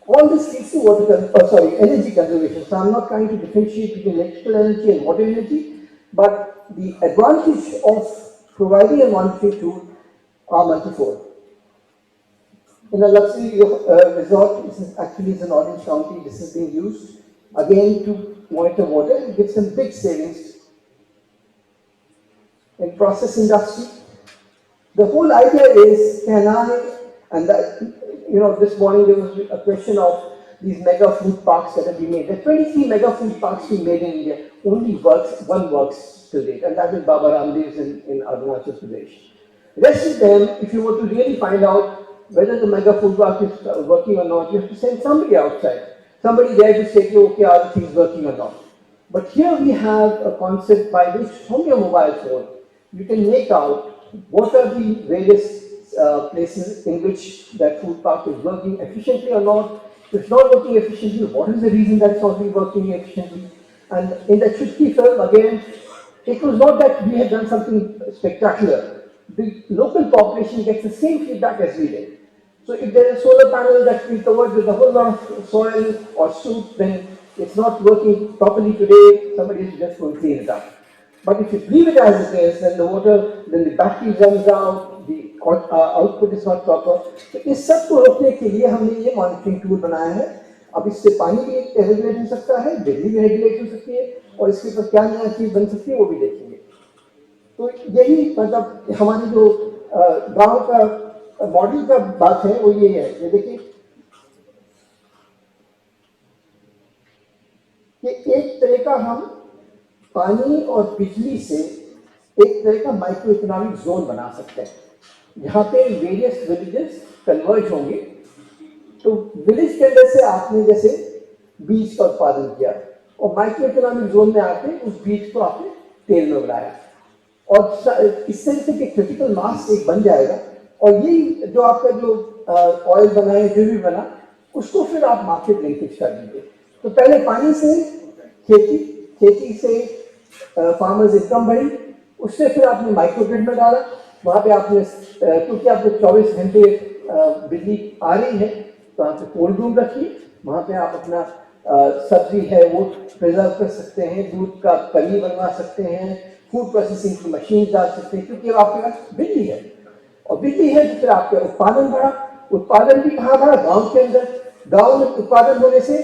All this leads to energy conservation. So I'm not trying to differentiate between electrical energy and water energy, but the advantage of providing a monitoring tool are multifold. In a luxury resort, this is actually in Orange County, this is being used again to monitor water. It gives them big savings. In process industry, the whole idea is, this morning there was a question of these mega food parks that have been made. There are 23 mega food parks being made in India. Only one works till date, and that is Baba Ramdev's in Arunachal Pradesh. Rest of them, if you were to really find out whether the mega food park is working or not, you have to send somebody outside. Somebody there to say to you, okay, are the things working or not? But here we have a concept by which from your mobile phone, you can make out what are the various places in which that food park is working efficiently or not. If it's not working efficiently, what is the reason that it's not working efficiently? And in the Chutki film, again, it was not that we had done something spectacular. The local population gets the same feedback as we did. So if there is a solar panel that we covered with a whole lot of soil or soot, then it's not working properly today, somebody is just going to clean it up. But if you leave it as it is, then the battery runs out, the output is not proper. तो इस सब को रोकने के लिए हमने ये monitoring tool बनाया है. अब इससे पानी भी रेगुलेट हो सकता है, बिजली भी रेगुलेट हो सकती है, और इसके ऊपर क्या नया चीज बन सकती है वो भी देखेंगे. तो यही मतलब हमारी जो गांव का मॉडल का बात है वो ये है. ये देखिए कि एक तरह का हम पानी और बिजली से एक तरह का माइक्रो इकोनॉमिक जोन बना सकते हैं, जहाँ पे वेरियस विलेजेस कन्वर्ज होंगे. तो विलेज के अंदर से आपने जैसे बीज का उत्पादन किया और माइक्रो इकोनॉमिक जोन में आके उस बीज को आपने तेल में उड़ाया और इस तरह से क्रिटिकल मास एक बन जाएगा. और यही जो आपका जो ऑयल बना है, जो भी बना, उसको फिर आप मार्केट लिंकेज कर दीजिए. तो पहले पानी से खेती से फार्मर्स इनकम बढ़ी, उससे फिर आपने माइक्रो ग्रिड में डाला, वहाँ पे आपने क्योंकि आपको 24 घंटे बिजली आ रही है तो वहाँ पे कोल्ड रूम रखिए, वहाँ पे आप अपना सब्जी है वो प्रिजर्व कर सकते हैं, दूध का पनीर बनवा सकते हैं, फूड प्रोसेसिंग की मशीन डाल सकते हैं, क्योंकि आपके पास बिजली है. और बिजली है तो फिर आपका उत्पादन बढ़ा. उत्पादन भी कहाँ बढ़ा? गाँव के अंदर. गाँव में उत्पादन होने से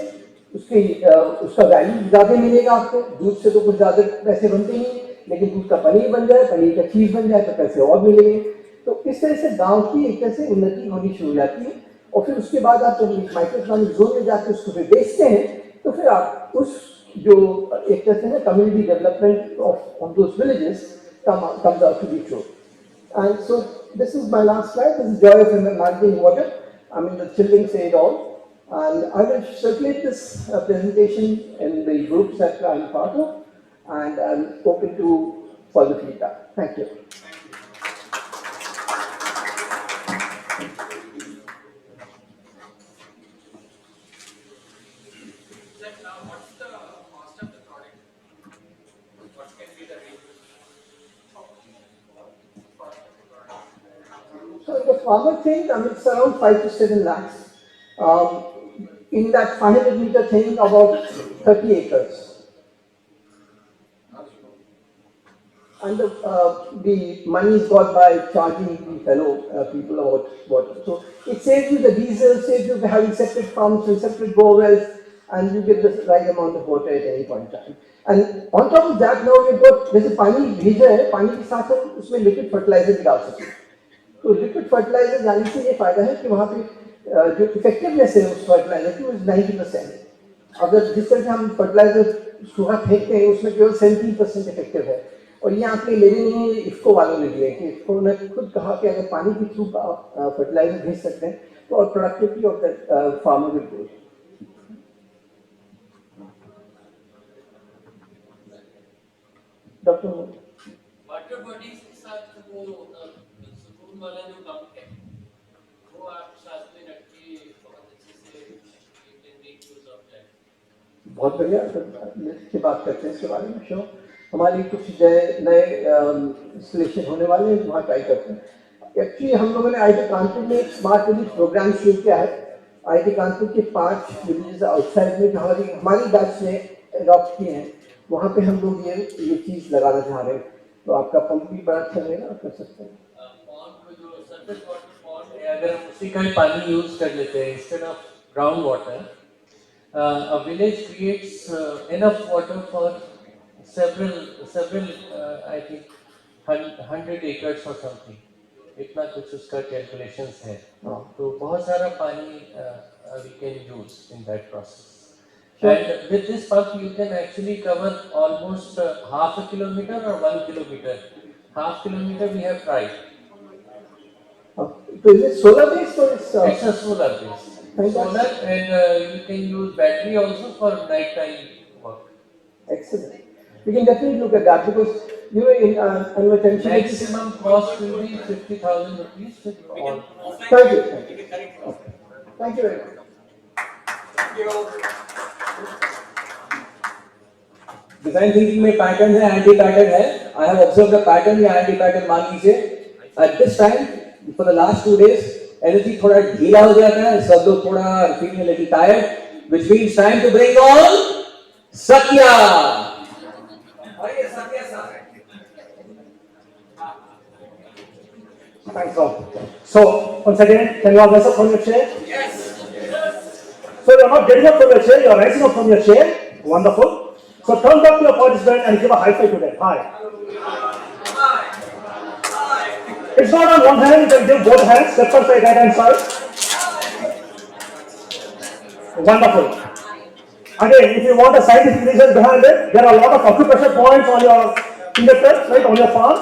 उसका वैल्यू ज़्यादा मिलेगा आपको। दूध से तो कुछ ज़्यादा पैसे बनते नहीं, लेकिन दूध का पनीर बन जाए, पनीर का चीज़ बन जाए तो पैसे और मिलेंगे। तो इस तरह से गांव की एक तरह से उन्नति होनी शुरू हो जाती है। और फिर उसके बाद आप जब माइक्रो इकोनॉमिक जोन में जाकर उसको फिर बेचते हैं, तो फिर आप उस जो एक तरह से ना community development of those villages comes out to be true. And so this is my last slide. This is joy of managing water. I mean, the children say it all. And I will circulate this presentation in the groups that I'm part of, and I'm open to further feedback. Thank you. So the farmer thing, I mean, it's around 5 to 7 lakhs. In that 500-meter thing, about 30 acres. And the money is got by charging the fellow people about water. So it saves you the diesel, saves you having separate pumps and separate borewells, and you get the right amount of water at any point in time. And on top of that, now you've got, जैसे पानी भेजा है, पानी के साथ हम उसमें liquid fertiliser भी डाल सकते हैं। तो लिक्विड फर्टिलाइजर डालने से ये फायदा है कि वहाँ पे जो इफेक्टिवनेस है उस फर्टिलाइजर की वो 90%। अगर जिस तरह से हम फर्टिलाइजर सूखा फेंकते हैं उसमें केवल 17% इफेक्टिव है। और ये आपने लेने नहीं है, इफ्को वालों ने दिए कि इफ्को ने खुद कहा कि अगर पानी के थ्रू फर्टिलाइजर भेज सकते हैं तो और productivity of the farmer will grow. Doctor water bodies के साथ वो स्कूल वाला जो काम है वो आप साथ में रख के बहुत अच्छे से you can make use of that. बहुत बढ़िया, की बात करते हैं इसके बारे में। शो हमारी कुछ नए इंस्टॉलेशन होने वाले हैं, वहाँ ट्राई करते हैं। एक्चुअली हम लोगों ने आईटी कानपुर में एक स्मार्ट विलेज प्रोग्राम शुरू किया है। आईटी कानपुर के 5 विलेजेस आउटसाइड में हमारी बैच ने अडॉप्ट किए हैं, वहाँ पे हम लोग ये चीज़ लगाना चाह रहे हैं। तो आपका पंप भी बड़ा अच्छा रहेगा, कर सकते हैं। अगर हम उसी का ही पानी यूज कर लेते हैं instead of ground water, a village creates enough water for several I think 100 acres or something, इतना कुछ उसका कैलकुलेशंस है। तो बहुत सारा पानी we can use in that process. And with this pump you can actually cover almost half a kilometer or 1 kilometer. Half kilometer we have tried. So is it solar based or it's a solar based. Solar, and you can use battery also for night time work. Excellent. We can definitely look at that because you know in annual attention maximum cost will be 50,000 rupees with all. Thank you. Okay. Thank you very much. Design thinking में pattern है, anti pattern है। I have observed the pattern या anti pattern मान लीजिए। At this time for the last 2 days energy थोड़ा ढीला हो जाता है, सब लोग थोड़ा feeling little tired, which means time to bring on Satya. आइए सत्या साहब। Thanks all. So once again, can you all rise up from your chair? Yes. So you're not getting up from your chair, you're rising up from your chair. Wonderful. So turn back to your participant and give a high five to them. Hi. It's not on one hand, you can give both hands, left hand side, right hand side. Wonderful. Again, if you want a scientific reason behind it, there are a lot of acupressure points on your fingertips, right, on your palm.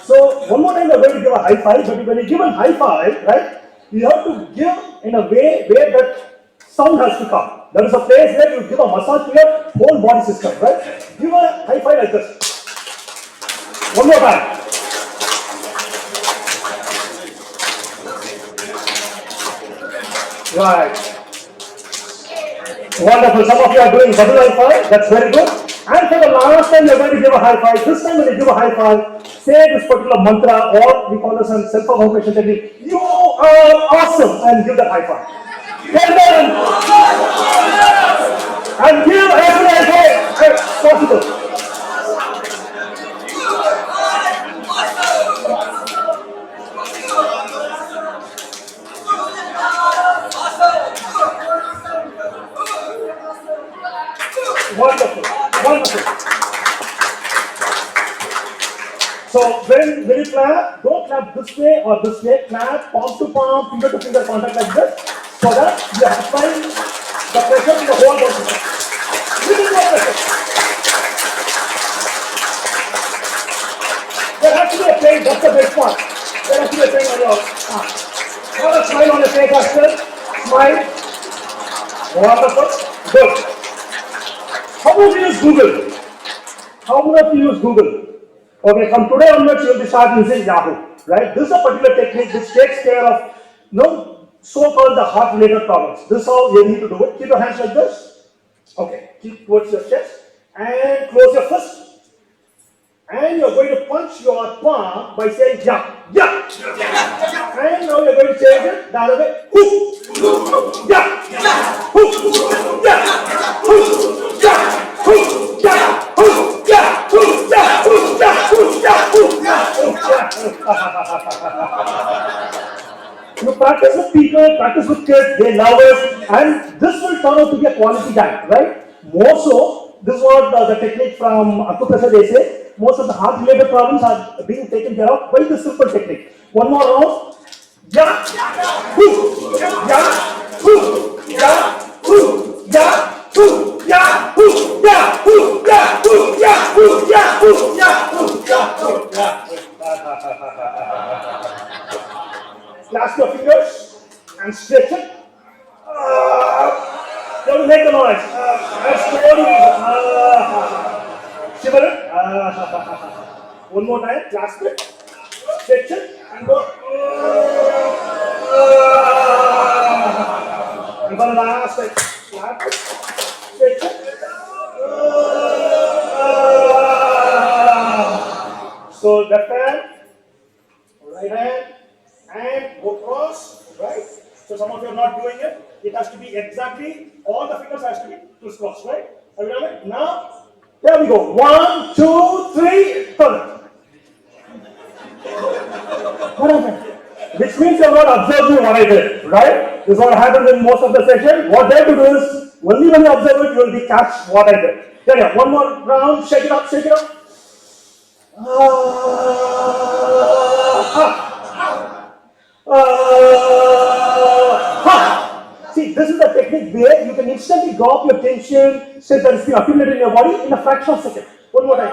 So one more time, you're going to give a high five, but when you give a high five, right, you have to give in a way where that sound has to come. There is a place where you give a massage to your whole body system, right? Give a high five like this. One more time. Right. Wonderful. Some of you are doing double high five. That's very good. And for the last time, you're going to give a high five. This time, when you give a high five, say this particular mantra, or we call this a self-affirmation technique. You are awesome, and give that high five. Well done. And give as many as possible. Wonderful. Wonderful. So when you clap, don't clap this way or this way. Clap palm to palm, finger to finger contact like this, so that you apply the pressure to the whole body. Little more pressure. There has to be a pain. That's the best part. There has to be a pain on your arm. Have a smile on your face as well. Smile. Wonderful. Good. How many of you use Google? How many of you use Google? Okay, from today onwards you will start using Yahoo, right? This is a particular technique which takes care of, so-called the heart-related problems. This is how you need to do it. Keep your hands like this. Okay, keep towards your chest and close your fist. And you're going to punch your palm by saying yeah, yeah. And now you're going to change it the other way. Hoo, yeah, hoo, yeah, hoo, yeah, hoo, yeah, hoo, yeah, hoo, yeah, hoo, yeah, hoo, yeah, hoo, yeah. You practice with people, practice with kids, they love it, and this will turn out to be a quality time, right? More so, this is what the technique from acupressure they say. Most of the heart-related problems are being taken care of by this simple technique. One more round. Yeah, hoo, yeah, hoo, yeah, hoo, yeah, hoo, yeah, hoo, yeah, hoo, yeah, hoo, yeah, hoo, yeah, hoo, yeah, hoo, yeah, hoo, yeah. Clasp your fingers and stretch it. You have to make the noise. And slowly. Shiver it. One more time. Clasp it. Stretch it. And go. And for the last time. Clasp it. Stretch it. So left hand. Right hand. And go cross, right? So some of you are not doing it. It has to be exactly, all the fingers has to be crisscross, right? Have you done it? Now, there we go. 1, 2, 3, turn it. What happened? Which means you are not observing what I did, right? This is what happens in most of the session. What they have to do is, only when you observe it, you will be catch what I did. Yeah, one more round, shake it up, shake it up. See, this is the technique where you can instantly drop your tension, since that is being accumulated in your body in a fraction of a second. One more time.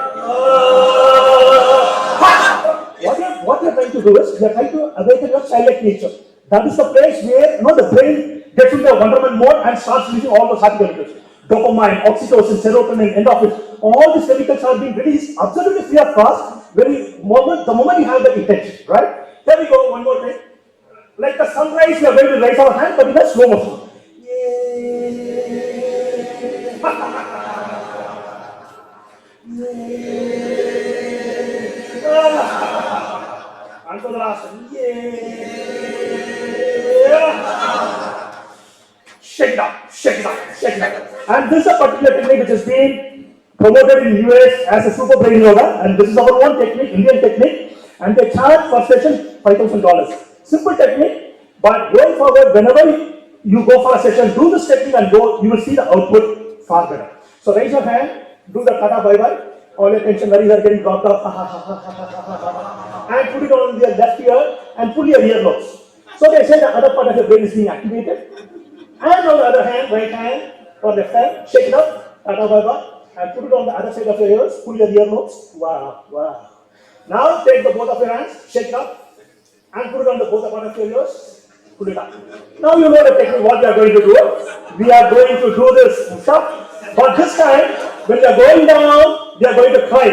What you're trying to do is, you're trying to awaken your childlike nature. That is the place where the brain gets into a wonderment mode and starts releasing all those happy chemicals. Dopamine, oxytocin, serotonin, endorphins, all these chemicals are being released absolutely free of cost the moment you have that intention, right? There we go, one more thing. Like the sunrise, we are going to raise our hand, but in a slow motion. And for the last one. Shake it up, shake it up, shake it up. And this is a particular technique which has been promoted in US as a super brain yoga, and this is our own technique, Indian technique, and they charge per session $5,000. Simple technique, but going forward, whenever you go for a session, do this technique and go, you will see the output far better. So raise your hand, do the tata bye-bye, all your tension worries are getting dropped off, and put it on your left ear and pull your earlobes. So they say the other part of your brain is being activated. And on the other hand, right hand or left hand, shake it up, tata bye-bye, and put it on the other side of your ears, pull your earlobes. Wow, wow. Now take the both of your hands, shake it up, and put it on the both of your ears, pull it up. Now you know the technique, what we are going to do. We are going to do this stuff, but this time, when we are going down, we are going to cry.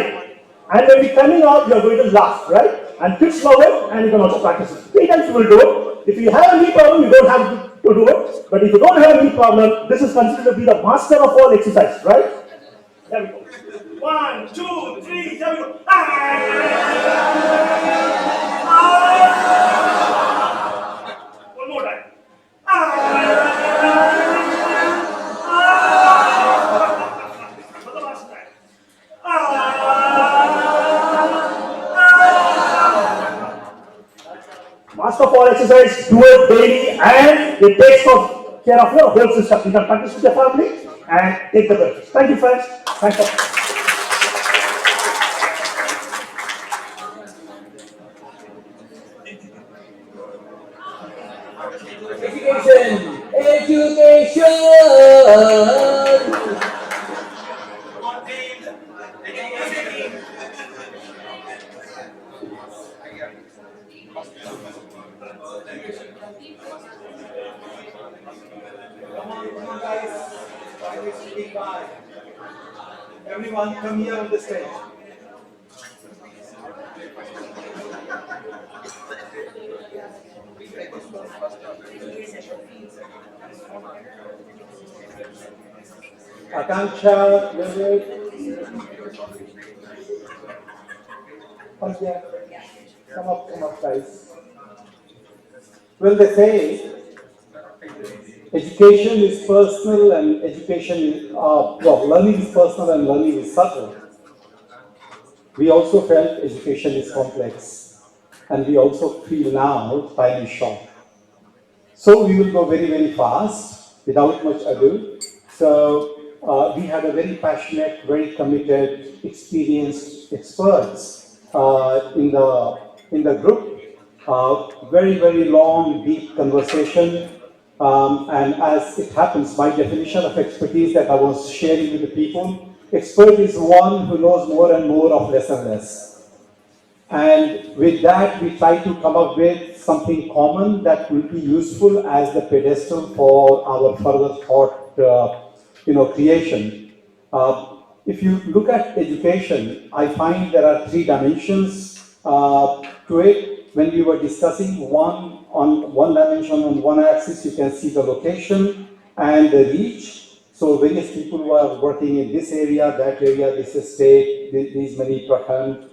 And when we are coming out, we are going to laugh, right? And kids love it, and you can also practice it. 3 times you will do it. If you have a knee problem, you don't have to do it. But if you don't have a knee problem, this is considered to be the master of all exercise, right? There we go. 1, 2, 3, there we go. One more time. For the last time. Master of all exercise, do it daily, and it takes care of your whole system. You can practice with your family and take the benefits. Thank you, friends. Thanks for. Education. Come on, guys. Why are you sitting by? Everyone, come here on the stage. Akanksha, come here. Come up, guys. Well, they say education is personal and education is, learning is personal and learning is subtle. We also felt education is complex, and we also feel now time is short. So we will go very, very fast without much ado. So we had a very passionate, very committed, experienced experts in the group. Very, very long, deep conversation. And as it happens, my definition of expertise that I was sharing with the people, expert is one who knows more and more of less and less. And with that, we try to come up with something common that will be useful as the pedestal for our further thought, creation. If you look at education, I find there are three dimensions to it. When we were discussing on one dimension, on one axis, you can see the location and the reach. So various people who are working in this area, that area, this estate, these many prakhand.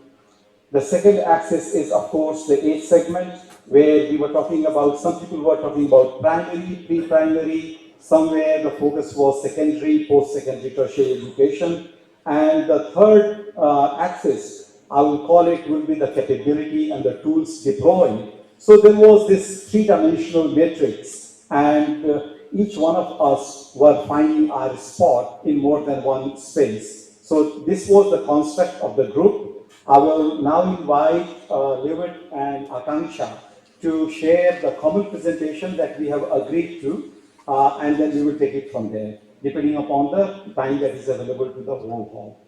The second axis is, of course, the age segment, where we were talking about, some people were talking about primary, pre-primary, somewhere the focus was secondary, post-secondary, tertiary education. And the third axis, I will call it, will be the capability and the tools deployed. So there was this three-dimensional matrix, and each one of us were finding our spot in more than one space. So this was the construct of the group. I will now invite Levitt and Akanksha to share the common presentation that we have agreed to, and then we will take it from there, depending upon the time that is available to the whole hall.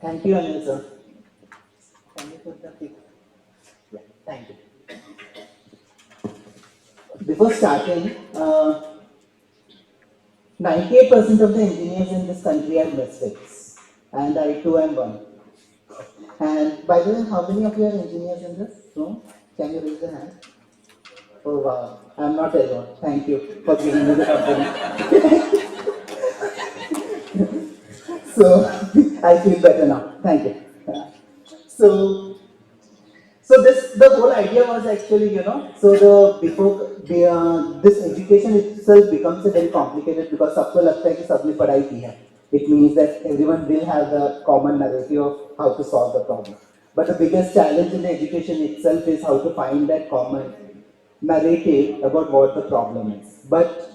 Thank you, Anil sir. Can you put the pic? Yeah, thank you. Before starting, 98% of the engineers in this country are misfits, and I too am one. And by the way, how many of you are engineers in this room? Can you raise your hand? Oh wow, I'm not alone. Thank you for giving me the compliment. So I feel better now. Thank you. So the whole idea was actually, so this education itself becomes a very complicated because सबको लगता है कि सबने पढ़ाई की है. It means that everyone will have a common narrative of how to solve the problem. But the biggest challenge in the education itself is how to find that common narrative about what the problem is. But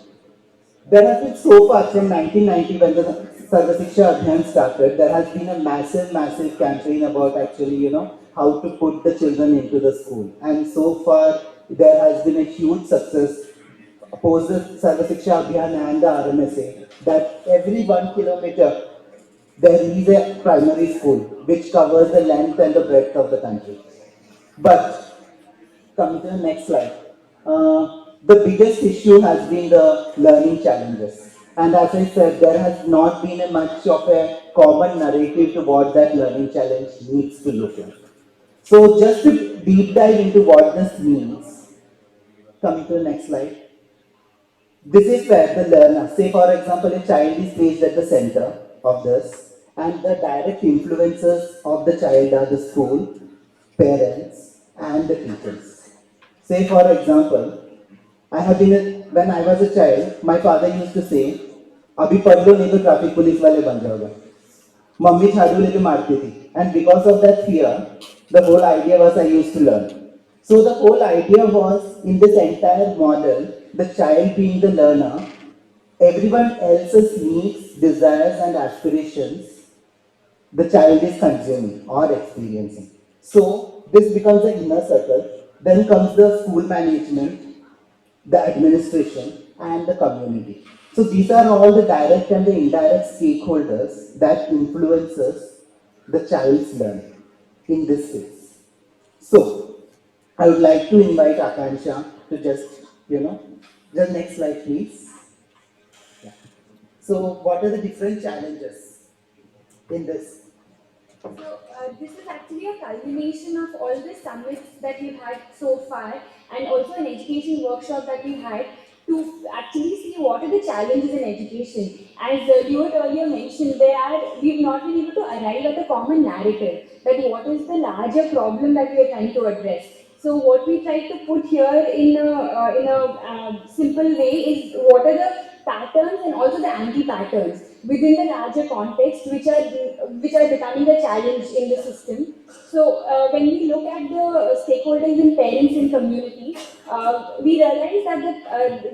there has been so far from 1990 when the Sarva Shiksha Abhiyan started, there has been a massive campaign about actually, how to put the children into the school. And so far, there has been a huge success post the Sarva Shiksha Abhiyan and the RMSA that every 1 kilometer there is a primary school which covers the length and the breadth of the country. But coming to the next slide. The biggest issue has been the learning challenges. And as I said, there has not been a much of a common narrative to what that learning challenge needs to look like. So just to deep dive into what this means, coming to the next slide. This is where the learner, say for example, a child is placed at the center of this, and the direct influences of the child are the school, parents, and the teachers. Say for example, when I was a child, my father used to say, "Abhi पढ़ लो नहीं तो traffic police वाले बन जाओगे." Mummy झाड़ू लेके मारती थी, and because of that fear, the whole idea was I used to learn. So the whole idea was in this entire model, the child being the learner, everyone else's needs, desires, and aspirations the child is consuming or experiencing. So this becomes the inner circle. Then comes the school management, the administration, and the community. So these are all the direct and the indirect stakeholders that influences the child's learning in this case. So I would like to invite Akansha to just next slide please. Yeah. So what are the different challenges in this? So this is actually a culmination of all the summits that we've had so far, and also an education workshop that we had to actually see what are the challenges in education. As you had earlier mentioned, we've not been able to arrive at a common narrative that what is the larger problem that we are trying to address. So what we try to put here in a simple way is what are the patterns and also the anti-patterns within the larger context which are becoming a challenge in the system. So when we look at the stakeholders and parents in community, we realize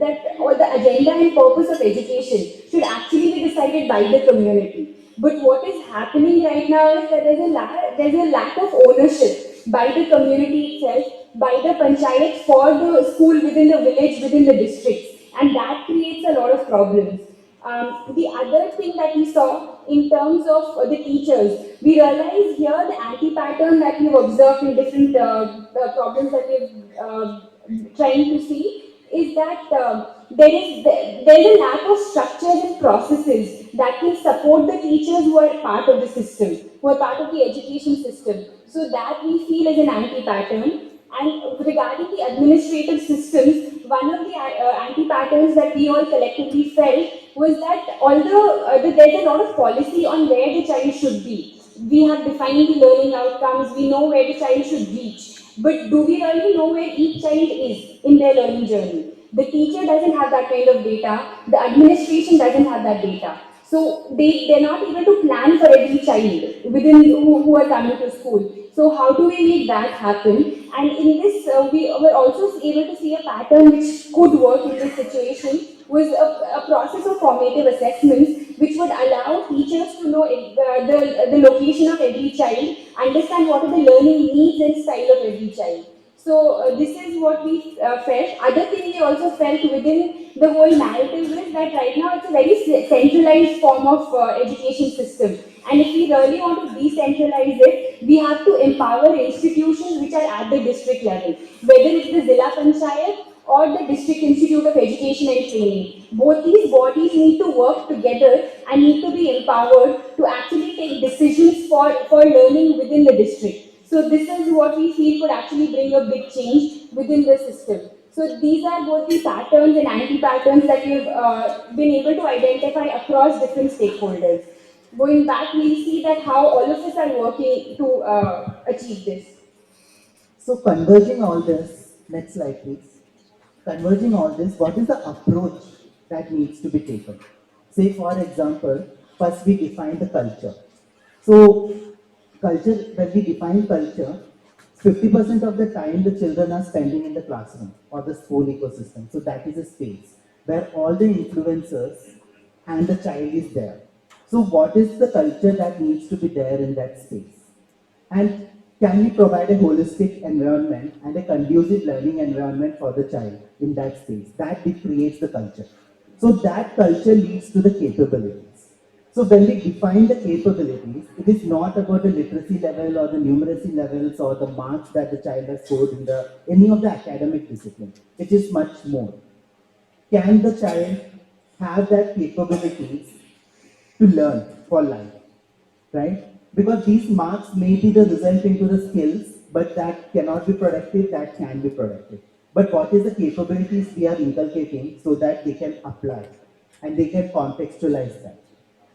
that all the agenda and purpose of education should actually be decided by the community. But what is happening right now is that there's a lack of ownership by the community itself, by the panchayat for the school within the village, within the districts, and that creates a lot of problems. The other thing that we saw in terms of the teachers, we realized here the anti-pattern that we've observed in different problems that we've trying to see is that there's a lack of structures and processes that can support the teachers who are part of the system, who are part of the education system. So that we feel is an anti-pattern. And regarding the administrative systems, one of the anti-patterns that we all collectively felt was that although there's a lot of policy on where the child should be, we have defined the learning outcomes, we know where the child should reach, but do we really know where each child is in their learning journey? The teacher doesn't have that kind of data, the administration doesn't have that data. So they're not able to plan for every child within who are coming to school. So how do we make that happen? And in this, we were also able to see a pattern which could work in this situation was a process of formative assessments which would allow teachers to know the location of every child, understand what are the learning needs and style of every child. So this is what we felt. Other thing we also felt within the whole narrative is that right now it's a very centralized form of education system. And if we really want to decentralize it, we have to empower institutions which are at the district level, whether it's the Zilla Panchayat or the District Institute of Education and Training. Both these bodies need to work together and need to be empowered to actually take decisions for learning within the district. So this is what we feel could actually bring a big change within the system. So these are both the patterns and anti-patterns that we've been able to identify across different stakeholders. Going back, we'll see that how all of us are working to achieve this. So converging all this, next slide please. Converging all this, what is the approach that needs to be taken? Say for example, first we define the culture. So culture, when we define culture, 50% of the time the children are spending in the classroom or the school ecosystem. So that is a space where all the influencers and the child is there. So what is the culture that needs to be there in that space? And can we provide a holistic environment and a conducive learning environment for the child in that space? That creates the culture. So that culture leads to the capabilities. So when we define the capabilities, it is not about the literacy level or the numeracy levels or the marks that the child has scored in any of the academic discipline. It is much more. Can the child have that capabilities to learn for life, right? Because these marks may be the result into the skills, but that cannot be productive, that can be productive. But what is the capabilities we are inculcating so that they can apply and they can contextualize that?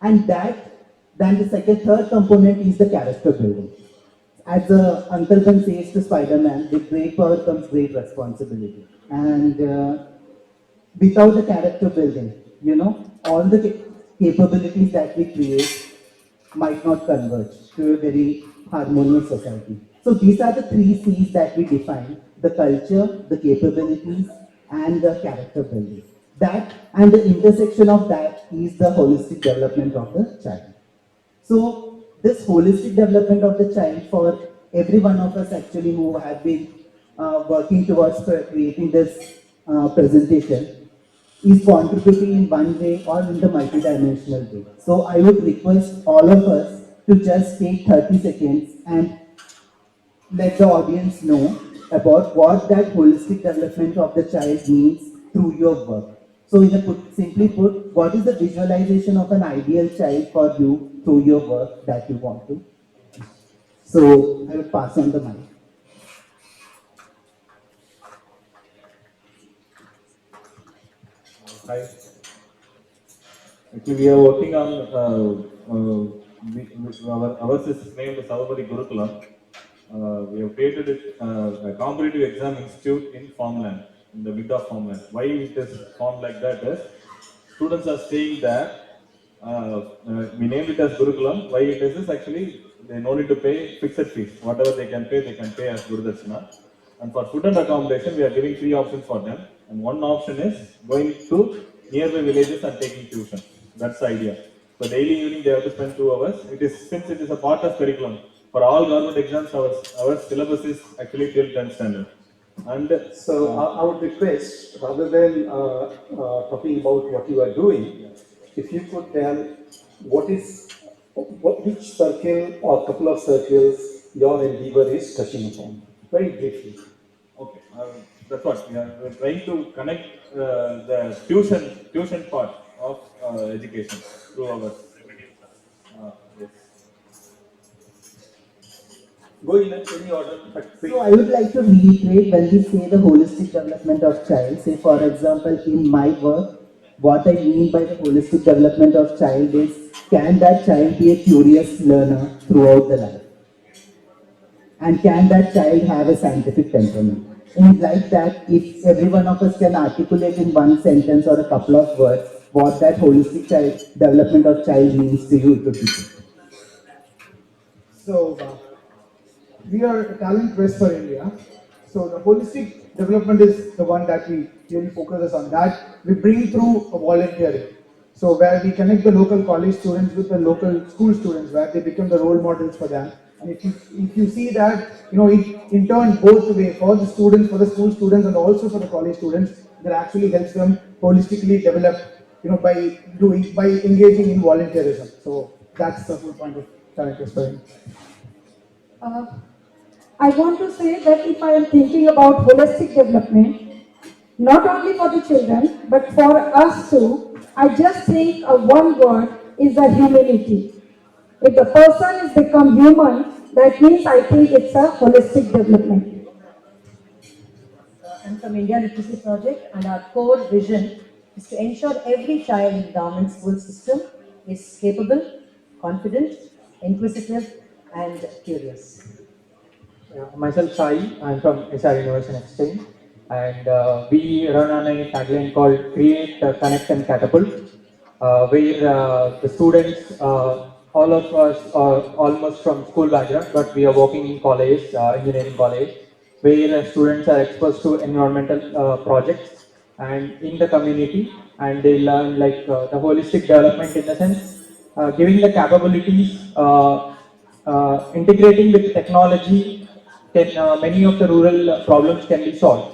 And then the third component is the character building. As Uncle Ben says to Spider-Man, with great power comes great responsibility. And without the character building, all the capabilities that we create might not converge to a very harmonious society. So these are the 3 C's that we define. the culture, the capabilities, and the character building. That and the intersection of that is the holistic development of the child. So this holistic development of the child for every one of us actually who have been working towards creating this presentation is contributing in one way or in the multidimensional way. So I would request all of us to just take 30 seconds and let the audience know about what that holistic development of the child means through your work. So simply put, what is the visualization of an ideal child for you through your work that you want to? So I will pass on the mic. Hi. Actually, we are working on ours is named Savabadi Gurukulam. We have created a competitive exam institute in farmland, in the mid of farmland. Why it is formed like that is students are staying there. We named it as Gurukulam. Why it is actually they no need to pay fixed fees. Whatever they can pay as Gurudashana. And for food and accommodation, we are giving 3 options for them. And one option is going to nearby villages and taking tuition. That's the idea. So daily evening they have to spend 2 hours. Since it is a part of curriculum. For all government exams, our syllabus is actually till 10th standard. And so I would request, rather than talking about what you are doing, if you could tell which circle or couple of circles your endeavor is touching upon, very briefly. Okay, that's what we're trying to connect the tuition part of education through our. Yes. Go in any order, but quick. So I would like to reiterate when we say the holistic development of child, say for example in my work, what I mean by the holistic development of child is, can that child be a curious learner throughout the life? And can that child have a scientific temperament? And like that, if every one of us can articulate in one sentence or a couple of words what that holistic child development of child means to you, it would be good. So, we are a talent quest for India. So the holistic development is the one that we really focuses on. That we bring through a volunteering. So where we connect the local college students with the local school students, where they become the role models for them. And if you see that, it in turn both the way for the students, for the school students, and also for the college students, that actually helps them holistically develop, by engaging in volunteerism. So that's the whole point of talent quest for India. I want to say that if I am thinking about holistic development, not only for the children, but for us too, I just think of one word is the humility. If the person is become human, that means I think it's a holistic development. I'm from India Literacy Project, and our core vision is to ensure every child in the government school system is capable, confident, inquisitive, and curious. Myself Sai, I'm from SR Innovation Exchange, and we run on a tagline called Create, Connect and Catapult, where the students, all of us are almost from school background, but we are working in college, engineering college, where students are exposed to environmental projects and in the community, and they learn like the holistic development in the sense, giving the capabilities, integrating with technology, many of the rural problems can be solved.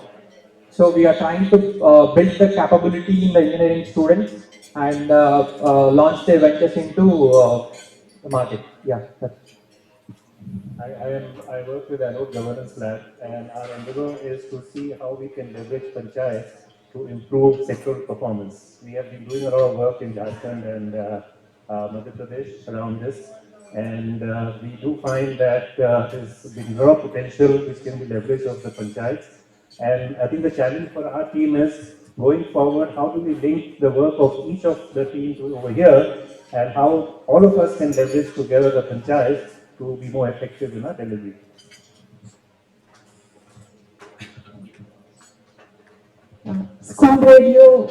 So we are trying to build the capability in the engineering students and launch their ventures into the market. Yeah. I work with Anode Governance Lab, and our endeavor is to see how we can leverage panchayats to improve sectoral performance. We have been doing a lot of work in Jharkhand and Madhya Pradesh around this, and we do find that there's been a lot of potential which can be leveraged of the panchayats. And I think the challenge for our team is going forward, how do we link the work of each of the teams over here, and how all of us can leverage together the panchayats to be more effective in our delivery. School radio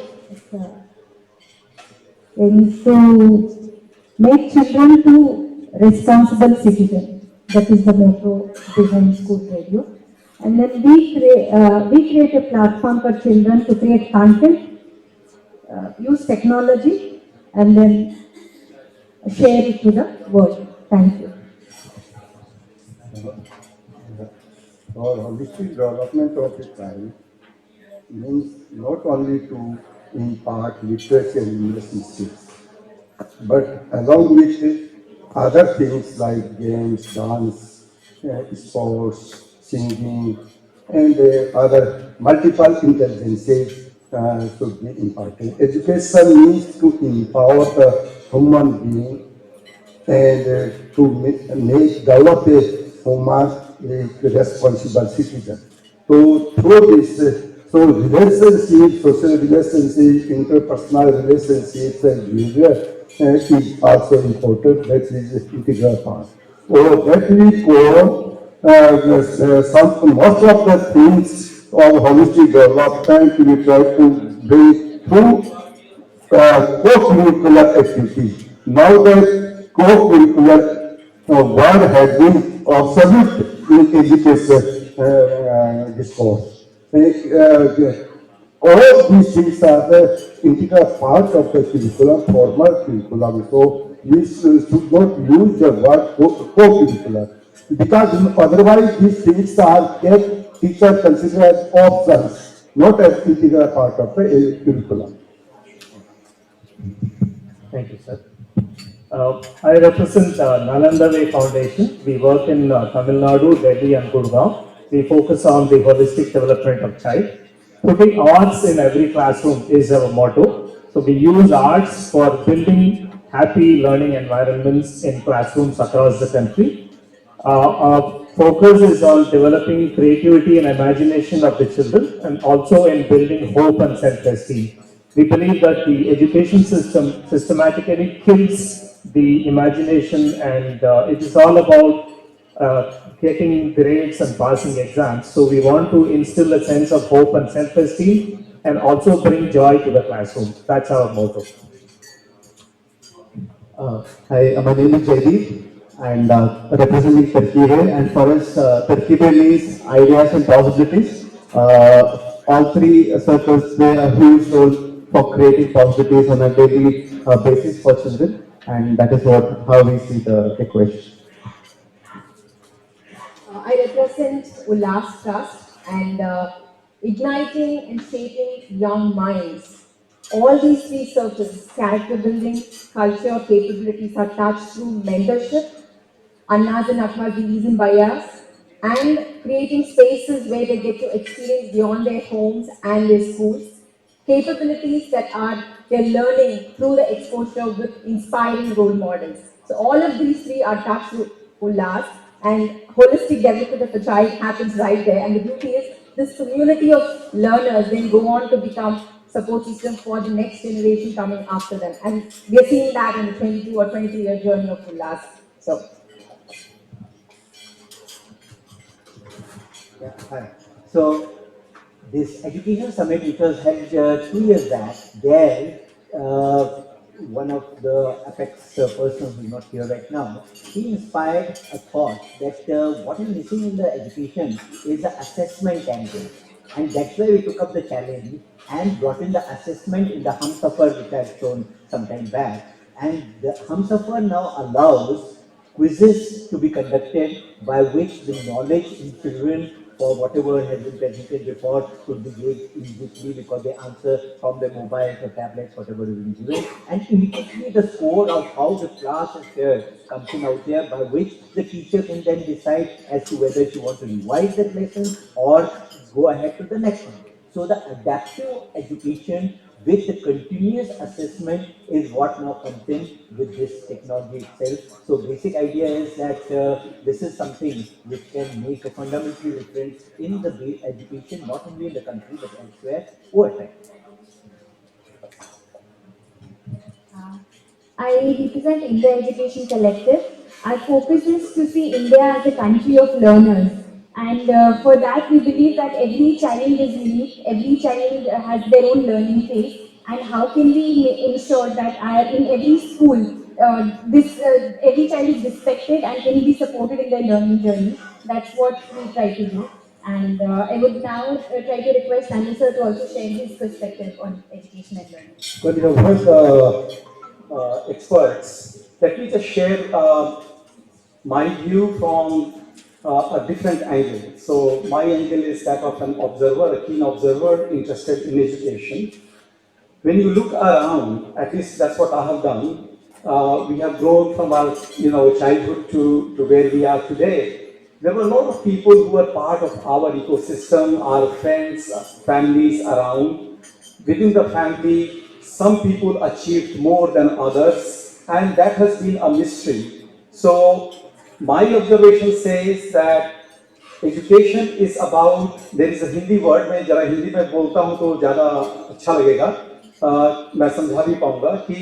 aims to make children to responsible citizens. That is the motto behind school radio. And then we create a platform for children to create content, use technology, and then share it to the world. Thank you. Our holistic development of a child means not only to impart literacy and numeracy skills, but along with other things like games, dance, sports, singing, and other multiple intelligences should be imparted. Education means to empower the human being and to make develop a human responsible citizen. So through this, so relationship, social relationship, interpersonal relationships, and behavior is also important. That is integral part. So that we call most of the things of holistic development we try to bring through co-curricular activity. Now the co-curricular word has been obsolete in education discourse. All these things are the integral parts of the curriculum, formal curriculum. So we should not use the word co-curricular because otherwise these things are kept teacher considered as options, not as integral part of the curriculum. Thank you, sir. I represent Nalanda Way Foundation. We work in Tamil Nadu, Delhi, and Gurgaon. We focus on the holistic development of child. Putting arts in every classroom is our motto. So we use arts for building happy learning environments in classrooms across the country. Our focus is on developing creativity and imagination of the children and also in building hope and self-esteem. We believe that the education system systematically kills the imagination and it is all about getting grades and passing exams. So we want to instill a sense of hope and self-esteem and also bring joy to the classroom. That's our motto. Hi, my name is Jaydeep and representing Tarkibe. And for us, Tarkibe means ideas and possibilities. All three circles play a huge role for creating possibilities on a daily basis for children, and that is how we see the equation. I represent Ullas Trust and igniting and shaping young minds. All these three circles, character building, culture, capabilities are touched through mentorship, Annas and Atmas in bias, and creating spaces where they get to experience beyond their homes and their schools. Capabilities that are they're learning through the exposure with inspiring role models. So all of these three are touched with Ullas, and holistic development of the child happens right there. And the beauty is this community of learners then go on to become support system for the next generation coming after them. And we are seeing that in the 22 or 23-year journey of Ullas. So yeah, hi. So this education summit which was held 2 years back, there one of the Apex persons who is not here right now, he inspired a thought that what is missing in the education is the assessment angle. And that's why we took up the challenge and brought in the assessment in the Humsafar which I had shown some time back. And the Humsafar now allows quizzes to be conducted by which the knowledge in children or whatever has been presented before could be gauged immediately because they answer from their mobiles or tablets, whatever is been given. And immediately the score of how the class is fared comes in out there by which the teacher can then decide as to whether she wants to revise that lesson or go ahead to the next one. So the adaptive education with the continuous assessment is what now comes in with this technology itself. So basic idea is that this is something which can make a fundamental difference in the education, not only in the country but elsewhere over time. I represent India Education Collective. Our focus is to see India as a country of learners. And for that, we believe that every child is unique, every child has their own learning pace. And how can we ensure that in every school, every child is respected and can be supported in their learning journey? That's what we try to do. And I would now try to request Anil sir to also share his perspective on education and learning. Well, you have heard the experts. Let me just share my view from a different angle. So my angle is that of an observer, a keen observer interested in education. When you look around, at least that's what I have done. We have grown from our childhood to where we are today. There were a lot of people who were part of our ecosystem, our friends, families around. Within the family, some people achieved more than others, and that has been a mystery. So my observation says that education is about there is a Hindi word में जरा हिंदी में बोलता हूं तो ज़्यादा अच्छा लगेगा मैं समझा भी पाऊंगा कि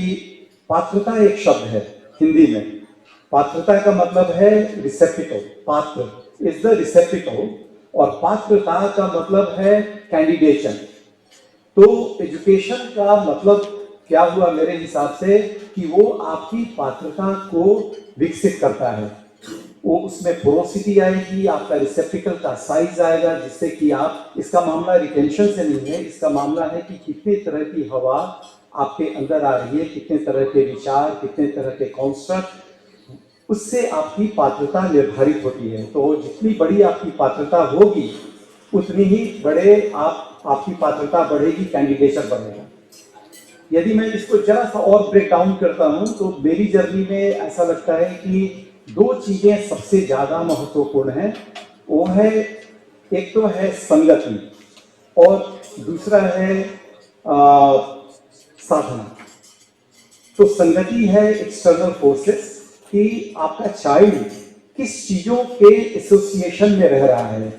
पात्रता एक शब्द है हिंदी में पात्रता का मतलब है रिसेप्टिकल पात्र इज द रिसेप्टिकल और पात्रता का मतलब है कैंडिडेशन तो एजुकेशन का मतलब क्या हुआ मेरे हिसाब से कि वो आपकी पात्रता को विकसित करता है वो उसमें पोरोसिटी आएगी आपका रिसेप्टिकल का साइज आएगा जिससे कि आप इसका मामला रिटेंशन से नहीं है इसका मामला है कि कितने तरह की हवा आपके अंदर आ रही है कितने तरह के विचार कितने तरह के कॉन्स्ट्रक्ट उससे आपकी पात्रता निर्धारित होती है तो जितनी बड़ी आपकी पात्रता होगी उतनी ही बड़े आपकी पात्रता बढ़ेगी कैंडिडेचर बढ़ेगा यदि मैं इसको जरा सा और ब्रेक डाउन करता हूं तो मेरी जर्नी में ऐसा लगता है कि दो चीजें सबसे ज्यादा महत्वपूर्ण हैं वो है एक तो है संगति और दूसरा है साधना तो संगति है एक्सटर्नल फोर्सेस कि आपका चाइल्ड किस चीजों के एसोसिएशन में रह रहा है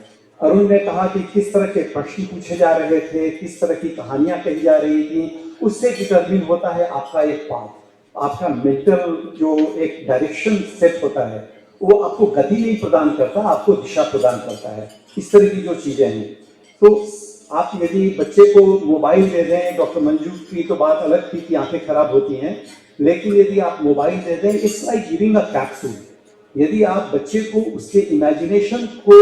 अरुण ने कहा कि किस तरह के प्रश्न पूछे जा रहे थे किस तरह की कहानियां कही जा रही थी उससे डिटरमिन होता है आपका एक पाथ आपका मेंटल जो एक डायरेक्शन सेट होता है वो आपको गति नहीं प्रदान करता आपको दिशा प्रदान करता है इस तरह की जो चीजें हैं तो आप यदि बच्चे को मोबाइल दे दें डॉक्टर मंजू की तो बात अलग थी कि आंखें खराब होती हैं लेकिन यदि आप मोबाइल दे दें it's like giving a capsule यदि आप बच्चे को उसके इमेजिनेशन को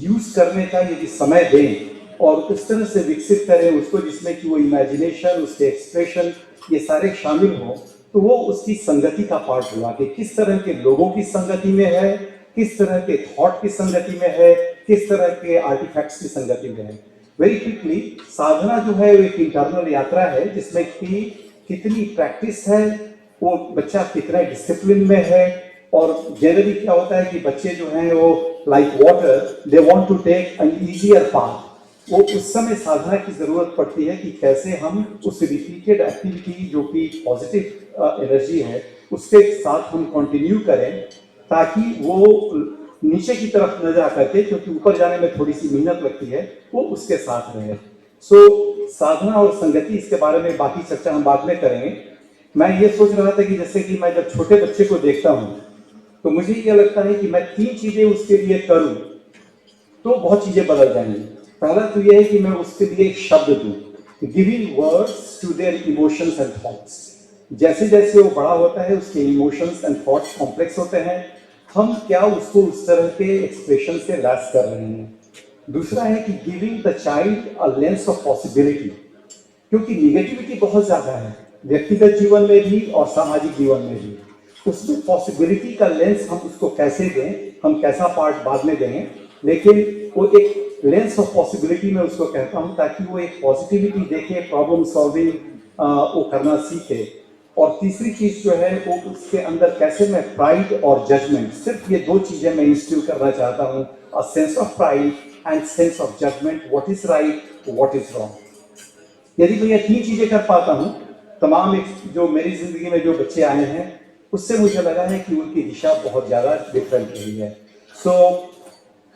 यूज करने का यदि समय दें और उस तरह से विकसित करें उसको जिसमें कि वो इमेजिनेशन उसके एक्सप्रेशन ये सारे शामिल हों तो वो उसकी संगति का पार्ट हुआ कि किस तरह के लोगों की संगति में है किस तरह के थॉट की संगति में है किस तरह के आर्टिफैक्ट्स की संगति में है वेरी क्विकली साधना जो है वो एक इंटरनल यात्रा है जिसमें कि कितनी प्रैक्टिस है वो बच्चा कितना डिसिप्लिन में है और जनरली क्या होता है कि बच्चे जो हैं वो like water they want to take an easier path वो उस समय साधना की जरूरत पड़ती है कि कैसे हम उस रिपीटेड एक्टिविटी जो कि पॉजिटिव एनर्जी है उसके साथ हम कंटिन्यू करें ताकि वो नीचे की तरफ न जा करके क्योंकि ऊपर जाने में थोड़ी सी मेहनत लगती है वो उसके साथ रहे सो साधना और संगति इसके बारे में बाकी चर्चा हम बाद में करेंगे मैं ये सोच रहा था कि जैसे कि मैं जब छोटे बच्चे को देखता हूँ तो मुझे ये लगता है कि मैं 3 चीजें उसके लिए करूं तो बहुत चीजें बदल जाएंगी पहला तो ये है कि मैं उसके लिए एक शब्द दूं giving words to their emotions and thoughts जैसे जैसे वो बड़ा होता है उसके इमोशंस एंड थॉट्स कॉम्प्लेक्स होते हैं हम क्या उसको उस तरह के एक्सप्रेशन से लैस कर रहे हैं दूसरा है कि giving the child a lens of possibility क्योंकि निगेटिविटी बहुत ज्यादा है व्यक्तिगत जीवन में भी और सामाजिक जीवन में भी उसमें पॉसिबिलिटी का लेंस हम उसको कैसे दें हम कैसा पार्ट बाद में दें लेकिन वो एक लेंस ऑफ पॉसिबिलिटी में उसको कहता हूं ताकि वो एक पॉजिटिविटी देखे प्रॉब्लम सॉल्विंग वो करना सीखे और तीसरी चीज जो है वो उसके अंदर कैसे मैं प्राइड और जजमेंट सिर्फ ये 2 चीजें मैं इंस्टिल करना चाहता हूं a sense of pride and sense of judgement what is right what is wrong यदि मैं ये 3 चीजें कर पाता हूं तमाम जो मेरी जिंदगी में जो बच्चे आए हैं उससे मुझे लगा है कि उनकी दिशा बहुत ज्यादा डिफरेंट रही है सो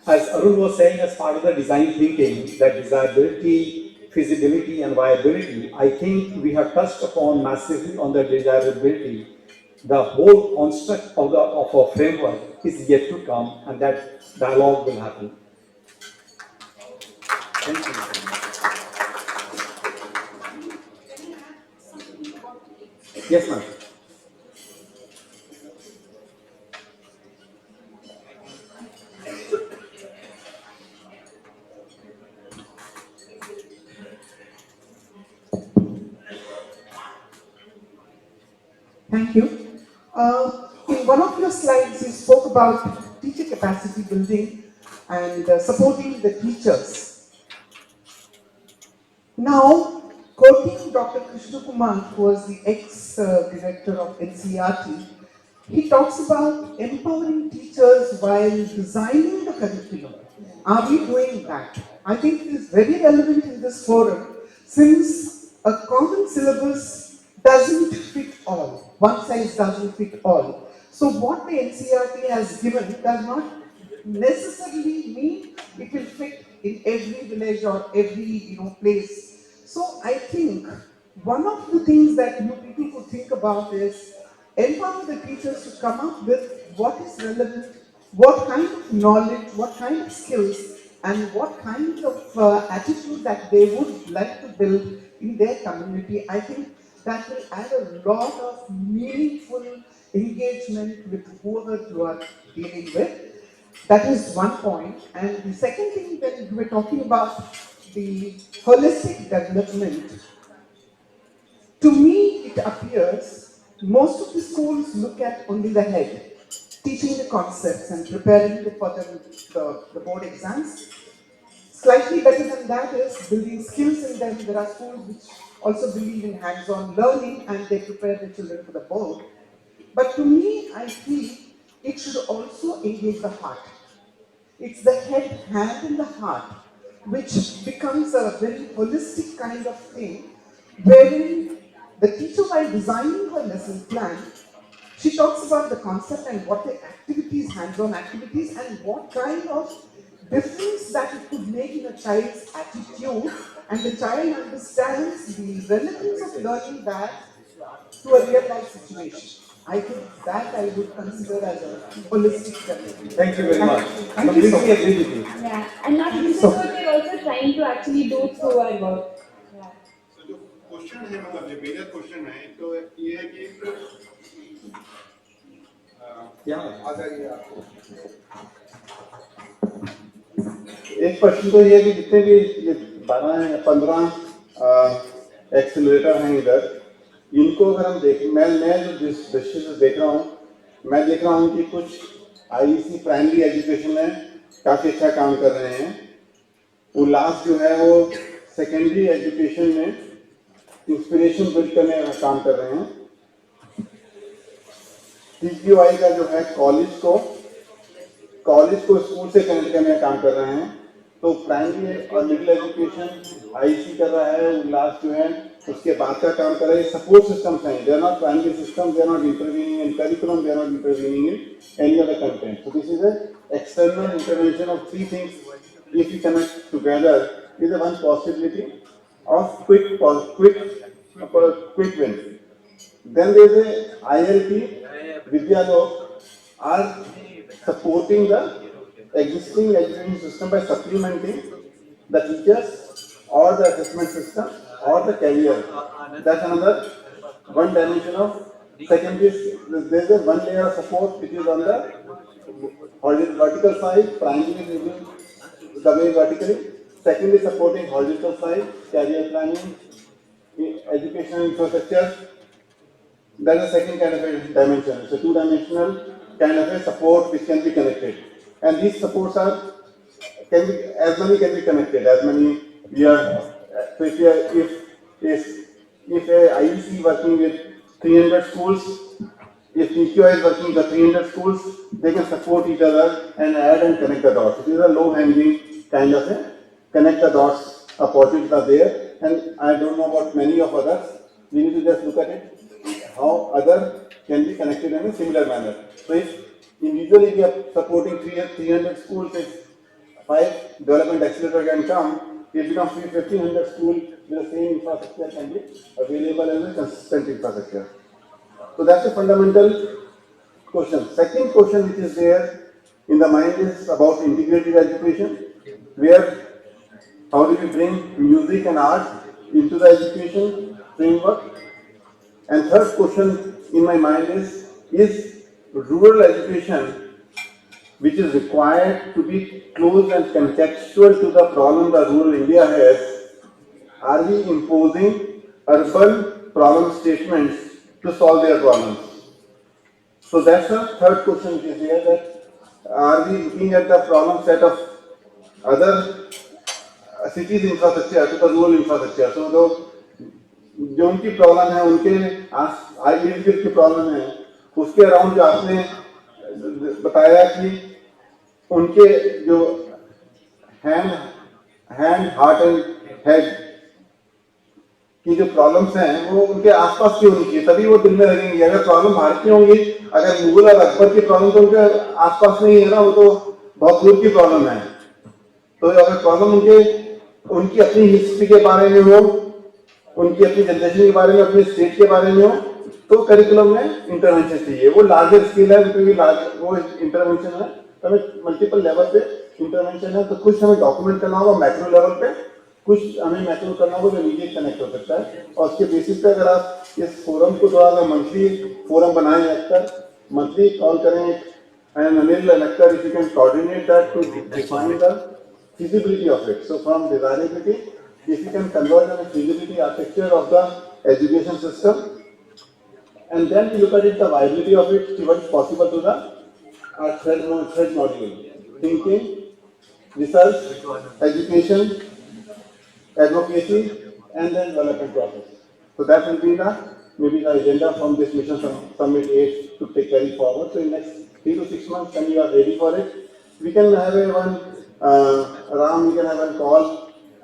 as Arun was saying as part of the design thinking that desirability feasibility and viability I think we have touched upon massively on the desirability the whole construct of a framework is yet to come and that dialogue will happen thank you yes ma'am Thank you. In one of your slides, you spoke about teacher capacity building and supporting the teachers. Now, quoting Dr. Krishna Kumar, who was the ex-director of NCRT, he talks about empowering teachers while designing the curriculum. Are we doing that? I think it is very relevant in this forum since a common syllabus doesn't fit all. One size doesn't fit all. So what the NCRT has given does not necessarily mean it will fit in every village or every place. So I think one of the things that you people could think about is empower the teachers to come up with what is relevant, what kind of knowledge, what kind of skills, and what kind of attitude that they would like to build in their community. I think that will add a lot of meaningful engagement with whoever you are dealing with. That is one point. And the second thing, when we're talking about the holistic development, to me it appears most of the schools look at only the head, teaching the concepts and preparing for the board exams. Slightly better than that is building skills in them. There are schools which also believe in hands-on learning and they prepare the children for the board. But to me, I feel it should also engage the heart. It's the head, hand, and the heart, which becomes a very holistic kind of thing, wherein the teacher, while designing her lesson plan, she talks about the concept and what the activities, hands-on activities, and what kind of difference that it could make in a child's attitude, and the child understands the relevance of learning that to a real life situation. I think that I would consider as a holistic development. Thank you very much. Thank you so Completely much. agree with you. Yeah, and not this is what we're also trying to actually do through our work. Yeah. So जो question है मतलब जो major question है तो ये है कि क्या आ जाइए आपको एक क्वेश्चन तो ये है कि जितने भी ये 12 या 15 एक्सेलरेटर हैं इधर इनको अगर हम देखें मैं जो जिस दृष्टि से देख रहा हूँ मैं देख रहा हूँ कि कुछ आईसी प्राइमरी एजुकेशन में काफ़ी अच्छा काम कर रहे हैं उल्लास जो है वो सेकेंडरी एजुकेशन में इंस्पिरेशन बिल्ड करने का काम कर रहे हैं टीक्यूआई का जो है कॉलेज को स्कूल से कनेक्ट करने का काम कर रहे हैं तो प्राइमरी और मिडिल एजुकेशन आईसी कर रहा है उल्लास जो है उसके बाद का काम कर रहे हैं सपोर्ट सिस्टम्स हैं they are not primary system they are not intervening in curriculum they are not intervening in any other content so this is a external intervention of three things if you connect together is a one possibility of quick win. Then there is a ILP, Vidyalok are supporting the existing education system by supplementing the teachers or the assessment system or the career. That's another one dimension of second is there is a one layer of support which is on the vertical side, primary moving the way vertically. Second is supporting horizontal side, career planning, educational infrastructure. That is the second kind of a dimension. It's a two-dimensional kind of a support which can be connected. And these supports are can be as many can be connected, as many we are. So if a IEC working with 300 schools, if TQI is working with the 300 schools, they can support each other and add and connect the dots. It is a low-hanging kind of a connect the dots opportunities are there. And I don't know about many of others. We need to just look at it how other can be connected in a similar manner. So if individually we are supporting 300 schools, if 5 development accelerator can come, it becomes 1500 schools with the same infrastructure can be available as a consistent infrastructure. So that's a fundamental question. Second question which is there in the mind is about integrated education, where how do we bring music and art into the education framework? And third question in my mind is rural education, which is required to be close and contextual to the problem that rural India has, are we imposing urban problem statements to solve their problems. So that's the third question which is here, that are we looking at the problem set of other cities infrastructure to the rural infrastructure? So जो उनकी problem है, उनके इर्द गिर्द की problem है, उसके around जो आपने बताया कि उनके जो हैंड हार्ट एंड हेड की जो प्रॉब्लम्स हैं वो उनके आसपास की होनी चाहिए, तभी वो दिल में लगेंगी। अगर प्रॉब्लम भारत की होंगी, अगर मुगल और अकबर की प्रॉब्लम तो उनके आसपास नहीं है ना, वो तो बहुत दूर की प्रॉब्लम है। तो अगर प्रॉब्लम उनकी अपनी हिस्ट्री के बारे में हो, उनकी अपनी जनरेशन के बारे में, अपने स्टेट के बारे में हो, तो करिकुलम में इंटरवेंशन चाहिए। वो लार्जर स्केल है, वो इंटरवेंशन है, हमें मल्टीपल लेवल पे इंटरवेंशन है। तो कुछ हमें डॉक्यूमेंट करना होगा मैक्रो लेवल पे, कुछ हमें मैक्रो करना होगा जो इमीडिएट कनेक्ट हो सकता है। और उसके बेसिस पे अगर आप इस फोरम को थोड़ा सा मंथली फोरम बनाएं, अक्सर मंथली कॉल करें, एंड अनिल एंड अक्सर if you can coordinate that to define the feasibility of it. So from desirability, if you can converge on the feasibility architecture of the education system, and then we look at it, the viability of it, see what is possible to the thread module, thinking, research, education, advocacy, and then development process. So that will be maybe the agenda from this mission summit 8 to take carry forward. So in next 3 to 6 months, when you are ready for it, we can have Ram, we can have a call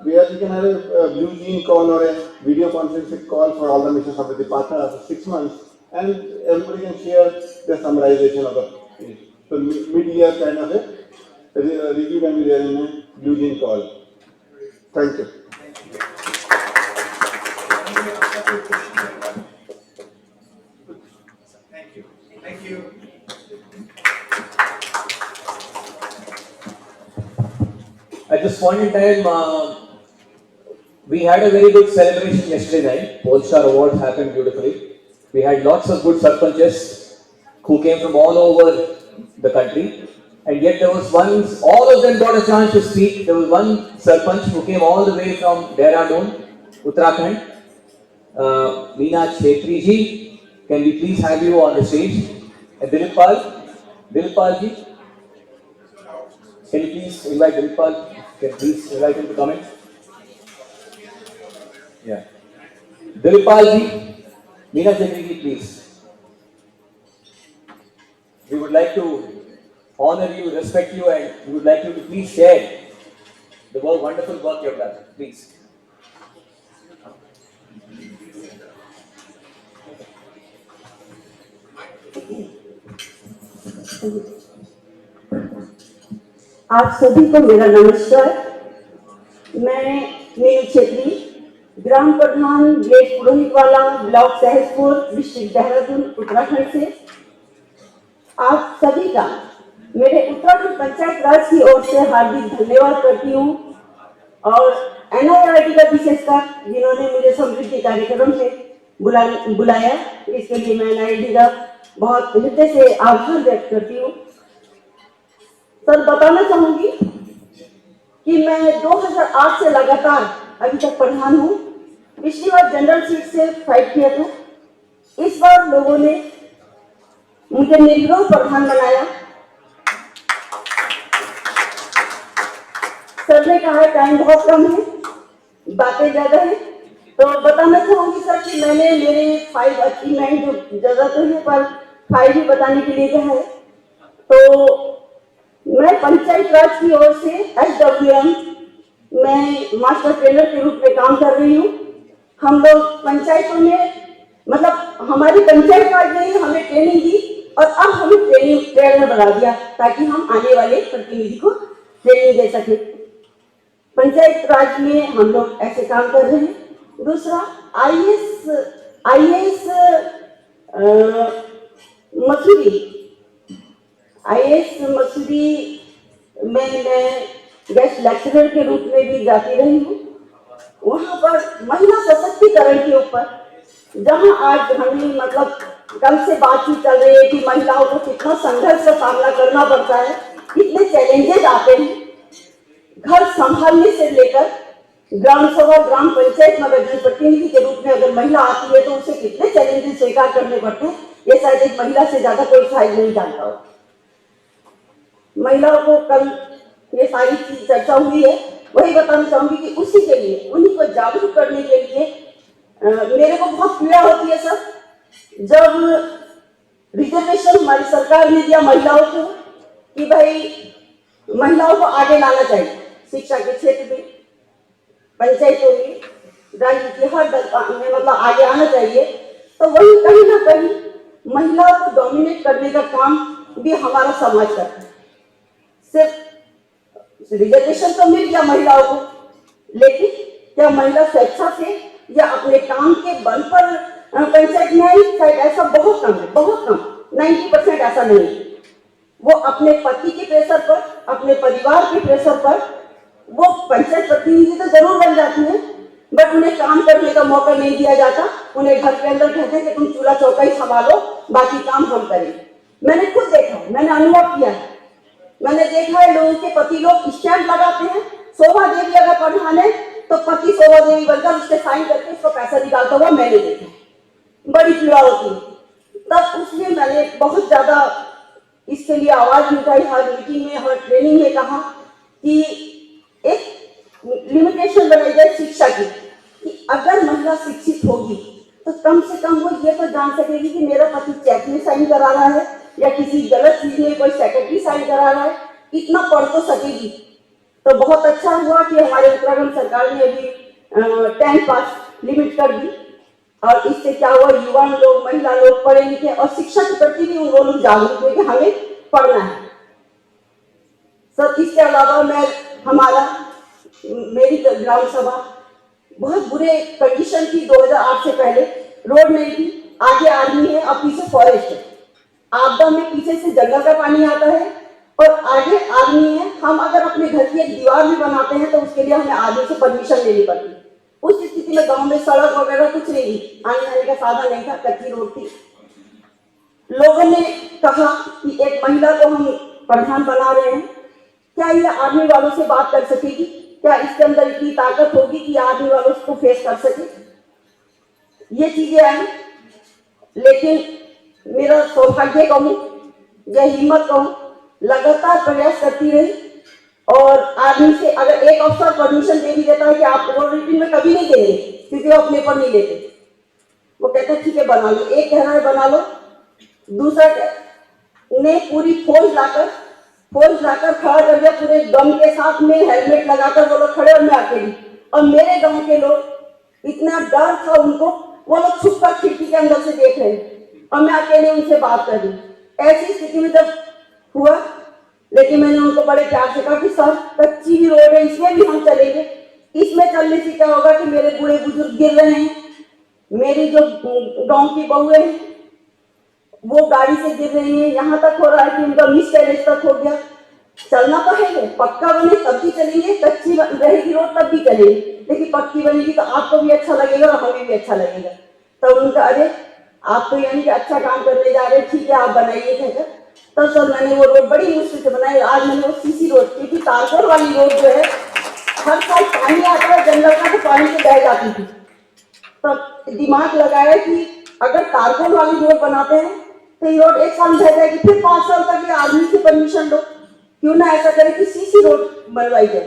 where we can have a blue jean call or a video conferencing call for all the mission summit partners after 6 months, and everybody can share the summarization of the so mid-year kind of a review can be there in a blue jean call. Thank you. Thank you. At this point in time, we had a very good celebration yesterday night. Polestar Awards happened beautifully. We had lots of good sarpanches who came from all over the country. And yet there was one, all of them got a chance to speak. There was one sarpanch who came all the way from Dehradun, Uttarakhand. Meena Chhetri ji, can we please have you on the stage? And Dilipal ji, can you please invite Dilipal? Can you please invite him to come in? Yeah. Dilipal ji, Meena Chhetri ji, please. We would like to honor you, respect you, and we would like you to please share the wonderful work you have done. Please. आप सभी को मेरा नमस्कार। मैं मीनू छेत्री, ग्राम प्रधान ब्लेड Purohitwala, block Sahaspur, district Dehradun, Uttarakhand से आप सभी का मेरे उत्तराखंड पंचायत राज की ओर से हार्दिक धन्यवाद करती हूँ, और NIRT का विशेषकर जिन्होंने मुझे समृद्धि कार्यक्रम में बुलाया, इसके लिए मैं NIRT का बहुत हृदय से आभार व्यक्त करती हूँ। सर, बताना चाहूंगी कि मैं 2008 से लगातार अभी तक प्रधान हूँ। पिछली बार जनरल सीट से फाइट किया था, इस बार लोगों ने मुझे निर्विरोध प्रधान बनाया। सर ने कहा टाइम बहुत कम है, बातें ज्यादा है, तो बताना चाहूंगी सर कि मैंने मेरे 5 अचीवमेंट जो ज्यादा तो है पर 5 ही बताने के लिए कहा है। तो मैं पंचायत राज की ओर से SWM मैं मास्टर ट्रेनर के रूप में काम कर रही हूँ। हम लोग पंचायतों में, मतलब हमारी पंचायत राज ने हमें ट्रेनिंग दी और अब हमें ट्रेनर बना दिया ताकि हम आने वाले प्रतिनिधि को ट्रेनिंग दे सके। पंचायत राज में हम लोग ऐसे काम कर रहे हैं। दूसरा, IAS मसूरी में मैं गेस्ट लेक्चरर के रूप में भी जाती रही हूँ। वहाँ पर महिला सशक्तिकरण के ऊपर जहाँ आज हमें मतलब कल से बातचीत चल रही है कि महिलाओं को कितना संघर्ष का सामना करना पड़ता है, कितने चैलेंजेस आते हैं घर संभालने से लेकर ग्राम सभा ग्राम पंचायत में अगर जनप्रतिनिधि के रूप में अगर महिला आती है तो उसे कितने चैलेंजेस स्वीकार करने पड़ते हैं, ये शायद एक महिला से ज्यादा कोई शायद नहीं जानता हो। महिलाओं को कल ये सारी चीज चर्चा हुई है, वही बताना चाहूंगी कि उसी के लिए, उन्हीं को जागरूक करने के लिए मेरे को बहुत पीड़ा होती है सर, जब रिजर्वेशन हमारी सरकार ने दिया महिलाओं को कि भाई महिलाओं को आगे लाना चाहिए शिक्षा के क्षेत्र में, पंचायतों में, राजनीति हर में मतलब आगे आना चाहिए, तो वही कहीं ना कहीं महिलाओं को डोमिनेट करने का काम भी हमारा समाज करता है। सिर्फ रिजर्वेशन तो मिल गया महिलाओं को, लेकिन क्या महिला स्वेच्छा से या अपने काम के बल पर पंचायत में आई? शायद ऐसा बहुत कम है, बहुत कम, 90% ऐसा नहीं है। वो अपने पति के प्रेशर पर, अपने परिवार के प्रेशर पर वो पंचायत प्रतिनिधि तो जरूर बन जाती है, बट उन्हें काम करने का मौका नहीं दिया जाता। उन्हें घर के अंदर कहते हैं कि तुम चूल्हा चौका ही संभालो, बाकी काम हम करेंगे। मैंने खुद देखा, मैंने अनुभव किया है, मैंने देखा है लोगों के पति लोग स्टैंड लगाते हैं, शोभा देवी अगर प्रधान है तो पति शोभा देवी बनकर उसके साइन करके उसको पैसा निकालता हुआ मैंने देखा, बड़ी पीड़ा होती है। तब उसमें मैंने बहुत ज्यादा इसके लिए आवाज उठाई, हर मीटिंग में, हर ट्रेनिंग में कहा कि एक लिमिटेशन बनाई जाए शिक्षा की, कि अगर महिला शिक्षित होगी तो कम से कम वो ये तो जान सकेगी कि मेरा पति चेक में साइन करा रहा है या किसी गलत चीज में कोई सेक्रेटरी साइन करा रहा है, इतना पढ़ तो सकेगी। तो बहुत अच्छा हुआ कि हमारे उत्तराखंड सरकार ने अभी 10 पास लिमिट कर दी, और इससे क्या हुआ, युवा लोग, महिला लोग पढ़े लिखे और शिक्षा के प्रति भी वो लोग जागरूक हुए कि हमें पढ़ना है। सर इसके अलावा मेरी ग्राम सभा बहुत बुरे कंडीशन थी 2008 से पहले, रोड नहीं थी, आगे आर्मी है और पीछे फॉरेस्ट है, आपदा में पीछे से जंगल का पानी आता है और आगे आर्मी है। हम अगर अपने घर की एक दीवार भी बनाते हैं तो उसके लिए हमें आर्मी से परमिशन लेनी पड़ती है। उस स्थिति में गांव में सड़क वगैरह कुछ नहीं, आने जाने का साधन नहीं था, कच्ची रोड थी। लोगों ने कहा कि एक महिला को हम प्रधान बना रहे हैं, क्या ये आर्मी वालों से बात कर सकेगी, क्या इसके अंदर इतनी ताकत होगी कि आर्मी वालों को फेस कर सके? ये चीजें आई, लेकिन मेरा सौभाग्य कहूं या हिम्मत कहूं, लगातार प्रयास करती रही, और आर्मी से अगर एक अफसर परमिशन दे भी देता है कि आप रोड रीडिंग में कभी नहीं देंगे क्योंकि वो अपने पर नहीं लेते, वो कहते हैं ठीक है बना लो, एक कह रहा है बना लो, दूसरा ने पूरी फौज लाकर खड़ा कर दिया, पूरे गम के साथ में हेलमेट लगाकर वो लोग खड़े और मैं अकेली, और मेरे गांव के लोग इतना डर था उनको, वो लोग छुप कर खिड़की के अंदर से देख रहे हैं और मैं अकेले उनसे बात कर रही। ऐसी स्थिति में जब हुआ, लेकिन मैंने उनको बड़े प्यार से कहा कि सर कच्ची भी रोड है, इसमें भी हम चलेंगे, इसमें चलने से क्या होगा कि मेरे बूढ़े बुजुर्ग गिर रहे हैं, मेरी जो गांव की बहुएं हैं वो गाड़ी से गिर रही है, यहाँ तक हो रहा है कि उनका मिस कैरेज तक हो गया। चलना तो है, पक्का बने तब भी चलेंगे, कच्ची रहेगी रोड तब भी चलेंगे, लेकिन पक्की बनेगी तो आपको भी अच्छा लगेगा और हमें भी अच्छा लगेगा। तब उनका अरे आप तो यानी कि अच्छा काम करने जा रहे हैं, ठीक है आप बनाइए कहकर। तब सर मैंने वो रोड बड़ी मुश्किल से बनाई। आज मैंने वो सीसी रोड, क्योंकि तारकोल वाली रोड जो है हर साल पानी आता है जंगल का तो पानी से बह जाती थी, तब दिमाग लगाया कि अगर तारकोल वाली रोड बनाते हैं तो ये रोड एक साल बह जाएगी, फिर 5 साल तक ये आर्मी से परमिशन लो, क्यों ना ऐसा करे कि सीसी रोड बनवाई जाए।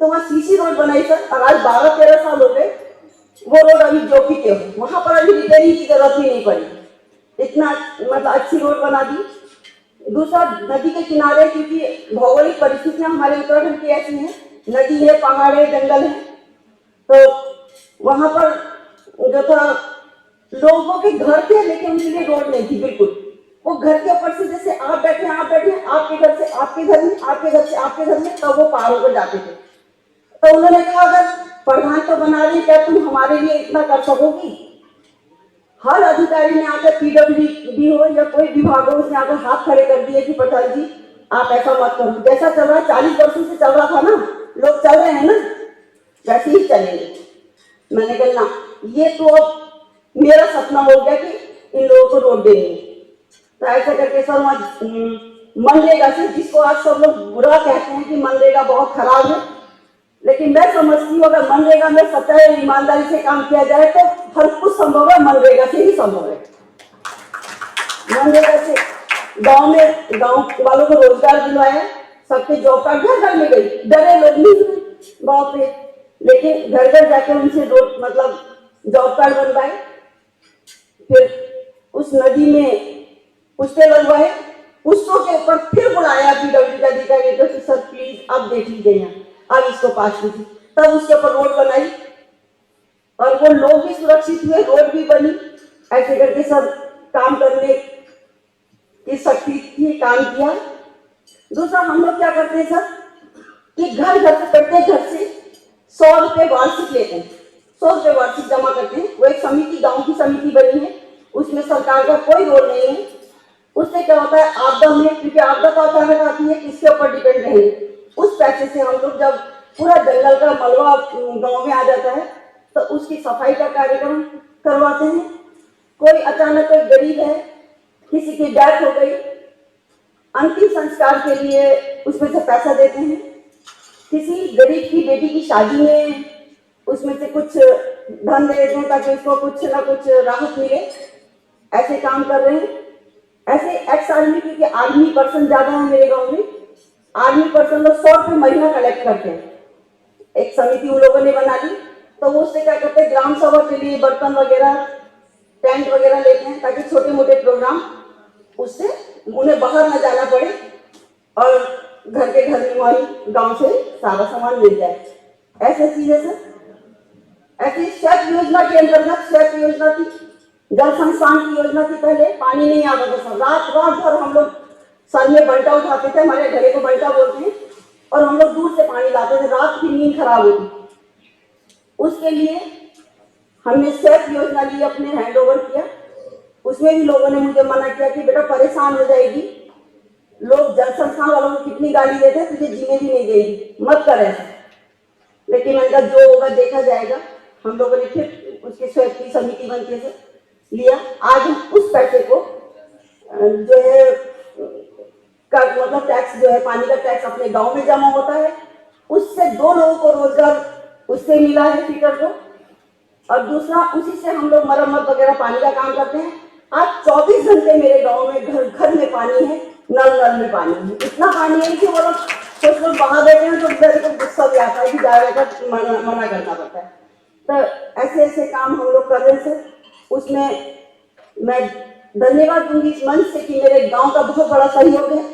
तो वहाँ सीसी रोड बनाई सर, और आज 12-13 साल हो गए वो रोड अभी जो की हो, वहां पर अभी रिपेयरिंग की जरूरत ही नहीं पड़ी, इतना मतलब अच्छी रोड बना दी। दूसरा नदी के किनारे, क्योंकि भौगोलिक परिस्थितियां हमारे उत्तराखंड की ऐसी हैं, नदी है, पहाड़ है, जंगल है, तो वहां पर जो था लोगों के घर थे लेकिन उनके लिए रोड नहीं थी बिल्कुल। वो घर के ऊपर से जैसे आप बैठे आपके घर से आपके घर में, आपके घर से आपके घर में, तब वो पार होकर जाते थे। तो उन्होंने कहा अगर प्रधान तो बना रही, क्या तुम हमारे लिए इतना कर सकोगी? हर अधिकारी ने आकर, पीडब्ल्यूडी हो या कोई विभाग हो, उसने आकर हाथ खड़े कर दिए कि प्रधान जी आप ऐसा मत करो, जैसा चल रहा है 40 वर्षों से चल रहा था ना, लोग चल रहे हैं ना, वैसे ही चलेंगे। मैंने कहा ना, ये तो अब मेरा सपना हो गया कि इन लोगों को रोड देंगे। तो ऐसा करके सर मनरेगा से, जिसको आज सब लोग बुरा कहते हैं कि मनरेगा बहुत खराब है, लेकिन मैं समझती हूँ अगर मनरेगा में सच्चाई और ईमानदारी से काम किया जाए तो हर कुछ संभव है, मनरेगा से ही संभव है। मनरेगा से गांव वालों को रोजगार दिलवाया, सबके जॉब कार्ड घर घर में गई, डरे लोग नहीं गाँव पे, लेकिन घर घर जाके उनसे मतलब जॉब कार्ड बनवाए, फिर उस नदी में पुश्ते लगवाए, पुश्तों के ऊपर फिर बुलाया पीडब्ल्यू का अधिकारी को कि सर प्लीज अब देख लीजिए यहाँ, अब इसको पास कीजिए, तब उसके ऊपर रोड बनाई और वो लोग भी सुरक्षित हुए, रोड भी बनी। ऐसे करके सब काम करने की शक्ति थी, काम किया। दूसरा हम लोग क्या करते हैं सर कि घर घर से प्रत्येक घर से 100 रुपए वार्षिक लेते हैं, 100 रुपए वार्षिक जमा करते हैं। वो एक समिति, गांव की समिति बनी है, उसमें सरकार का कोई रोल नहीं है। उससे क्या होता है, आपदा में, क्योंकि आपदा तो अचानक आती है, किसके ऊपर डिपेंड रहेंगे, उस पैसे से हम लोग जब पूरा जंगल का मलबा गांव में आ जाता है तो उसकी सफाई का कार्यक्रम करवाते हैं। कोई अचानक कोई गरीब है, किसी की डेथ हो गई, अंतिम संस्कार के लिए उसमें से पैसा देते हैं। किसी गरीब की बेटी की शादी में उसमें से कुछ धन दे देते हैं ताकि उसको कुछ ना कुछ राहत मिले। ऐसे काम कर रहे हैं। ऐसे एक्स आर्मी, क्योंकि आर्मी पर्सन ज्यादा है मेरे गांव में, आर्मी पर्सन लोग 100 रुपये महीना कलेक्ट करते हैं। एक समिति उन लोगों ने बना ली, तो वो उससे क्या करते हैं, ग्राम सभा के लिए बर्तन वगैरह, टेंट वगैरह लेते हैं ताकि छोटे मोटे प्रोग्राम, उससे उन्हें बाहर न जाना पड़े और घर के घर में वही गांव से सारा सामान मिल जाए। ऐसे चीजें सर। ऐसी शेफ योजना के अंतर्गत, शेफ योजना थी, जल संस्थान की योजना थी। पहले पानी नहीं आता था सर, रात भर हम लोग सर में बंटा उठाते थे, हमारे घरे को बंटा बोलते हैं, और हम लोग दूर से पानी लाते थे, रात की नींद खराब होती। उसके लिए हमने शेफ योजना ली, अपने हैंड ओवर किया। उसमें भी लोगों ने मुझे मना किया कि बेटा परेशान हो जाएगी, लोग जल संस्थान वालों को कितनी गाली देते हैं, तुझे जीने भी नहीं देगी, मत कर ऐसा। लेकिन मैंने कहा जो होगा देखा जाएगा। हम लोगों ने फिर उसके शेफ की समिति बन के लिया। आज हम उस पैसे को जो है मतलब टैक्स जो है, पानी का टैक्स अपने गांव में जमा होता है, उससे 2 लोगों को रोजगार उससे मिला है, फीटर को, और दूसरा उसी से हम लोग मरम्मत वगैरह पानी का काम करते हैं। आज 24 घंटे मेरे गांव में घर घर में पानी है, नल में पानी है। इतना पानी है कि वो लोग कुछ लोग बहा देते हैं तो मेरे को गुस्सा भी आता है कि जाएगा मना करना पड़ता है। तो ऐसे ऐसे काम हम लोग कर रहे थे। उसमें मैं धन्यवाद दूंगी इस मंच से कि मेरे गांव का बहुत बड़ा सहयोग है।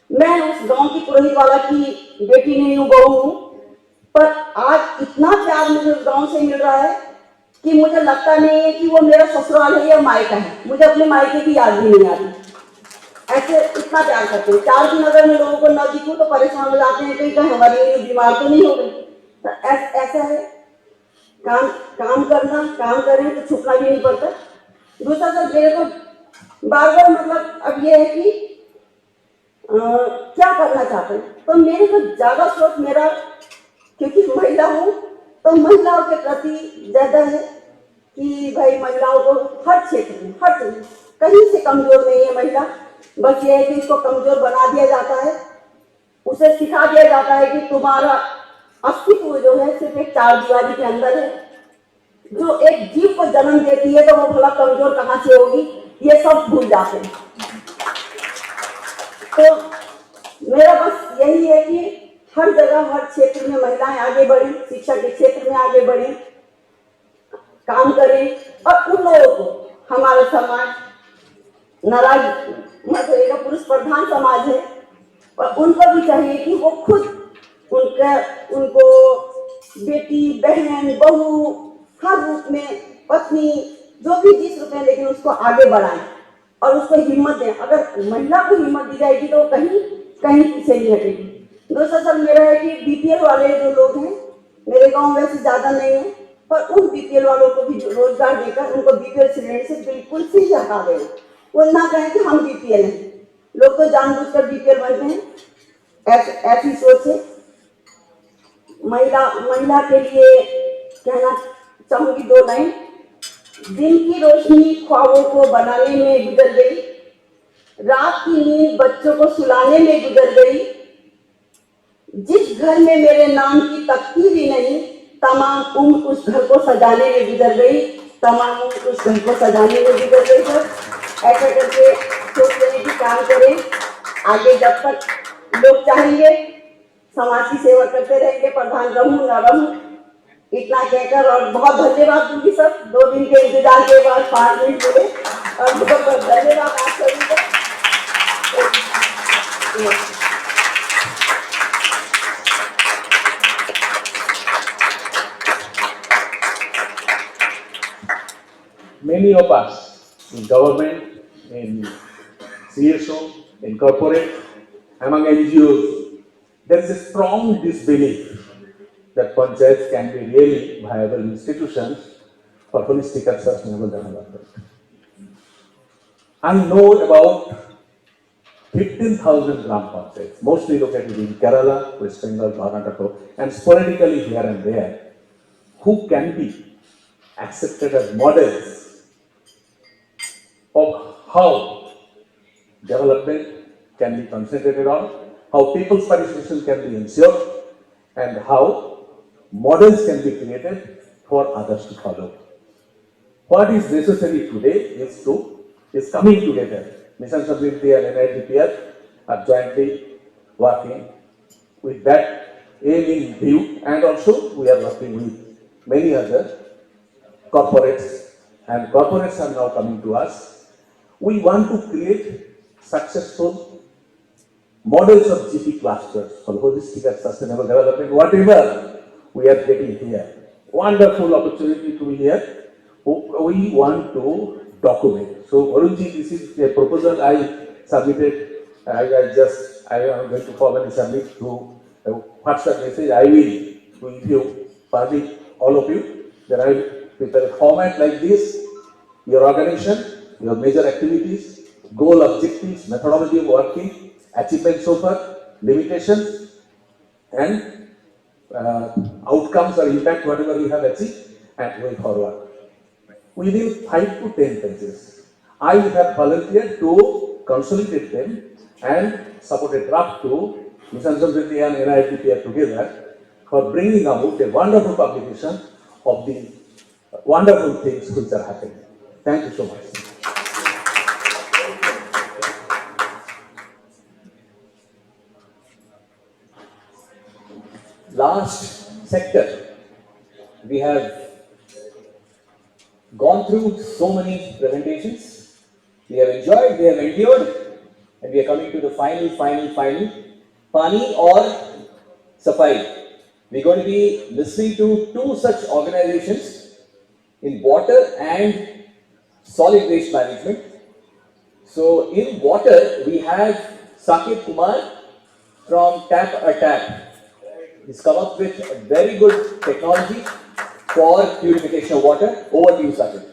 मैं उस गांव की पुरोहित वाला की बेटी नहीं हूँ, बहू हूँ, पर आज इतना प्यार मुझे उस गांव से मिल रहा है कि मुझे लगता नहीं है कि वो मेरा ससुराल है या मायका है। मुझे अपने मायके की याद भी नहीं आती। ऐसे इतना प्यार करते हैं। 4 दिन अगर मैं लोगों को न दिखूं तो परेशान हो जाते हैं, कहीं हमारी बीमार तो नहीं हो गई। तो ऐसा है, काम करना, काम करें तो छुपना भी नहीं पड़ता। दूसरा सर, मेरे को बार बार मतलब अब ये है कि क्या करना चाहते हैं, तो मेरे को ज्यादा सोच मेरा, क्योंकि महिला हूँ तो महिलाओं के प्रति ज्यादा है कि भाई महिलाओं को हर क्षेत्र में, हर क्षेत्र कहीं से कमजोर नहीं है महिला। बस ये है कि उसको कमजोर बना दिया जाता है, उसे सिखा दिया जाता है कि तुम्हारा अस्तित्व जो है सिर्फ एक 4 दीवारी के अंदर है। जो एक जीव को जन्म देती है तो वो भला कमजोर कहाँ से होगी, ये सब भूल जाते हैं। तो मेरा बस यही है कि हर जगह, हर क्षेत्र में महिलाएं आगे बढ़ें, शिक्षा के क्षेत्र में आगे बढ़ें, काम करें, और उन लोगों को, हमारा समाज नाराज मत होइएगा, पुरुष प्रधान समाज है, और उनको भी चाहिए कि वो खुद उनको बेटी, बहन, बहू, हर रूप में, पत्नी, जो भी जिस रूप में, लेकिन उसको आगे बढ़ाएं और उसको हिम्मत दें। अगर महिला को हिम्मत दी जाएगी तो कहीं कहीं पीछे नहीं हटेगी। दूसरा सर मेरा है कि बीपीएल वाले जो लोग हैं, मेरे गांव में वैसे ज्यादा नहीं है, पर उन बीपीएल वालों को भी रोजगार देकर उनको बीपीएल श्रेणी से बिल्कुल से ही हटा देना। वो ना कहें कि हम बीपीएल हैं, लोग तो जानबूझकर बीपीएल बनते हैं, ऐसी सोच है। महिला के लिए कहना चाहूंगी 2 लाइन। दिन की रोशनी ख्वाबों को बनाने में गुजर गई, रात की नींद बच्चों को सुलाने में गुजर गई, जिस घर में मेरे नाम की तख्ती भी नहीं, तमाम उम्र उस घर को सजाने में गुजर गई, तमाम उम्र उस घर को सजाने में गुजर गई। सर ऐसा करके सोच लेने की काम करें। आगे जब तक लोग चाहेंगे समाज की सेवा करते रहेंगे, प्रधान रहूं न रहूं, इतना कहकर और बहुत धन्यवाद दूंगी सर। 2 दिन के इंतजार के बाद 5 मिनट मिले और बहुत बहुत धन्यवाद आप सभी को। Many of us in government, in CSO, in corporate, among NGOs, there is a strong disbelief that panchayats can be really viable institutions for holistic and sustainable development. I know about 15,000 gram panchayats, mostly located in Kerala, West Bengal, Karnataka, and sporadically here and there, who can be accepted as models of how development can be concentrated on, how people's participation can be ensured, and how models can be created for others to follow. What is necessary today is coming together. Mission Samriddhi and NIDPR are jointly working with that aim in view, and also we are working with many other corporates, and corporates are now coming to us. We want to create successful models of GP clusters for holistic and sustainable development, whatever we are getting here. Wonderful opportunity to be here. We want to document. So, Varunji, this is a proposal I submitted. I am going to formally submit to WhatsApp message. I will give you, public, all of you. Then I will prepare a format like this. Your organization, your major activities, goal, objectives, methodology of working, achievements so far, limitations, and outcomes or impact, whatever you have achieved, and way forward. Within 5 to 10 pages, I have volunteered to consolidate them and support a draft to Mission Samriddhi and NIDPR together for bringing out a wonderful publication of the wonderful things which are happening. Thank you so much. Last sector, we have gone through so many presentations. We have enjoyed, we have endured, and we are coming to the final. Pani or Safai. We're going to be listening to 2 such organizations in water and solid waste management. So in water, we have Saket Kumar from Tap a Tap. He's come up with a very good technology for purification of water. Over to you, Saket.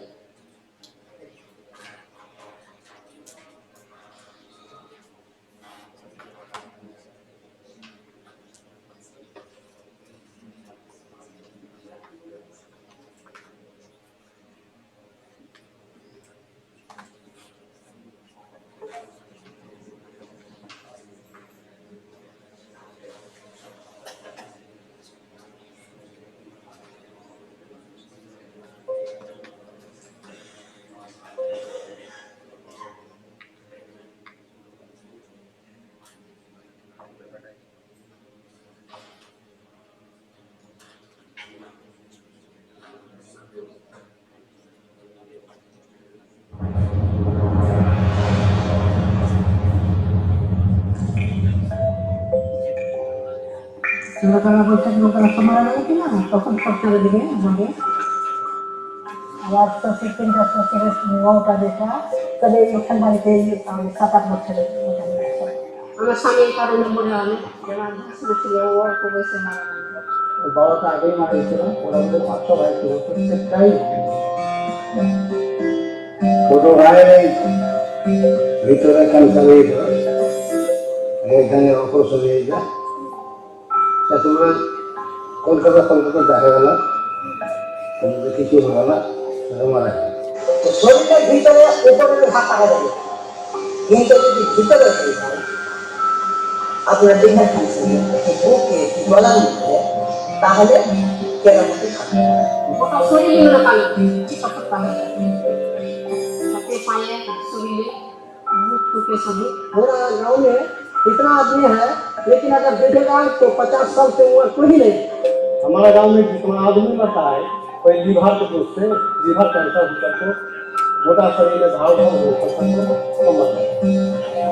লোকেরা বলছেন লোকেরা তো মারা যাবে কিনা তখন সরকারের দিকে আমাকে আবার তো সিস্টেমটা নটা দেখা তবে এখান বাড়িতে 7-8 বছরের আমার স্বামীর কারণে মনে হয় যেমন ছিল ও অল্প বয়সে মারা গেল বাবা তো আগেই মারা গেছিল ওরা ওদের 500 ভাই ছিল প্রত্যেকটাই ছোট ভাই ভিতরে ক্যান্সার হয়েছিল এখানে অপারেশন হয়ে যায় তোমরা কলকাতা দেখা গেল কিছু হলো না মারা শরীরের ভিতরে উপরে হাত পাকা যাবে কিন্তু যদি ভিতরে আপনারা দেখে খাইছেন এই বুকে কি গলার মধ্যে তাহলে কেরামতি খান ওটা শরীরে না খান কি সব খান हाथे पाए शरीर मुख टूटे सभी पूरा गांव में इतना आदमी है लेकिन अगर देखेगा तो 50 साल से उम्र कोई नहीं हमारा गांव में जितना आदमी मरता है कोई लीवर के दोष से लीवर कैंसर होकर को मोटा शरीर में घाव हो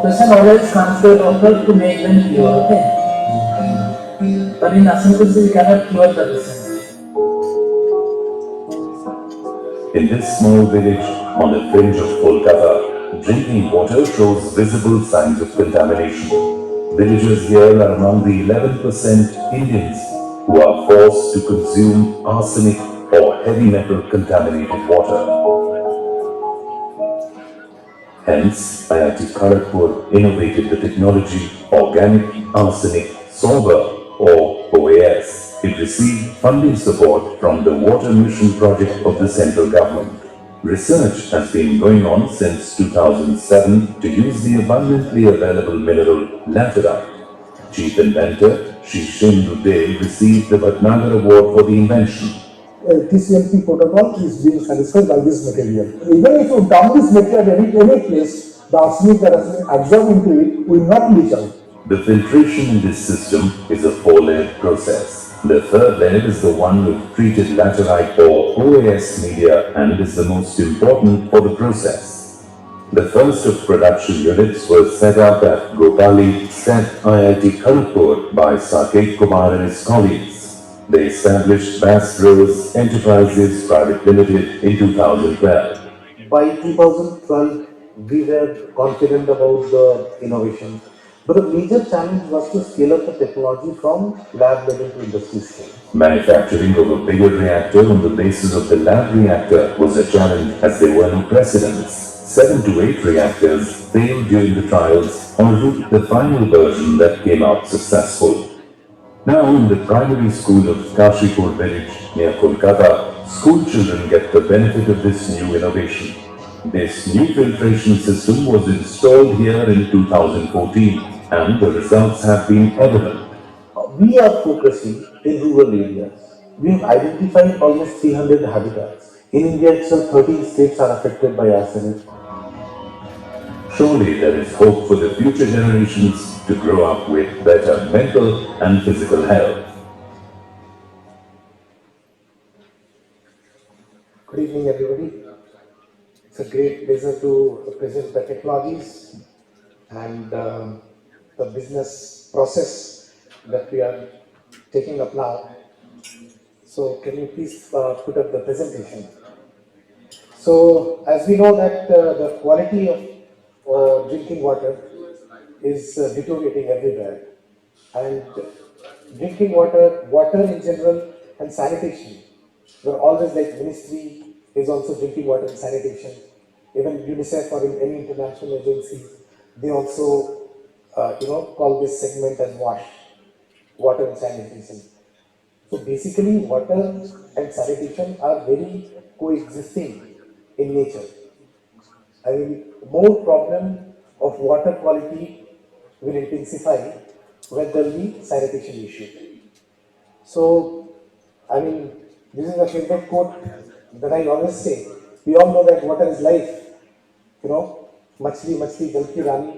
Person always comes to a doctor to make them cure, okay? But in Samriddhi, we cannot cure the person. In this small village on the fringe of Kolkata, drinking water shows visible signs of contamination. Villagers here are among the 11% Indians who are forced to consume arsenic or heavy metal contaminated water. Hence, IIT Kharagpur innovated the technology Organic Arsenic Solver or OAS. It received funding support from the Water Mission project of the central government. Research has been going on since 2007 to use the abundantly available mineral laterite. Chief inventor Shri Shindu Dey received the Bhatnagar Award for the invention. TCMP protocol is being satisfied by this material. Even if you dump this material at any place, the arsenic that has been absorbed into it will not leach out. The filtration in this system is a 4-layered process. The third layer is the one with treated laterite or OAS media and is the most important for the process. The first of production units was set up at Gopali, Seth IIT Kharagpur by Saket Kumar and his colleagues. They established Bass Rose Enterprises Private Limited in 2012. By 2012, we were confident about the innovation. But the major challenge was to scale up the technology from lab level to industry scale. Manufacturing of a bigger reactor on the basis of the lab reactor was a challenge as there were no precedents. 7 to 8 reactors failed during the trials or reached the final version that came out successful. Now in the primary school of Kashipur village near Kolkata, school children get the benefit of this new innovation. This new filtration system was installed here in 2014 and the results have been evident. We are focusing in rural areas. We have identified almost 300 habitats. In India itself, 13 states are affected by arsenic. Surely there is hope for the future generations to grow up with better mental and physical health. Good evening, everybody. It's a great pleasure to present the technologies and the business process that we are taking up now. So can you please put up the presentation? So as we know that the quality of drinking water is deteriorating everywhere, and drinking water in general and sanitation, we're always like ministry is also drinking water and sanitation. Even UNICEF or in any international agencies, they also call this segment as WASH, water and sanitation. So basically, water and sanitation are very coexisting in nature. I mean, more problem of water quality will intensify when there will be sanitation issue. So, I mean, this is a favorite quote that I always say. We all know that water is life. You know, मछली मछली जल की रानी,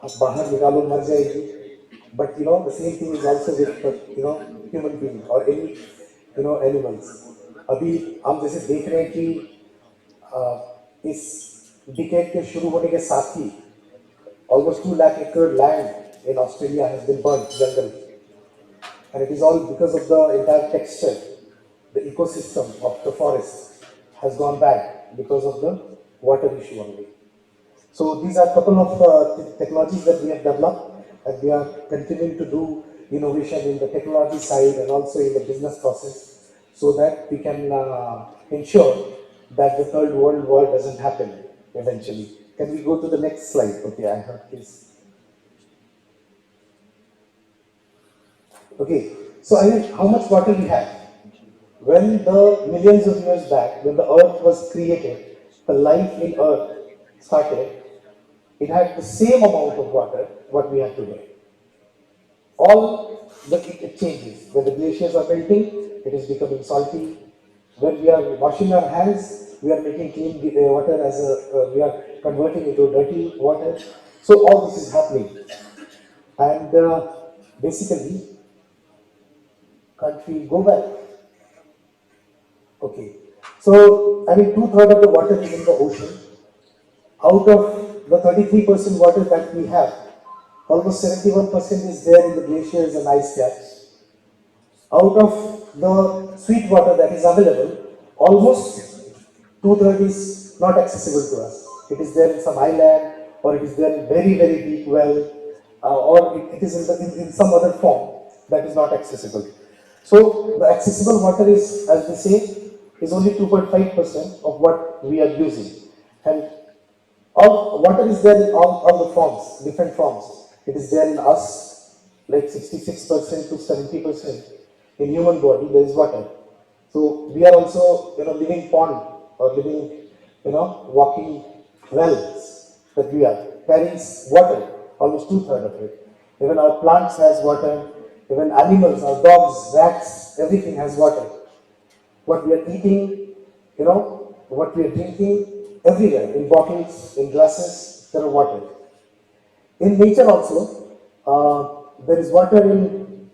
अब बाहर निकालो मर जाएगी. But you know, the same thing is also with human being or any animals. अभी हम जैसे देख रहे हैं कि इस डिकेड के शुरू होने के साथ ही almost 2 lakh acre land in Australia has been burnt, jungle, and it is all because of the entire texture, the ecosystem of the forest has gone bad because of the water issue only. So these are a couple of technologies that we have developed, and we are continuing to do innovation in the technology side and also in the business process, so that we can ensure that the third world war doesn't happen eventually. Can we go to the next slide? Okay, I have this. Okay, so I mean, how much water we have? When the millions of years back, when the earth was created, the life in earth started, it had the same amount of water what we have today. All the it changes. When the glaciers are melting, it is becoming salty. When we are washing our hands, we are making clean water as we are converting into dirty water. So all this is happening, and basically, can't we go back? Okay. So I mean, 2/3 of the water is in the ocean. Out of the 33% water that we have, almost 71% is there in the glaciers and ice caps. Out of the sweet water that is available, almost 2/3 is not accessible to us. It is there in some island, or it is there in very, very deep well, or it is in some other form that is not accessible. So the accessible water is, as they say, is only 2.5% of what we are using. And all water is there in all the forms, different forms. It is there in us, like 66% to 70%. In human body, there is water. So we are also, living pond or living, walking wells that we are carrying water, almost 2/3 of it. Even our plants has water. Even animals, our dogs, rats, everything has water. What we are eating, what we are drinking, everywhere, in bottles, in glasses, there are water. In nature also, there is water in,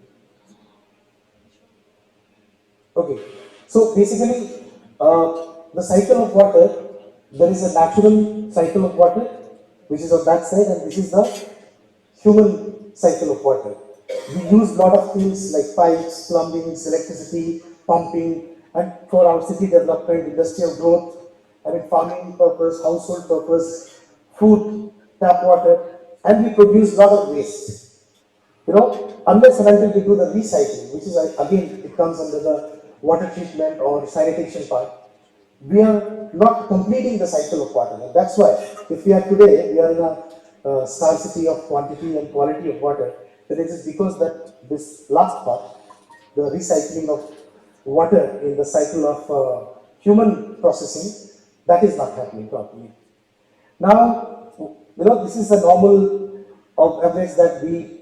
okay. So basically, the cycle of water, there is a natural cycle of water, which is on that side, and this is the human cycle of water. We use a lot of things like pipes, plumbing, electricity, pumping, and for our city development, industrial growth, farming purpose, household purpose, food, tap water, and we produce a lot of waste. Unless and until we do the recycling, which is again, it comes under the water treatment or sanitation part, we are not completing the cycle of water. And that's why, if we are today, we are in a scarcity of quantity and quality of water, then it is because that this last part, the recycling of water in the cycle of human processing, that is not happening properly. Now, this is a normal of average that we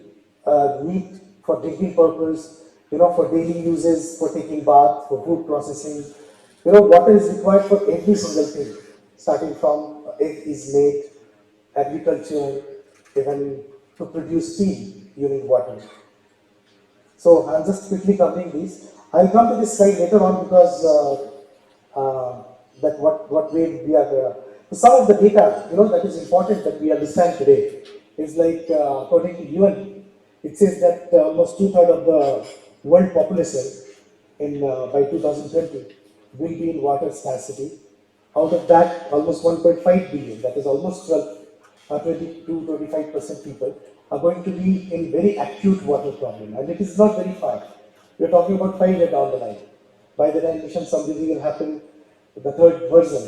need for drinking purpose, for daily uses, for taking bath, for food processing. Water is required for every single thing, starting from egg is laid, agriculture, even to produce steel, you need water. So I'm just quickly covering these. I'll come to this slide later on because that what way we are. Some of the data, that is important that we understand today is like according to UN, it says that almost 2/3 of the world population in by 2020 will be in water scarcity. Out of that, almost 1.5 billion, that is almost 20 to 25% people are going to be in very acute water problem, and it is not very far. We are talking about 5 years down the line. By the time Mission Samriddhi will happen, the third version,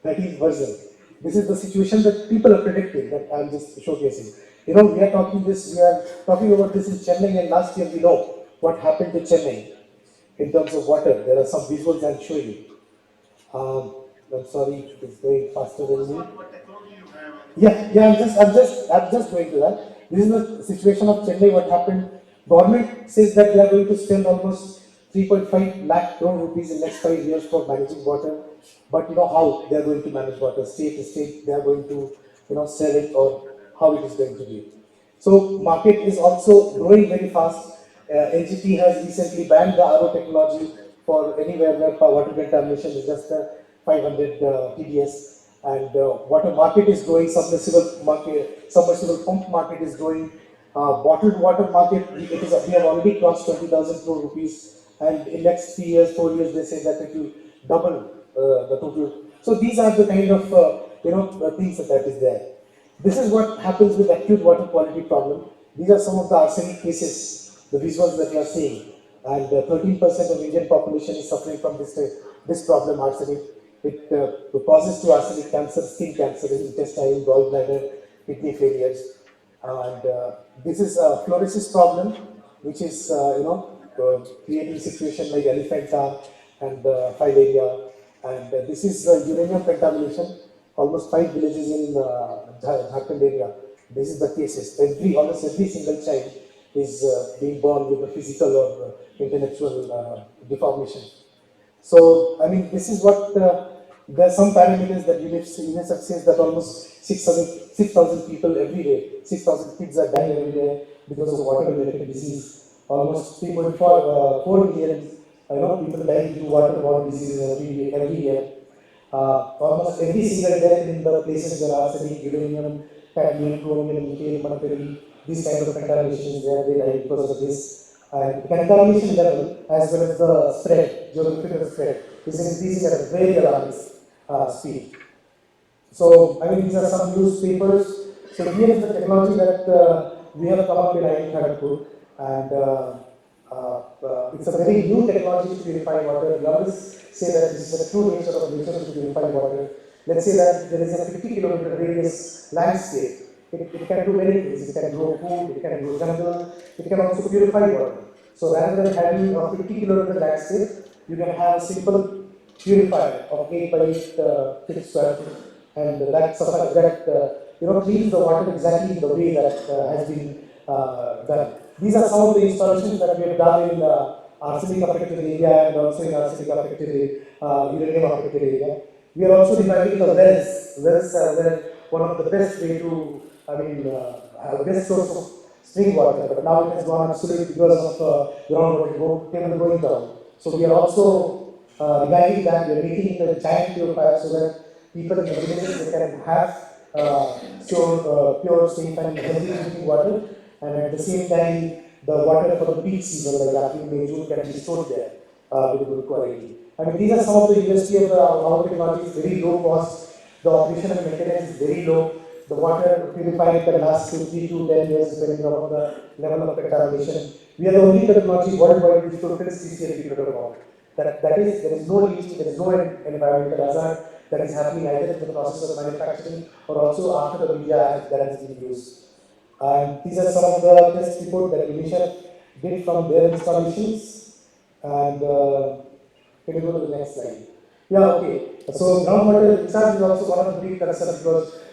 13th version. This is the situation that people are predicting, that I'm just showcasing. We are talking about this in Chennai, and last year we know what happened to Chennai in terms of water. There are some visuals I'll show you. I'm sorry, it's going faster than me. Yeah, I'm just going to that. This is the situation of Chennai, what happened. Government says that they are going to spend almost 3.5 lakh crore rupees in next 5 years for managing water. But how they are going to manage water? State to state, they are going to, sell it, or how it is going to be. So market is also growing very fast. NGT has recently banned the RO technology for anywhere where water contamination is just 500 TDS, and water market is growing. Submersible pump market is growing. Bottled water market, we have already crossed 20,000 crore rupees, and in next 3 years, 4 years, they say that it will double the total. So these are the kind of things that is there. This is what happens with acute water quality problem. These are some of the arsenic cases, the visuals that you are seeing, and 13% of Indian population is suffering from this problem, arsenic. It causes to arsenic cancer, skin cancer, intestine, gallbladder, kidney failures, and this is a fluorosis problem, which is creating situation like elephantia and filaria, and this is uranium contamination. almost 5 villages in Jharkhand area. This is the cases. Almost every single child is being born with a physical or intellectual deformation. So, I mean, this is what there are some parameters that you may success that almost 6,000 people every day, 6,000 kids are dying every day because of water-related disease. Almost 3.4 million people dying due to waterborne diseases every year. Almost every single day in the places where arsenic, uranium, cadmium, chromium, nickel, mercury, these kind of contaminations where they die because of this. And the contamination level as well as the spread, geographical spread, is increasing at a very alarming speed. So, I mean, these are some newspapers. So, here is the technology that we have come up with in Kharagpur, and it's a very new technology to purify water. We always say that this is a true nature of nature to purify water. Let's say that there is a 50-kilometer radius landscape. It can do many things. It can grow food, it can grow jungle, it can also purify water. So rather than having a 50-kilometer landscape, you can have a simple purifier of 8 by 8 feet square feet, and that cleans the water exactly in the way that has been done. These are some of the installations that we have done in arsenic affected area and also in arsenic affected uranium affected area. We are also reviving the wells. Wells are one of the best way to, have best source of spring water, but now it has gone obsolete because of groundwater table going down. So we are also reviving that. We are making the giant purifier so that people in the villages can have pure, safe and healthy drinking water, and at the same time the water for the peak season like April, May, June can be stored there with good quality. I mean, these are some of the USP of our technology. Is very low cost. The operation and maintenance is very low. The water purified can last 3 to 10 years depending on the level of contamination. We are the only technology worldwide which fulfills CCLP protocol. That is, there is no leaching, there is no environmental hazard that is happening either in the process of manufacturing or also after the media that has been used. And these are some of the test reports that UNICEF did from their installations. And can you go to the next slide? Yeah, okay. So groundwater recharge is also one of the big concerns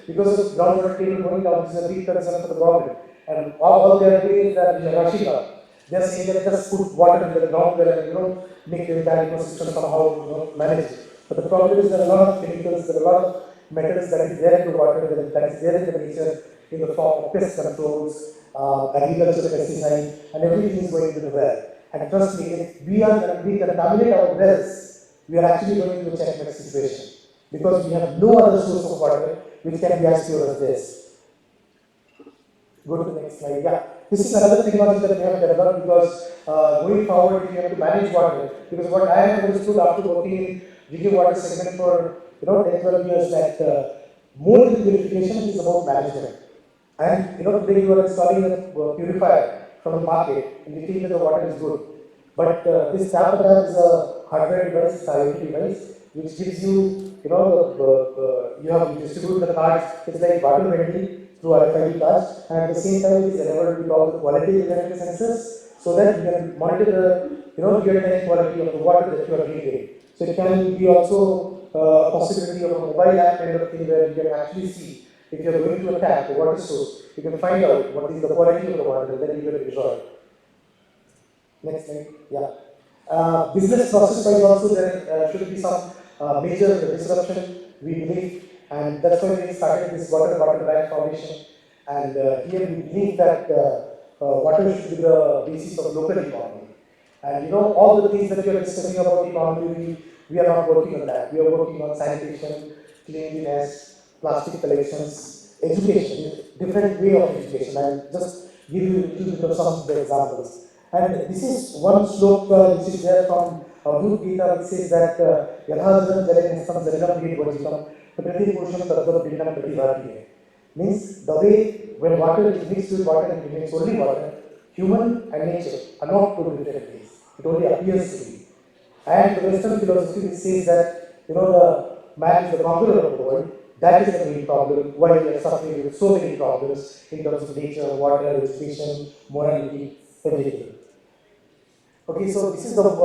because of groundwater table going down, this is a big concern for the government. And all they are doing is that they are rushing up. They are saying that just put water in the ground where make the entire ecosystem somehow manage it. But the problem is there are a lot of chemicals, there are a lot of metals that is there in the water, that is there in the nature in the form of pest controls, agricultural pesticides, and everything is going into the well. And trust me, if we contaminate our wells, we are actually going into a checkmate situation because we have no other source of water which can be as pure as this. Go to the next slide. Yeah, this is another technology that we have developed because going forward we have to manage water. Because what I have understood after working in drinking water segment for 10, 12 years that more than purification is about management. And today you are installing a purifier from the market and you feel that the water is good. But this tap is a hardware device, it's an IoT device, which gives you, you have distributed the cards, it's like water vending through RFID cards, and at the same time it is enabled with all the quality related sensors so that you can monitor the real-time quality of the water that you are drinking. So it can be also a possibility of a mobile app kind of thing where you can actually see if you are going to a tap, a water source, you can find out what is the quality of the water and then you can enjoy it. Next slide. Yeah. Business process wise also there should be some major disruption, we believe, and that's why we started this Water Bank Foundation. And here we believe that water should be the basis of local economy. And all the things that we are discussing about economy, we are not working on that. We are working on sanitation, cleanliness, plastic collections, education, different way of education. I'll just give you a little bit of some of the examples. And this is one slope which is there from Root Gita, which says that Yadhajam Jalanastam Jalanam Gita Prati Purusham Tattva Bindam Pratibhati. Means the way when water is mixed with water and remains only water, human and nature are not two different things. It only appears to be. And the Western philosophy says that the man is the conqueror of the world. That is the main problem. Why we are suffering with so many problems in terms of nature, water, education, morality, everything. Okay, so this is our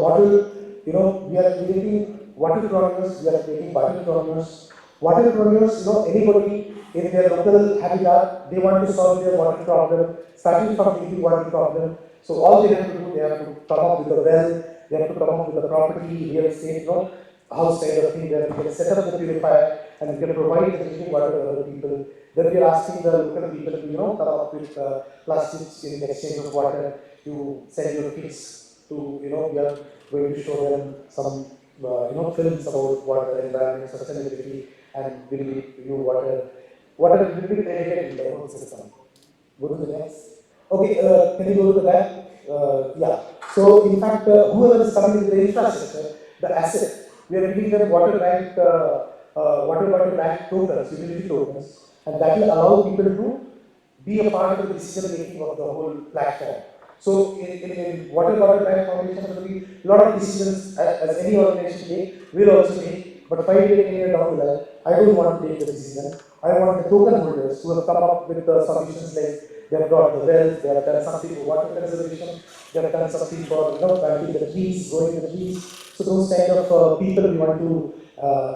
model. We are creating water crawlers, we are creating bottle crawlers, Water entrepreneurs, anybody in their local habitat, they want to solve their water problem, starting from drinking water problem. So all they have to do, they have to come up with a well, they have to come up with a property, real estate, house kind of thing, where we can set up the purifier and we can provide the drinking water to other people. Then we are asking the local people to, come up with plastics in exchange of water. You send your kids to, we are going to show them some, films about water, environment, sustainability, and will you water. Water will be integrated in the whole system. Go to the next. Okay, can you go to the back? Yeah. So in fact, whoever is coming with the infrastructure, the asset, we are giving them water bank tokens, utility tokens, and that will allow people to be a part of the decision making of the whole platform. So in water bank foundation, there will be a lot of decisions as any organization take, will also take, but 5 years down the line, I don't want to take the decision. I want the token holders who have come up with the solutions like they have got the wells, they have done something for water conservation, they have done something for planting the trees, growing the trees. So those kind of people we want to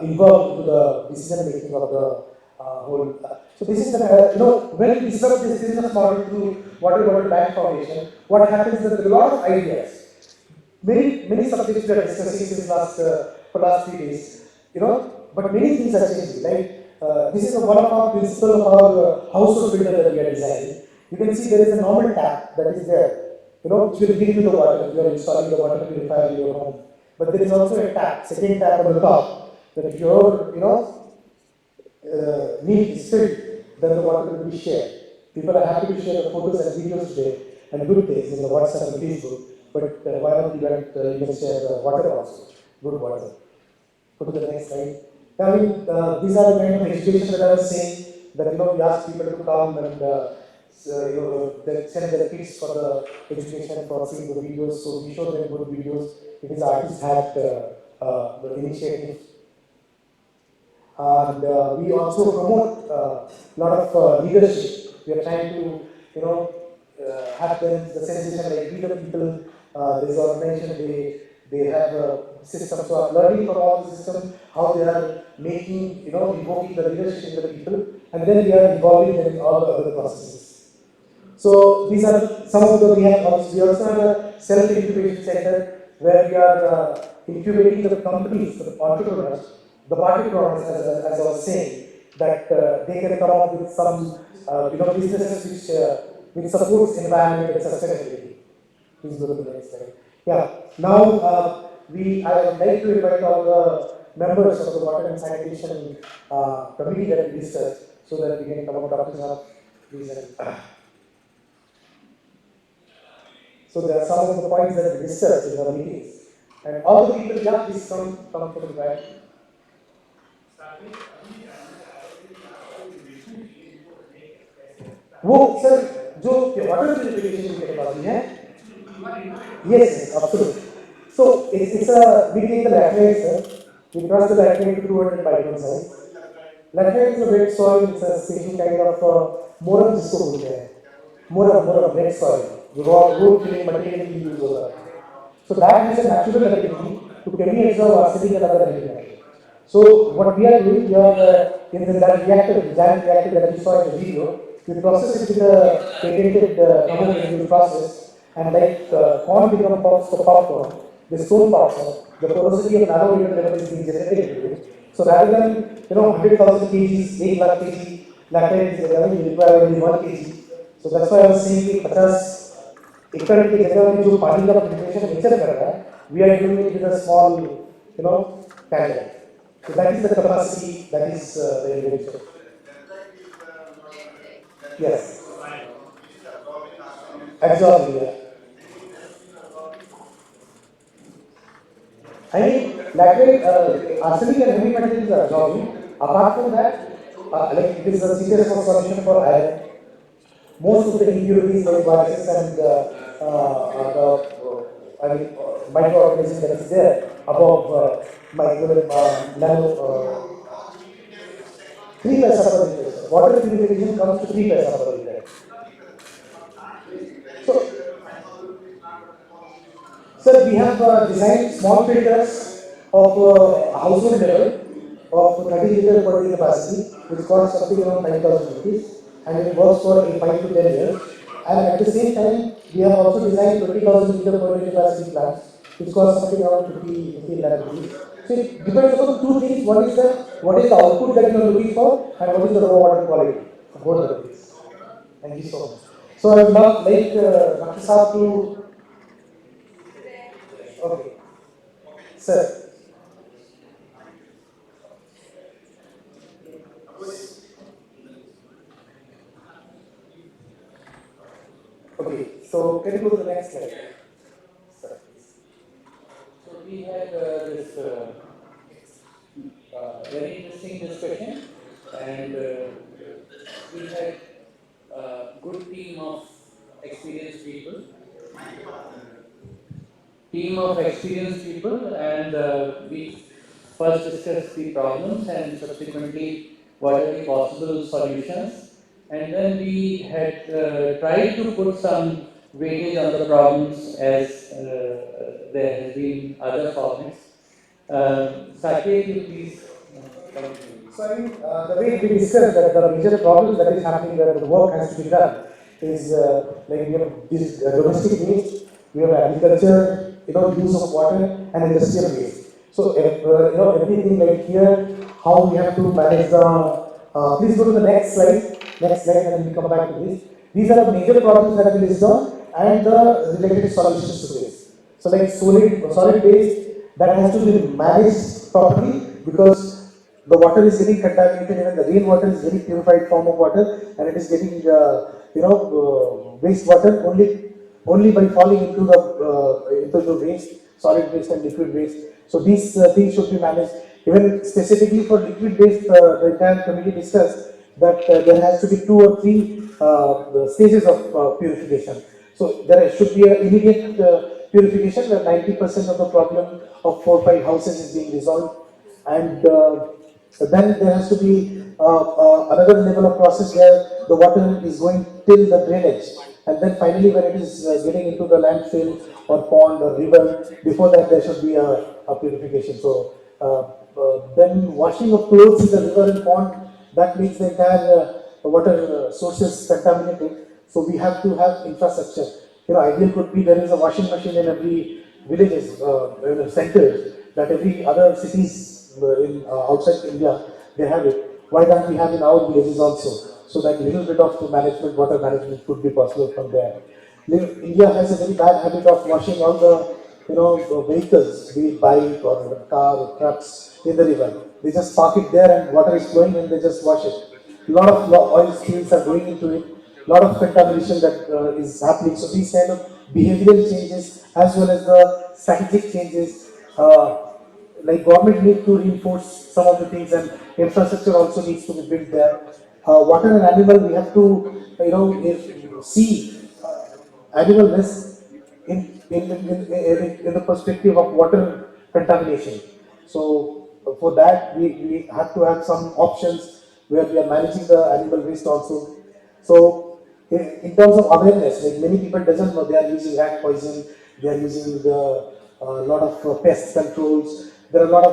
involve into the decision making of the whole. So this is the when we set up this business model through water bank foundation, what happens is that there are a lot of ideas. Many subjects we are discussing since for last 3 days, but many things are changing. Like this is one of our principle of our household filter that we are designing. You can see there is a normal tap that is there, which will give you the water. You are installing the water purifier in your home. But there is also a tap, second tap on the top, that if your, need is filled, then the water will be shared. People are happy to share the photos and videos today and good things in the WhatsApp and Facebook, but why don't you even share the water also, good water. Go to the next slide. I mean, these are the kind of education that I was saying, that we ask people to come and they send their kids for the education, for seeing the videos, so we show them good videos. It is artist hat the initiative. And we also promote a lot of leadership. We are trying to, have them the sensation like leader people. This organization they have a system, so I'm learning from all the system how they are making, invoking the leadership in the people, and then we are involving them in all the other processes. So these are some of the we also have a self-incubation center where we are incubating the companies, the entrepreneurs, the party products, as I was saying, that they can come up with some businesses which supports environment and sustainability. Please go to the next slide. Yeah. Now I would like to invite all the members of the water and sanitation committee that we discussed, so that we can come up with our please. So there are some of the points that we discussed in our meetings. And all the people, yeah, please come from the back. वो sir जो water purification की technology है yes absolutely so it's a we take the laterite sir we cross the laterite to 200 micron size laterite is a wet soil it's a special kind of moram जिसको बोलते हैं moram wet soil raw root filling material we use होता है so that has a natural ability to carry absorb arsenic and other elements. So what we are doing, we are in the reactor, the giant reactor that you saw in the video, we process it with a patented thermochemical process, and like corn become pops for popcorn, the stone pops up, the porosity of nanometer level is being generated. So rather than 100,000 kgs, 8 lakh kg, latex is require only 1 kg. So that's why I was saying कि 50 एकड़ की जगह में जो पानी का filtration nature कर रहा है, we are doing it with a small, tank. So that is the capacity, that is the invention. Yes. Absorbing, yeah. I mean, lateral arsenic and heavy metals are absorbing. Apart from that, like it is a serious solution for iron. Most of the impurities like viruses and microorganisms that is there above nano 3 paisa per liter. Water purification comes to 3 paisa per liter. So, sir, we have designed small filters of household level. of 30 liter per day capacity, which costs something around 5,000 rupees, and it works for 5 to 10 years. And at the same time, we have also designed 20,000 liter per day capacity plants, which costs something around 15 lakh rupees. So it depends on two things. What is the output that you are looking for, and what is the raw water quality for both the things. Thank you so much. So I would love like Dr. Saab to. Okay, sir. Okay, so can you go to the next slide? Sir, please. So we had this very interesting discussion, and we had a good team of experienced people, and we first discussed the problems and subsequently what are the possible solutions. And then we had tried to put some weightage on the problems as there has been other formats. Saket, you please continue. So I mean, the way we discussed that the major problem that is happening where the work has to be done is like we have this domestic waste, we have agriculture, use of water, and industrial waste. So everything like here, how we have to manage the. Please go to the next slide, and then we come back to this. These are the major problems that we list down and the related solutions to this. So like solid waste that has to be managed properly because the water is getting contaminated, even the rainwater is very purified form of water, and it is getting wastewater only by falling into the waste, solid waste and liquid waste. So these things should be managed. Even specifically for liquid waste, the entire committee discussed that there has to be 2 or 3 stages of purification. So there should be an immediate purification where 90% of the problem of 4-5 houses is being resolved, and then there has to be another level of process where the water is going till the drainage, and then finally when it is getting into the landfill or pond or river, before that there should be a purification. So then washing of clothes in the river and pond, that makes the entire water sources contaminated. So we have to have infrastructure. Ideal could be there is a washing machine in every villages, centers, that every other cities in outside India, they have it. Why can't we have in our villages also? So that little bit of management, water management could be possible from there. India has a very bad habit of washing all the vehicles, be it bike or car or trucks, in the river. They just park it there and water is flowing and they just wash it. A lot of oil spills are going into it. A lot of contamination that is happening. So these kind of behavioral changes as well as the strategic changes, like government need to reinforce some of the things, and infrastructure also needs to be built there. Water and animal, we have to see animal risk in the perspective of water contamination. So for that, we have to have some options where we are managing the animal waste also. So in terms of awareness, like many people doesn't know, they are using rat poison, they are using the lot of pest controls. There are a lot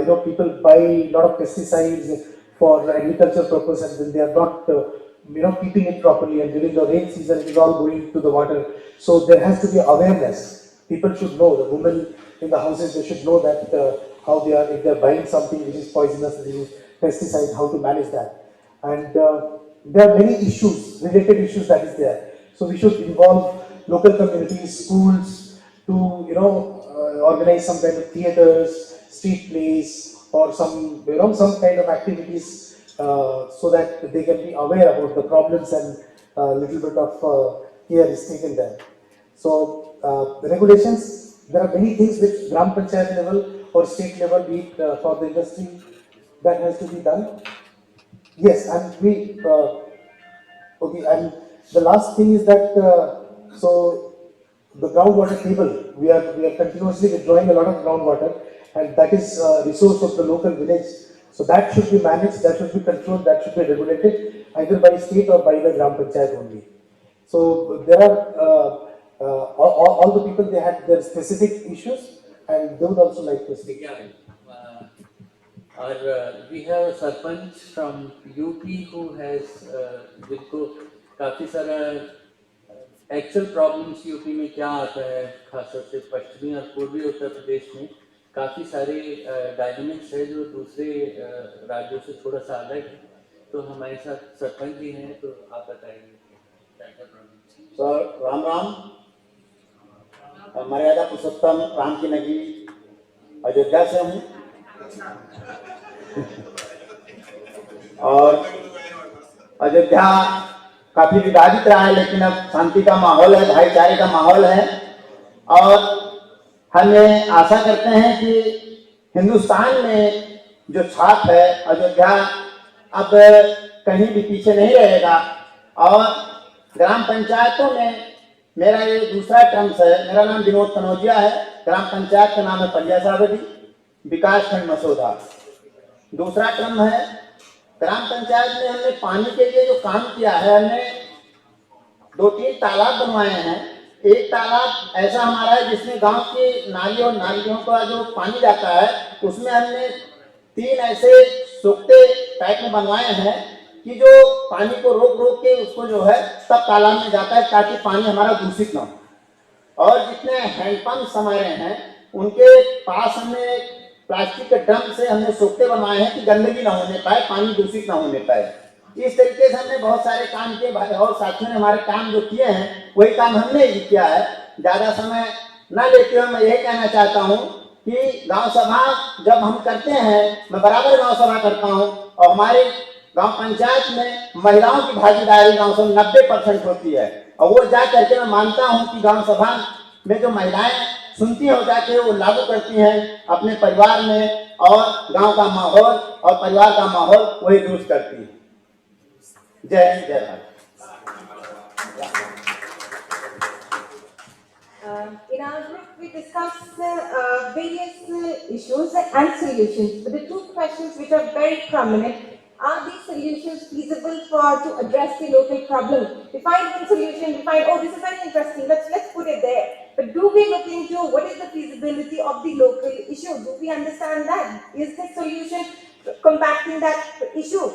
of people buy a lot of pesticides for agriculture purpose, and then they are not keeping it properly, and during the rain season it is all going to the water. So there has to be awareness. People should know, the women in the houses, they should know that how they are, if they are buying something which is poisonous, which is pesticide, how to manage that. And there are many issues, related issues that is there. So we should involve local communities, schools to organize some kind of theaters, street plays, or some kind of activities so that they can be aware about the problems, and a little bit of care is taken there. So the regulations, there are many things which Gram Panchayat level or state level, be it for the industry, that has to be done. Yes, and okay, and the last thing is that so the groundwater table, we are continuously withdrawing a lot of groundwater, and that is a resource of the local village. So that should be managed, that should be controlled, that should be regulated either by state or by the Gram Panchayat only. So there are all the people, they had their specific issues, and they would also like to speak. We have a sarpanch from UP who has जिनको काफ़ी सारा actual problems UP में क्या आता है, खासतौर से पश्चिमी और पूर्वी उत्तर प्रदेश में काफ़ी सारे डायनामिक्स है जो दूसरे राज्यों से थोड़ा सा अलग है। तो हमारे साथ सरपंच जी हैं, तो आप बताएंगे क्या क्या प्रॉब्लम। सर राम राम। मर्यादा पुरुषोत्तम राम की नगरी अयोध्या से हूँ और अयोध्या काफी विवादित रहा है, लेकिन अब शांति का माहौल है, भाईचारे का माहौल है और हम ये आशा करते हैं कि हिंदुस्तान में जो छाप है अयोध्या अब कहीं भी पीछे नहीं रहेगा। और ग्राम पंचायतों में मेरा ये दूसरा टर्म्स है। मेरा नाम विनोद कनौजिया है। ग्राम पंचायत का नाम है पंजा सावरी, विकास खंड मसौदा। दूसरा टर्म है ग्राम पंचायत में हमने पानी के लिए जो काम किया है, हमने 2-3 तालाब बनवाए हैं। एक तालाब ऐसा हमारा है जिसमें गांव की नाली और नालियों का जो पानी जाता है उसमें हमने 3 ऐसे सोखते टाइप में बनवाए हैं कि जो पानी को रोक रोक के उसको जो है सब तालाब में जाता है ताकि पानी हमारा दूषित ना हो। और जितने हैंडपंप हमारे हैं उनके पास हमने प्लास्टिक के ड्रम से हमने सोखते बनवाए हैं कि गंदगी ना होने पाए, पानी दूषित ना होने पाए। इस तरीके से हमने बहुत सारे काम किए भाई, और साथियों ने हमारे काम जो किए हैं वही काम हमने ही किया है। ज़्यादा समय न लेते हुए मैं यही कहना चाहता हूँ कि गांव सभा जब हम करते हैं, मैं बराबर गांव सभा करता हूँ और हमारे गांव पंचायत में महिलाओं की भागीदारी गांव सभा 90% होती है। और वो जा करके मैं मानता हूँ कि गांव सभा में जो महिलाएं सुनती हैं, जाके वो लागू करती हैं अपने परिवार में और गांव का माहौल और परिवार का माहौल वही दुरुस्त करती है। जय हिंद, जय Bharat. In our group, we discussed various issues and solutions. But the two questions which are very prominent: are these solutions feasible to address the local problem? We find one solution, we find, oh, this is very interesting, let's put it there. But do we look into what is the feasibility of the local issue? Do we understand that? Is the solution combating that issue?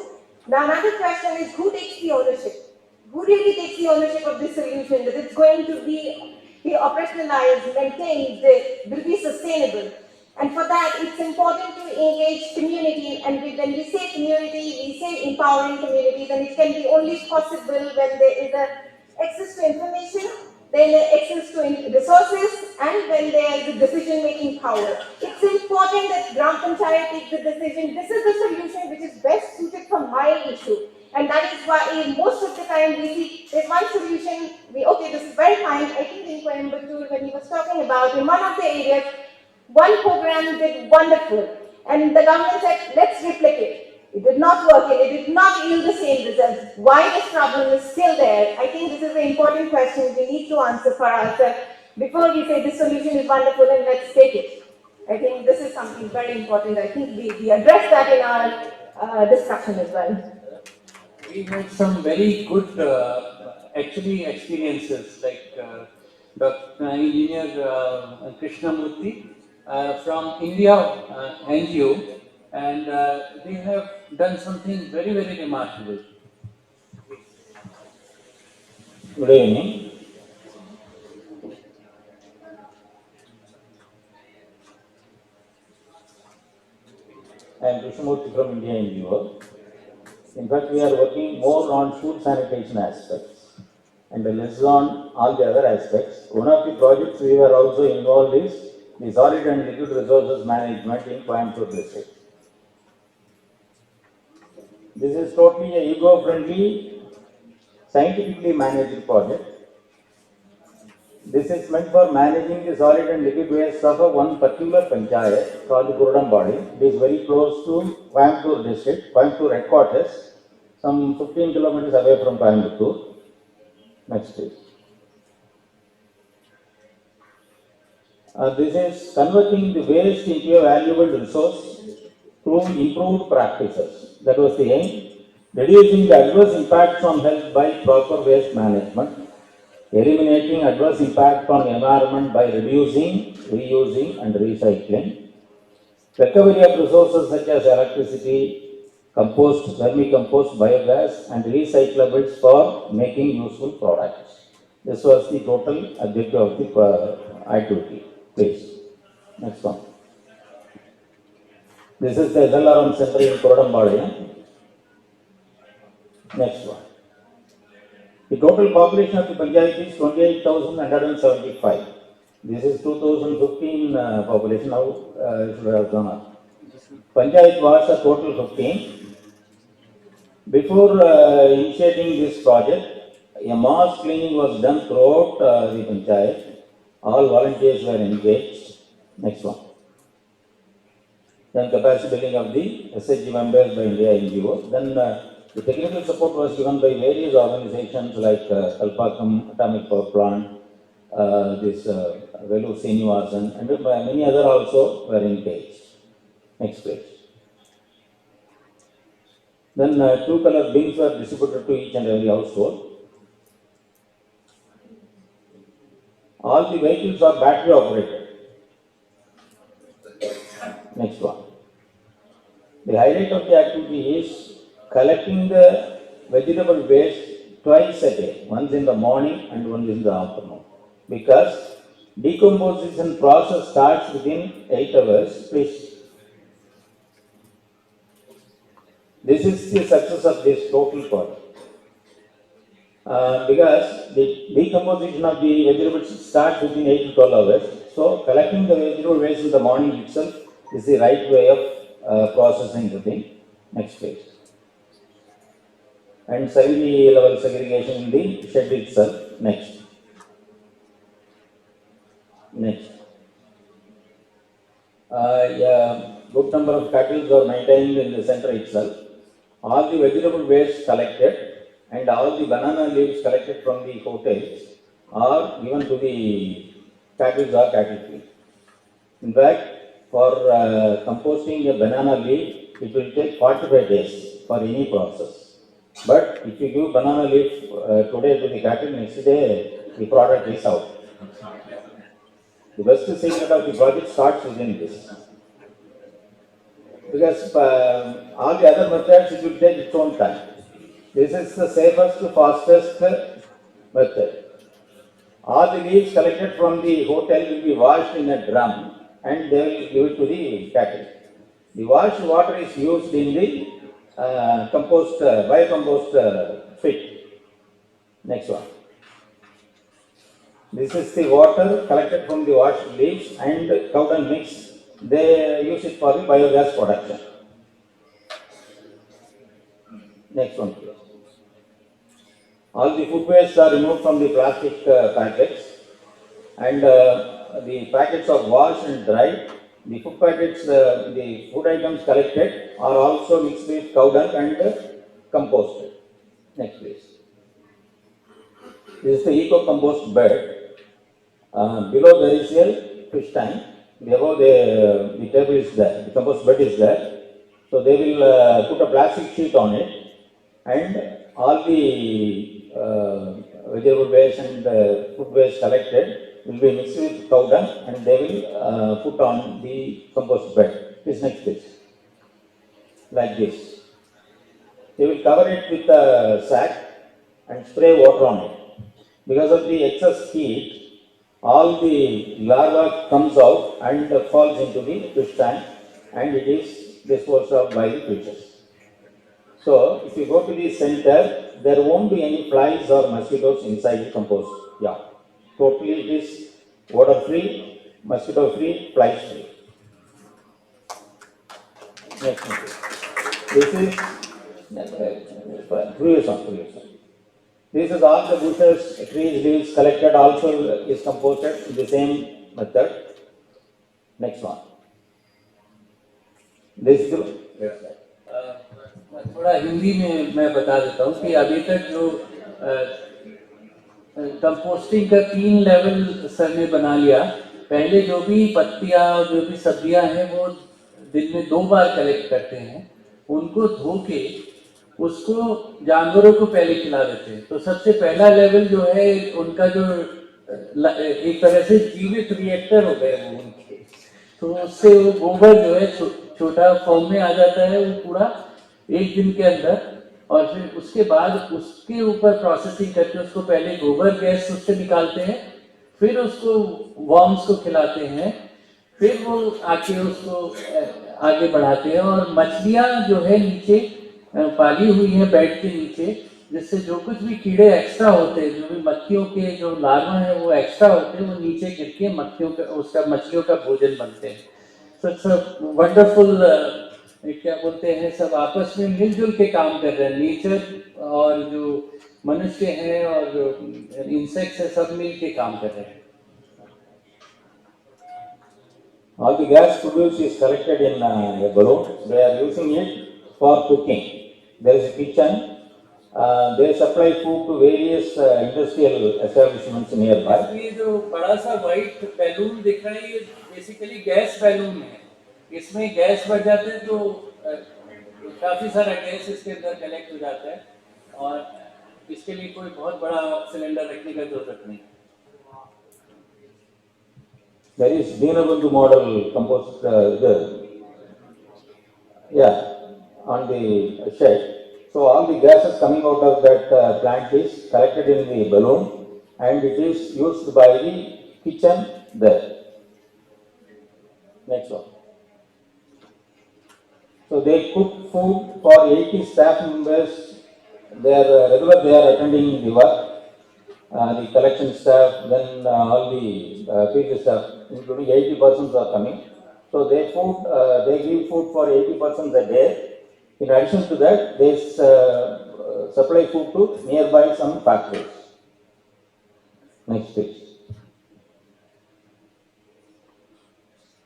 Now, another question is, who takes the ownership? Who really takes the ownership of this solution? That it's going to be operationalized, maintained, will be sustainable. And for that, it's important to engage community. And when we say community, we say empowering communities. And it can be only possible when there is access to information, then access to resources, and when there is a decision-making power. It's important that Gram Panchayat takes the decision. This is the solution which is best suited for my issue. And that is why most of the time we see there's one solution, okay, this is very fine. I think in Coimbatore, when he was talking about in one of the areas, one program did wonderful. And the government said, let's replicate. It did not work and it did not yield the same results. Why this problem is still there? I think this is an important question we need to answer for ourselves before we say this solution is wonderful and let's take it. I think this is something very important. I think we address that in our discussion as well. We had some very good actually experiences like Dr. Engineer Krishnamurthy from India NGO, and they have done something very, very remarkable. Good evening. I am Krishnamurthy from India NGO. In fact, we are working more on food sanitation aspects and less on all the other aspects. One of the projects we were also involved is the solid and liquid resources management in Coimbatore district. This is totally a eco-friendly, scientifically managed project. This is meant for managing the solid and liquid waste of one particular panchayat called the Gurudam body. It is very close to Coimbatore district, Coimbatore headquarters, some 15 kilometers away from Coimbatore. Next please. This is converting the waste into a valuable resource through improved practices. That was the aim. Reducing the adverse impacts on health by proper waste management. Eliminating adverse impact on environment by reducing, reusing and recycling. Recovery of resources such as electricity, compost, vermicompost, biogas, and recyclables for making useful products. This was the total objective of the activity. Please, next one. This is the SLRM center in Kodambalayam. Next one. The total population of the Panchayat is 28,175. This is 2015 population. Now it should have gone up. Panchayat was a total 15. Before initiating this project, a mass cleaning was done throughout the Panchayat. All volunteers were engaged. Next one. Then capacity building of the SHG members by India NGO. Then the technical support was given by various organizations like Kalpakam Atomic Power Plant, this Velu Srinivasan, and many other also were engaged. Next page. Then two color bins were distributed to each and every household. All the vehicles are battery operated. Next one. The highlight of the activity is collecting the vegetable waste twice a day, once in the morning and once in the afternoon. Because decomposition process starts within 8 hours. Please. This is the success of this total project. Because the decomposition of the vegetables starts within 8 to 12 hours. So collecting the vegetable waste in the morning itself is the right way of processing the thing. Next page. And 70 level segregation in the shed itself. Next. Next. Good number of cattle are maintained in the center itself. All the vegetable waste collected and all the banana leaves collected from the hotels are given to the cattle or cattle feed. In fact, for composting a banana leaf, it will take 45 days for any process. But if you give banana leaf today to the cattle, next day the product is out. The best secret of the project starts within this. Because all the other methods, it will take its own time. This is the safest, fastest method. All the leaves collected from the hotel will be washed in a drum and they will give it to the cattle. The washed water is used in the compost, biocompost pit. Next one. This is the water collected from the washed leaves and cow dung mix. They use it for the biogas production. Next one, please. All the food waste are removed from the plastic packets and the packets are washed and dried. The food packets, the food items collected are also mixed with cow dung and composted. Next, please. This is the eco-compost bed. Below there is a fish tank. Above the table is there. The compost bed is there. So they will put a plastic sheet on it, and all the vegetable waste and food waste collected will be mixed with cow dung, and they will put on the compost bed. This next page. Like this. They will cover it with a sack and spray water on it. Because of the excess heat, all the larva comes out and falls into the fish tank, and it is disposed of by the fishes. So, if you go to the center, there won't be any flies or mosquitoes inside the compost. Yeah, totally it is water free, mosquito free, flies free. Next one. This is previous one. This is all the bushes, trees, leaves collected also is composted in the same method. Next one. This is थोड़ा हिंदी में मैं बता देता हूँ कि अभी तक जो कंपोस्टिंग का 3 लेवल सर ने बना लिया। पहले जो भी पत्तियाँ जो भी सब्जियाँ हैं वो दिन में 2 बार कलेक्ट करते हैं, उनको धो के उसको जानवरों को पहले खिला देते हैं। तो सबसे पहला लेवल जो है उनका जो एक तरह से जीवित रिएक्टर हो गए वो उनके, तो उससे वो गोबर जो है छोटा फॉर्म में आ जाता है वो पूरा 1 दिन के अंदर, और फिर उसके बाद उसके ऊपर प्रोसेसिंग करके उसको पहले गोबर गैस उससे निकालते हैं, फिर उसको वर्म्स को खिलाते हैं, फिर वो आके उसको आगे बढ़ाते हैं। और मछलियाँ जो है नीचे पाली हुई है बेड के नीचे, जिससे जो कुछ भी कीड़े एक्स्ट्रा होते हैं, जो भी मक्खियों के जो लार्वा है वो एक्स्ट्रा होते हैं, वो नीचे गिर के मक्खियों का उसका मछलियों का भोजन बनते हैं। तो इट्स वंडरफुल, क्या बोलते हैं, सब आपस में मिलजुल के काम कर रहे हैं। नेचर और जो मनुष्य हैं और जो इंसेक्ट्स है सब मिल के काम कर रहे हैं। All the gas produced is collected in a balloon. They are using it for cooking. There is a kitchen. They supply food to various industrial establishments nearby. ये जो बड़ा सा व्हाइट बैलून दिख रहा है ये बेसिकली गैस बैलून है। इसमें गैस भर जाते हैं तो काफी सारा गैस इसके अंदर कलेक्ट हो जाता है, और इसके लिए कोई बहुत बड़ा सिलेंडर रखने का जरूरत नहीं। There is Deenabandhu model compost, on the shed. So all the gases coming out of that plant is collected in the balloon and it is used by the kitchen there. Next one. So they cook food for 80 staff members. They are attending the work. The collection staff, then all the field staff, including 80 persons are coming. So they give food for 80 persons a day. In addition to that, they supply food to nearby some factories. Next page.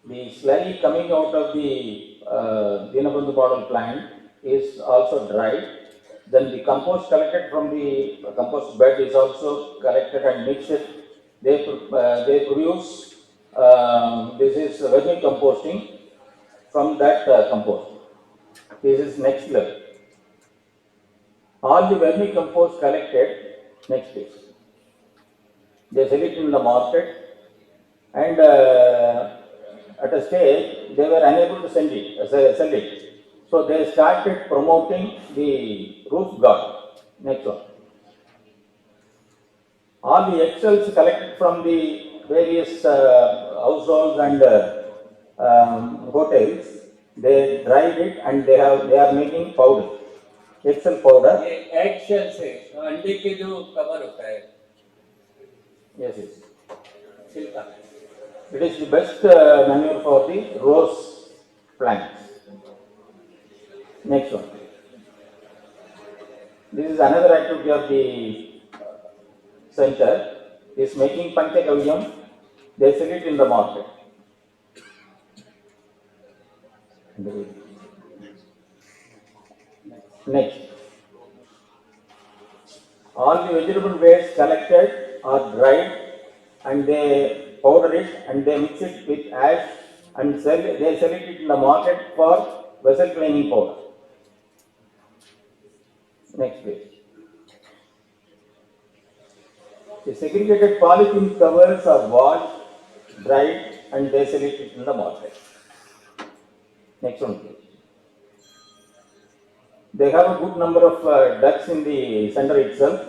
The slurry coming out of the Deenabandhu model plant is also dried. Then the compost collected from the compost bed is also collected and mixed. They produce, this is vermicomposting from that compost. This is next level. All the vermicompost collected, next page. They sell it in the market, and at a stage they were unable to sell it. So they started promoting the roof garden. Next one. All the eggshells collected from the various households and hotels, they dried it and they are making powder, eggshell powder. ये eggshell से अंडे के जो cover होता है, Yes, yes. छिलका। It is the best manure for the rose plants. Next one. This is another activity of the center, is making panchakavyam. They sell it in the market. Next. All the vegetable waste collected are dried and they powder it and they mix it with ash and they sell it in the market for vessel cleaning powder. Next page. The segregated polythene covers are washed, dried and they sell it in the market. Next one please. They have a good number of ducts in the center itself.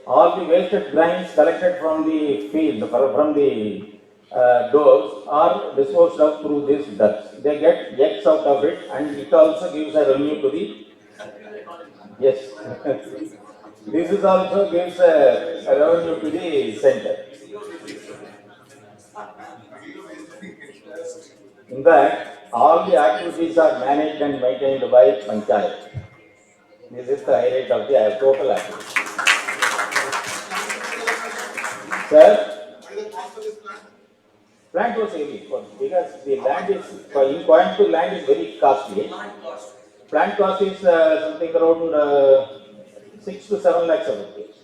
All the wasted grains collected from the field, from the doors, are disposed of through these ducts. They get eggs out of it and it also gives a revenue to the, yes, this is also gives a revenue to the center. In fact, all the activities are managed and maintained by Panchayat. This is the highlight of the total activity. Sir, plant was heavy because the land is, in Coimbatore land is very costly. Plant cost is something around 6 to 7 lakhs of rupees.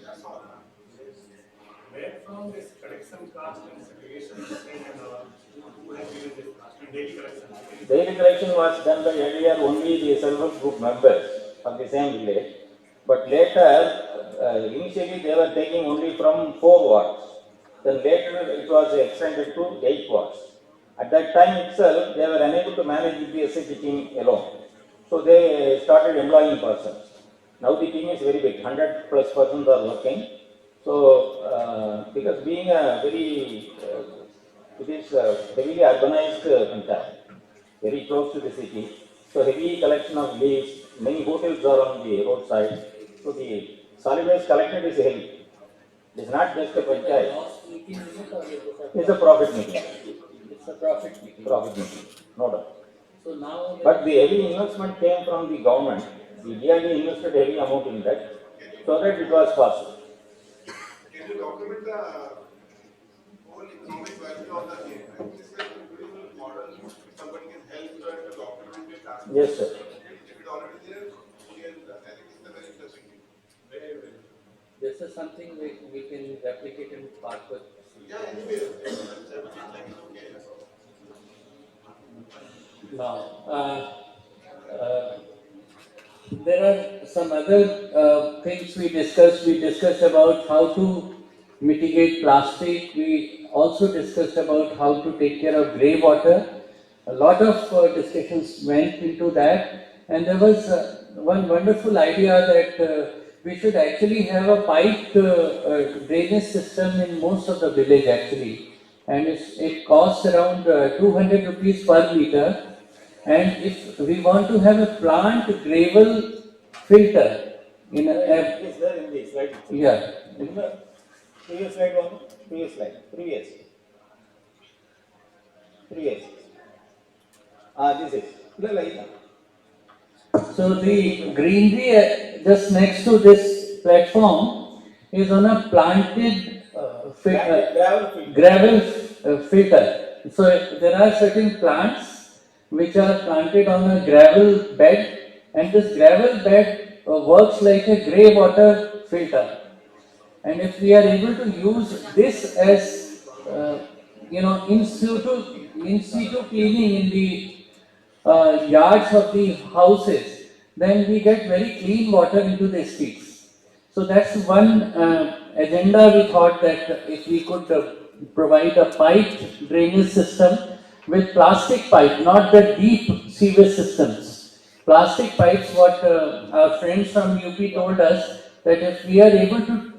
Where from this collection cost and segregation Daily collection was done by earlier only the self-help group members of the same village, but later, initially they were taking only from 4 wards. Then later it was extended to 8 wards. At that time itself, they were unable to manage UPSC teaching alone. So they started employing persons. Now the team is very big, 100 plus persons are working. So, because being a very, it is a heavily urbanized panchayat, very close to the city. So heavy collection of leaves, many hotels are on the roadside. So the solid waste collected is heavy. It is not just a panchayat. It's a profit making. It's a profit making. Profit making, no doubt. So now. But the heavy investment came from the government. The DID invested heavy amount in that, so that it was possible. Can you document the whole economic value of the game? This is a beautiful model. Somebody can help to document it. Yes, sir. If it already there, we can do that. I think it's a very interesting thing. Very, very. This is something we can replicate in Parkwood. Yeah, anyway. Okay. Now, there are some other things we discussed. We discussed about how to mitigate plastic. We also discussed about how to take care of grey water. A lot of discussions went into that, and there was one wonderful idea that we should actually have a piped drainage system in most of the village actually, and it costs around 200 rupees per meter. And if we want to have a plant gravel filter in a, It is there in the slide. yeah. In the previous slide one, previous slide, previous. This is. So the greenery just next to this platform is on a planted gravel filter. So there are certain plants which are planted on a gravel bed, and this gravel bed works like a grey water filter. And if we are able to use this as in situ cleaning in the yards of the houses, then we get very clean water into the streets. So that's one agenda we thought that if we could provide a piped drainage system with plastic pipe, not the deep sewage systems. Plastic pipes, what our friends from UP told us, that if we are able to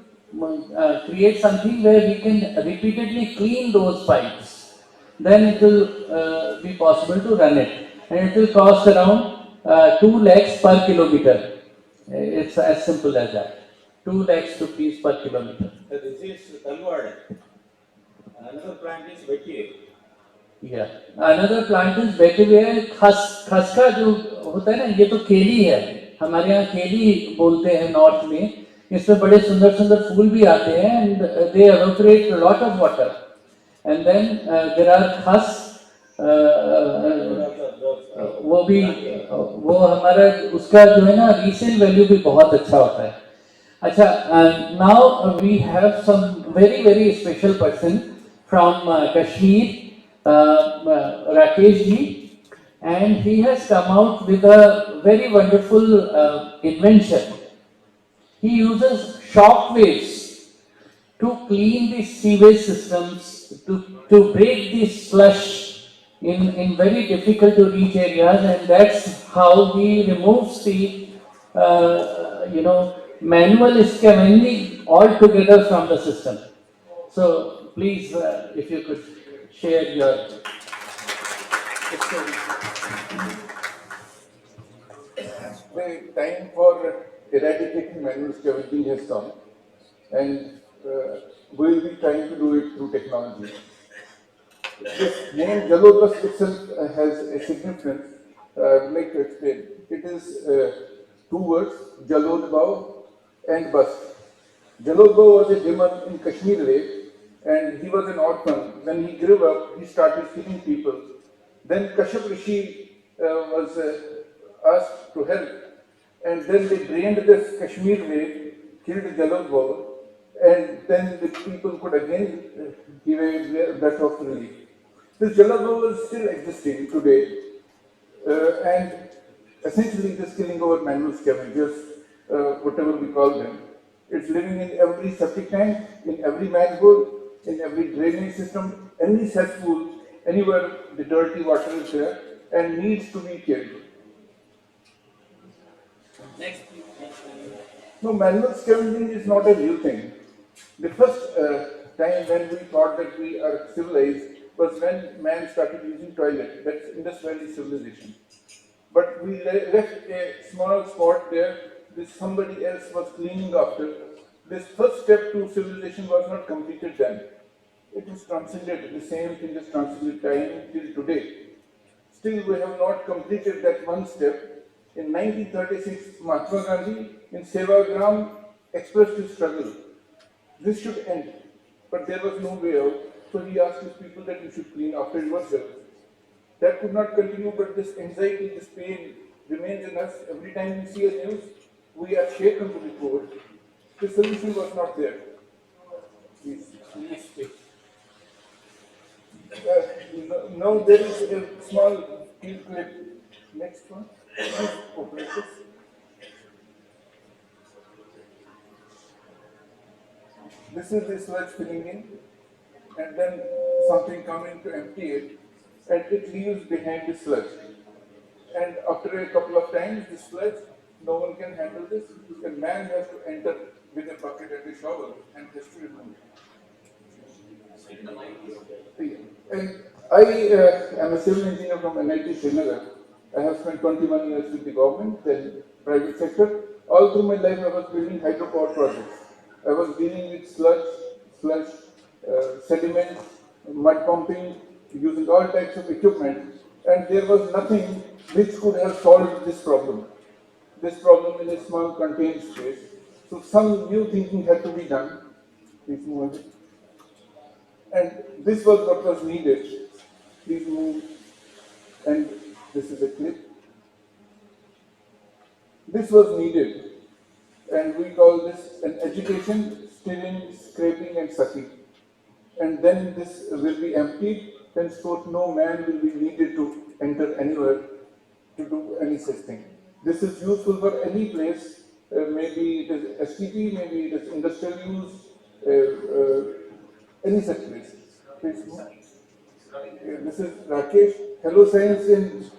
create something where we can repeatedly clean those pipes, then it will be possible to run it. And it will cost around 2 lakhs per kilometer. It's as simple as that. 2 lakhs rupees per kilometer. This is Talwad. Another plant is vetiver. Yeah. Another plant is vetiver. खस का जो होता है ना, ये तो केली है. हमारे यहाँ केली बोलते हैं नॉर्थ में. इसमें बड़े सुंदर सुंदर फूल भी आते हैं, and they evaporate a lot of water. And then there are khas. वो हमारा उसका जो है ना रीसेल वैल्यू भी बहुत अच्छा होता है. अच्छा, now we have some very special person from Kashmir, Rakesh ji, and he has come out with a very wonderful invention. He uses shock waves to clean the sewage systems, to break the slush in very difficult to reach areas, and that's how he removes the manual scavenging altogether from the system. So please, if you could share your story. The time for eradicating manual scavenging has come, and we will be trying to do it through technology. This name Jalodbas itself has a significance. I'd like to explain. It is two words, Jalodbao and Bas. Jalodbao was a demon in Kashmir Lake, and he was an orphan. When he grew up, he started killing people. Then Kashyap Rishi was asked to help, and then they drained this Kashmir Lake, killed Jalodbao, and then the people could again give a breath of relief. This Jalodbao is still existing today, and essentially this killing over manual scavengers, whatever we call them. It's living in every septic tank, in every manhole, in every drainage system, any cesspool, anywhere the dirty water is there and needs to be cared for. Next. No, manual scavenging is not a new thing. The first time when we thought that we are civilized was when man started using toilet. That's Indus Valley civilization. But we left a small spot there. This somebody else was cleaning after. This first step to civilization was not completed then. It was transcended. The same thing is transcended time till today. Still, we have not completed that one step. In 1936, Mahatma Gandhi in Sevagram expressed his struggle. This should end. But there was no way out. So he asked his people that we should clean after yourselves. That could not continue, but this anxiety, this pain remains in us. Every time we see a news, we are shaken to the core. The solution was not there. Please. Now there is a small field clip. Next one. Open this. This is the sludge filling in, and then something coming to empty it, and it leaves behind the sludge. And after a couple of times, the sludge, no one can handle this. A man has to enter with a bucket and a shovel and has to remove it. And I am a civil engineer from NIT Srinagar. I have spent 21 years with the government, then private sector. All through my life, I was building hydropower projects. I was dealing with sludge, sediment, mud pumping, using all types of equipment, and there was nothing which could have solved this problem. This problem in a small contained space. So some new thinking had to be done. Please move on. And this was what was needed. Please move. And this is a clip. This was needed. And we call this an education, stirring, scraping, and sucking. And then this will be emptied. Henceforth, no man will be needed to enter anywhere to do any such thing. This is useful for any place. Maybe it is STP, maybe it is industrial use, any such place. Please move. This is Rakesh. Hello Science in.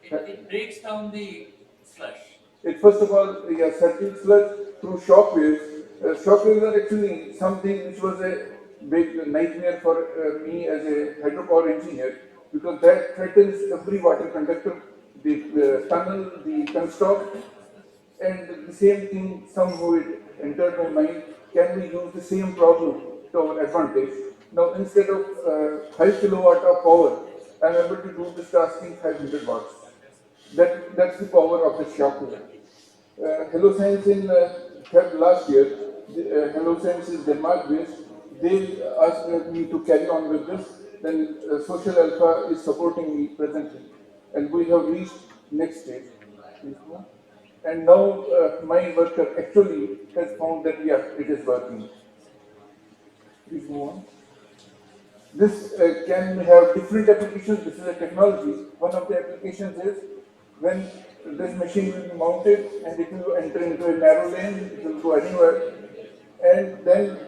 It breaks down the sludge. It first of all, circuit sludge through shock waves. Shock waves are actually something which was a big nightmare for me as a hydropower engineer, because that threatens every water conductor, the tunnel, the penstock, and the same thing somehow it entered my mind. Can we use the same problem to our advantage? Now instead of 5 kilowatt of power, I am able to do this task in 500 watts. That's the power of the shock wave. Hello Science in Feb last year, Hello Science is Denmark based. They asked me to carry on with this. Then Social Alpha is supporting me presently, and we have reached next stage. And now my worker actually has found that it is working. Please move on. This can have different applications. This is a technology. One of the applications is when this machine will be mounted and it will enter into a narrow lane, it will go anywhere, and then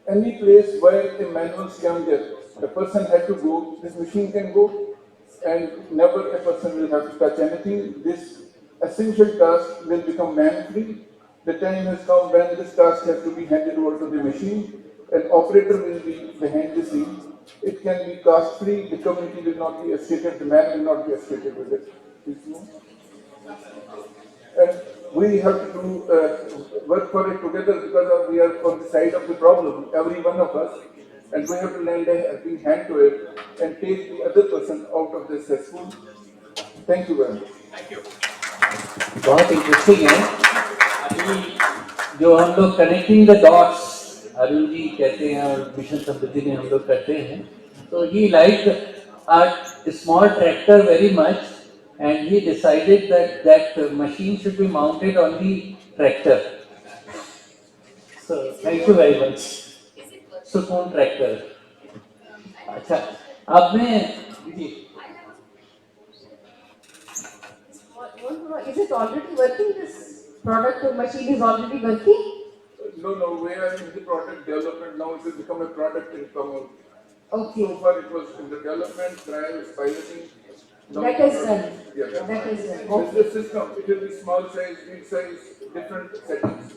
any place where a manual scavenger, the person had to go, this machine can go, and never a person will have to touch anything. This essential task will become man-free. The time has come when this task has to be handed over to the machine. An operator will be behind the scene. It can be cost-free. The community will not be associated. The man will not be associated with it. And we have to do work for it together, because we are on the side of the problem, every one of us, and we have to lend a helping hand to it and take the other person out of this cesspool. Thank you very much. Thank you. बहुत interesting है. अभी जो हम लोग connecting the dots Arun ji कहते हैं और mission समृद्धि में हम लोग करते हैं, तो ही like a small tractor very much, and he decided that machine should be mounted on the tractor. So thank you very much. सुकून ट्रैक्टर. अच्छा, अब मैं Is it already working? This product or machine is already working? No, we are in the product development now. It will become a product in come out. Okay. So far it was in the development, trials, piloting. That is done. Yeah, That is done. It's Okay. the system. It will be small size, big size, different settings.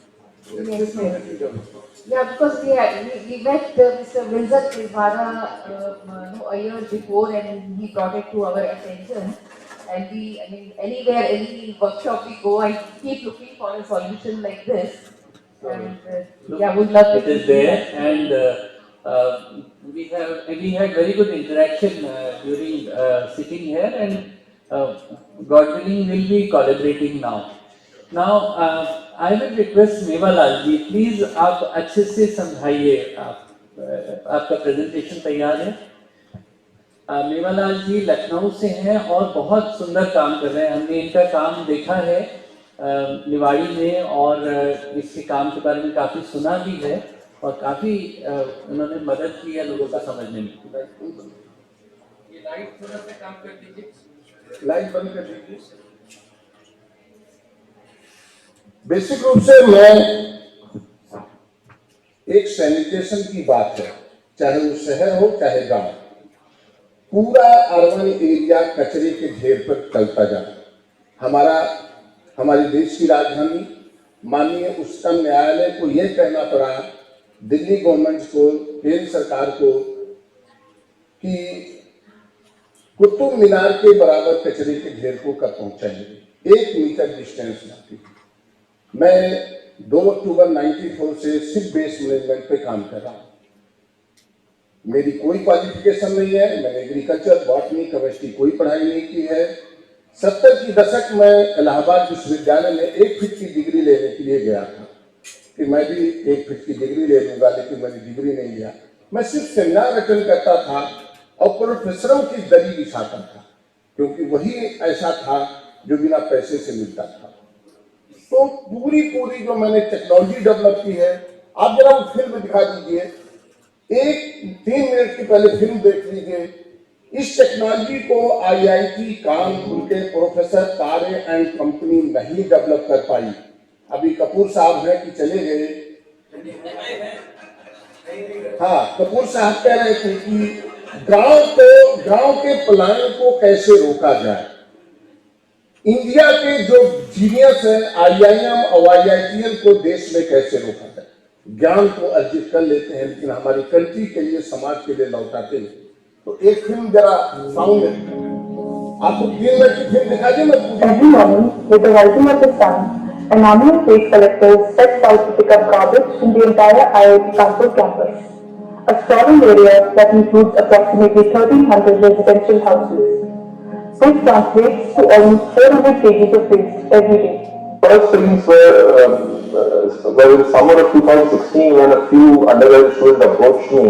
The Yes, system yes. has been developed. Yeah, because we met Mr. Wilson Vivara no, a year before, and he brought it to our attention. And we, I mean, anywhere, any workshop we go, I keep looking for a solution like this. And yeah, would love to It is see there, that. and we had very good interaction during sitting here, and God willing, we'll be collaborating now. Now, I will request Mewalal ji, please आप अच्छे से समझाइए, आपका presentation तैयार है। मेवालाल जी लखनऊ से हैं और बहुत सुंदर काम कर रहे हैं। हमने इनका काम देखा है निवाड़ी में, और इसके काम के बारे में काफ़ी सुना भी है, और काफ़ी उन्होंने मदद की है लोगों को समझने में। ये लाइट थोड़ा सा काम कर दीजिए, लाइट बंद कर दीजिए। बेसिक रूप से मैं एक सैनिटेशन की बात है, चाहे वो शहर हो चाहे गांव, पूरा अर्बन एरिया कचरे के ढेर पर चलता जाता। हमारे देश की राजधानी माननीय उच्चतम न्यायालय को यह कहना पड़ा, दिल्ली गवर्नमेंट को, केंद्र सरकार को, कि कुतुब मीनार के बराबर कचरे के ढेर को कब पहुंचाएंगे, 1 मीटर डिस्टेंस बाकी। मैं 2 अक्टूबर 94 से सिर्फ वेस्ट मैनेजमेंट पे काम कर रहा हूँ। मेरी कोई क्वालिफिकेशन नहीं है, मैंने एग्रीकल्चर, बॉटनी, केमिस्ट्री कोई पढ़ाई नहीं की है। 70 की दशक में इलाहाबाद विश्वविद्यालय में 1 फीट की डिग्री लेने के लिए गया था कि मैं भी 1 फीट की डिग्री ले लूंगा, लेकिन मैंने डिग्री नहीं लिया। मैं सिर्फ सेमिनार अटेंड करता था और प्रोफेसरों की दरी बिछाता था, क्योंकि वही ऐसा था जो बिना पैसे से मिलता था। तो पूरी जो मैंने टेक्नोलॉजी डेवलप की है, आप जरा वो फिल्म दिखा दीजिए, 3 मिनट की पहले फिल्म देख लीजिए। इस टेक्नोलॉजी को IIT कानपुर के प्रोफेसर तारे एंड कंपनी नहीं डेवलप कर पाई। अभी कपूर साहब हैं कि चले गए? हाँ, कपूर साहब कह रहे थे कि गांव के पलायन को कैसे रोका जाए। इंडिया के जो जीनियस है IIM और IITM को देश में कैसे रोका जाए। ज्ञान को अर्जित कर लेते हैं, लेकिन हमारी कंट्री के लिए, समाज के लिए लौटाते हैं। तो एक फिल्म जरा साउंड आपको 3 मिनट की फिल्म दिखा दी। Every morning, with the rising of the sun, an army of waste collectors sets out to pick up garbage in the entire IIT Kanpur campus, a sprawling area that includes approximately 1,300 residential houses. This translates to almost 400 kg of waste every day. First studies were in summer of 2016 when a few undergraduate students approached me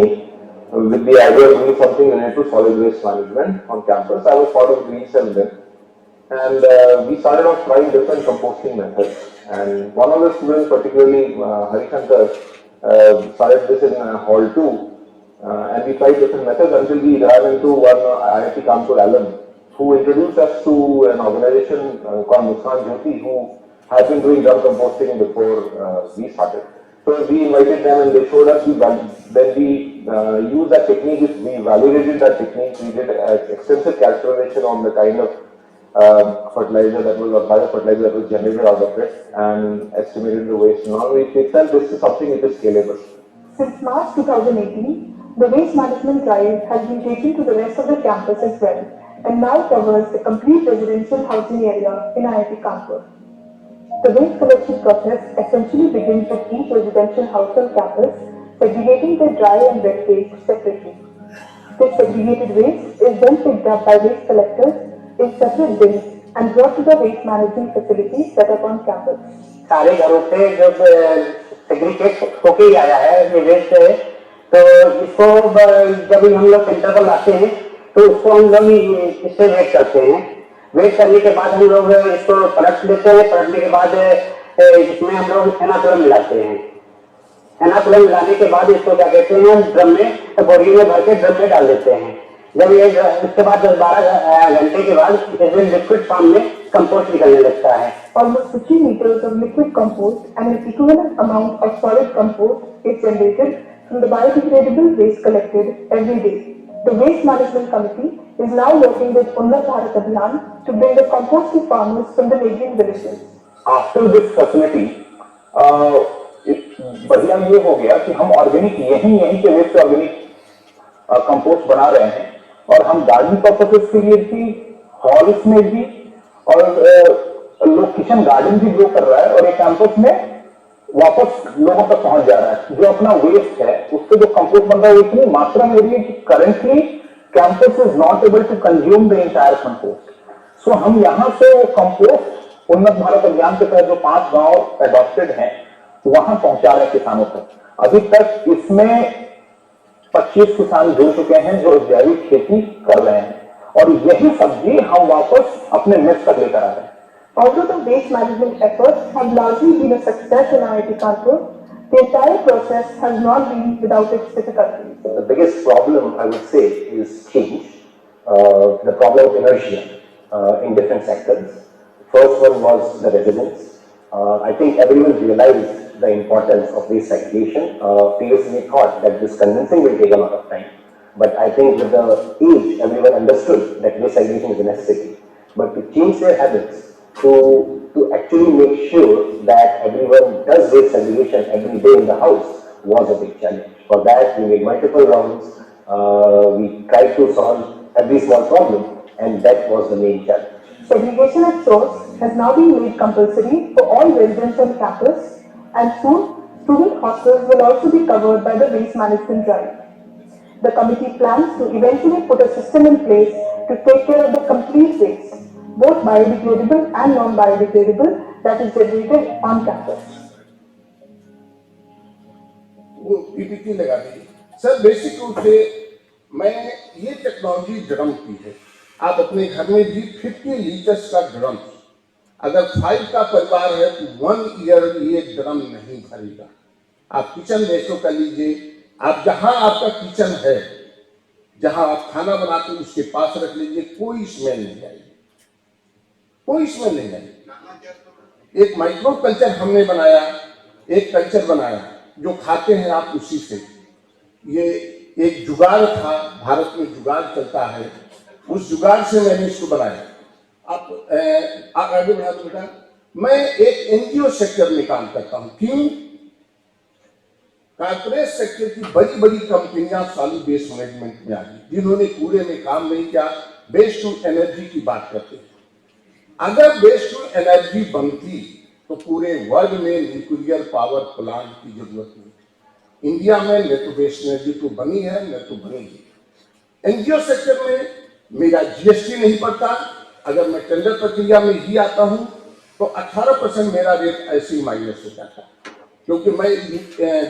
with the idea of doing something related to solid waste management on campus. I was part of Green Cell then, and we started off trying different composting methods. And one of the students, particularly Harishankar, started this in Hall 2, and we tried different methods until we ran into one IIT Kanpur alum who introduced us to an organization called Muskan Jyoti, who had been doing drum composting before we started. So we invited them and they showed us, then we used that technique, we validated that technique, we did extensive calculation on the kind of fertilizer that was, or biofertilizer that was generated out of it, and estimated the waste. Now we felt this is something that is scalable. Since March 2018, the waste management drive has been taken to the rest of the campus as well, and now covers the complete residential housing area in IIT Kanpur. The waste collection process essentially begins with each residential house on campus, segregating the dry and wet waste separately. This segregated waste is then picked up by waste collectors in separate bins and brought to the waste management facility set up on campus. सारे घरों से जब segregate होके ही आया है ये waste है, तो इसको जब हम लोग सेंटर पर लाते हैं तो उसको हम लोग इससे वेट करते हैं। वेट करने के बाद हम लोग इसको पलट लेते हैं। पलटने के बाद इसमें हम लोग एनाक्लोम मिलाते हैं। एनाक्लोम मिलाने के बाद इसको क्या कहते हैं, ड्रम में, बोरी में भर के ड्रम में डाल देते हैं। जब ये इसके बाद 10-12 घंटे के बाद इसमें लिक्विड फॉर्म में कंपोस्ट निकलने लगता है। Almost 50 liters of liquid compost and an equivalent amount of solid compost is generated from the biodegradable waste collected every day. The Waste Management Committee is now working with Unnat Bharat Abhiyan to bring the compost to farmers from the neighboring villages. After this facility, बढ़िया ये हो गया कि हम organic यहीं के waste से organic compost बना रहे हैं और हम गार्डन पर्पसेस के लिए भी, हॉल्स में भी, और लोग किचन गार्डन भी ग्रो कर रहा है और एक कैंपस में वापस लोगों तक पहुंच जा रहा है। जो अपना वेस्ट है उससे जो कंपोस्ट बन रहा है इतनी मात्रा में हो रही है कि currently campus is not able to consume the entire compost. So हम यहाँ से वो कंपोस्ट उन्नत भारत अभियान के तहत जो 5 गांव एडॉप्टेड हैं वहां पहुंचा रहे हैं किसानों तक। अभी तक इसमें 25 किसान जुड़ चुके हैं जो जैविक खेती कर रहे हैं और यही सब्जी हम वापस अपने मेस तक लेकर आ रहे हैं। Although the waste management efforts have largely been a success in IIT Kanpur, the entire process has not been without its difficulties. The biggest problem, I would say, is change, the problem of inertia in different sectors. First one was the residents. I think everyone realized the importance of waste segregation. Previously we thought that this convincing will take a lot of time, but I think with the age, everyone understood that waste segregation is a necessity. But to change their habits, to actually make sure that everyone does waste segregation every day in the house was a big challenge. For that, we made multiple rounds. We tried to solve every small problem, and that was the main challenge. Segregation at source has now been made compulsory for all residents on campus, and soon student hostels will also be covered by the waste management drive. The committee plans to eventually put a system in place to take care of the complete waste, both biodegradable and non-biodegradable, that is generated on campus. वो PPT लगा दी sir. Basic रूप से मैं ये technology drum की है। आप अपने घर में भी 50 लीटर्स का ड्रम, अगर 5 का परिवार है तो 1 ईयर ये ड्रम नहीं भरेगा। आप किचन वेस्ट कर लीजिए, आप जहां आपका किचन है, जहां आप खाना बनाते हैं उसके पास रख लीजिए, कोई स्मेल नहीं आएगी, कोई स्मेल नहीं आएगी। एक माइक्रो कल्चर हमने बनाया, एक कल्चर बनाया जो खाते हैं आप उसी से। ये एक जुगाड़ था, भारत में जुगाड़ चलता है, उस जुगाड़ से मैंने इसको बनाया। आप आगे बढ़ा दो बेटा। मैं एक एनजीओ सेक्टर में काम करता हूं। क्यों? कॉर्पोरेट सेक्टर की बड़ी बड़ी कंपनियां सॉलिड वेस्ट मैनेजमेंट में आ गई, जिन्होंने कूड़े में काम नहीं किया। वेस्ट टू एनर्जी की बात करते हैं। अगर वेस्ट टू एनर्जी बनती तो पूरे वर्ल्ड में न्यूक्लियर पावर प्लांट की जरूरत नहीं। इंडिया में न तो वेस्ट एनर्जी तो बनी है न तो बनेगी। एनजीओ सेक्टर में मेरा जीएसटी नहीं पड़ता। अगर मैं टेंडर प्रक्रिया में ही आता हूं तो 18% मेरा रेट ऐसे ही माइनस हो जाता है, क्योंकि मैं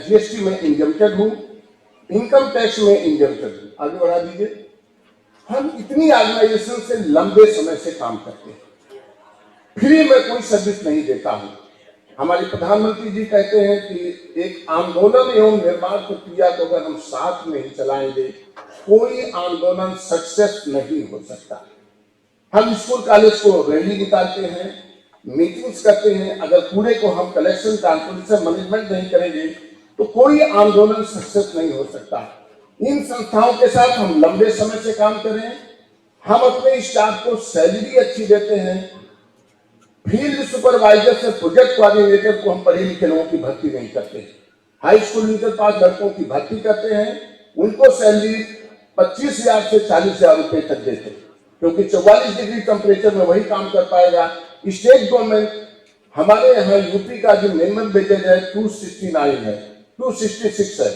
जीएसटी में इंजम्प्टेड हूं, इनकम टैक्स में इंजम्प्टेड हूं। आगे बढ़ा दीजिए। हम इतनी ऑर्गेनाइजेशन से लंबे समय से काम करते हैं, फ्री में कोई सर्विस नहीं देता हूं। हमारे प्रधानमंत्री जी कहते हैं कि एक आंदोलन एवं निर्माण प्रक्रिया को अगर हम साथ में ही चलाएंगे, कोई आंदोलन सक्सेस नहीं हो सकता। हम स्कूल कॉलेज को रैली निकालते हैं, मीटिंग्स करते हैं। अगर कूड़े को हम कलेक्शन ट्रांसपोर्टेशन मैनेजमेंट नहीं करेंगे तो कोई आंदोलन सक्सेस नहीं हो सकता। इन संस्थाओं के साथ हम लंबे समय से काम करें। हम अपने स्टाफ को सैलरी अच्छी देते हैं। फील्ड सुपरवाइजर से प्रोजेक्ट कोऑर्डिनेटर को हम पढ़े लिखे लोगों की भर्ती नहीं करते। हाई स्कूल इंटर पास लड़कों की भर्ती करते हैं, उनको सैलरी 25,000 से 40,000 रुपए तक देते हैं, क्योंकि 44 डिग्री टेम्परेचर में वही काम कर पाएगा। स्टेट गवर्नमेंट हमारे यहाँ यूपी का जो मिनिमम वेजेज है 269 है, 266 है।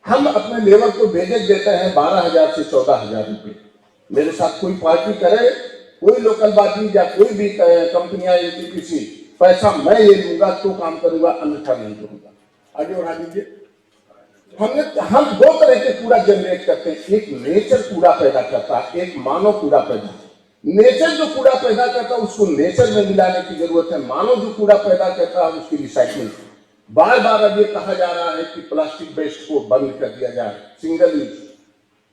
हम अपने लेबर को वेजेज देते हैं 12,000 से 14,000 रुपए। मेरे साथ कोई पार्टी करे, कोई लोकल बाजी या कोई भी कंपनियां एनटीपीसी, पैसा मैं ये दूंगा तो काम करूंगा, अन्यथा नहीं करूंगा। आगे बढ़ा दीजिए। हम 2 तरह के कूड़ा जनरेट करते हैं। एक नेचर कूड़ा पैदा करता है, एक मानव कूड़ा पैदा। नेचर जो कूड़ा पैदा करता है उसको नेचर में मिलाने की जरूरत है। मानव जो कूड़ा पैदा करता है उसकी रिसाइकलिंग। बार बार अब ये कहा जा रहा है कि प्लास्टिक वेस्ट को बंद कर दिया जाए, सिंगल यूज।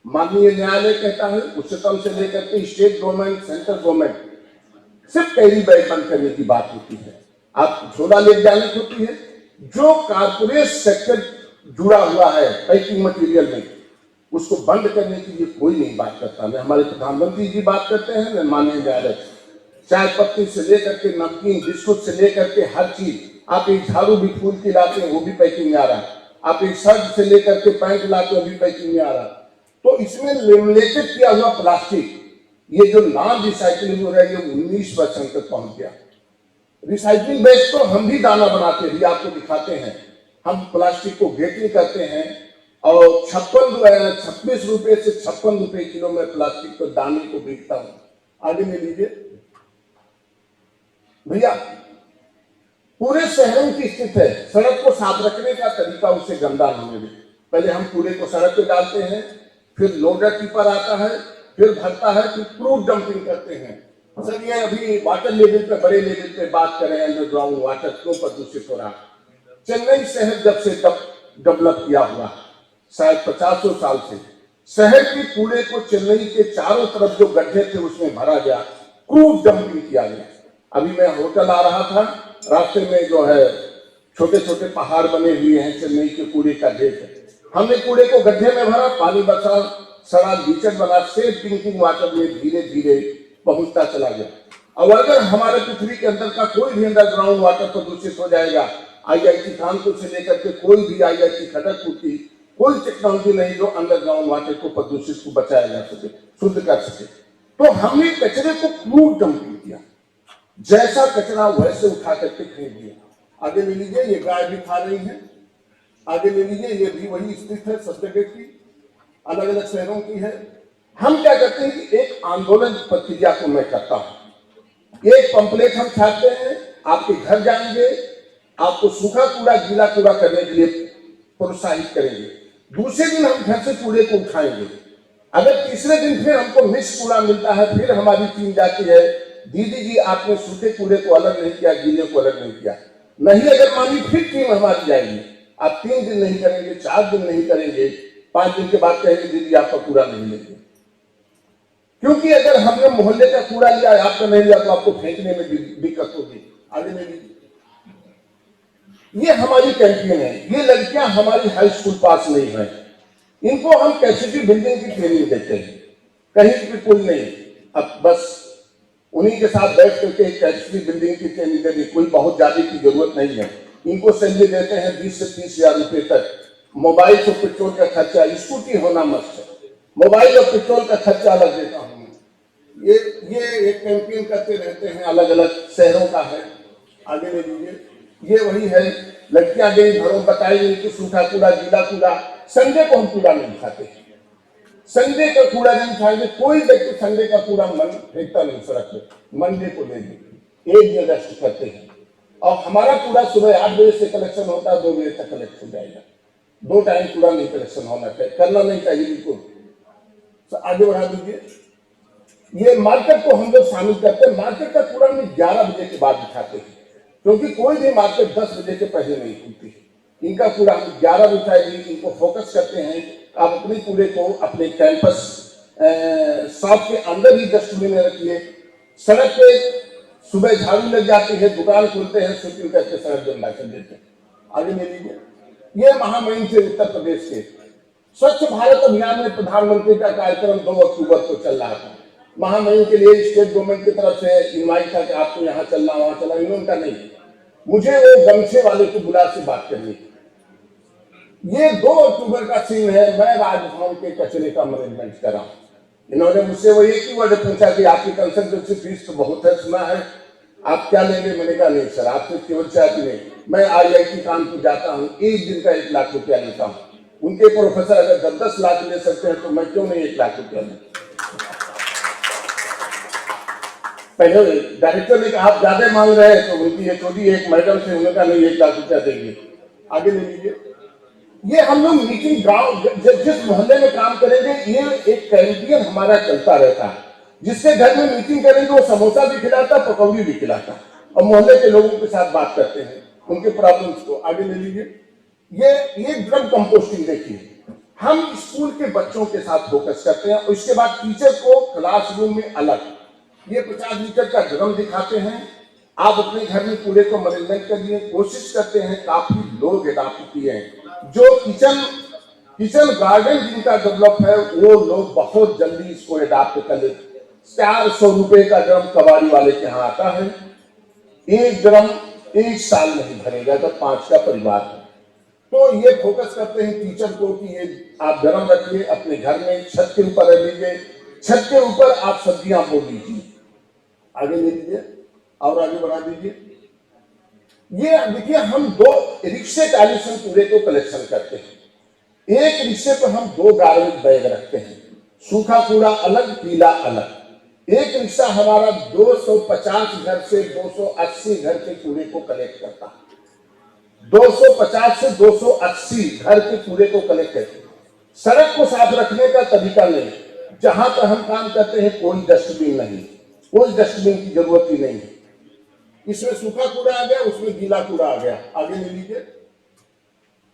माननीय न्यायालय कहता है, उच्चतम से लेकर के स्टेट गवर्नमेंट, सेंट्रल गवर्नमेंट, सिर्फ कैरी बैग बंद करने की बात होती है। आप झोला ले जाने की होती है। जो कारपोरेट सेक्टर जुड़ा हुआ है पैकिंग मटेरियल में, उसको बंद करने के लिए कोई नहीं बात करता। न हमारे प्रधानमंत्री जी बात करते हैं, न माननीय न्यायालय। चाय पत्ती से लेकर के नमकीन बिस्कुट से लेकर के हर चीज, आप एक झाड़ू भी फूल की लाते हैं वो भी पैकिंग में आ रहा है, आप एक शर्ट से लेकर के पैंट लाते हैं वो भी पैकिंग में आ रहा है। तो इसमें लेमिनेटेड किया हुआ प्लास्टिक, ये जो नॉन रिसाइकलिंग हो रहा है, ये 19% तक पहुंच गया। रिसाइकलिंग बेस्ड तो हम भी दाना बनाते हैं, भी आपको दिखाते हैं। हम प्लास्टिक को ग्रेटिंग करते हैं और 26 रुपए से 56 रुपए किलो में प्लास्टिक को दाने को बेचता हूं। आगे में लीजिए भैया, पूरे शहरों की स्थिति है, सड़क को साफ रखने का तरीका उससे गंदा न होने दे। पहले हम कूड़े को सड़क पे डालते हैं, फिर लोडर टिपर आता है, फिर भरता है, फिर क्रूड डंपिंग करते हैं। सर ये अभी वाटर लेवल पे, बड़े लेवल पे बात करें, अंडरग्राउंड वाटर क्यों प्रदूषित हो रहा है। चेन्नई शहर जब से डेवलप किया हुआ, शायद 50 साल से, शहर के कूड़े को चेन्नई के चारों तरफ जो गड्ढे थे उसमें भरा गया, क्रूड डंपिंग किया गया। अभी मैं होटल आ रहा था, रास्ते में जो है छोटे छोटे पहाड़ बने हुए हैं चेन्नई के कूड़े का ढेर, हमने कूड़े को गड्ढे में भरा, पानी बचा, सड़ा, लीचड़ बना, सेफ ड्रिंकिंग वाटर में धीरे धीरे पहुंचता चला गया। अब अगर हमारे पृथ्वी के अंदर का कोई भी अंडरग्राउंड वाटर प्रदूषित हो जाएगा, IIT कानपुर से लेकर के कोई भी IIT खड़गपुर की कोई टेक्नोलॉजी नहीं जो अंडरग्राउंड वाटर को प्रदूषित को बचाया जा सके, शुद्ध कर सके। तो हमने कचरे को क्रूड डंपिंग किया, जैसा कचरा वैसे उठा करके फेंक दिया। आगे ले लीजिए, ये गाय भी खा रही है। आगे ले लीजिए, ये भी वही स्थिति है, सब जगह की, अलग अलग शहरों की है। हम क्या करते हैं कि एक आंदोलन प्रक्रिया को मैं करता हूं। एक पंपलेट हम छापते हैं, आपके घर जाएंगे, आपको सूखा कूड़ा गीला कूड़ा करने के लिए प्रोत्साहित करेंगे। दूसरे दिन हम घर से कूड़े को उठाएंगे। अगर तीसरे दिन फिर हमको मिक्स कूड़ा मिलता है, फिर हमारी टीम जाती है, दीदी जी आपने सूखे कूड़े को अलग नहीं किया, गीले को अलग नहीं किया। नहीं अगर मानी, फिर टीम हमारी जाएगी। आप 3 दिन नहीं करेंगे, 4 दिन नहीं करेंगे, 5 दिन के बाद कहेंगे दीदी आपका कूड़ा नहीं लेंगे। क्योंकि अगर हमने मोहल्ले का कूड़ा लिया, आपका नहीं लिया, तो आपको फेंकने में दिक्कत होगी। आगे नहीं लीजिए, ये हमारी कैंटीन है। ये लड़कियां हमारी हाई स्कूल पास नहीं है, इनको हम कैपेसिटी बिल्डिंग की ट्रेनिंग देते हैं, कहीं भी कोई नहीं। अब बस उन्हीं के साथ बैठ करके कैपेसिटी बिल्डिंग की ट्रेनिंग देनी, कोई बहुत ज्यादा की जरूरत नहीं है। इनको सैलरी देते हैं 20 से 30 हजार रुपए तक। मोबाइल और पेट्रोल का खर्चा, स्कूटी होना मस्त है, मोबाइल और पेट्रोल का खर्चा अलग देता हूँ। ये एक कैंपेन करते रहते हैं, अलग अलग शहरों का है। आगे ले लीजिए, ये वही है, लड़कियां गई घरों, बताई कि सूखा कूड़ा गीला कूड़ा। संडे को हम कूड़ा नहीं खाते, संडे का कूड़ा नहीं खाएंगे। कोई व्यक्ति संडे का कूड़ा फेंकता नहीं सड़क पे, मंडे को लेंगे, एक दिन रेस्ट करते हैं। और हमारा कूड़ा सुबह 8 बजे से कलेक्शन होता है, 2 बजे तक कलेक्ट हो जाएगा। 2 टाइम कूड़ा नहीं कलेक्शन होना चाहिए, करना नहीं चाहिए बिल्कुल। तो आगे बढ़ा दीजिए, ये मार्केट को हम लोग शामिल करते हैं। मार्केट का कूड़ा हम 11 बजे के बाद उठाते हैं, क्योंकि कोई भी मार्केट 10 बजे के पहले नहीं खुलती। इनका कूड़ा हम 11 बजे उठाएंगे, इनको फोकस करते हैं। आप अपने कूड़े को अपने कैंपस शॉप के अंदर ही डस्टबिन में रखिए। सड़क पे सुबह झाड़ू लग जाती है, दुकान खुलते हैं, शूटिंग करके सड़क गंदा कर देते हैं। आगे ले लीजिए, ये महामहिम से उत्तर प्रदेश के स्वच्छ भारत अभियान में प्रधानमंत्री का कार्यक्रम 2 अक्टूबर को चल रहा था। महामहिम के लिए स्टेट गवर्नमेंट की तरफ से इनवाइट था कि आपको यहाँ चलना वहां चलना, इन्होंने नहीं, मुझे वो गमछे वाले को बुला से बात करनी। ये 2 अक्टूबर का सीन है, मैं राजभवन के कचरे का मैनेजमेंट कर रहा हूँ। इन्होंने मुझसे वो एक ही वर्ड पूछा कि आपकी कंसल्टेंसी फीस तो बहुत है, सुना है, आप क्या लेंगे? मैंने कहा नहीं सर, आपसे केवल चाहती नहीं, मैं IIT कानपुर जाता हूँ, एक दिन का 1 लाख रुपया लेता हूँ। उनके प्रोफेसर अगर 10-10 लाख ले सकते हैं तो मैं क्यों नहीं 1 लाख रुपया लूं? पहले डायरेक्टर ने कहा आप ज्यादा मांग रहे हैं, तो उनकी HOD एक मैडम से उन्होंने कहा नहीं 1 लाख रुपया देंगे। आगे ले लीजिए, ये हम लोग मीटिंग गाँव जिस मोहल्ले में काम करेंगे, ये एक कैंटीन हमारा चलता रहता है। जिसके घर में मीटिंग करेंगे वो समोसा भी खिलाता, पकौड़ी भी खिलाता, और मोहल्ले के लोगों के साथ बात करते हैं, उनके प्रॉब्लम्स को। आगे ले लीजिए, ये ड्रम कंपोस्टिंग देखिए, हम स्कूल के बच्चों के साथ फोकस करते हैं। और इसके बाद टीचर को क्लासरूम में अलग ये 50 लीटर का ड्रम दिखाते हैं। आप अपने घर में कूड़े को मैनेजमेंट करने की कोशिश करते हैं, काफी लोग अडॉप्ट किए हैं। जो किचन गार्डन जिनका डेवलप है वो लोग बहुत जल्दी इसको अडाप्ट कर लेते। 400 रुपए का ड्रम कबाड़ी वाले के यहाँ आता है, एक ड्रम एक साल नहीं भरेगा तो 5 का परिवार है। तो ये फोकस करते हैं टीचर को कि ये आप ड्रम रखिए अपने घर में, छत के ऊपर रख लीजिए, छत के ऊपर आप सब्जियां बो लीजिए। आगे ले लीजिए और आगे बढ़ा दीजिए। ये देखिए हम 2 रिक्शे कैलिसन पूरे को कलेक्शन करते हैं। एक रिक्शे पर हम 2 गार्बेज बैग रखते हैं, सूखा कूड़ा अलग, गीला अलग। एक रिक्शा हमारा 250 घर से 280 घर के कूड़े को कलेक्ट करता है। 250 से 280 घर के कूड़े को कलेक्ट करते हैं। सड़क को साफ रखने का तरीका नहीं, जहां पर हम काम करते हैं कोई डस्टबिन नहीं, कोई डस्टबिन की जरूरत ही नहीं है। इसमें सूखा कूड़ा आ गया, उसमें गीला कूड़ा आ गया। आगे ले लीजिए।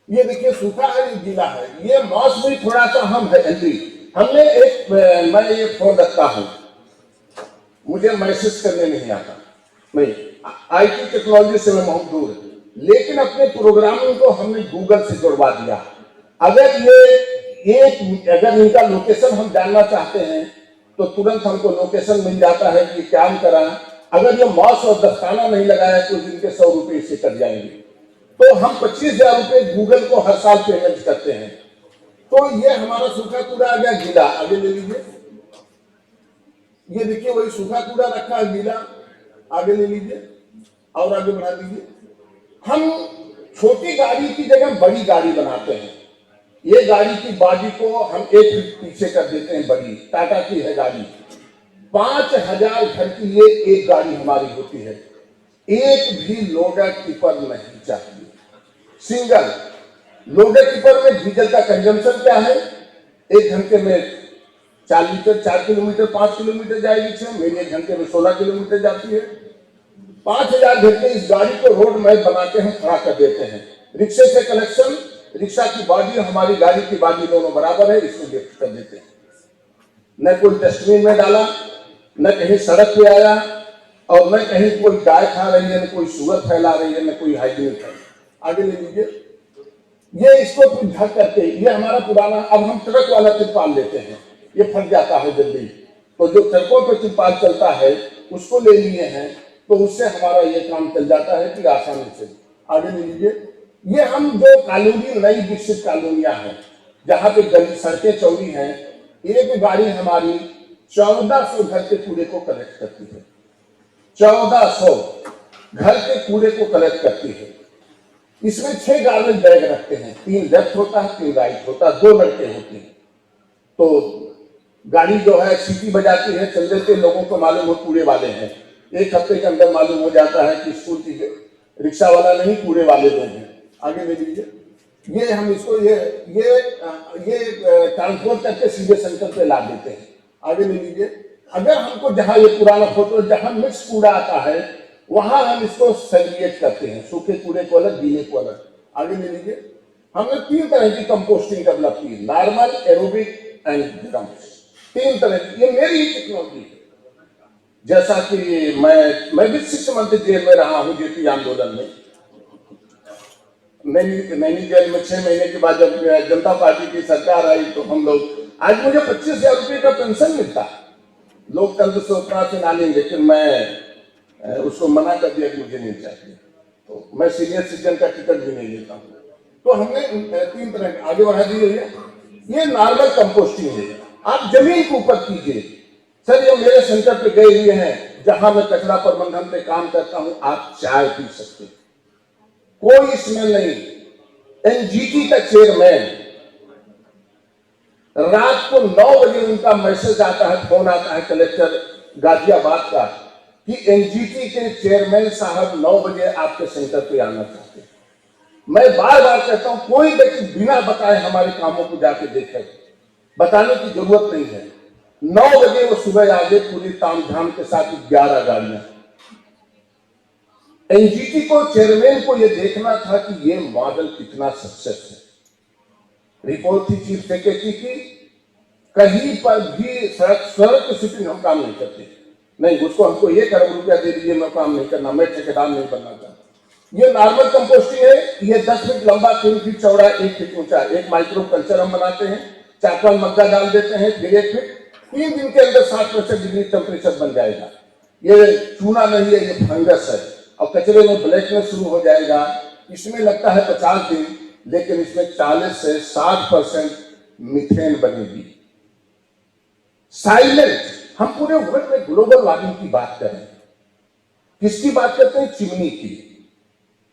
ये देखिए सूखा है, ये गीला है। ये मॉस में थोड़ा सा हम है एंट्री। हमने मैं ये फोन रखता हूं, मुझे मैसेज करने नहीं आता, नहीं, आईटी टेक्नोलॉजी से मैं बहुत दूर है, लेकिन अपने प्रोग्रामिंग को हमने गूगल से जुड़वा दिया। अगर अगर इनका लोकेशन हम जानना चाहते हैं तो तुरंत हमको लोकेशन मिल जाता है कि क्या करा। अगर ये मॉस और दस्ताना नहीं लगाया तो इनके 100 रुपए इससे कट जाएंगे। तो हम 25,000 रुपए गूगल को हर साल पेमेंट करते हैं। तो ये हमारा सूखा कूड़ा आ गया, गीला। आगे ले लीजिए। ये देखिए वही सूखा कूड़ा रखा है, गीला। आगे ले लीजिए और आगे बढ़ा दीजिए। हम छोटी गाड़ी की जगह बड़ी गाड़ी बनाते हैं। ये गाड़ी की बॉडी को हम एक फीट पीछे कर देते हैं, बड़ी टाटा की है गाड़ी। 5000 घर के लिए एक गाड़ी हमारी होती है। एक भी लोडर टिपर नहीं चाहिए। सिंगल लोडर टिपर में डीजल का कंजम्पशन क्या है? 1 घंटे में 4 लीटर, 4 किलोमीटर 5 किलोमीटर जाएगी। मेरी 1 घंटे में 16 किलोमीटर जाती है। 5000 घंटे इस गाड़ी को रोड मैप बना के हम खड़ा कर देते हैं। रिक्शे से कलेक्शन, रिक्शा की बॉडी और हमारी गाड़ी की बॉडी दोनों बराबर है, इसमें लिफ्ट कर देते हैं। न कोई डस्टबिन में डाला, न कहीं सड़क पे आया, और न कहीं कोई गाय खा रही है, न कोई शुगर फैला रही है, न कोई हाइजीनिक है। आगे ले लीजिए। ये इसको फिर ढक करके, ये हमारा पुराना, अब हम ट्रक वाला तिरपाल लेते हैं, ये फट जाता है जल्दी। तो जो ट्रकों पर तिरपाल चलता है उसको ले लिए हैं, तो उससे हमारा ये काम चल जाता है कि आसानी से। आगे ले लीजिए। ये हम जो कॉलोनी, नई विकसित कॉलोनियां हैं जहां पे गली सड़कें चौड़ी हैं, एक गाड़ी हमारी 1400 घर के कूड़े को कलेक्ट करती है। 1400 घर के कूड़े को कलेक्ट करती है। इसमें 6 गार्बेज बैग रखते हैं, 3 लेफ्ट होता है, 3 राइट होता है, 2 लड़के होते हैं। तो गाड़ी जो है सीटी बजाती है, चल देते लोगों को मालूम हो कूड़े वाले हैं। 1 हफ्ते के अंदर मालूम हो जाता है कि स्कूल की रिक्शा वाला नहीं, कूड़े वाले लोग हैं। आगे ले लीजिए। ये हम इसको ये ट्रांसपोर्ट करके सीधे सेंटर पे ला देते हैं। आगे ले लीजिए। अगर हमको जहां ये पुराना फोटो, जहां मिक्स कूड़ा आता है वहां हम इसको सेग्रीगेट करते हैं, सूखे कूड़े को अलग, गीले को अलग। आगे ले लीजिए। हमने 3 तरह की कंपोस्टिंग डेवलप की, नॉर्मल, एरोबिक एंड ड्रम्स। 3 तरह की, ये मेरी ही टेक्नोलॉजी है। जैसा कि मैं भी 6 मंथ जेल में रहा हूं जेपी आंदोलन में। नैनी जेल में 6 महीने के बाद जब जनता पार्टी की सरकार आई तो हम लोग, आज मुझे 25,000 रुपये का पेंशन मिलता। लोग तंत्र से उतना से ना लेंगे, लेकिन मैं उसको मना कर दिया कि मुझे नहीं चाहिए। तो मैं सीनियर सिटीजन का टिकट भी नहीं लेता हूँ। तो हमने 3 तरह के आगे बढ़ा दिए। ये नॉर्मल कंपोस्टिंग है, आप जमीन के ऊपर कीजिए। सर ये मेरे सेंटर पे गए हुए हैं जहां मैं कचरा प्रबंधन पे काम करता हूं, आप चाय पी सकते, कोई स्मेल नहीं। एनजीटी का चेयरमैन, रात को 9 बजे उनका मैसेज आता है, फोन आता है कलेक्टर गाजियाबाद का कि एनजीटी के चेयरमैन साहब 9 बजे आपके सेंटर पे आना चाहते हैं। मैं बार बार कहता हूं कोई व्यक्ति बिना बताए हमारे कामों को जाके देखे, बताने की जरूरत नहीं है। 9 बजे वो सुबह आ गए पूरी तामझाम के साथ, 11 गाड़ियां। एनजीटी को, चेयरमैन को यह देखना था कि ये मॉडल कितना सक्सेस है। रिपोर्ट थी चीफ सेक्रेटरी की, कहीं पर भी सड़क शिफ्टिंग हम काम नहीं करते, नहीं उसको हमको 1 अरब रुपया दे दीजिए, मैं काम नहीं करना, मैं ठेकेदार नहीं बनना चाहता। ये नॉर्मल कंपोस्टिंग है, ये 10 फीट लंबा, 3 फीट चौड़ा, 1 फीट ऊंचा, एक माइक्रो कल्चर हम बनाते हैं, 4-5 मग्गा डाल देते हैं, फिर 1 फीट, 3 दिन के अंदर 60% डिग्री टेम्परेचर बन जाएगा। ये चूना नहीं है, ये फंगस है, और कचरे में ब्लैकनेस शुरू हो जाएगा। इसमें लगता है 50 दिन, लेकिन इसमें 40 से 60% मीथेन बनेगी। साइलेंट, हम पूरे वर्ल्ड में ग्लोबल वार्मिंग की बात करें, किसकी बात करते हैं? चिमनी की।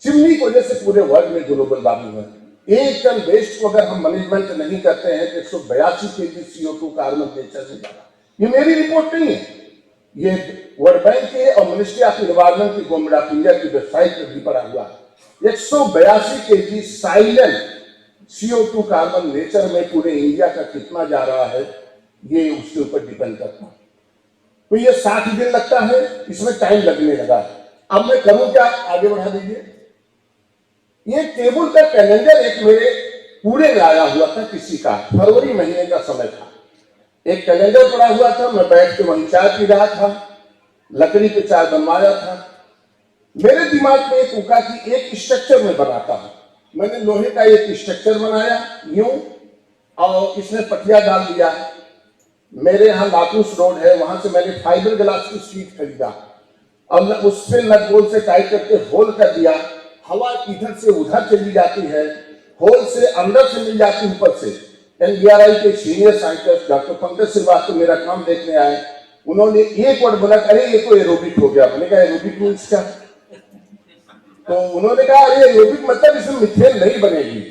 चिमनी की वजह से पूरे वर्ल्ड में ग्लोबल वार्मिंग है। 1 टन वेस्ट को अगर हम मैनेजमेंट नहीं करते हैं तो 182 kg CO2 कार्बन नेचर में जाएगा। ये मेरी रिपोर्ट नहीं है, ये वर्ल्ड बैंक के और मिनिस्ट्री ऑफ एनवायरमेंट की गवर्नमेंट ऑफ इंडिया की वेबसाइट पर भी पड़ा हुआ है। 182 kg silent CO2 carbon nature में पूरे इंडिया का कितना जा रहा है, ये उसके ऊपर डिपेंड करता है। तो ये 60 दिन लगता है, इसमें टाइम लगने लगा। अब मैं करूं क्या? आगे बढ़ा दीजिए। ये टेबल का कैलेंडर एक मेरे पूरे लाया हुआ था, किसी का फरवरी महीने का समय था। एक कैलेंडर पड़ा हुआ था, मैं बैठ के वहीं चाय पी रहा था, लकड़ी पे चाय बनवाया था। मेरे दिमाग में एक उका की एक स्ट्रक्चर में बनाता हूं। मैंने लोहे का एक स्ट्रक्चर बनाया यूं, और इसमें पटिया डाल दिया। मेरे यहाँ लातूस रोड है, वहां से मैंने फाइबर ग्लास की शीट खरीदा और उस पे नट बोल्ट से टाइट करके होल कर दिया। हवा इधर से उधर चली जाती है, होल से अंदर से मिल जाती ऊपर से। NBRI के senior scientist doctor Pankaj Srivastava मेरा काम देखने आए। उन्होंने एक वर्ड बोला, अरे ये तो एरोबिक हो गया। मैंने कहा एरोबिक मीन्स क्या? तो उन्होंने कहा अरे एरोबिक मतलब इसमें मिथेन नहीं बनेगी।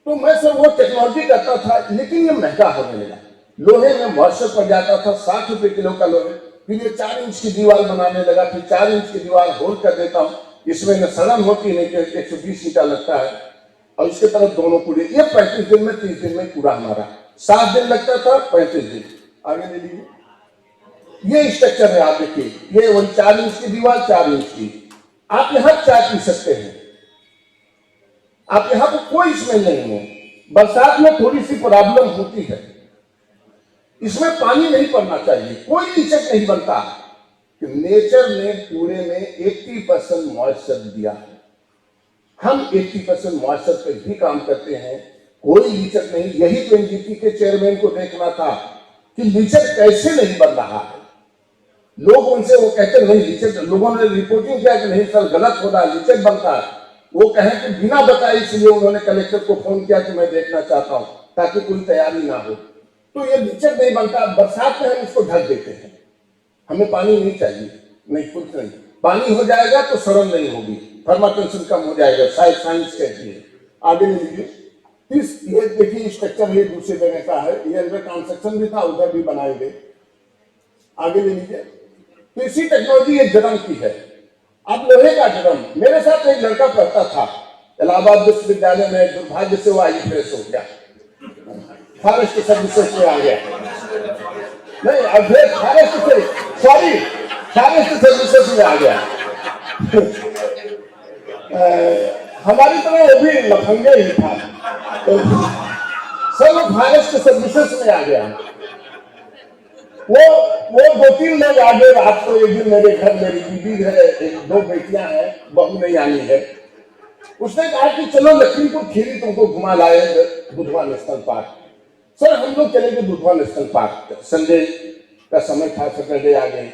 तो मैं सर वो टेक्नोलॉजी करता था, लेकिन ये महंगा होने लगा। लोहे में मॉइस्चर पड़ जाता था, 60 रुपए किलो का लोहे। फिर ये 4 इंच की दीवार बनाने लगा, फिर 4 इंच की दीवार होल कर देता हूँ, इसमें न सड़न होती नहीं, 120 ईटा लगता है, और इसके तरफ दोनों पूरे। ये 35 दिन में, 30 दिन में पूरा हमारा। 7 दिन लगता था, 35 दिन। आगे ले लीजिए, ये स्ट्रक्चर है, आप देखिए, ये वही 4 इंच की दीवार, 4 इंच की। आप यहाँ चाय पी सकते हैं, आप यहाँ पर कोई स्मेल नहीं है। बरसात में थोड़ी सी प्रॉब्लम होती है, इसमें पानी नहीं पड़ना चाहिए, कोई लीचक नहीं बनता। कि नेचर ने पूरे में 80% मॉइस्चर दिया है, हम 80% मॉइस्चर पे भी काम करते हैं, कोई लीचक नहीं। यही तो NGT के चेयरमैन को देखना था कि लीचक कैसे नहीं बन रहा है। लोग उनसे वो कहते नहीं लीचक, लोगों ने रिपोर्टिंग किया कि नहीं सर गलत हो रहा है, लीचक बनता है। वो कहें कि बिना बताए, इसलिए उन्होंने कलेक्टर को फोन किया कि मैं देखना चाहता हूं, ताकि कोई तैयारी ना हो। तो ये लीचक नहीं बनता। बरसात में हम इसको ढक देते हैं, हमें पानी नहीं चाहिए, नहीं कुछ नहीं। पानी हो जाएगा तो सड़न नहीं होगी, फर्मेंटेशन कम हो जाएगा, शायद साइंस कहती है। आगे लीजिए। ये देखिए स्ट्रक्चर ये दूसरी जगह का है, ये अंदर कंस्ट्रक्शन भी था, उधर भी बनाएंगे। आगे ले लीजिए। तो इसी टेक्नोलॉजी ये ड्रम की है। अब लोहे का ड्रम, मेरे साथ एक लड़का पढ़ता था इलाहाबाद विश्वविद्यालय में, दुर्भाग्य से वो IAS हो गया, फॉरेस्ट सर्विसेज में आ गया। नहीं फॉरेस्ट सर्विसेज में आ गया। हमारी तरह वो भी लफंगे ही था, तो सर वो फॉरेस्ट सर्विसेज में आ गया। वो 2-3 लोग आ गए रात को। एक दिन मेरे घर मेरी बीबी है, 2 बेटियां हैं, बहू नहीं आई है। उसने कहा कि चलो लखीमपुर खीरी तुमको घुमा लाए बुधवा नेशनल पार्क। सर हम लोग चले गए बुधवा नेशनल पार्क, संडे का समय था, सैटरडे आ गए।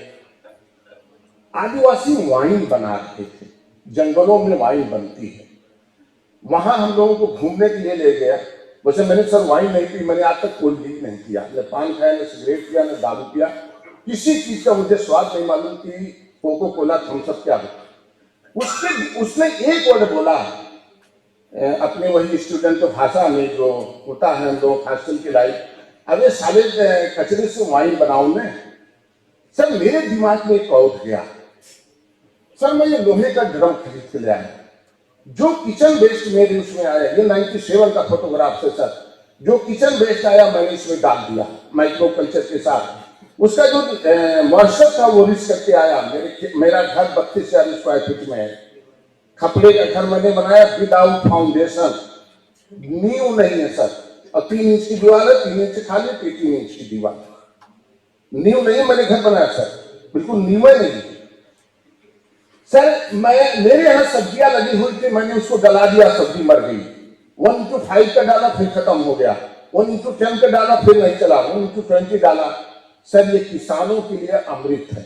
आदिवासी वाइन बना रहे थे, जंगलों में वाइन बनती है। वहां हम लोगों को घूमने के लिए ले गया। वैसे मैंने सर वाइन नहीं पी, मैंने आज तक कोल्ड ड्रिंक नहीं पिया, न पान खाया, न सिगरेट पिया, न दारू पिया, किसी चीज का मुझे स्वाद नहीं मालूम कि कोको कोला थम्सअप क्या होता। उसने एक वर्ड बोला अपने वही स्टूडेंट भाषा में जो होता है हम लोग हॉस्टल की लाइफ, अरे सारे कचरे से वाइन बनाऊं मैं। सर मेरे दिमाग में एक कौत गया, सर मैं ये लोहे का ड्रम खरीद के ले आया, जो किचन वेस्ट मेरे उसमें आया, ये 97 का फोटोग्राफ है सर, जो किचन वेस्ट आया मैंने इसमें डाल दिया माइक्रो कल्चर के साथ। उसका जो मॉइस्चर था वो रिच करके आया। मेरा घर 32,000 स्क्वायर फीट में है, खपड़े का घर मैंने बनाया विदाउट फाउंडेशन, नींव नहीं है सर, और 3 इंच की दीवार है, 3 इंच खाली, 3 इंच की दीवार, नींव नहीं मैंने घर बनाया सर, बिल्कुल नींव नहीं। सर मेरे यहाँ सब्जियां लगी हुई थी, मैंने उसको गला दिया, सब्जी मर गई। 1:5 का डाला फिर खत्म हो गया, 1:10 का डाला फिर नहीं चला, 1:20 डाला। सर ये किसानों के लिए अमृत है।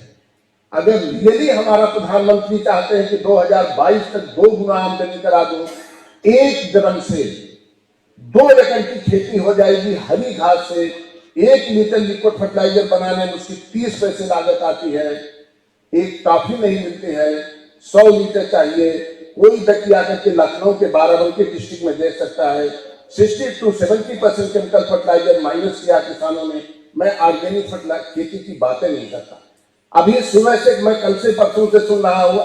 अगर रियली हमारा प्रधानमंत्री चाहते हैं कि 2022 तक 2 गुना आमदनी करा दूं, 1 ड्रम से 2 एकड़ की खेती हो जाएगी हरी घास से। 1 लीटर लिक्विड फर्टिलाइजर बनाने में उसकी 30 पैसे लागत आती है। एक काफी नहीं मिलते हैं, 100 लीटर चाहिए। कोई दकिया करके लखनऊ के बाराबंकी डिस्ट्रिक्ट में दे सकता है। 60 to 70% केमिकल फर्टिलाइजर माइनस किया किसानों ने। मैं ऑर्गेनिक खेती की बातें नहीं करता। अभी सुबह से मैं कल से परसों से सुन रहा हूँ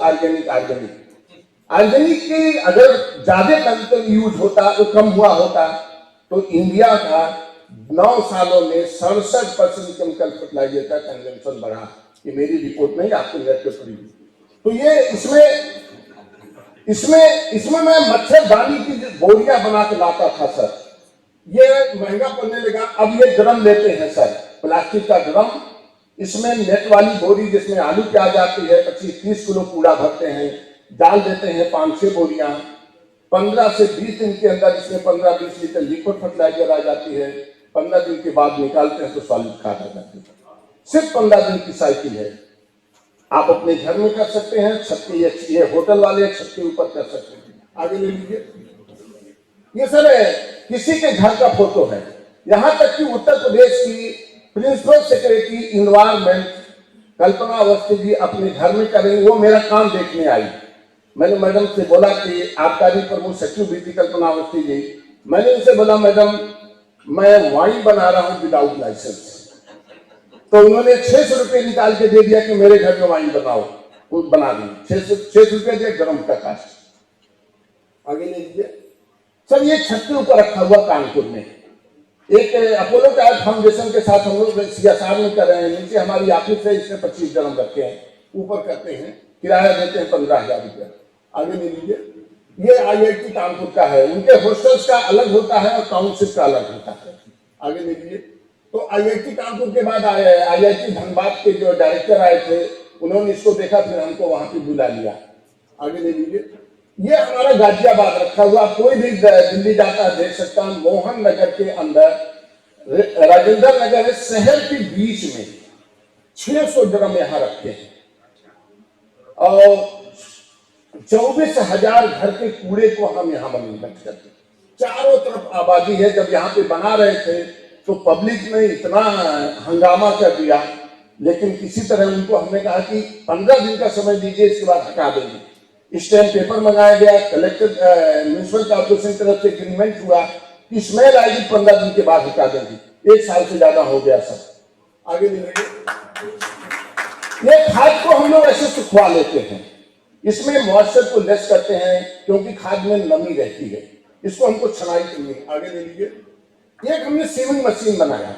ऑर्गेनिक की अगर ज्यादा केमिकल यूज होता तो कम हुआ होता तो इंडिया का 9 सालों में 67% केमिकल फर्टिलाइजर का कंजम्पशन बढ़ा। ये मेरी रिपोर्ट नहीं, आपको नेट पे पड़ी। तो ये इसमें मैं मच्छरदानी की बोरियां बना के लाता था सर, ये महंगा पड़ने लगा। अब ये ड्रम लेते हैं सर, प्लास्टिक का ड्रम, इसमें नेट वाली बोरी जिसमें आलू प्याज आती है, 25-30 किलो कूड़ा भरते हैं, डाल देते हैं 5-6 बोरियां। 15 से 20 दिन के अंदर इसमें 15-20 लीटर लिक्विड फर्टिलाइजर आ जाती है। 15 दिन के बाद निकालते हैं तो सॉलिड खाद आ जाती है। सिर्फ 15 दिन की साइकिल है। आप अपने घर में कर सकते हैं, छत के ये होटल वाले छत के ऊपर कर सकते हैं। आगे ले लीजिए। ये सर किसी के घर का फोटो है, यहां तक कि उत्तर प्रदेश की प्रिंसिपल सेक्रेटरी इन्वायरमेंट कल्पना अवस्थी जी अपने घर में कर रही, वो मेरा काम देखने आई। मैंने मैडम से बोला कि आबकारी प्रमुख सचिव भी थी कल्पना अवस्थी जी। मैंने उनसे बोला मैडम मैं वाइन बना रहा हूं विदाउट लाइसेंस। तो उन्होंने 600 रुपये निकाल के दे दिया कि मेरे घर में वाइन बनाओ, वो बना दी। 600 रुपये दिए, गर्म का कास्ट। आगे ले लीजिए सर। ये छत के ऊपर रखा हुआ कानपुर में एक अपोलो टायर फाउंडेशन के साथ हम लोग CSR में कर रहे हैं। नीचे हमारी ऑफिस है, इसमें 25 ड्रम रखे हैं, ऊपर करते हैं, किराया देते हैं 15,000 रुपया। आगे ले लीजिए। ये IIT कानपुर का है, उनके हॉस्टल्स का अलग होता है और टाउनशिप का अलग होता है। आगे ले लीजिए। तो IIT कानपुर के बाद IIT धनबाद के जो डायरेक्टर आए थे, उन्होंने इसको देखा, फिर हमको वहां पे बुला लिया। आगे ले लीजिए। ये हमारा गाजियाबाद रखा हुआ, कोई भी दिल्ली जाता है देख सकता है। मोहन नगर के अंदर राजेंद्र नगर है, शहर के बीच में 600 ड्रम यहाँ रखे हैं और 24,000 घर के कूड़े को हम यहाँ बंदोबस्त करते हैं। चारों तरफ आबादी है। जब यहाँ पे बना रहे थे तो पब्लिक ने इतना हंगामा कर दिया, लेकिन किसी तरह उनको हमने कहा कि 15 दिन का समय दीजिए, इसके बाद हटा देंगे। स्टैम्प पेपर मंगाया गया, कलेक्टर म्यूनिसिपल कॉर्पोरेशन की तरफ से एग्रीमेंट हुआ कि स्मेल आएगी 15 दिन के बाद हटा देंगे। 1 साल से ज्यादा हो गया सर। आगे ले लीजिए। ये खाद को हम लोग ऐसे सुखवा लेते हैं, इसमें मॉइस्चर को लेस करते हैं क्योंकि खाद में नमी रहती है, इसको हमको छनाई करनी है। आगे ले लीजिए। एक हमने सीविंग मशीन बनाया।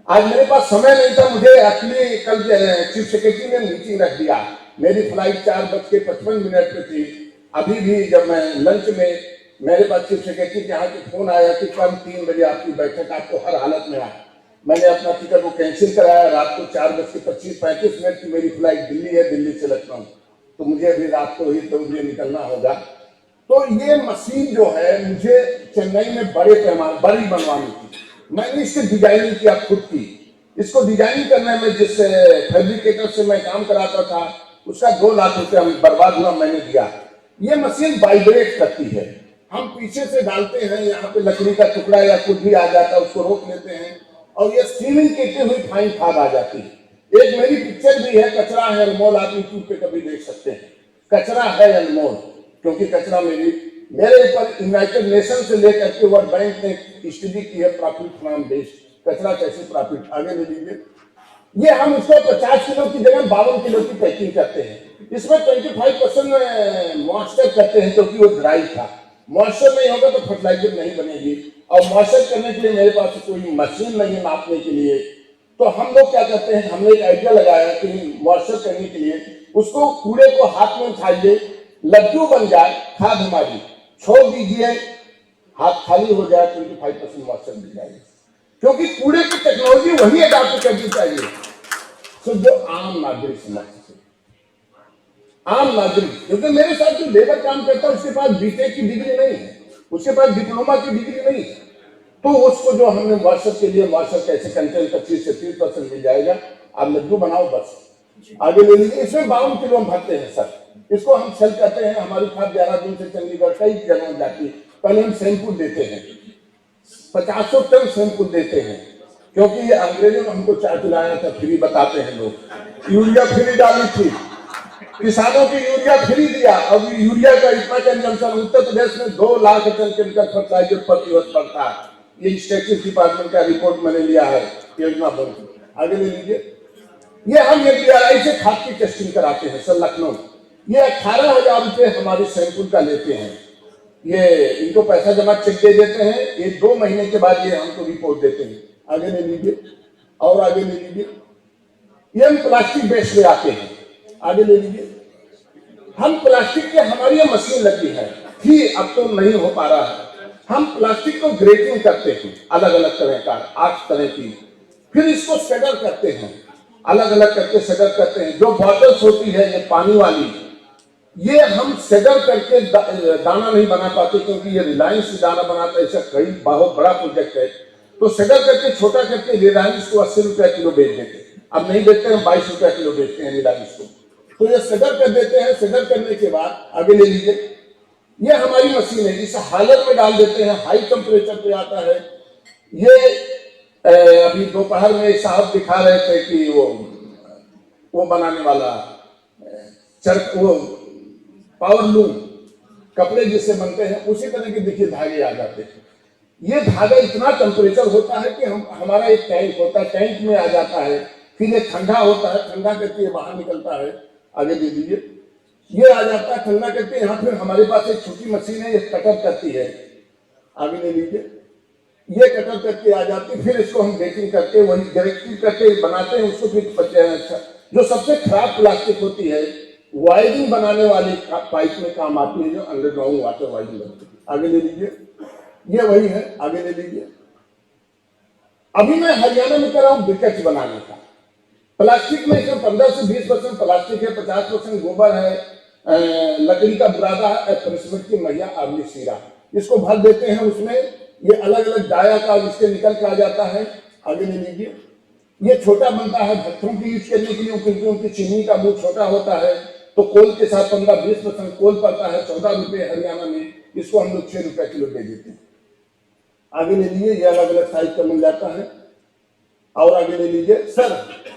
आज मेरे पास समय नहीं था, मुझे एक्चुअली कल चीफ सेक्रेटरी ने मीटिंग रख दिया, मेरी फ्लाइट 4:55 पे थी। अभी भी जब मैं लंच में, मेरे पास चीफ सेक्रेटरी के यहाँ के फोन आया कि कल 3 बजे आपकी बैठक, आपको हर हालत में आए। मैंने अपना टिकट को कैंसिल कराया। रात को 4:25-35 की मेरी फ्लाइट दिल्ली है, दिल्ली से लखनऊ, तो मुझे अभी रात को ही 2 बजे निकलना होगा। तो ये मशीन जो है मुझे चेन्नई में बड़ी बनवानी थी। मैंने इसकी डिजाइनिंग किया खुद की। इसको डिजाइनिंग करने में जिस फैब्रिकेटर से मैं काम कराता था, उसका 2 लाख रुपया बर्बाद हुआ, मैंने दिया। ये मशीन वाइब्रेट करती है, हम पीछे से डालते हैं, यहाँ पे लकड़ी का टुकड़ा या कुछ भी आ जाता है, उसको रोक लेते हैं और ये स्टीमिंग की हुई फाइन खाद आ जाती है। एक मेरी पिक्चर भी है, कचरा है अनमोल, आप यूट्यूब पे कभी देख सकते हैं। कचरा है अनमोल, क्योंकि कचरा मेरे ऊपर यूनाइटेड नेशन से लेकर के वर्ल्ड बैंक ने स्टडी की है, प्रॉफिट फ्रॉम वेस्ट, कचरा कैसे प्रॉफिट। आगे ले लीजिए। ये हम उसको 50 किलो की जगह 52 किलो की पैकिंग करते हैं। इसमें 25% मॉइस्चर करते हैं क्योंकि वो ड्राई था। मॉइस्चर नहीं होगा तो फर्टिलाइजर नहीं बनेगी, और मॉइस्चर करने के लिए मेरे पास कोई मशीन नहीं है नापने के लिए। तो हम लोग क्या करते हैं, हमने एक आइडिया लगाया कि मॉइस्चर करने के लिए उसको कूड़े को हाथ में उठाइए, लड्डू बन जाए खाद हमारी, छोड़ दीजिए, हाथ खाली हो जाए, 25% मॉइस्चर मिल जाएगी। क्योंकि कूड़े की टेक्नोलॉजी वही अडॉप्ट करनी चाहिए, तो जो आम नागरिक समझ सके। आम नागरिक, क्योंकि मेरे साथ जो लेबर काम करता है उसके पास बीटेक की डिग्री नहीं है, उसके पास डिप्लोमा की डिग्री नहीं है, तो उसको जो हमने व्हाट्सएप के लिए व्हाट्सएप कैसे कंटेंट 25 से 30% मिल जाएगा, आप लड्डू बनाओ बस आगे ले लीजिए। इसमें 52 किलो हम भरते हैं सर, इसको हम सेल करते हैं। हमारी खाद देहरादून से चंडीगढ़ कई जगह जाती है। पहले हम सैंपल देते हैं, 50 टन सैंपल देते हैं, क्योंकि ये अंग्रेजों ने हमको चाय पिलाया था फ्री, बताते हैं लोग। यूरिया फ्री डाली थी, किसानों की यूरिया फ्री दिया। अब यूरिया का इतना कंजम्पशन उत्तर प्रदेश में 2 लाख टन केमिकल फर्टिलाइजर प्रति वर्ष पड़ता है। ये स्टैटिस्टिक्स डिपार्टमेंट का रिपोर्ट मैंने लिया है, योजना बन। आगे ले लीजिए। ये हम एपीआरआई से खाद की टेस्टिंग कराते हैं सर लखनऊ। ये 18,000 रुपये हमारी सैंपल का लेते हैं। ये इनको पैसा जमा चेक दे देते हैं, ये 2 महीने के बाद ये हमको रिपोर्ट देते हैं। आगे ले लीजिए और आगे ले लीजिए। ये हम प्लास्टिक बेच ले आते हैं। आगे ले लीजिए। हम प्लास्टिक के, हमारी ये मशीन लगी है थी, अब तो नहीं हो पा रहा है। हम प्लास्टिक को ग्रेटिंग करते हैं अलग अलग तरह का, 8 तरह की, फिर इसको सेडर करते हैं, अलग अलग करके सेडर करते हैं। जो बॉटल्स होती है ये पानी वाली, ये हम सेडर करके दाना नहीं बना पाते, क्योंकि ये रिलायंस दाना बनाता है, ऐसा कई बहुत बड़ा प्रोजेक्ट है। तो सेडर करके छोटा करके रिलायंस को 80 रुपया किलो बेच देते हैं। अब नहीं बेचते हैं, 22 रुपया किलो बेचते हैं रिलायंस को। तो ये सेडर कर देते हैं। सेडर करने के बाद आगे ले लीजिए। ये हमारी मशीन है, इस हालत में डाल देते हैं, हाई टेम्परेचर पे आता है। ये अभी दोपहर में साहब दिखा रहे थे कि वो बनाने वाला चरख, वो पावर लूम, कपड़े जिससे बनते हैं, उसी तरह के देखिए धागे आ जाते हैं। ये धागा इतना टेम्परेचर होता है कि हमारा एक टैंक होता है, टैंक में आ जाता है, फिर ये ठंडा होता है, ठंडा करके बाहर निकलता है। आगे दे दीजिए। ये आ जाता है ठंडा करके, यहाँ फिर हमारे पास एक छोटी मशीन है, ये कटर करती है। आगे ले लीजिए। ये कटर करके आ जाती है, फिर इसको हम डेटिंग करके वही डायरेक्टिव करके बनाते हैं उसको। फिर जो सबसे खराब प्लास्टिक होती है, वायरिंग बनाने वाली पाइप में काम आती है, जो अंडरग्राउंड वाटर वायरिंग बनती है। आगे ले लीजिए। ये वही है। आगे ले लीजिए। अभी मैं हरियाणा में कर रहा हूँ ब्रिकेट्स बनाने का। प्लास्टिक में इसमें 15 से 20% प्लास्टिक है, 50% गोबर है, लकड़ी का बुरादा है, परिस्मित की महिया आवली सीरा, इसको भर देते हैं उसमें। ये अलग अलग डाया का इसके निकल के आ जाता है। आगे ले लीजिए। ये छोटा बनता है भट्ठों की यूज करने के लिए, क्योंकि उनकी चीनी का मुंह छोटा होता है, तो कोल के साथ 15-20% कोल पड़ता है, 14 रुपये हरियाणा में। इसको हम लोग 6 रुपये किलो दे देते हैं। आगे ले लीजिए। ये अलग अलग साइज का मिल जाता है। और आगे ले लीजिए सर।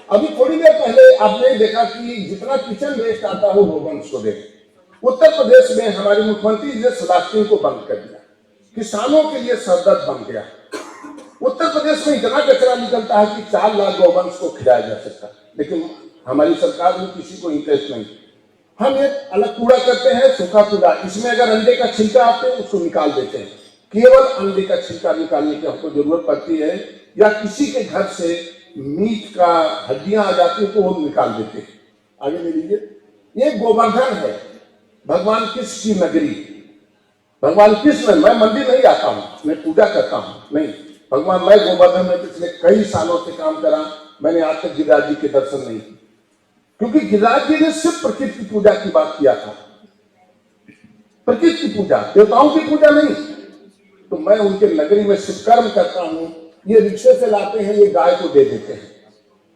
अभी थोड़ी देर पहले आपने देखा कि जितना किचन वेस्ट आता है वो गोवंश को देते। उत्तर प्रदेश में हमारे मुख्यमंत्री जी ने स्लास्टिंग को बंद कर दिया, किसानों के लिए सरदर्द बन गया। उत्तर प्रदेश में इतना कचरा निकलता है कि 4 लाख गोवंश को खिलाया जा सकता, लेकिन हमारी सरकार में किसी को इंटरेस्ट नहीं। हम एक अलग कूड़ा करते हैं, सूखा कूड़ा। इसमें अगर अंडे का छिलका आते हैं उसको निकाल देते हैं। केवल अंडे का छिलका निकालने की हमको जरूरत पड़ती है, या किसी के घर से मीट का हड्डियां आ जाती है तो वो निकाल देते हैं। आगे ले लीजिए। ये गोवर्धन है, भगवान कृष्ण की नगरी। भगवान कृष्ण, मैं मंदिर नहीं आता हूँ, मैं पूजा करता हूँ, नहीं भगवान। मैं गोवर्धन में पिछले कई सालों से काम करा, मैंने आज तक गिरिराज जी के दर्शन नहीं किए, क्योंकि गिरिराज जी ने सिर्फ प्रकृति की पूजा की बात किया था। प्रकृति की पूजा, देवताओं की पूजा नहीं। तो मैं उनके नगरी में शिवकर्म करता हूँ। ये रिक्शे से लाते हैं, ये गाय को दे देते हैं,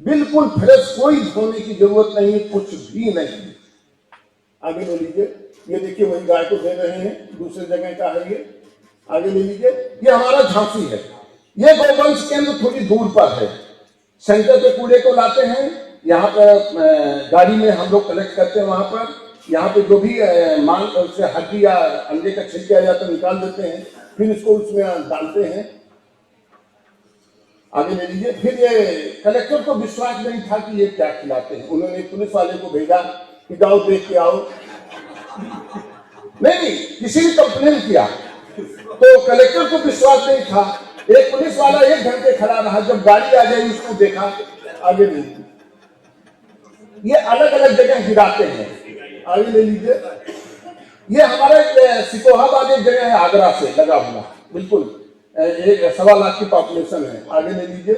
बिल्कुल फ्रेश, कोई धोने की जरूरत नहीं, कुछ भी नहीं। आगे ले लीजिए। ये देखिए वही गाय को दे रहे हैं, दूसरे जगह का है ये। आगे ले लीजिए। ये हमारा झांसी है। ये गोवंश केंद्र थोड़ी दूर पर है। सेंटर पे कूड़े को लाते हैं, यहाँ पर गाड़ी में हम लोग कलेक्ट करते हैं। वहां पर यहाँ पे जो भी मांग उससे हड्डी या अंडे का छिलका आ जाता है निकाल देते हैं, फिर इसको उसमें डालते हैं। आगे ले लीजिए। फिर ये कलेक्टर को विश्वास नहीं था कि ये क्या खिलाते हैं। उन्होंने पुलिस वाले को भेजा कि जाओ देख के आओ। नहीं, किसी ने कंप्लेन किया तो कलेक्टर को विश्वास नहीं था। एक पुलिस वाला 1 घंटे खड़ा रहा, जब गाड़ी आ गई उसको देखा। आगे ले लीजिए। ये अलग अलग जगह गिराते हैं। आगे ले लीजिए। ये हमारा सिकोहाबाद एक जगह है, आगरा से लगा हुआ, बिल्कुल 1.25 लाख की पॉपुलेशन है। आगे ले लीजिए।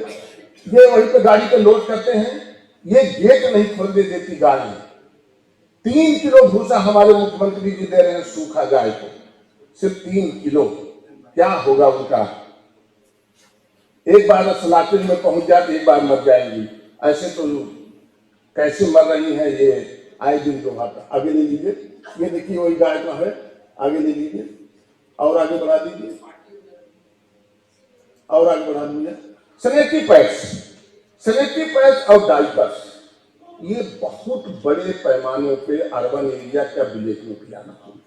ये वहीं पे गाड़ी पे लोड करते हैं। ये गेट नहीं खोलने देती गाड़ी, 3 किलो भूसा हमारे मुख्यमंत्री जी दे रहे हैं सूखा गाय को, सिर्फ 3 किलो। क्या होगा उनका? एक बार सलातिर में पहुंच जाती, एक बार मर जाएंगी। ऐसे तो कैसे मर रही है ये आए दिन जो आता। आगे ले लीजिए, ये देखिए वही गाय का है। आगे ले लीजिए और आगे बढ़ा दीजिए और आगे बढ़ा दीजिए। सैनिटरी पैड्स और डाइपर्स, ये बहुत बड़े पैमाने पे अर्बन एरिया का विलेज में खिलाना चाहिए।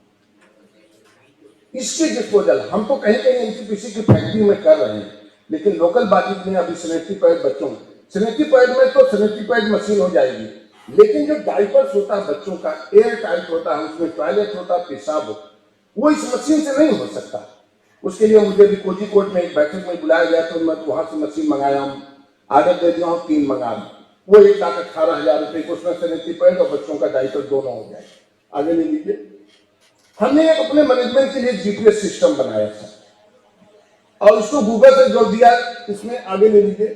इसके डिस्पोजल हम तो कहीं कहीं एनटीपीसी की फैक्ट्री में कर रहे हैं, लेकिन लोकल बाजी में अभी सैनिटरी पैड बच्चों, सैनिटरी पैड में तो सैनिटरी पैड मशीन हो जाएगी, लेकिन जो डाइपर्स होता है बच्चों का, एयर टाइट होता है, उसमें टॉयलेट होता है, पेशाब हो, वो इस मशीन से नहीं हो सकता। उसके लिए मुझे भी कोझिकोड में एक बैठक में बुलाया गया, तो मैं वहां से मशीन मंगाया हूँ, आर्डर दे दिया हूँ, 3 मंगा रहा हूँ। वो 1,18,000 रुपए को, उसमें सैनिटरी पैड और बच्चों का डाइपर दोनों हो जाए। आगे ले लीजिए। हमने अपने मैनेजमेंट के लिए जीपीएस सिस्टम बनाया था और इसको गूगल से जोड़ दिया। इसमें आगे ले लीजिए,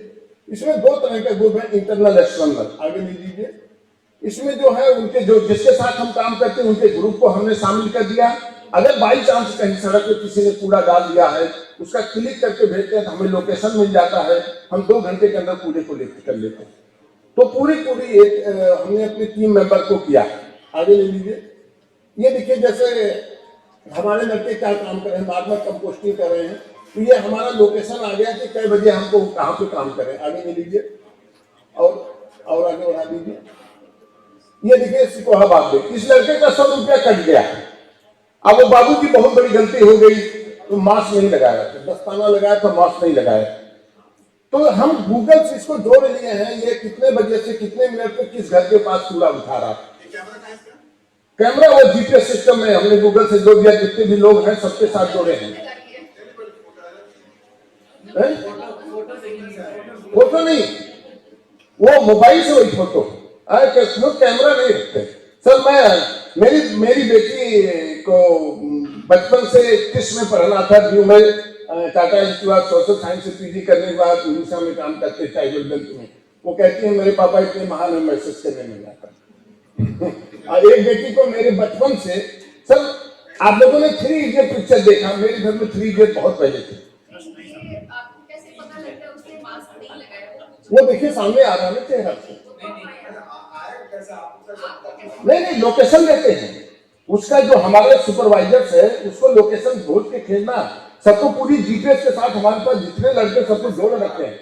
इसमें 2 तरह के ग्रुप है, इंटरनल एक्सटर्नल। आगे ले लीजिए। इसमें जो है उनके जो जिसके साथ हम काम करते हैं उनके ग्रुप को हमने शामिल कर दिया। अगर बाई चांस कहीं सड़क पे किसी ने कूड़ा डाल दिया है, उसका क्लिक करके भेजते हैं तो हमें लोकेशन मिल जाता है, हम 2 घंटे के अंदर कूड़े को लिफ्ट कर लेते हैं। तो पूरी एक हमने अपनी टीम मेंबर को किया। आगे ले लीजिए। ये देखिए, जैसे हमारे लड़के क्या काम कर रहे हैं, नॉर्मल कंपोस्टिंग कर रहे हैं, तो ये हमारा लोकेशन आ गया कि कई बजे हमको कहाँ पे काम करें। आगे ले लीजिए और आगे बढ़ा दीजिए। ये देखिए, सिकोहाबाद में इस लड़के का 100 रुपया कट गया। अब वो बाबू की बहुत बड़ी गलती हो गई, तो मास्क नहीं लगाया, दस्ताना लगाया तो मास्क नहीं लगाया। तो हम गूगल से इसको जोड़ लिए हैं, ये कितने बजे से कितने मिनट पे किस घर के पास कूड़ा उठा रहा। कैमरा वो जीपीएस सिस्टम में हमने गूगल से जोड़ दिया, जितने भी लोग हैं सबके साथ जोड़े हैं। फोटो नहीं, वो मोबाइल से वही फोटो, कैमरा नहीं रखते। सर मेरी बेटी को बचपन से किस में पढ़ना था, व्यू में टाटा इंस्टीट्यूट सोशल साइंस से पीजी करने के बाद उड़ीसा में काम करते ट्राइबल बेल्ट में। वो कहती है मेरे पापा इतने महान है, मैसेज करने में जाता। और एक बेटी को मेरे बचपन से, सर आप लोगों ने 3 इडियट पिक्चर देखा, मेरे घर में 3 इडियट बहुत पहले थे। वो देखिए सामने आ रहा है चेहरा से। नहीं, लोकेशन देते हैं। उसका जो हमारे सुपरवाइजर है उसको लोकेशन ढूंढ के भेजना, सबको पूरी जीपीएस के साथ हमारे पास जितने लड़के सबको जोड़ रखते हैं।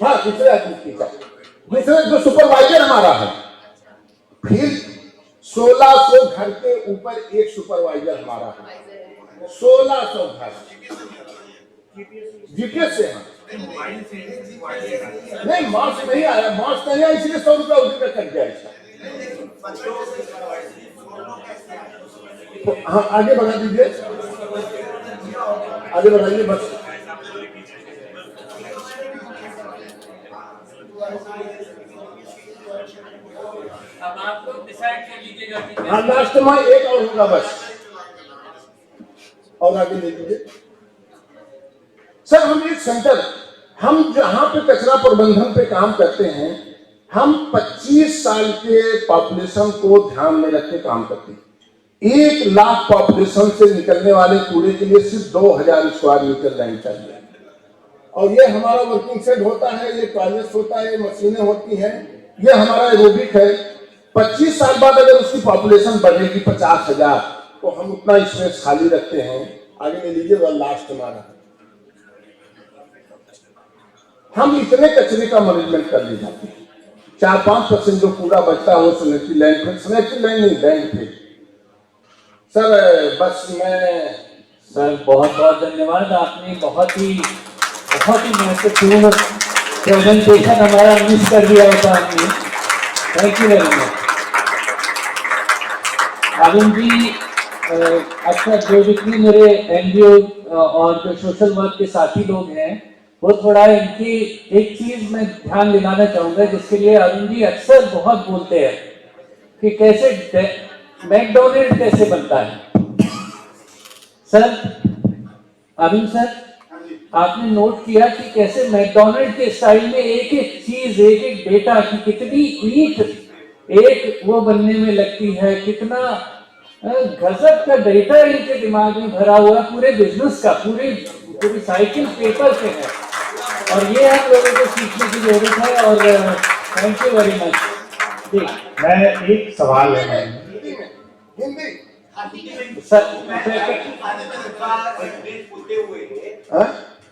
हाँ, दूसरे जो सुपरवाइजर हमारा है, फिर 1600 घर के ऊपर एक सुपरवाइजर हमारा है। 1600 घर जीपीएस से है। नहीं, मार्क्स नहीं आया, मार्क्स नहीं आया, इसलिए 100 रुपया उसी का कट गया इसका। हाँ, आगे बढ़ा दीजिए, आगे बढ़ाइए बस। अब आप लोग डिसाइड कर लीजिएगा। हाँ, लास्ट में एक और होगा बस, और आगे ले लीजिए। सर हम एक सेंटर, हम जहां पे कचरा प्रबंधन पे काम करते हैं, हम 25 साल के पॉपुलेशन को ध्यान में रख के काम करते हैं। 1 लाख पॉपुलेशन से निकलने वाले कूड़े के लिए सिर्फ 2000 स्क्वायर मीटर लैंड चाहिए। और ये हमारा वर्किंग सेट होता है, ये टॉयलेट्स होता है, मशीनें होती हैं, ये हमारा एरोबिक है। 25 साल बाद अगर उसकी पॉपुलेशन बढ़ेगी 50,000, तो हम उतना स्पेस खाली रखते हैं। आगे ले लीजिए, वह लास्ट हमारा। हम इतने कचरे का मैनेजमेंट कर ले जाते हैं, 4-5% जो कूड़ा बचता है वो सैनिटरी लैंड नहीं, लैंड पे। सर बस मैं, सर बहुत बहुत धन्यवाद, आपने बहुत ही महत्वपूर्ण प्रेजेंटेशन हमारा मिस कर दिया होता हमने। Thank you very much. Arun ji, अच्छा जो जितनी मेरे एनजीओ और जो सोशल वर्क के साथी लोग हैं, वो थोड़ा इनकी एक चीज मैं ध्यान दिलाना चाहूंगा, जिसके लिए अरुण जी अक्सर बहुत बोलते हैं कि कैसे मैकडोनल्ड कैसे बनता है। सर, अरुण सर, आपने नोट किया कि कैसे मैकडोनल्ड के स्टाइल में एक एक चीज, एक एक डेटा की कितनी ईट एक वो बनने में लगती है, कितना गजब का डेटा इनके दिमाग में भरा हुआ है पूरे बिजनेस का, पूरी पूरी साइकिल पेपर पे है। और ये हम लोगों को सीखने की जरूरत है। और थैंक यू वेरी मच। जी, मैं एक सवाल है हिंदी सर,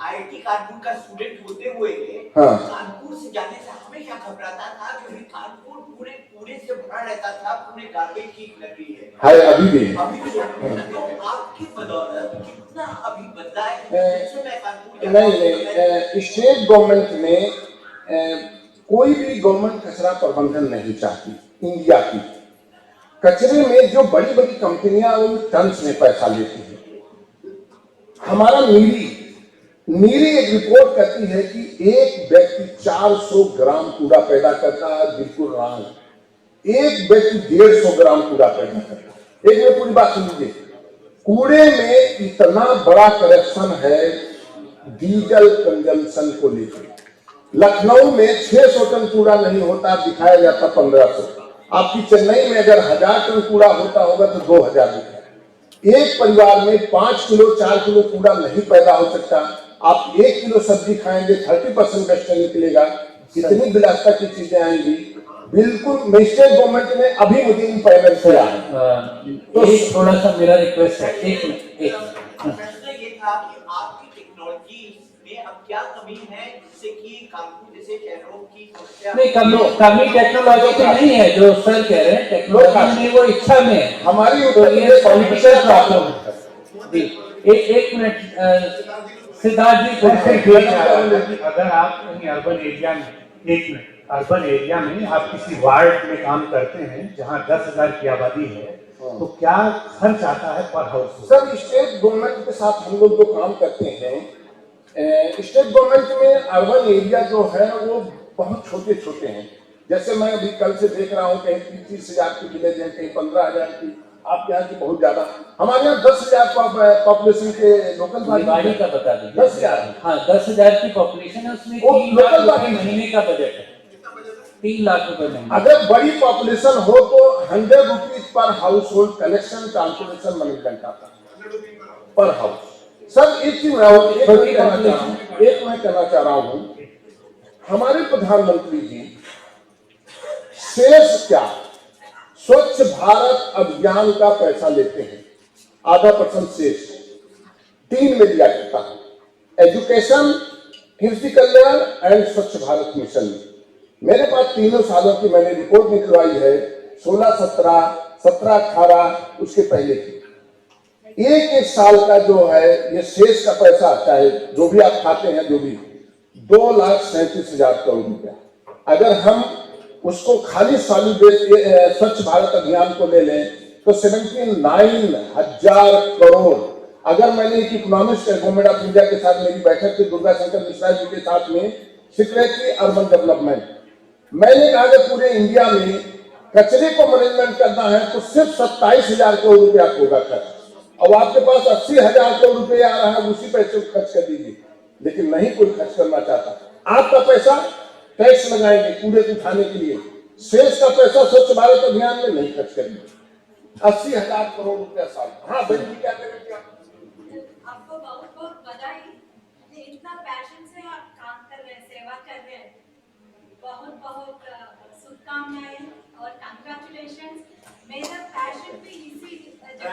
आईटी कानपुर का स्टूडेंट होते हुए कानपुर से जाने से हमेशा घबराता था क्योंकि कानपुर पूरे पूरे से भरा रहता था, पूरे गार्बेज की नगरी है। अभी भी तो आपकी बदौलत कितना अभी बदला है? जैसे मैं कानपुर नहीं, स्टेट गवर्नमेंट ने कोई भी गवर्नमेंट कचरा प्रबंधन नहीं चाहती। इंडिया की कचरे में जो बड़ी बड़ी कंपनियां वो टन्स में पैसा लेती है। हमारा नीरी एक रिपोर्ट करती है कि एक व्यक्ति 400 ग्राम कूड़ा पैदा करता है, बिल्कुल रॉन्ग। एक व्यक्ति 150 ग्राम कूड़ा पैदा करता है। एक में पूरी बात सुन लीजिए, कूड़े में इतना बड़ा करप्शन है डीजल कंजम्पशन को लेकर। लखनऊ में 600 टन कूड़ा नहीं होता, दिखाया जाता 1500। आपकी चेन्नई में अगर 1000 टन कूड़ा होता होगा तो 2000 दिखाया। एक परिवार में 5 किलो 4 किलो कूड़ा नहीं पैदा हो सकता। आप 1 किलो सब्जी खाएंगे 30% वेस्ट निकलेगा। कितनी विलासिता की चीजें आएंगी। बिल्कुल स्टेट गवर्नमेंट ने अभी मुझे इम्प्लीमेंट किया। तो थोड़ा सा मेरा रिक्वेस्ट है, एक मिनट। प्रश्न ये था कि आपकी टेक्नोलॉजी में अब क्या कमी है जिससे कि कानपुर जैसे शहरों की समस्या नहीं, कमी टेक्नोलॉजी में नहीं है जो सर कह रहे हैं, टेक्नोलॉजी में वो इच्छा में है। हमारी तो ये पॉलिटिकल प्रॉब्लम है। जी, एक मिनट सिद्धार्थ जी, अगर आप कहीं अर्बन एरिया में, एक मिनट, अर्बन एरिया में आप किसी वार्ड में काम करते हैं जहां 10,000 की आबादी है, तो क्या खर्च आता है पर हाउस? सर, स्टेट गवर्नमेंट के साथ हम लोग जो काम करते हैं, स्टेट गवर्नमेंट में अर्बन एरिया जो है वो बहुत छोटे छोटे हैं। जैसे मैं अभी कल से देख रहा हूँ कहीं 30,000 की विलेज है, कहीं 15,000 की। आपके यहाँ की बहुत ज्यादा। हमारे यहाँ 10,000 पॉपुलेशन के लोकल बाड़ी का बता दीजिए। 10,000। हाँ, 10,000 की पॉपुलेशन है, उसमें 3 लाख रुपए महीने का बजट है। 3 लाख रुपए महीने। अगर बड़ी पॉपुलेशन हो तो 100 rupees per house hold collection transportation management आता है पर हाउस। सर एक चीज मैं कहना चाह रहा हूं, हमारे प्रधानमंत्री जी शेष क्या स्वच्छ भारत अभियान का पैसा लेते हैं, आधा % शेष 3 में दिया जाता है, एजुकेशन, कृषि कल्याण एंड स्वच्छ भारत मिशन में। मेरे पास 3 सालों की मैंने रिपोर्ट निकलवाई है, 16-17, 17-18, उसके पहले की। एक साल का जो है ये शेष का पैसा आता है, जो भी आप खाते हैं, जो भी 2,37,000 करोड़ रुपया। अगर हम उसको खाली स्वच्छ भारत अभियान को ले लें तो 79,000 करोड़। अगर मैंने एक इकोनॉमिस्ट गवर्नमेंट ऑफ इंडिया के साथ मेरी बैठक थी, दुर्गा शंकर मिश्रा जी के साथ में, सेक्रेटरी अर्बन डेवलपमेंट, मैंने कहा कि पूरे इंडिया में कचरे को मैनेजमेंट करना है तो सिर्फ 27,000 करोड़ रुपया होगा खर्च। अब आपके पास 80,000 करोड़ रुपया आ रहा है, उसी पैसे को खर्च कर दीजिए। लेकिन नहीं कोई खर्च करना चाहता। आपका पैसा टैक्स लगाएंगे कूड़े को उठाने के लिए, शेष का पैसा स्वच्छ भारत अभियान में नहीं खर्च करेंगे। 80,000 करोड़ रुपया साल। हाँ बहन जी, क्या करेंगे आपको बहुत बहुत बधाई। इतना पैशन से आप काम कर रहे हैं, सेवा कर रहे हैं, बहुत बहुत शुभकामनाएं और कंग्रेचुलेशन। मेरा पैशन भी इसी जगह कह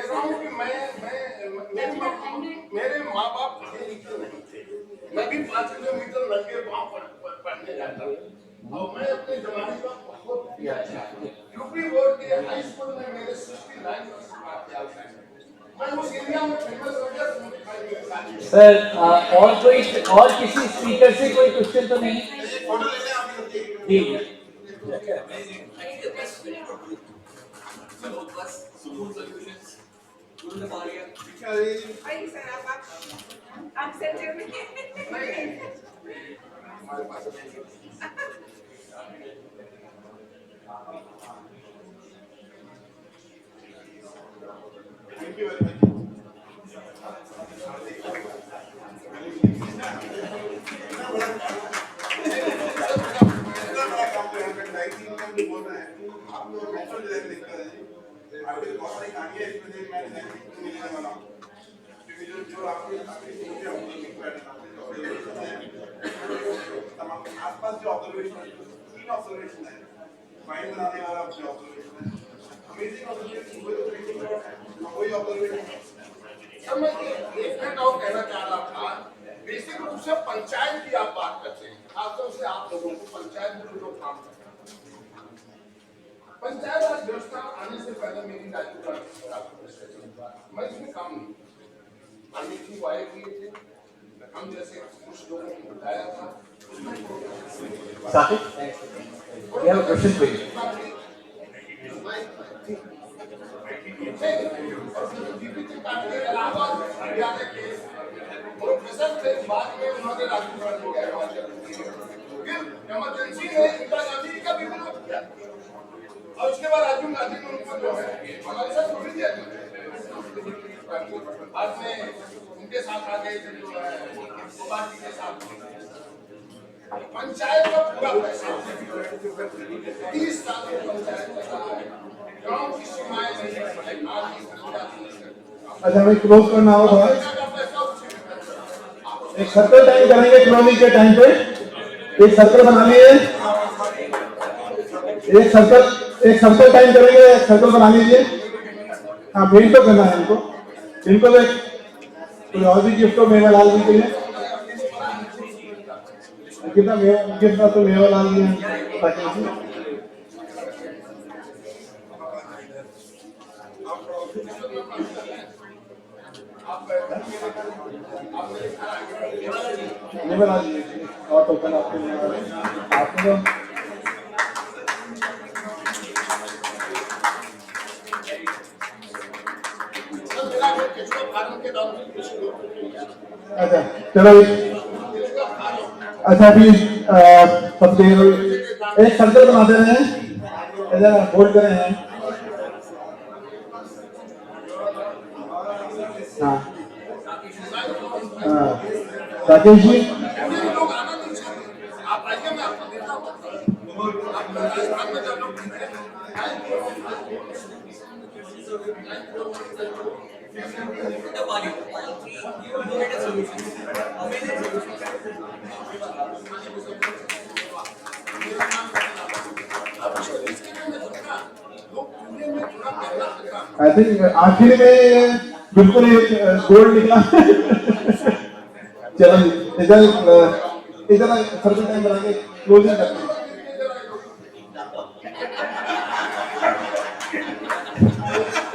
रहा हूँ कि मेरे माँ बाप पढ़े लिखे नहीं थे, मैं भी 5 किलोमीटर लंबे पाँव पढ़ने जाता और मैं अपने जमाने का बहुत यूपी बोर्ड के हाई स्कूल में मेरे 69% मैं उस एरिया में फेमस हो गया। सर, और किसी स्पीकर से कोई क्वेश्चन तो नहीं? जी, आसपास जो ऑब्जर्वेशन है, 3 ऑब्जर्वेशन है, माइंड बनाने वाला जो ऑब्जर्वेशन है, अमेजिंग ऑब्जर्वेशन, वही ऑब्जर्वेशन। सर मैं एक मिनट और कहना चाह रहा था, बेसिक रूप से पंचायत की आप बात करते हैं, खासतौर से आप लोगों को पंचायत में जो लोग काम करते हैं, पंचायत राज व्यवस्था आने से पहले मेरी राज्य मैं इसमें काम नहीं की वायदे किए थे, हम जैसे कुछ लोगों को बताया था। Saket, we have a question for you. Professor थे, बाद में उन्होंने राज्यपाल हो गया, फिर इमरजेंसी में इंदिरा गांधी का भी विरोध किया और उसके बाद राजीव गांधी ने उनको जो है हमारे साथ जुड़ दिया। बाद में उनके साथ आ गए जो है पार्टी के साथ पंचायत का पूरा पैसा 30 साल में पंचायत गांव की सीमाएं नहीं है। अच्छा हमें क्लोज करना होगा, एक सर्कल टाइम करेंगे क्लोजिंग के टाइम पे, एक सर्कल बना लिए, एक सर्कल टाइम करेंगे, एक सर्कल बना लीजिए। हाँ पेंट तो करना है इनको एक कोई और भी गिफ्ट हो मेवालाल जी के लिए, कितना गिफ्ट तो मेवालाल जी हैं। मेवालाल जी और टोकन आपके आपको अच्छा चलो अच्छा अभी सबसे एक सर्कल बनाते रहे हैं, इधर होल्ड कर रहे हैं। हाँ राकेश जी आई थिंक आखिर में बिल्कुल एक गोल्ड निकला। चलो इधर सर्कल टाइम बना के क्लोजिंग करते हैं।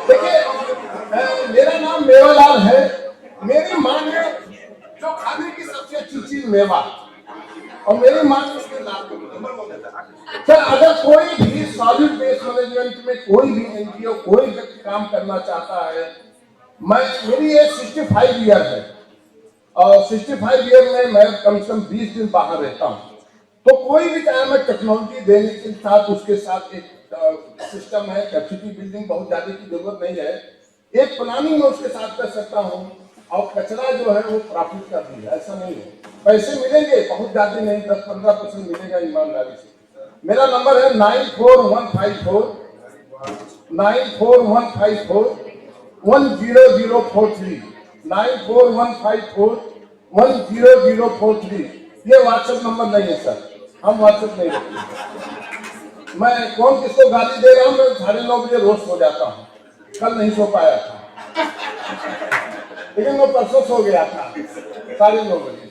देखिए मेरा नाम मेवालाल है, मेरी मां ने जो खाने की सबसे अच्छी चीज मेवा और मेरी मां ने उसके लाभ सर अगर कोई भी सॉलिड वेस्ट मैनेजमेंट में कोई भी एनजीओ कोई व्यक्ति काम करना चाहता है, मेरी एज 65 ईयर है और 65 ईयर में मैं कम से कम 20 दिन बाहर रहता हूँ, तो कोई भी चाहे मैं टेक्नोलॉजी देने के साथ उसके साथ एक सिस्टम है, कैपेसिटी बिल्डिंग बहुत ज्यादा की जरूरत नहीं है, एक प्लानिंग में उसके साथ कर सकता हूँ और कचरा जो है वो प्रॉफिट कर दी है, ऐसा नहीं है। पैसे मिलेंगे बहुत ज्यादा नहीं, 10-15% मिलेगा ईमानदारी से। मेरा नंबर है 9415410043 9415410043। ये व्हाट्सएप नंबर नहीं है सर, हम व्हाट्सएप नहीं रखते। मैं कौन किसको गाली दे रहा हूँ, मैं 9:30 बजे रोज सो जाता हूँ, कल नहीं सो पाया था लेकिन मैं परसों सो गया था 9:30 बजे।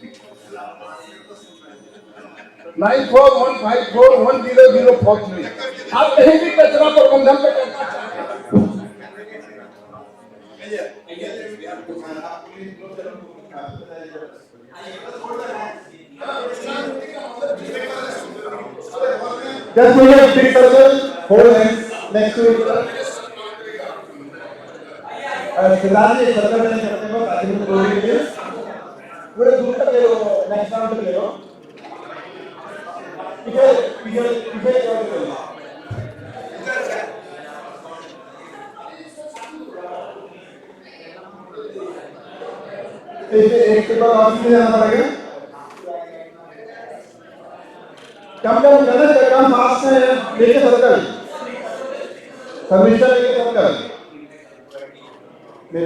9415410043। आप कहीं भी कचरा प्रबंधन पे करना चाहते हैं। Just we have 3 circles, hold hands next to each other. फिलहाल ये सर्कल में करते हो, ताकि तुम पूरे दूर तक ले लो, नेक्स्ट राउंड तक ले लो। पीछे एक के बाद और भी जाना पड़ेगा। कम फास्ट है, लेके सर्कल सर्विस लेके circle Make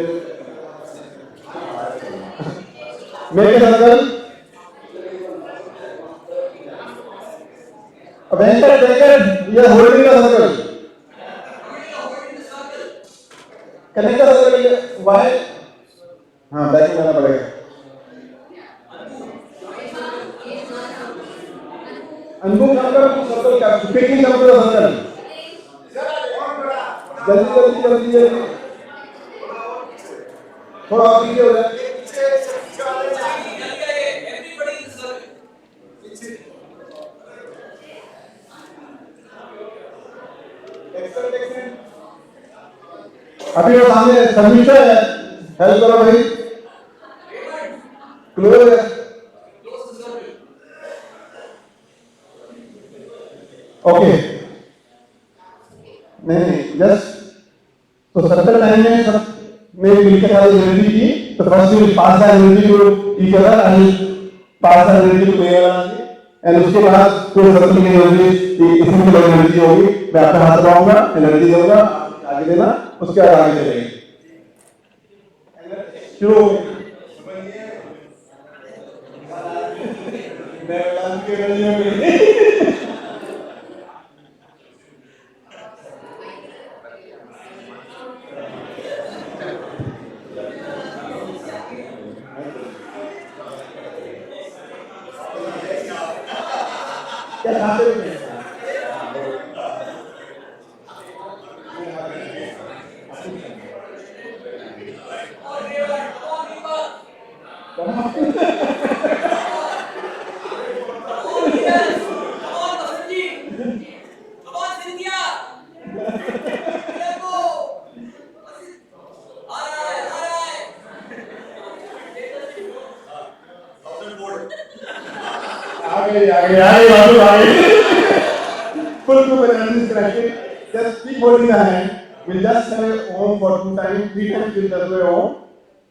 a circle. Venkat, you are holding the circle. Connect the circle. Why? हाँ, बैक में जाना पड़ेगा. अनुभव काम कर सर्कल का पिकिंग काम कर सर्कल. जल्दी जल्दी जल्दी जल्दी. थोड़ा और पीछे हो जाए. अभी वो सामने सबमिशन है. हेल्प करो भाई. क्लोज है. ओके. नहीं जस्ट तो सर्कल टाइम में सब में मिलकर सारी एनर्जी की तो first you pass the energy to each other and pass the energy to and उसके बाद पूरे सर्कल की एनर्जी इसी की एनर्जी होगी. मैं आपका हाथ लगाऊंगा, एनर्जी दूंगा, आगे देना, उसके बाद आगे चलेंगे. शुरू. मैं लाल के एनर्जी में क्या खाते हैं? Full group energy is connected. Just keep holding the hand. We'll just have a Om for 2 times, 3 times we'll just do a Om.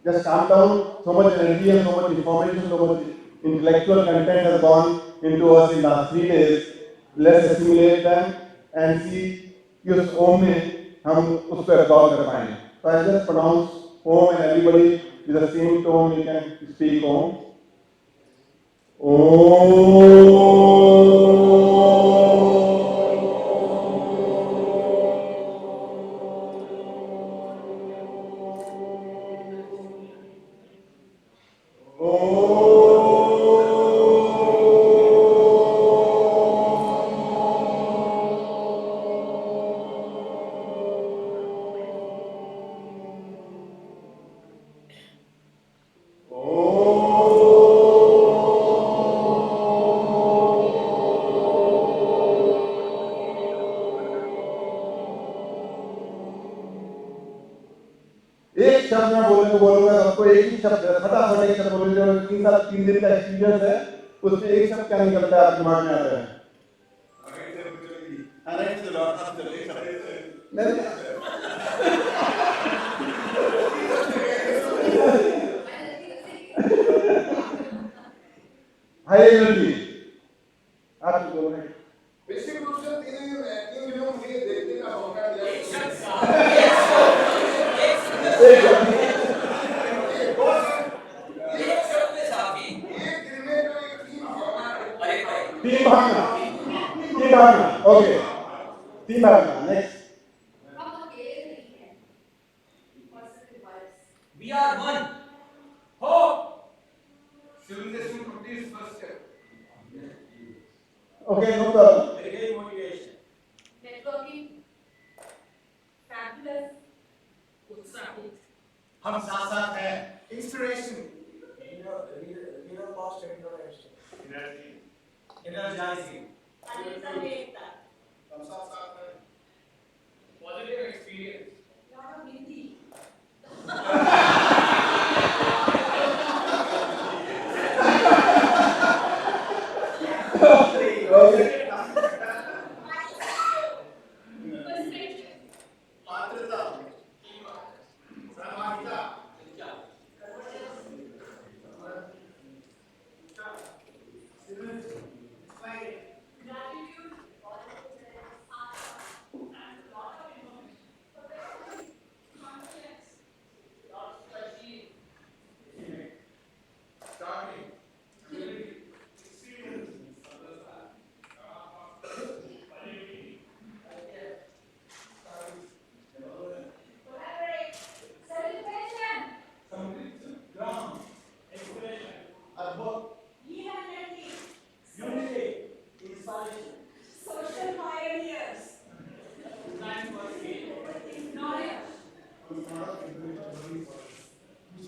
Just calm down. So much energy and so much information, so much intellectual content has gone into us in the last 3 days. Let's assimilate them and see कि उस Om में हम उसको absorb कर पाएंगे. So I just pronounce Om and everybody with the same tone you can speak Om. एक शब्द में बोलने को बोलूंगा आपको. एक ही शब्द फटाफट एक शब्द बोलने जो 3 दिन का एक्सपीरियंस है उसमें एक शब्द क्या निकलता है आपके दिमाग में आता है? High energy. आप बोल रहे हैं बेसिक रूप से 3 मिनट मुझे देखने का मौका दिया. तीन भागना. ओके. 3 भागना. Next. We are one. Hope. Civilization practice first step. Okay, no problem. Very motivation. Networking. Fabulous. उत्साहित. हम साथ हैं. Inspiration. Leader past inspiration. Energy. Energizing. हम साथ हैं. Positive experience. lot of Hindi.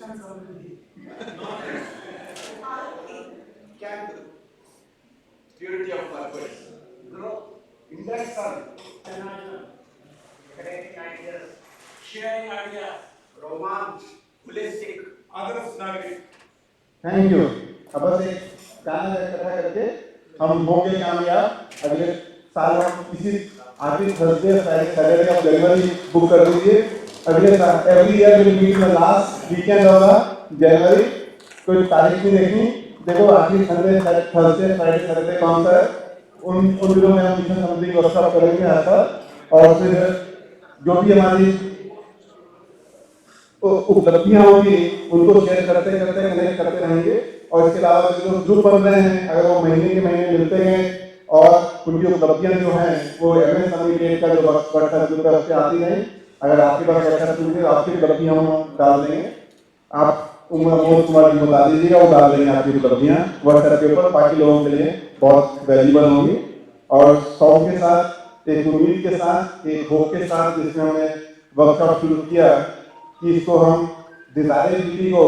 Can do. Purity of purpose. Grow. Interaction. Connecting ideas. Sharing ideas. Romance. Holistic. Others nagrik. Thank you. अब बस एक गाना इकट्ठा करके हम होंगे कामयाब। अगले साल हम किसी आखिरी थर्सडे सैटरडे ऑफ जनवरी बुक कर दीजिए। अगले साल every year will meet the last weekend of the January. कोई तारीख नहीं देखनी, देखो आखिरी संडे थर्सडे फ्राइडे सैटरडे कौन सा है, उन दिनों में हम मिशन समृद्धि वर्कशॉप करेंगे यहाँ पर। और फिर जो भी हमारी उपलब्धियां होंगी उनको शेयर करते करते कनेक्ट करते रहेंगे। और इसके अलावा जो ग्रुप बन रहे हैं, अगर वो महीने के महीने मिलते हैं और उनकी उपलब्धियां जो हैं वो MS समिति का जो व्हाट्सएप ग्रुप है उससे आती हैं। अगर आपके पास व्हाट्सएप ग्रुप है आपकी उपलब्धियां हम डाल देंगे। आप मोहन कुमार जी को बता दीजिएगा, वो डाल देंगे आपकी उपलब्धियां व्हाट्सएप के ऊपर, बाकी लोगों के लिए बहुत वैल्यूबल होंगी। और शौक के साथ, एक उम्मीद के साथ, एक होप के साथ जिसमें हमने वर्कशॉप शुरू किया कि इसको हम डिजायरेबिलिटी को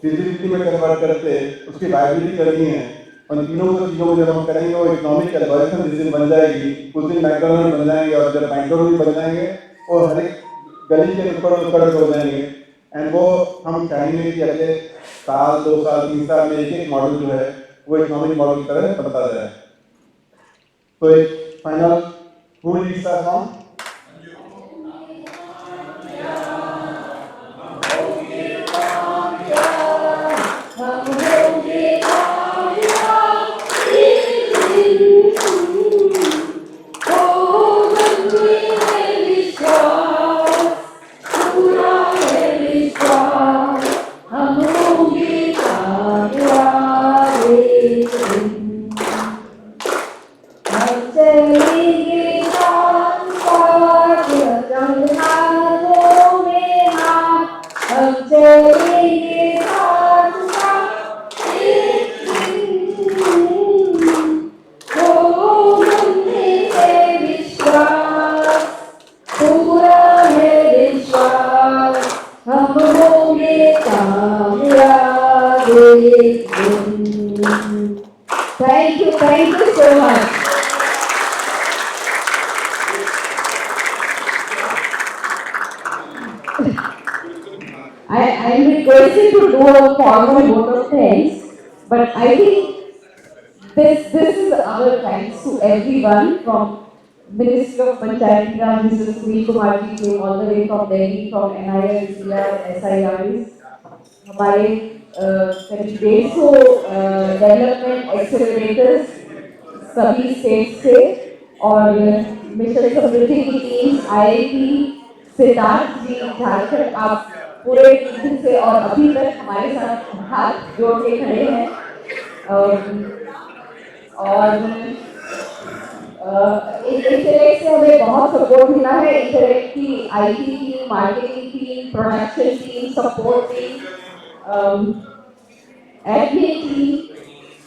फिजिबिलिटी में कन्वर्ट करके उसकी वायबिलिटी करनी है। और तीनों चीज़ों को जब हम करेंगे वो इकोनॉमिक एल्गोरिथम जिस दिन बन जाएगी उस दिन मैकडोनल्ड बन जाएंगे। और जब मैकडोनल्ड बन जाएंगे और हर एक गली के नुक्कड़ हो जाएंगे। एंड वो हम चाहेंगे कि अगले साल 2 साल 3 साल में एक मॉडल जो है वो इकोनॉमिक मॉडल की तरह बनता जाए। तो एक final who leads the song? Thank you so much. I am requested to do a formal vote of thanks, but I think this is our thanks to everyone from Ministry of Panchayat Raj, Mr. Sunil Kumar ji came all the way from Delhi, from NIL, SIRs, हमारे करीब 150 development accelerators सभी state से और mission समृद्धि की team IIT Siddharth जी झारखंड, आप पूरे team से और अभी तक हमारे साथ हाथ जोड़ के खड़े हैं। और इंटरेक्ट से हमें बहुत सपोर्ट मिला है। इंटरेक्ट की IT team, marketing team, production team, support team, admin team,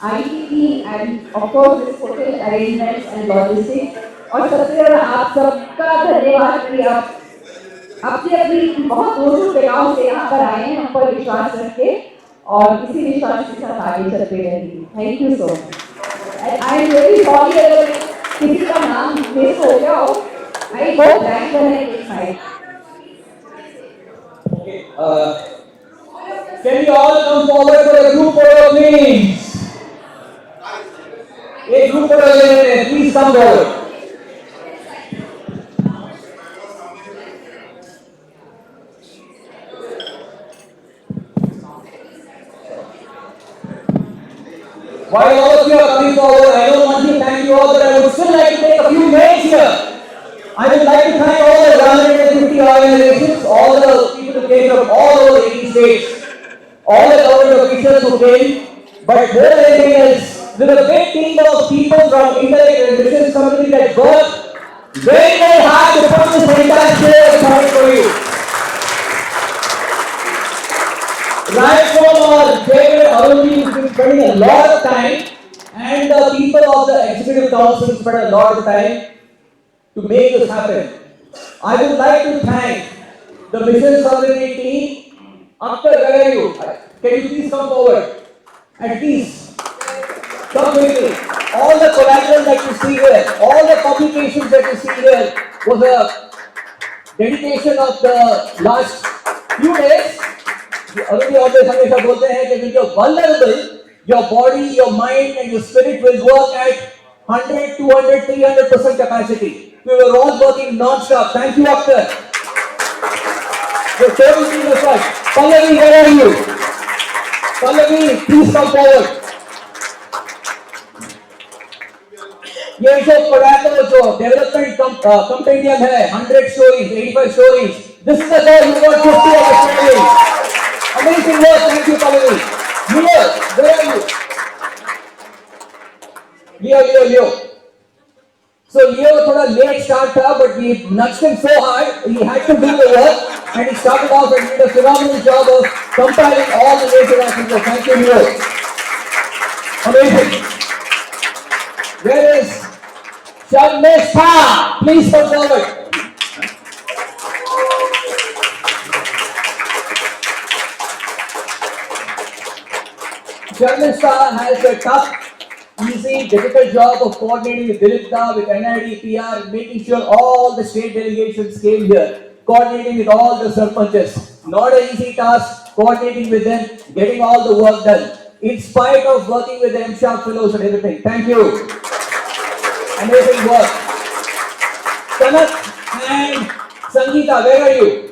IT team, and of course this hotel arrangements and logistics. और सबसे ज़्यादा आप सबका धन्यवाद कि आप अपने अपनी बहुत दूर के गाँव से यहाँ पर आए हैं, हम पर विश्वास रख के और इसी विश्वास के साथ आगे चलते रहेंगे। Thank you so much. I am very sorry अगर किसी का नाम मिस हो गया हो। आई होप दैट है। Can you all come forward for a group photo, please? A group photo ले लेते हैं, please come forward. While all of you are coming forward, I don't want to thank you all, but I would still like to take a few minutes here. I would like to thank all the 150 organizations, all the people who came from all over the 80 states, all the government officials who came, but more than anything else, there's a big team of people from intellect and business community that worked very, very hard to put this entire show for you. Right from our favorite Arunji who's been spending a lot of time, and the people of the executive council spent a lot of time to make this happen. I would like to thank the Mission Samriddhi team, After where are you? Can you please come forward? At least come quickly. All the collateral that you see here, all the publications that you see here was a dedication of the last few days. Arun always हमेशा बोलते हैं कि when you're vulnerable, your body, your mind and your spirit will work at 100, 200, 300% capacity. We were all working non-stop. Thank you, Akhtar. Your total team is right. Pallavi, where are you? Pallavi, please come forward. ये जो collateral जो development compendium है 100 stories, 85 stories. This is the guy who got 50 of the stories. Amazing work. Thank you, Pallavi. Leo, where are you? Leo. So Leo थोड़ा late start था, but we nudged him so hard, he had to do the work, and he started off and did a phenomenal job of compiling all the major articles. Thank you, Leo. Amazing. Where is Sharmistha? Please come forward. Sharmistha has a tough, easy, difficult job of coordinating with Dilipta, with NID, PR, making sure all the state delegations came here, coordinating with all the sarpanches. Not an easy task, coordinating with them, getting all the work done, in spite of working with the MSHA fellows and everything. Thank you. Amazing work. Kanak and Sangeeta, where are you?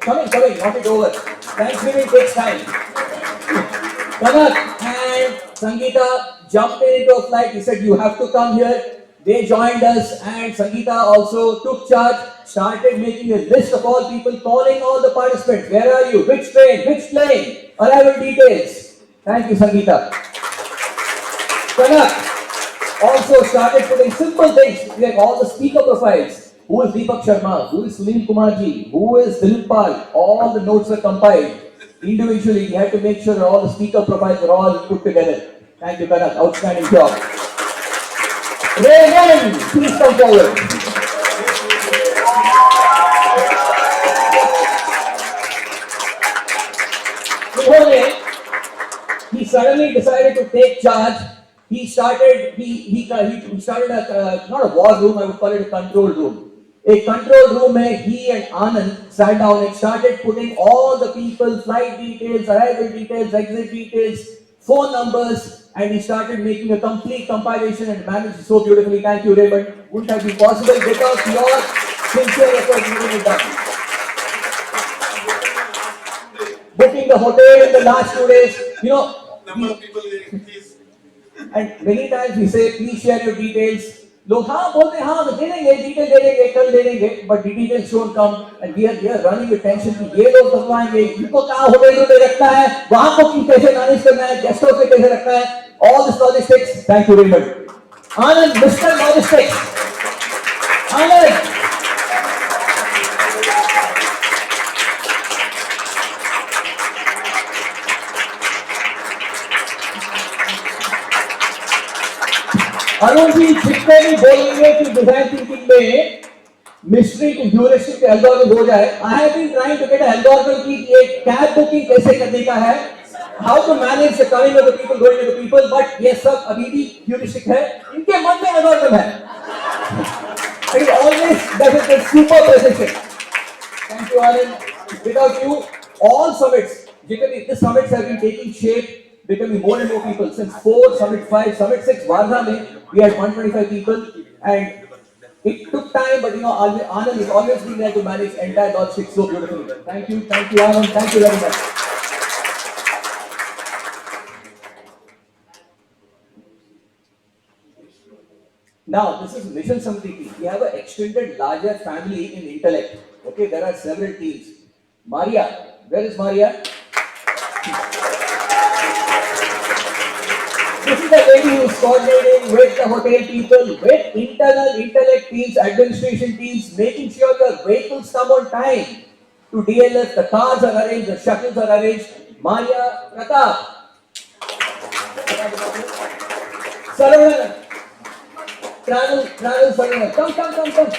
Coming, knock it over. Thanksgiving takes time. Kanak and Sangeeta jumped into a flight. He said, you have to come here. They joined us, and Sangeeta also took charge, started making a list of all people, calling all the participants. Where are you? Which train? Which plane? Arrival details. Thank you, Sangeeta. Kanak also started putting simple things like all the speaker profiles. Who is Deepak Sharma? Who is Sunil Kumarji? Who is Dilip Pal? All the notes were compiled. Individually, he had to make sure that all the speaker profiles were all put together. Thank you, Kanak. Outstanding job. Raymond, please come forward. He suddenly decided to take charge. He started not a war room, I would call it a control room. A control room where he and Anand sat down and started putting all the people, flight details, arrival details, exit details, phone numbers, and he started making a complete compilation and managed it so beautifully. Thank you, Raymond. Wouldn't have been possible without your sincere effort in getting it done. Booking the hotel in the last 2 days, number of people, please. And many times we say, please share your details. लोग हाँ बोलते हैं हाँ दे देंगे detail दे देंगे कल दे देंगे but the details don't come and we are running with tension कि ये लोग कब आएंगे इनको कहाँ होटल रूम में रखना है वहाँ को कैसे मैनेज करना है गेस्ट हाउस में कैसे रखना है all this logistics. Thank you, Raymond. Anand, Mr. Logistics. Anand. Arun ji जितने भी बोलेंगे कि डिजाइन थिंकिंग में मिस्ट्री की ह्यूरिस्टिक एल्गोरिथम हो जाए I have been trying to get algorithm की ये कैब बुकिंग कैसे करने का है how to manage the coming of the people going to the people but ये सब अभी भी ह्यूरिस्टिक है इनके मन में एल्गोरिथम है it always does it super precision thank you Anand without you all summits जितने this summits have been taking shape becoming more and more people. Since 4, Summit 5, Summit 6, Wardha mein, we had 125 people and it took time, but Anand has always been there to manage entire logistics so beautifully. Thank you Anand, thank you very much. Now, this is Mission Samriddhi. We have an extended larger family in intellect. Okay, there are several teams. Maria, where is Maria? This is the lady who is coordinating with the hotel people, with internal intellect teams, administration teams, making sure the vehicles come on time to DLF, the cars are arranged, the shuttles are arranged. Maria, Pratap. Saravanan. Travel Saravanan. Come.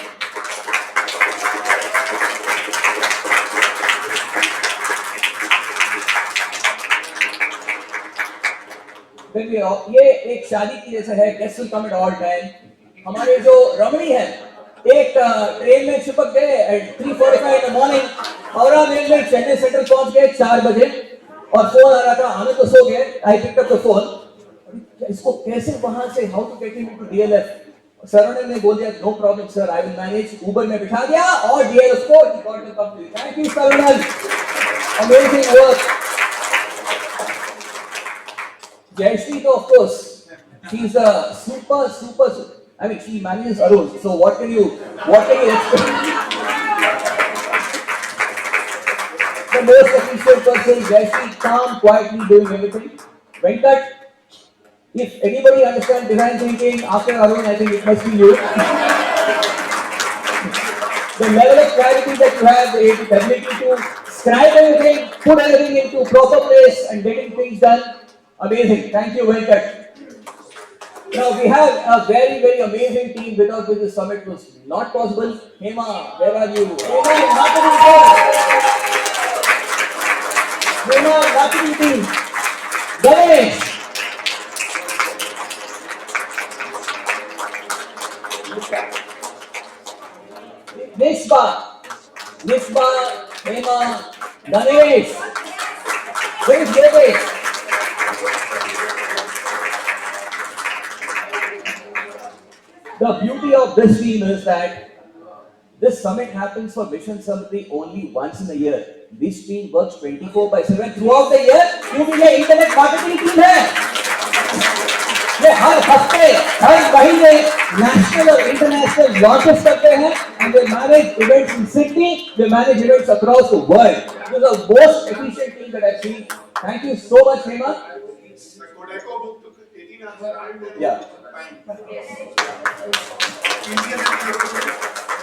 ये एक शादी की जैसे है, guest will come at all time. हमारे जो रमणी है, एक ट्रेन में चिपक गए at 3:45 in the morning, Howrah Mail में चेन्नई सेंट्रल पहुंच गए 4 बजे, और फोन आ रहा था, हमें तो सो गए, I pick up the phone, इसको कैसे वहां से how to get him into DLF. सरोने ने बोल दिया no problem sir, I will manage, Uber में बिठा दिया और डीएलएफ को ही got to come to. Thank you सरोनल, amazing work. Jayashree, of course, she's a super. I mean, she manages Arun. So what can you expect? The most efficient person, Jayashree, calm, quietly doing everything. Venkat, if anybody understands design thinking after Arun, I think it must be you. The level of clarity that you have, the ability to scribe everything, put everything into proper place, and getting things done. Amazing. Thank you, Venkat. Now, we have a very amazing team without which this summit was not possible. Hema, where are you? Hema, marketing team. Hema, marketing team. Ganesh. Nishba, Hema, Ganesh. Where is Ganesh? The beauty of this team is that this summit happens for Mission Samriddhi only once in a year. This team works 24/7 throughout the year, क्योंकि ये internet marketing team है। ये हर हफ्ते, हर महीने national और international launches करते हैं, and they manage events in Sydney, they manage events across the world. This is the most efficient team that I've seen. Thank you so much, Hema. Yeah.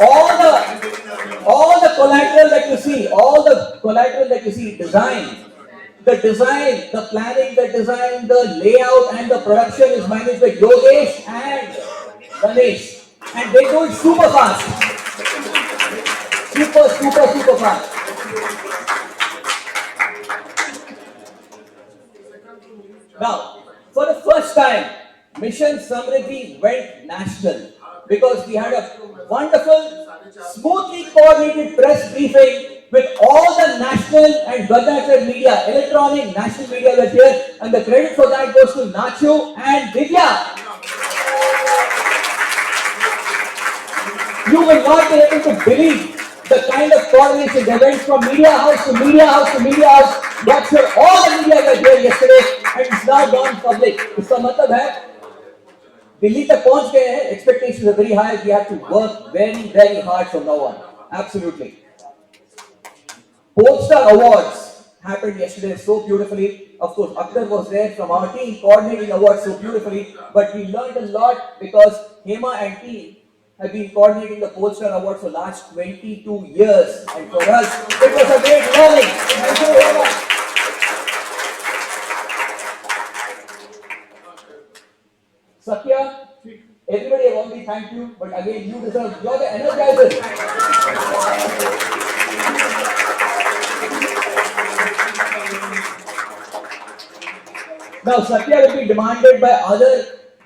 All the collateral that you see, design, the planning, the design, the layout, and the production is managed by Yogesh and Ganesh, and they do it super fast, super fast. Now, for the first time, Mission Samriddhi went national because we had a wonderful, smoothly coordinated press briefing with all the national and Gadakar media, electronic national media was here, and the credit for that goes to Nachu and Divya. You will not be able to believe the kind of coordination. They went from media house to media house to media house. That's where all the media were here yesterday, and it's now gone public. इसका मतलब है दिल्ली तक पहुंच गए हैं. Expectations are very high. We have to work very hard from now on. Absolutely. Polestar Awards happened yesterday so beautifully. Of course, Akhtar was there from our team coordinating awards so beautifully. But we learned a lot because Hema and team have been coordinating the Polestar Awards for the last 22 years. And for us, it was a great learning. Thank you very much. Satya, everybody have already thanked you, but again, you deserve, you're the energizer. Now, Satya will be demanded by other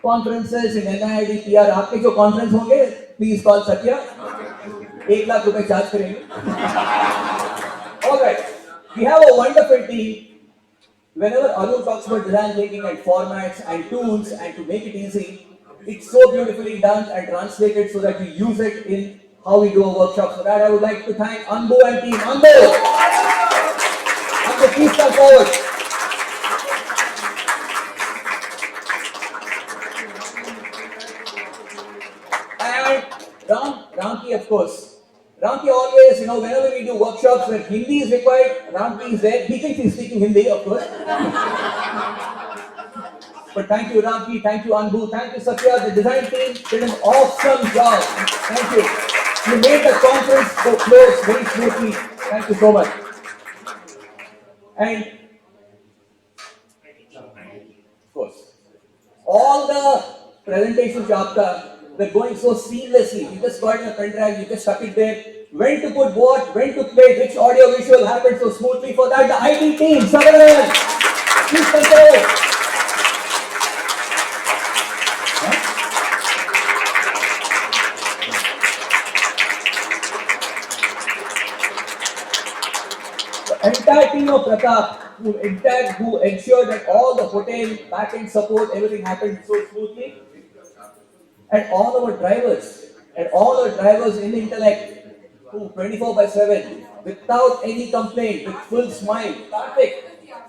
conferences in NIIT, PR. आपके जो conference होंगे, please call Satya. 1 lakh रुपए charge करेंगे. All right, we have a wonderful team. Whenever Arun talks about design thinking and formats and tools and to make it easy, it's so beautifully done and translated so that we use it in how we do our workshops. For that, I would like to thank Anbu and team. Anbu, please come forward. And Ramki, of course. Ramki always, whenever we do workshops where Hindi is required, Ramki is there. He thinks he's speaking Hindi, of course. But thank you, Ramki. Thank you, Anbu. Thank you, Satya. The design team did an awesome job. Thank you. You made the conference go close very smoothly. Thank you so much. And, of course, all the presentations, they're going so seamlessly. You just got in a pen drive, you just stuck it there. When to put what, when to play, which audio visual happened so smoothly. For that, the IT team, Samriddhi, please control. entire team of Pratap who ensured that all the hotel back-end support, everything happened so smoothly. And all our drivers in Intellect, who 24/7, without any complaint, with full smile.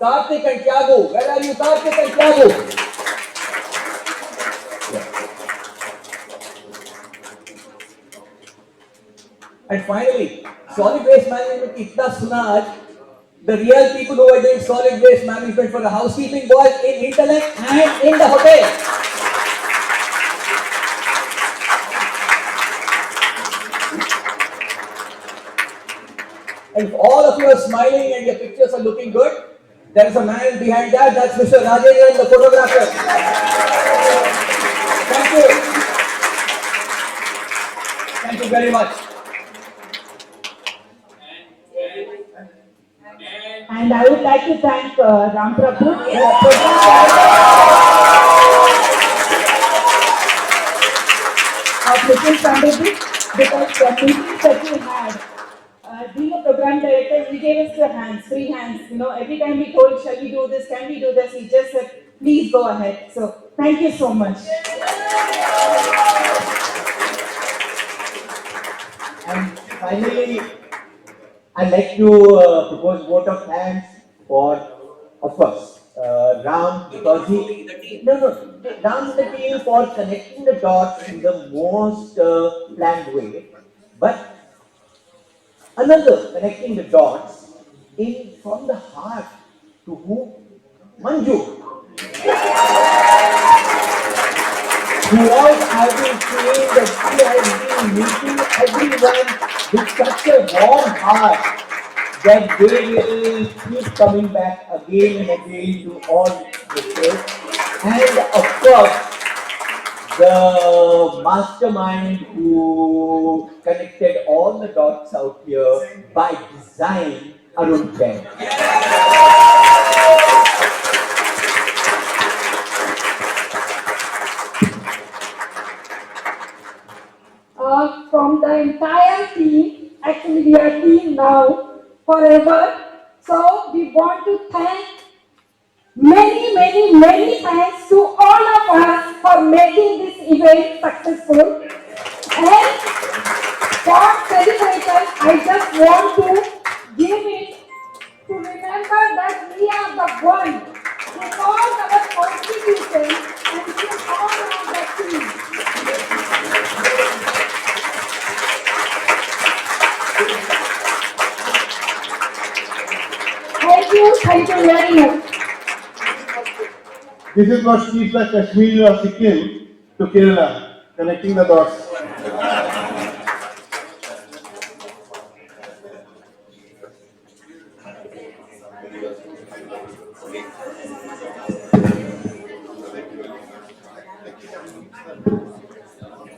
Karthik and Tiago, where are you, Karthik and Tiago? And finally, solid waste management ki itna suna aaj, the real people who are doing solid waste management for the housekeeping boys in Intellect and in the hotel. And if all of you are smiling and your pictures are looking good, there is a man behind that. That's Mr. Rajendran, the photographer. Thank you. Thank you very much. And I would like to thank Ram Prabhu, of Mr. Samriddhi, because the meetings that we had, being a program director, he gave us the hands, free hands. You know, every time we told, shall we do this, can we do this, he just said, please go ahead. So, thank you so much. And finally, I'd like to propose vote of thanks for, of course, Ram, because Ram and the team for connecting the dots in the most planned way, but another connecting the dots in from the heart to who? Manju. Throughout, I've been seeing that she has been meeting everyone with such a warm heart that they will keep coming back again and again to all places. And of course, the mastermind who connected all the dots out here by design, Arun Jain. From the entire team, actually we are team now, forever. So we want to thank many thanks to all of us for making this event successful. And for celebration, I just want to give it to remember that we are the one who called our constitution and we are all on the team. Thank you very much. This is what keeps the Kashmir or Sikkim to Kerala, connecting the dots.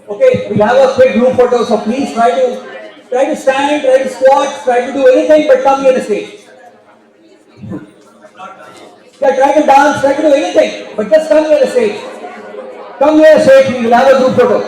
Okay, we'll have a quick group photo, so please try to stand, try to squat, try to do anything but come near the stage. Yeah, try to dance, try to do anything, but just come near the stage. Come near the stage, we will have a group photo.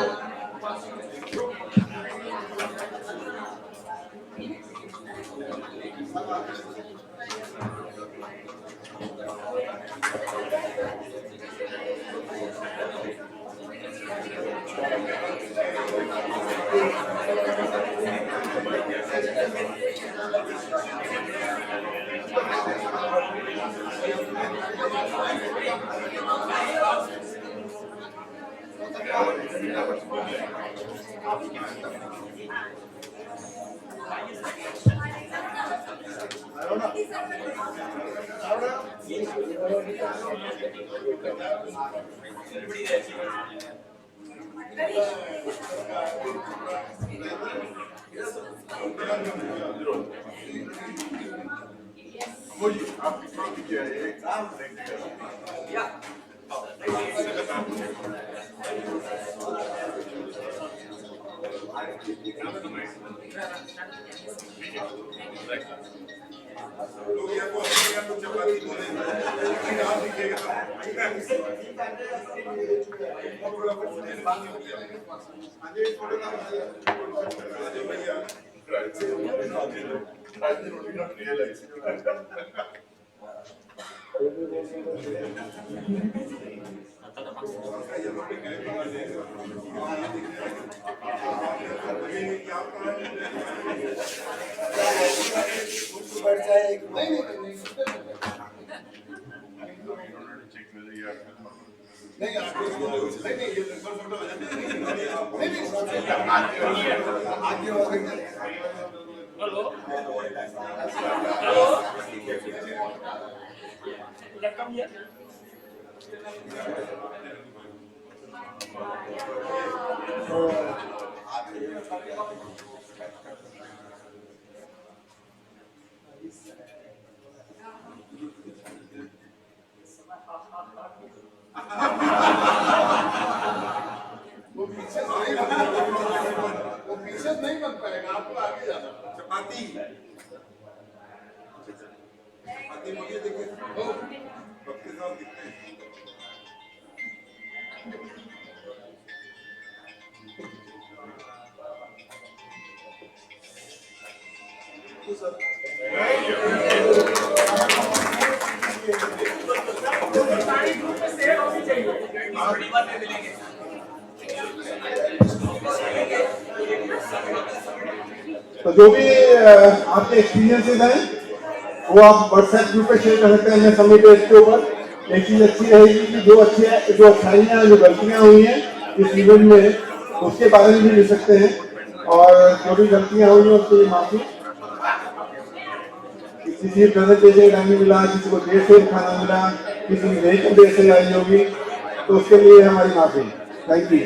I did not realize. वो पीछे नहीं बन पाएगा, आपको आगे जाना। चपाती चपाती बोलिए, देखिए ओ सबके साथ दिखते हैं। तो जो भी आपके एक्सपीरियंसेस हैं वो आप व्हाट्सएप ग्रुप पे शेयर कर सकते हैं। मैं सबमिट के ऊपर एक चीज अच्छी रहेगी कि जो अच्छाइयाँ जो गलतियाँ हुई हैं इस इवेंट में उसके बारे में भी लिख सकते हैं, और जो भी गलतियाँ हुई हैं उसके लिए माफी। किसी की प्रेजेंटेशन नहीं मिला, किसी को देर से खाना मिला, किसी की वेट देर से आई होगी, तो उसके लिए हमारी माफी। Thank you.